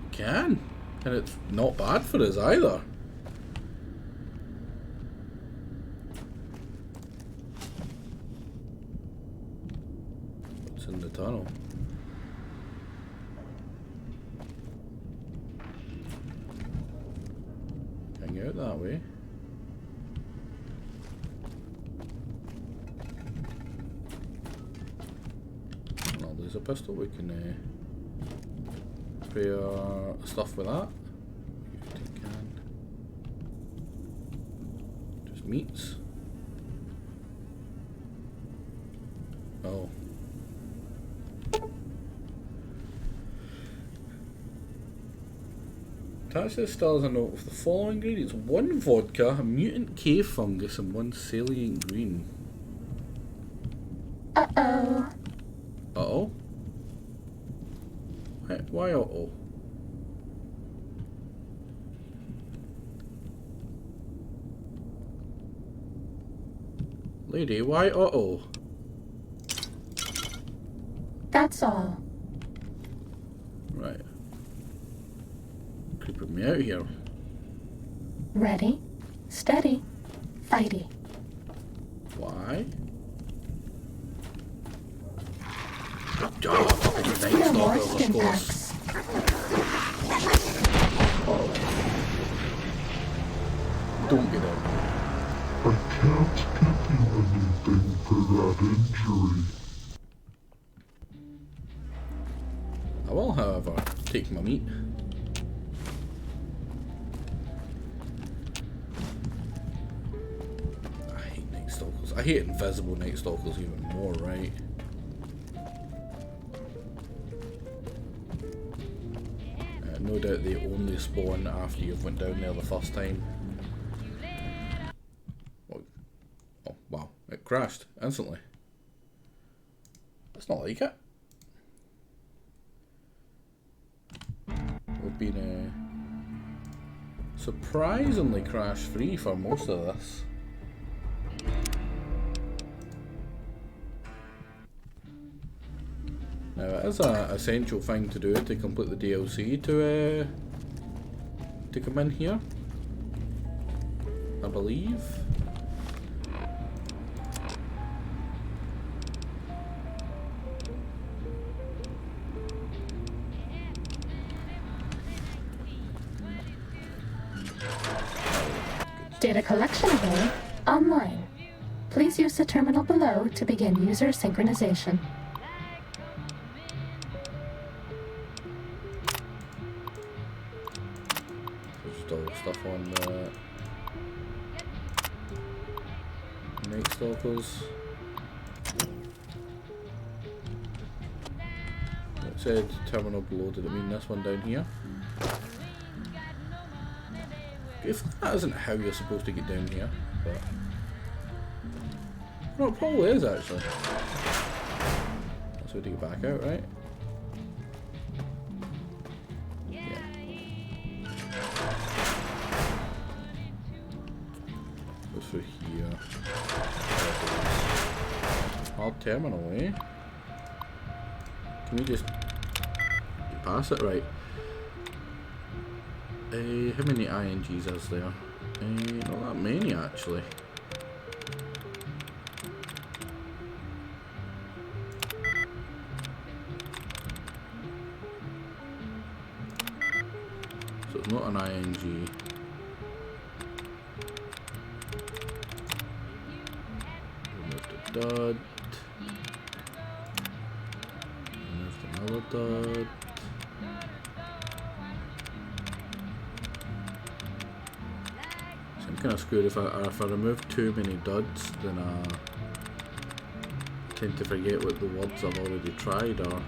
We can. And it's not bad for us either. What's in the tunnel? Hang out that way. Well, there's a pistol. We can spare stuff with that. Just meats. Oh. Attach this still as a note with the following ingredients: 1 vodka, a mutant cave fungus, and 1 salient green. Uh-oh. Uh-oh? Why uh-oh? Lady, why uh-oh? That's all. Right. Creeping me out here. Ready, steady, fighty. Why? No more skin packs. Don't get out. I can't give you anything for that injury. I will, however, take my meat. I hate Night Stalkers. I hate invisible Night Stalkers even more, right? No doubt they only spawn after you've went down there the first time. Oh wow, it crashed instantly. That's not like it. We've been surprisingly crash free for most of this. Now it is an essential thing to do to complete the DLC to come in here, I believe. Data collection available online. Please use the terminal below to begin user synchronization. Just all stuff on suppose. It said terminal below, did it mean this one down here? If that isn't how you're supposed to get down here, but... No, it probably is actually. That's how to get back out, right? Yeah. What's through here? Hard terminal, eh? Can we just get past it? Right. How many INGs is there? Not that many actually. So it's not an ING. Remove the dot. Remove another dot. Kind of screwed. If I remove too many duds, then I tend to forget what the words I've already tried are. No,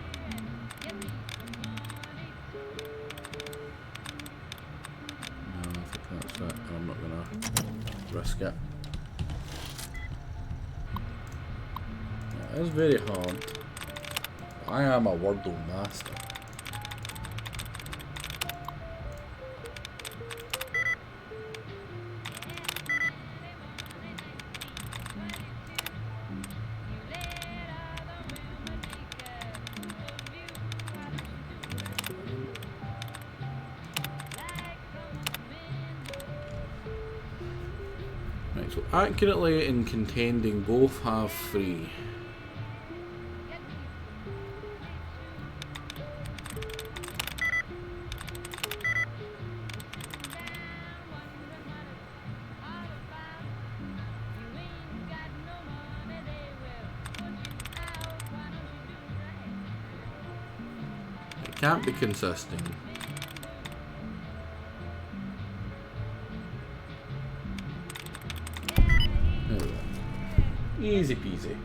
I think that's it. I'm not gonna risk it. Yeah, it is very hard. I am a Wordle master. So accurately and contending both have 3. It can't be consistent. Easy peasy.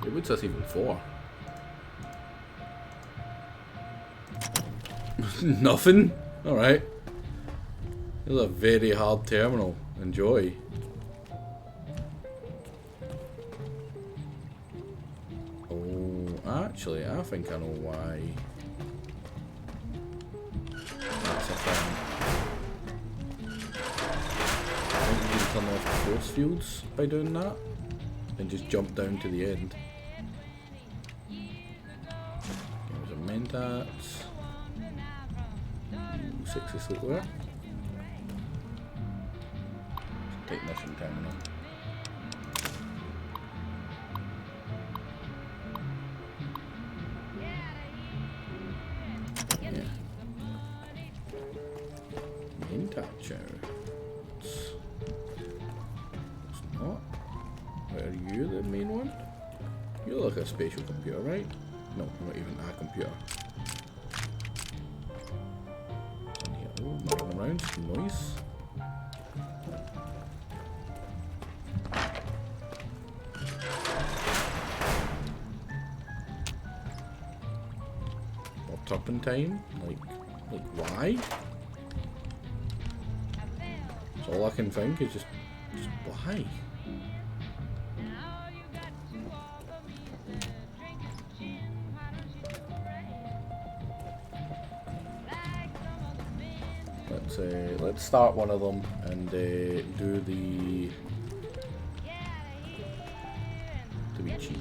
It would say even 4. Nothing? Alright. This is a very hard terminal. Enjoy. Oh, actually, I think I know why. That's a thing. Turn off the force fields by doing that and just jump down to the end. There's a Mentats. 60 sleepwear. Technician terminal. Yeah. Mentat. Are you the main one? You're like a spatial computer, right? No, not even a computer. And here, oh, moving around, noise. More turpentine? Like why? That's all I can think is just why? Let's start one of them and do the to be cheap.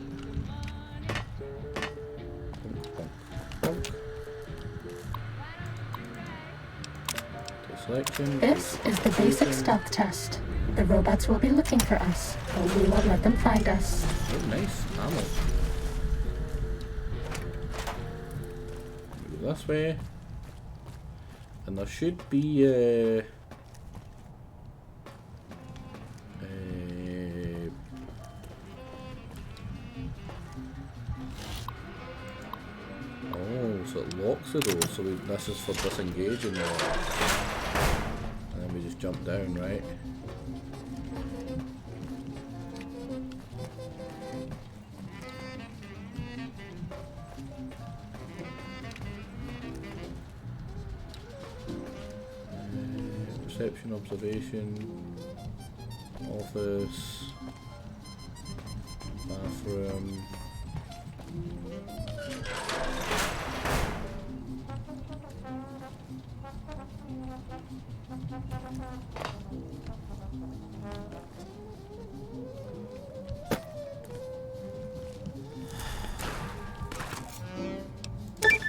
Selection. This is the basic stealth test. The robots will be looking for us, but we won't let them find us. Oh, nice ammo. Go this way. And there should be oh, so it locks the door, so this is for disengaging the and then we just just jump down, right? Perception, observation, office, bathroom.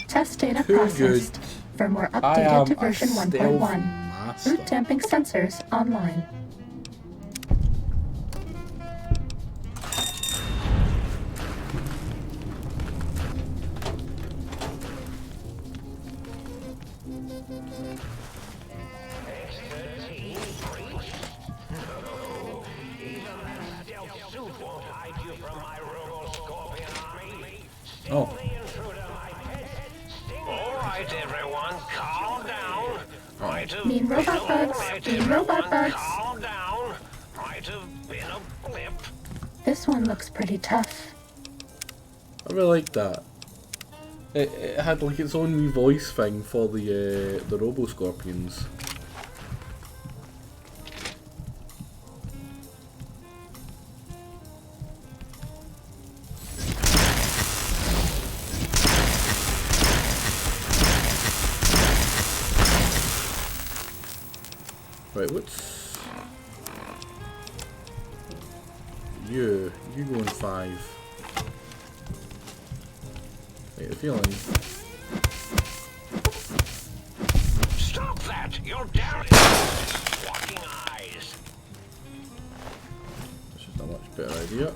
Test data processed. Firmware updated to version 1.1. Root damping sensors online. Oh. Alright, everyone, calm down. Might have Need robot bugs. Need robot bugs. calm down. Might have been a blip. This one looks pretty tough. I really like that. It had like its own wee voice thing for the Robo Scorpions. Right, what's you going 5. I get a feeling. Stop that! You're down. Walking eyes. This is a much better idea.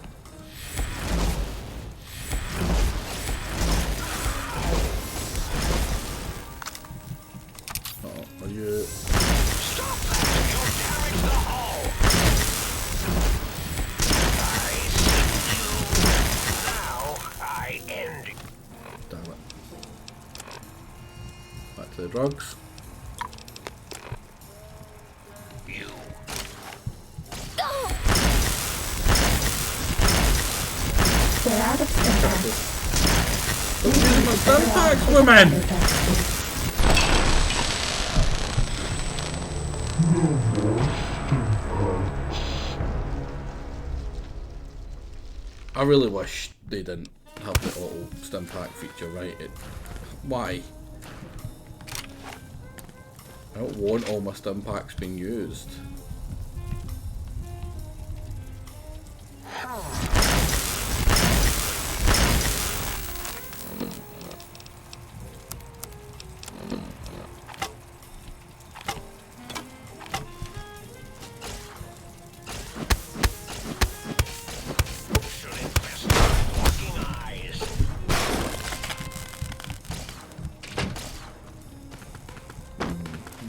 Oh, are you? Stop that! You'll damage the hull. I see you. Now I end. Damn it. Back to the drugs. You. We're out of stim Don't use my stim packs, women! I really wish they didn't have the auto stim pack feature, right? Why? I don't want all my stim packs being used.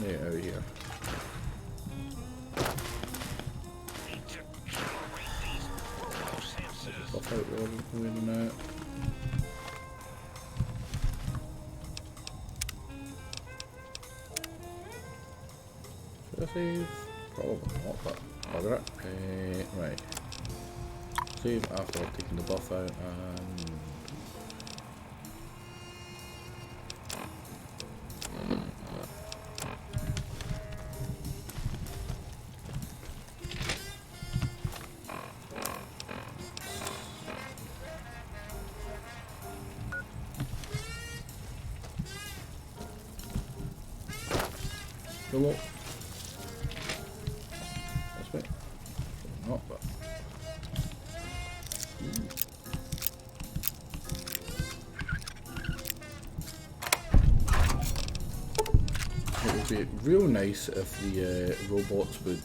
Out here. Stuff out there, in and out. Should I save? Probably not, but bugger it. Right. Save after I've taken the buff out and. Hello. That's right. Not, but. It would be real nice if the robots would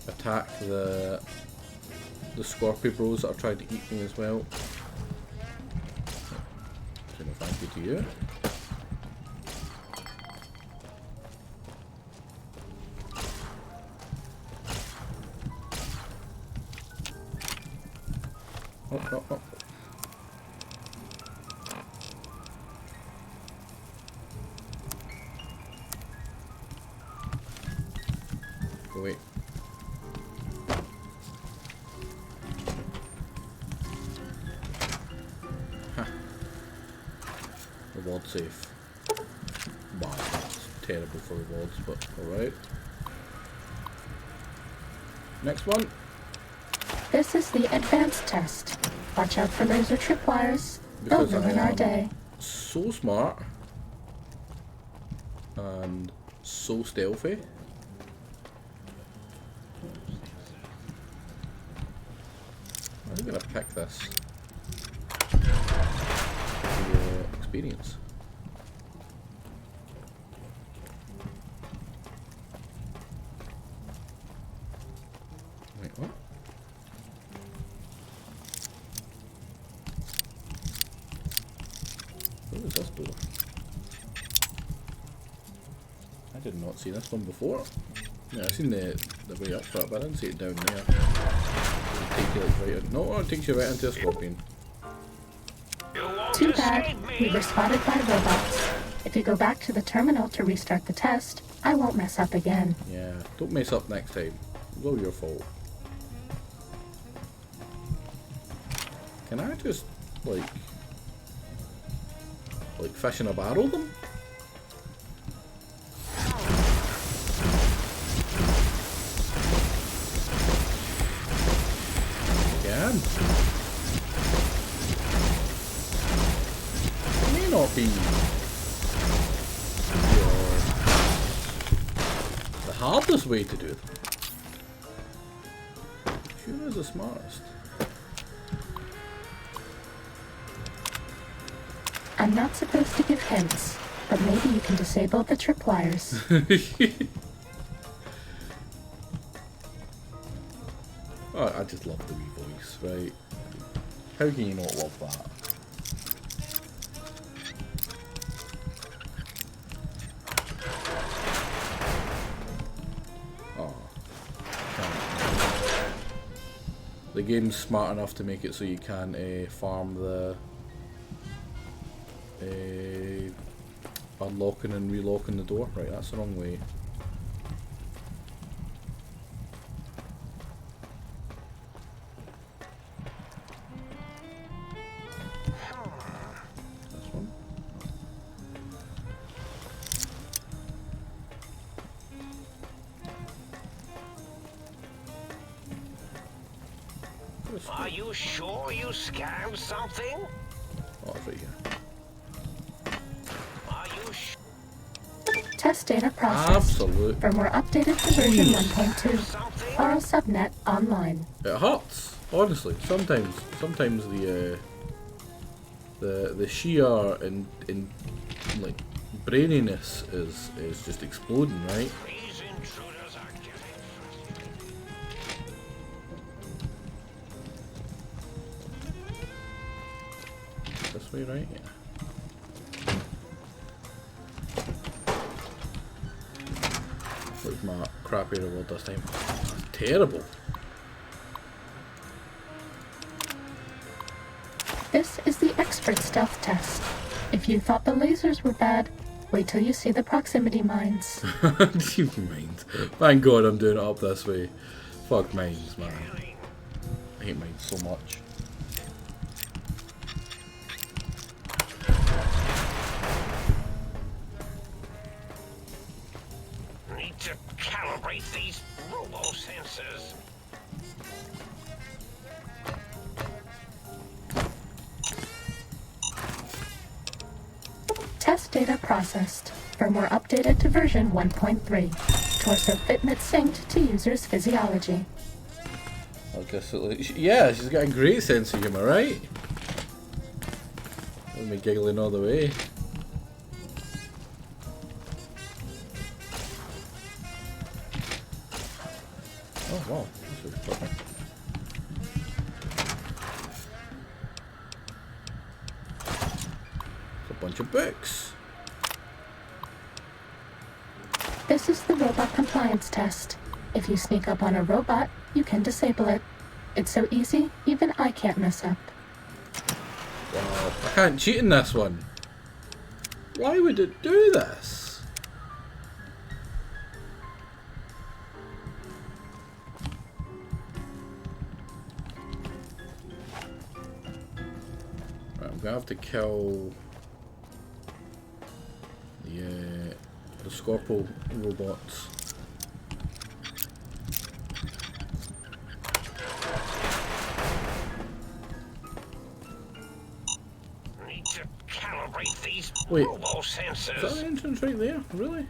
attack the Scorpio Bros that are trying to eat me as well. So no thank you to you. Oh. wait. Huh. Reward safe. Wow, that's terrible for rewards, but alright. Next one. This is the advanced test. Watch out for laser tripwires. They'll Because I ruin our am day. so smart and so stealthy. I'm gonna pick this for experience. Wait, what? What is this door? I did not see this one before. Yeah, I've seen the way up for it, but I didn't see it down there. It'll take you like right in. No, it takes you right into a scorpion. Too bad. We were spotted by robots. If you go back to the terminal to restart the test, I won't mess up again. Yeah, don't mess up next time. It's all your fault. Can I just, like fish in a barrel them? Again. It may not be the hardest way to do it. Sure is the smartest. I'm not supposed to give hints, but maybe you can disable the tripwires. Oh, I just love the wee voice, right? How can you not love that? Oh. The game's smart enough to make it so you can farm the unlocking and relocking the door. Right, that's the wrong way. This one. Are you sure you scanned something? Oh, it's right here. Test data processed. Absolute. For more updated to version 1.2. Oral subnet online. It hurts, honestly. Sometimes the sheer and like braininess is just exploding, right? This way, right? Yeah. Where's my crappy reward this time? That's terrible. This is the expert stealth test. If you thought the lasers were bad, wait till you see the proximity mines. Mines. Thank God I'm doing it up this way. Fuck mines, man. I hate mines so much. Need to calibrate these robo-sensors. Test data processed. Firmware updated to version 1.3. Torso fitment synced to user's physiology. I guess yeah, she's got a great sense of humor, right? Let me giggling all the way. Oh wow, this looks perfect. It's a bunch of books. This is the robot compliance test. If you sneak up on a robot, you can disable it. It's so easy, even I can't mess up. Wow, I can't cheat in this one. Why would it do this? gonna have to kill the Scorpio robots. Need to calibrate these Wait, robo is that sensors. the entrance right there? Really?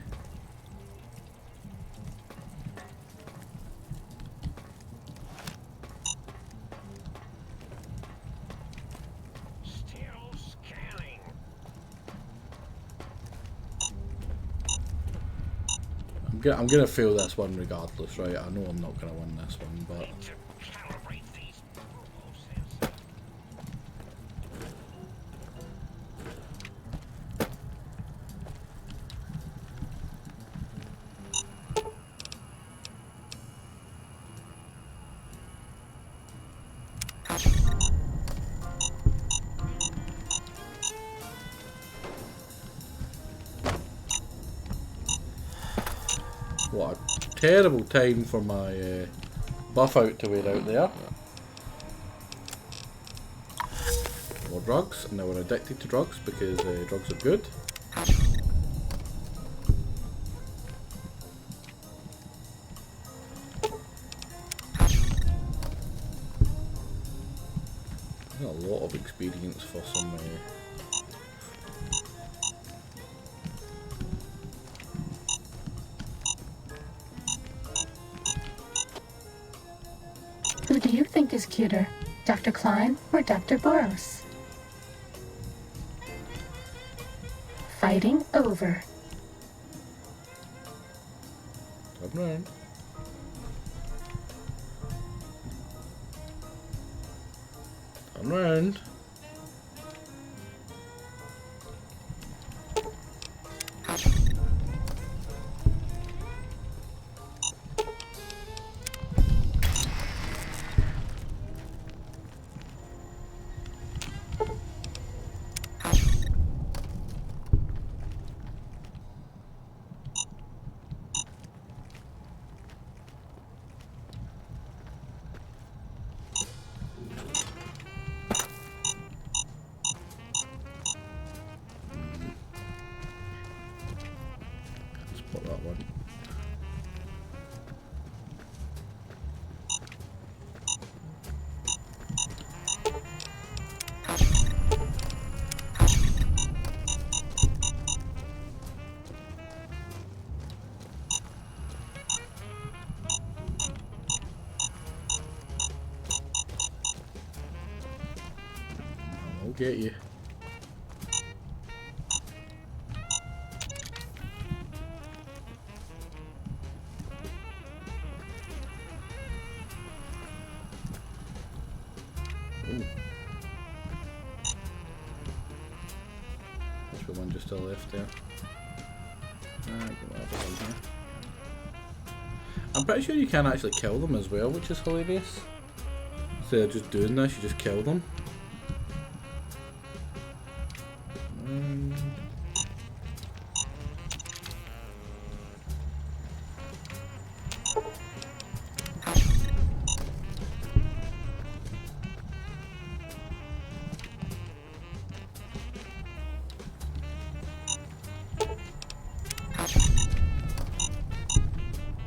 Still scanning. I'm gonna fail this one regardless, right? I know I'm not gonna win this one, but Calibrate these robo sensors. what a terrible time for my buff out to wear out there. More drugs, and now we're addicted to drugs because drugs are good. A lot of experience for some Who do you think is cuter, Dr. Klein or Dr. Boros? Fighting over. Come round. Come round. Spot that one. I'll get you. Ooh. There's one just to the left there. Get that other one here. I'm pretty sure you can actually kill them as well, which is hilarious. Instead of just doing this, you just kill them.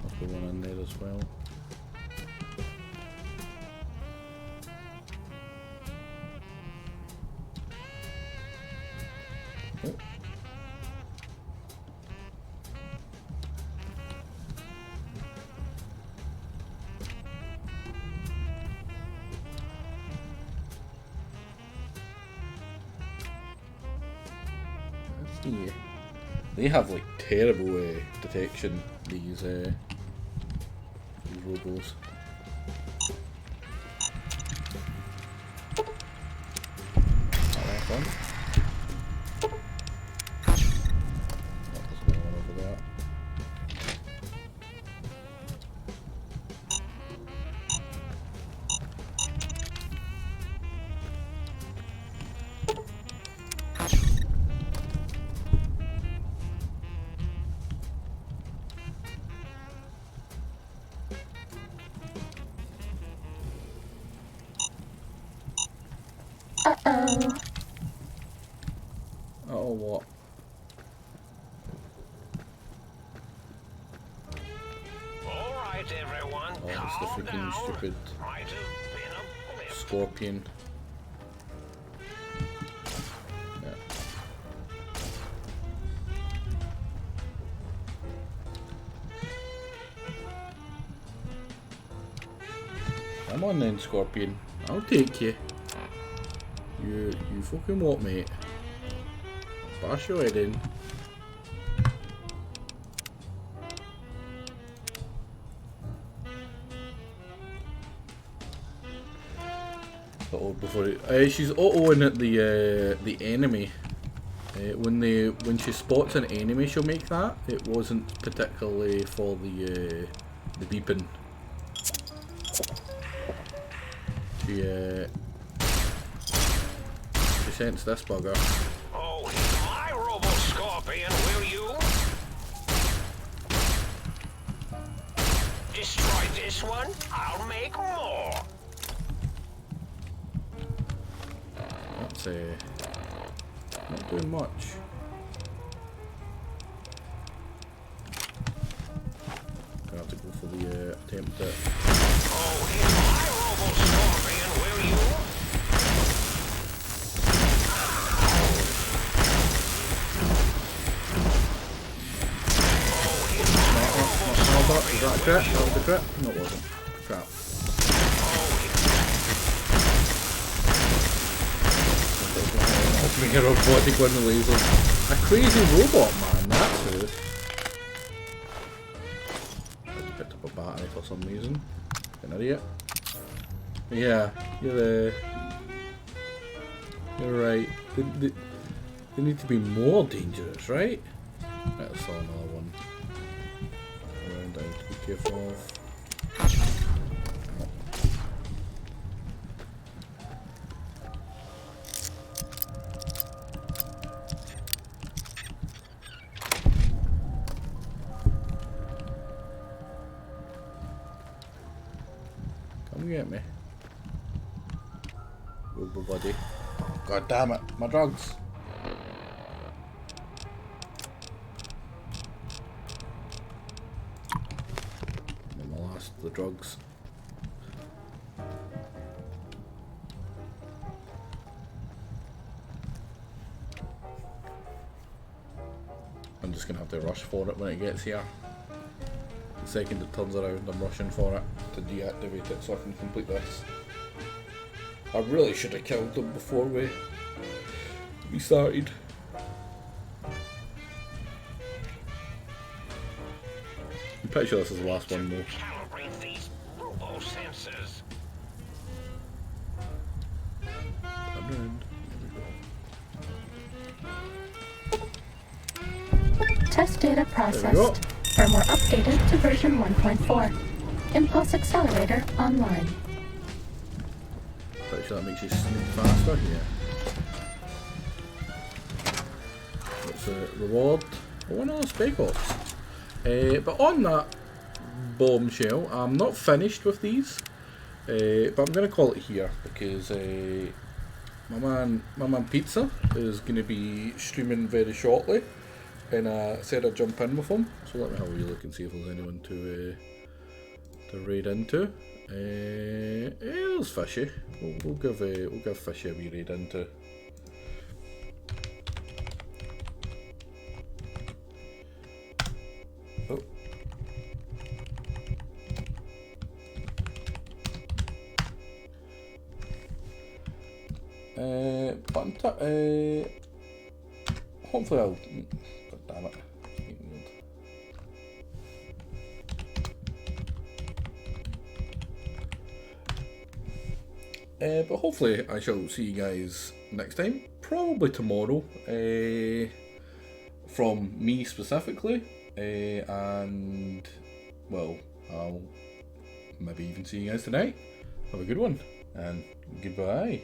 I'll put one in there as well. Oh. Yeah. They have like terrible detection, these robos. That one. There's another one over there. Uh-oh. or what? All right, everyone, Oh, it's the calm freaking down. stupid Might have been a blip. scorpion. Yeah. Come on then, Scorpion. I'll take you. You fucking what, mate? Bash your head in. Uh-oh, before it, she's auto-ing at the enemy. When she spots an enemy, she'll make that. It wasn't particularly for the beeping. She sensed this bugger. Oh, he's my Robo-Scorpion, will you? Destroy this one, I'll make more. That's not doing much. Gonna have to go for the attempt at. Oh, he's my Robo-Scorpion, will you? Is that a crit? That was a crit? No, it wasn't. Crap. Opening a robotic one with lasers. A crazy robot, man, that's who. I just picked up a battery for some reason. An idiot. Yeah, you're right. They need to be more dangerous, right? Right, I saw another one. Around down to be careful of. Come get me. Robo buddy. God damn it, my drugs. The drugs. I'm just gonna have to rush for it when it gets here. The second it turns around, I'm rushing for it to deactivate it so I can complete this. I really should have killed them before we started. I'm pretty sure this is the last one though. Sensors. Test data processed. Firmware updated to version 1.4. Impulse accelerator online. Pretty sure that makes you sneak faster. Yeah. What's the reward? Oh, another Spec Ops. But on that bombshell, I'm not finished with these, but I'm going to call it here because my man Pizza is going to be streaming very shortly, and I said I'd jump in with him. So let me have a wee look and see if there's anyone to raid into. There's Fishy. We'll give Fishy a wee raid into. Oh. Hopefully I'll. God damn it. But hopefully I shall see you guys next time. Probably tomorrow. From me specifically. And well, I'll maybe even see you guys tonight. Have a good one and goodbye.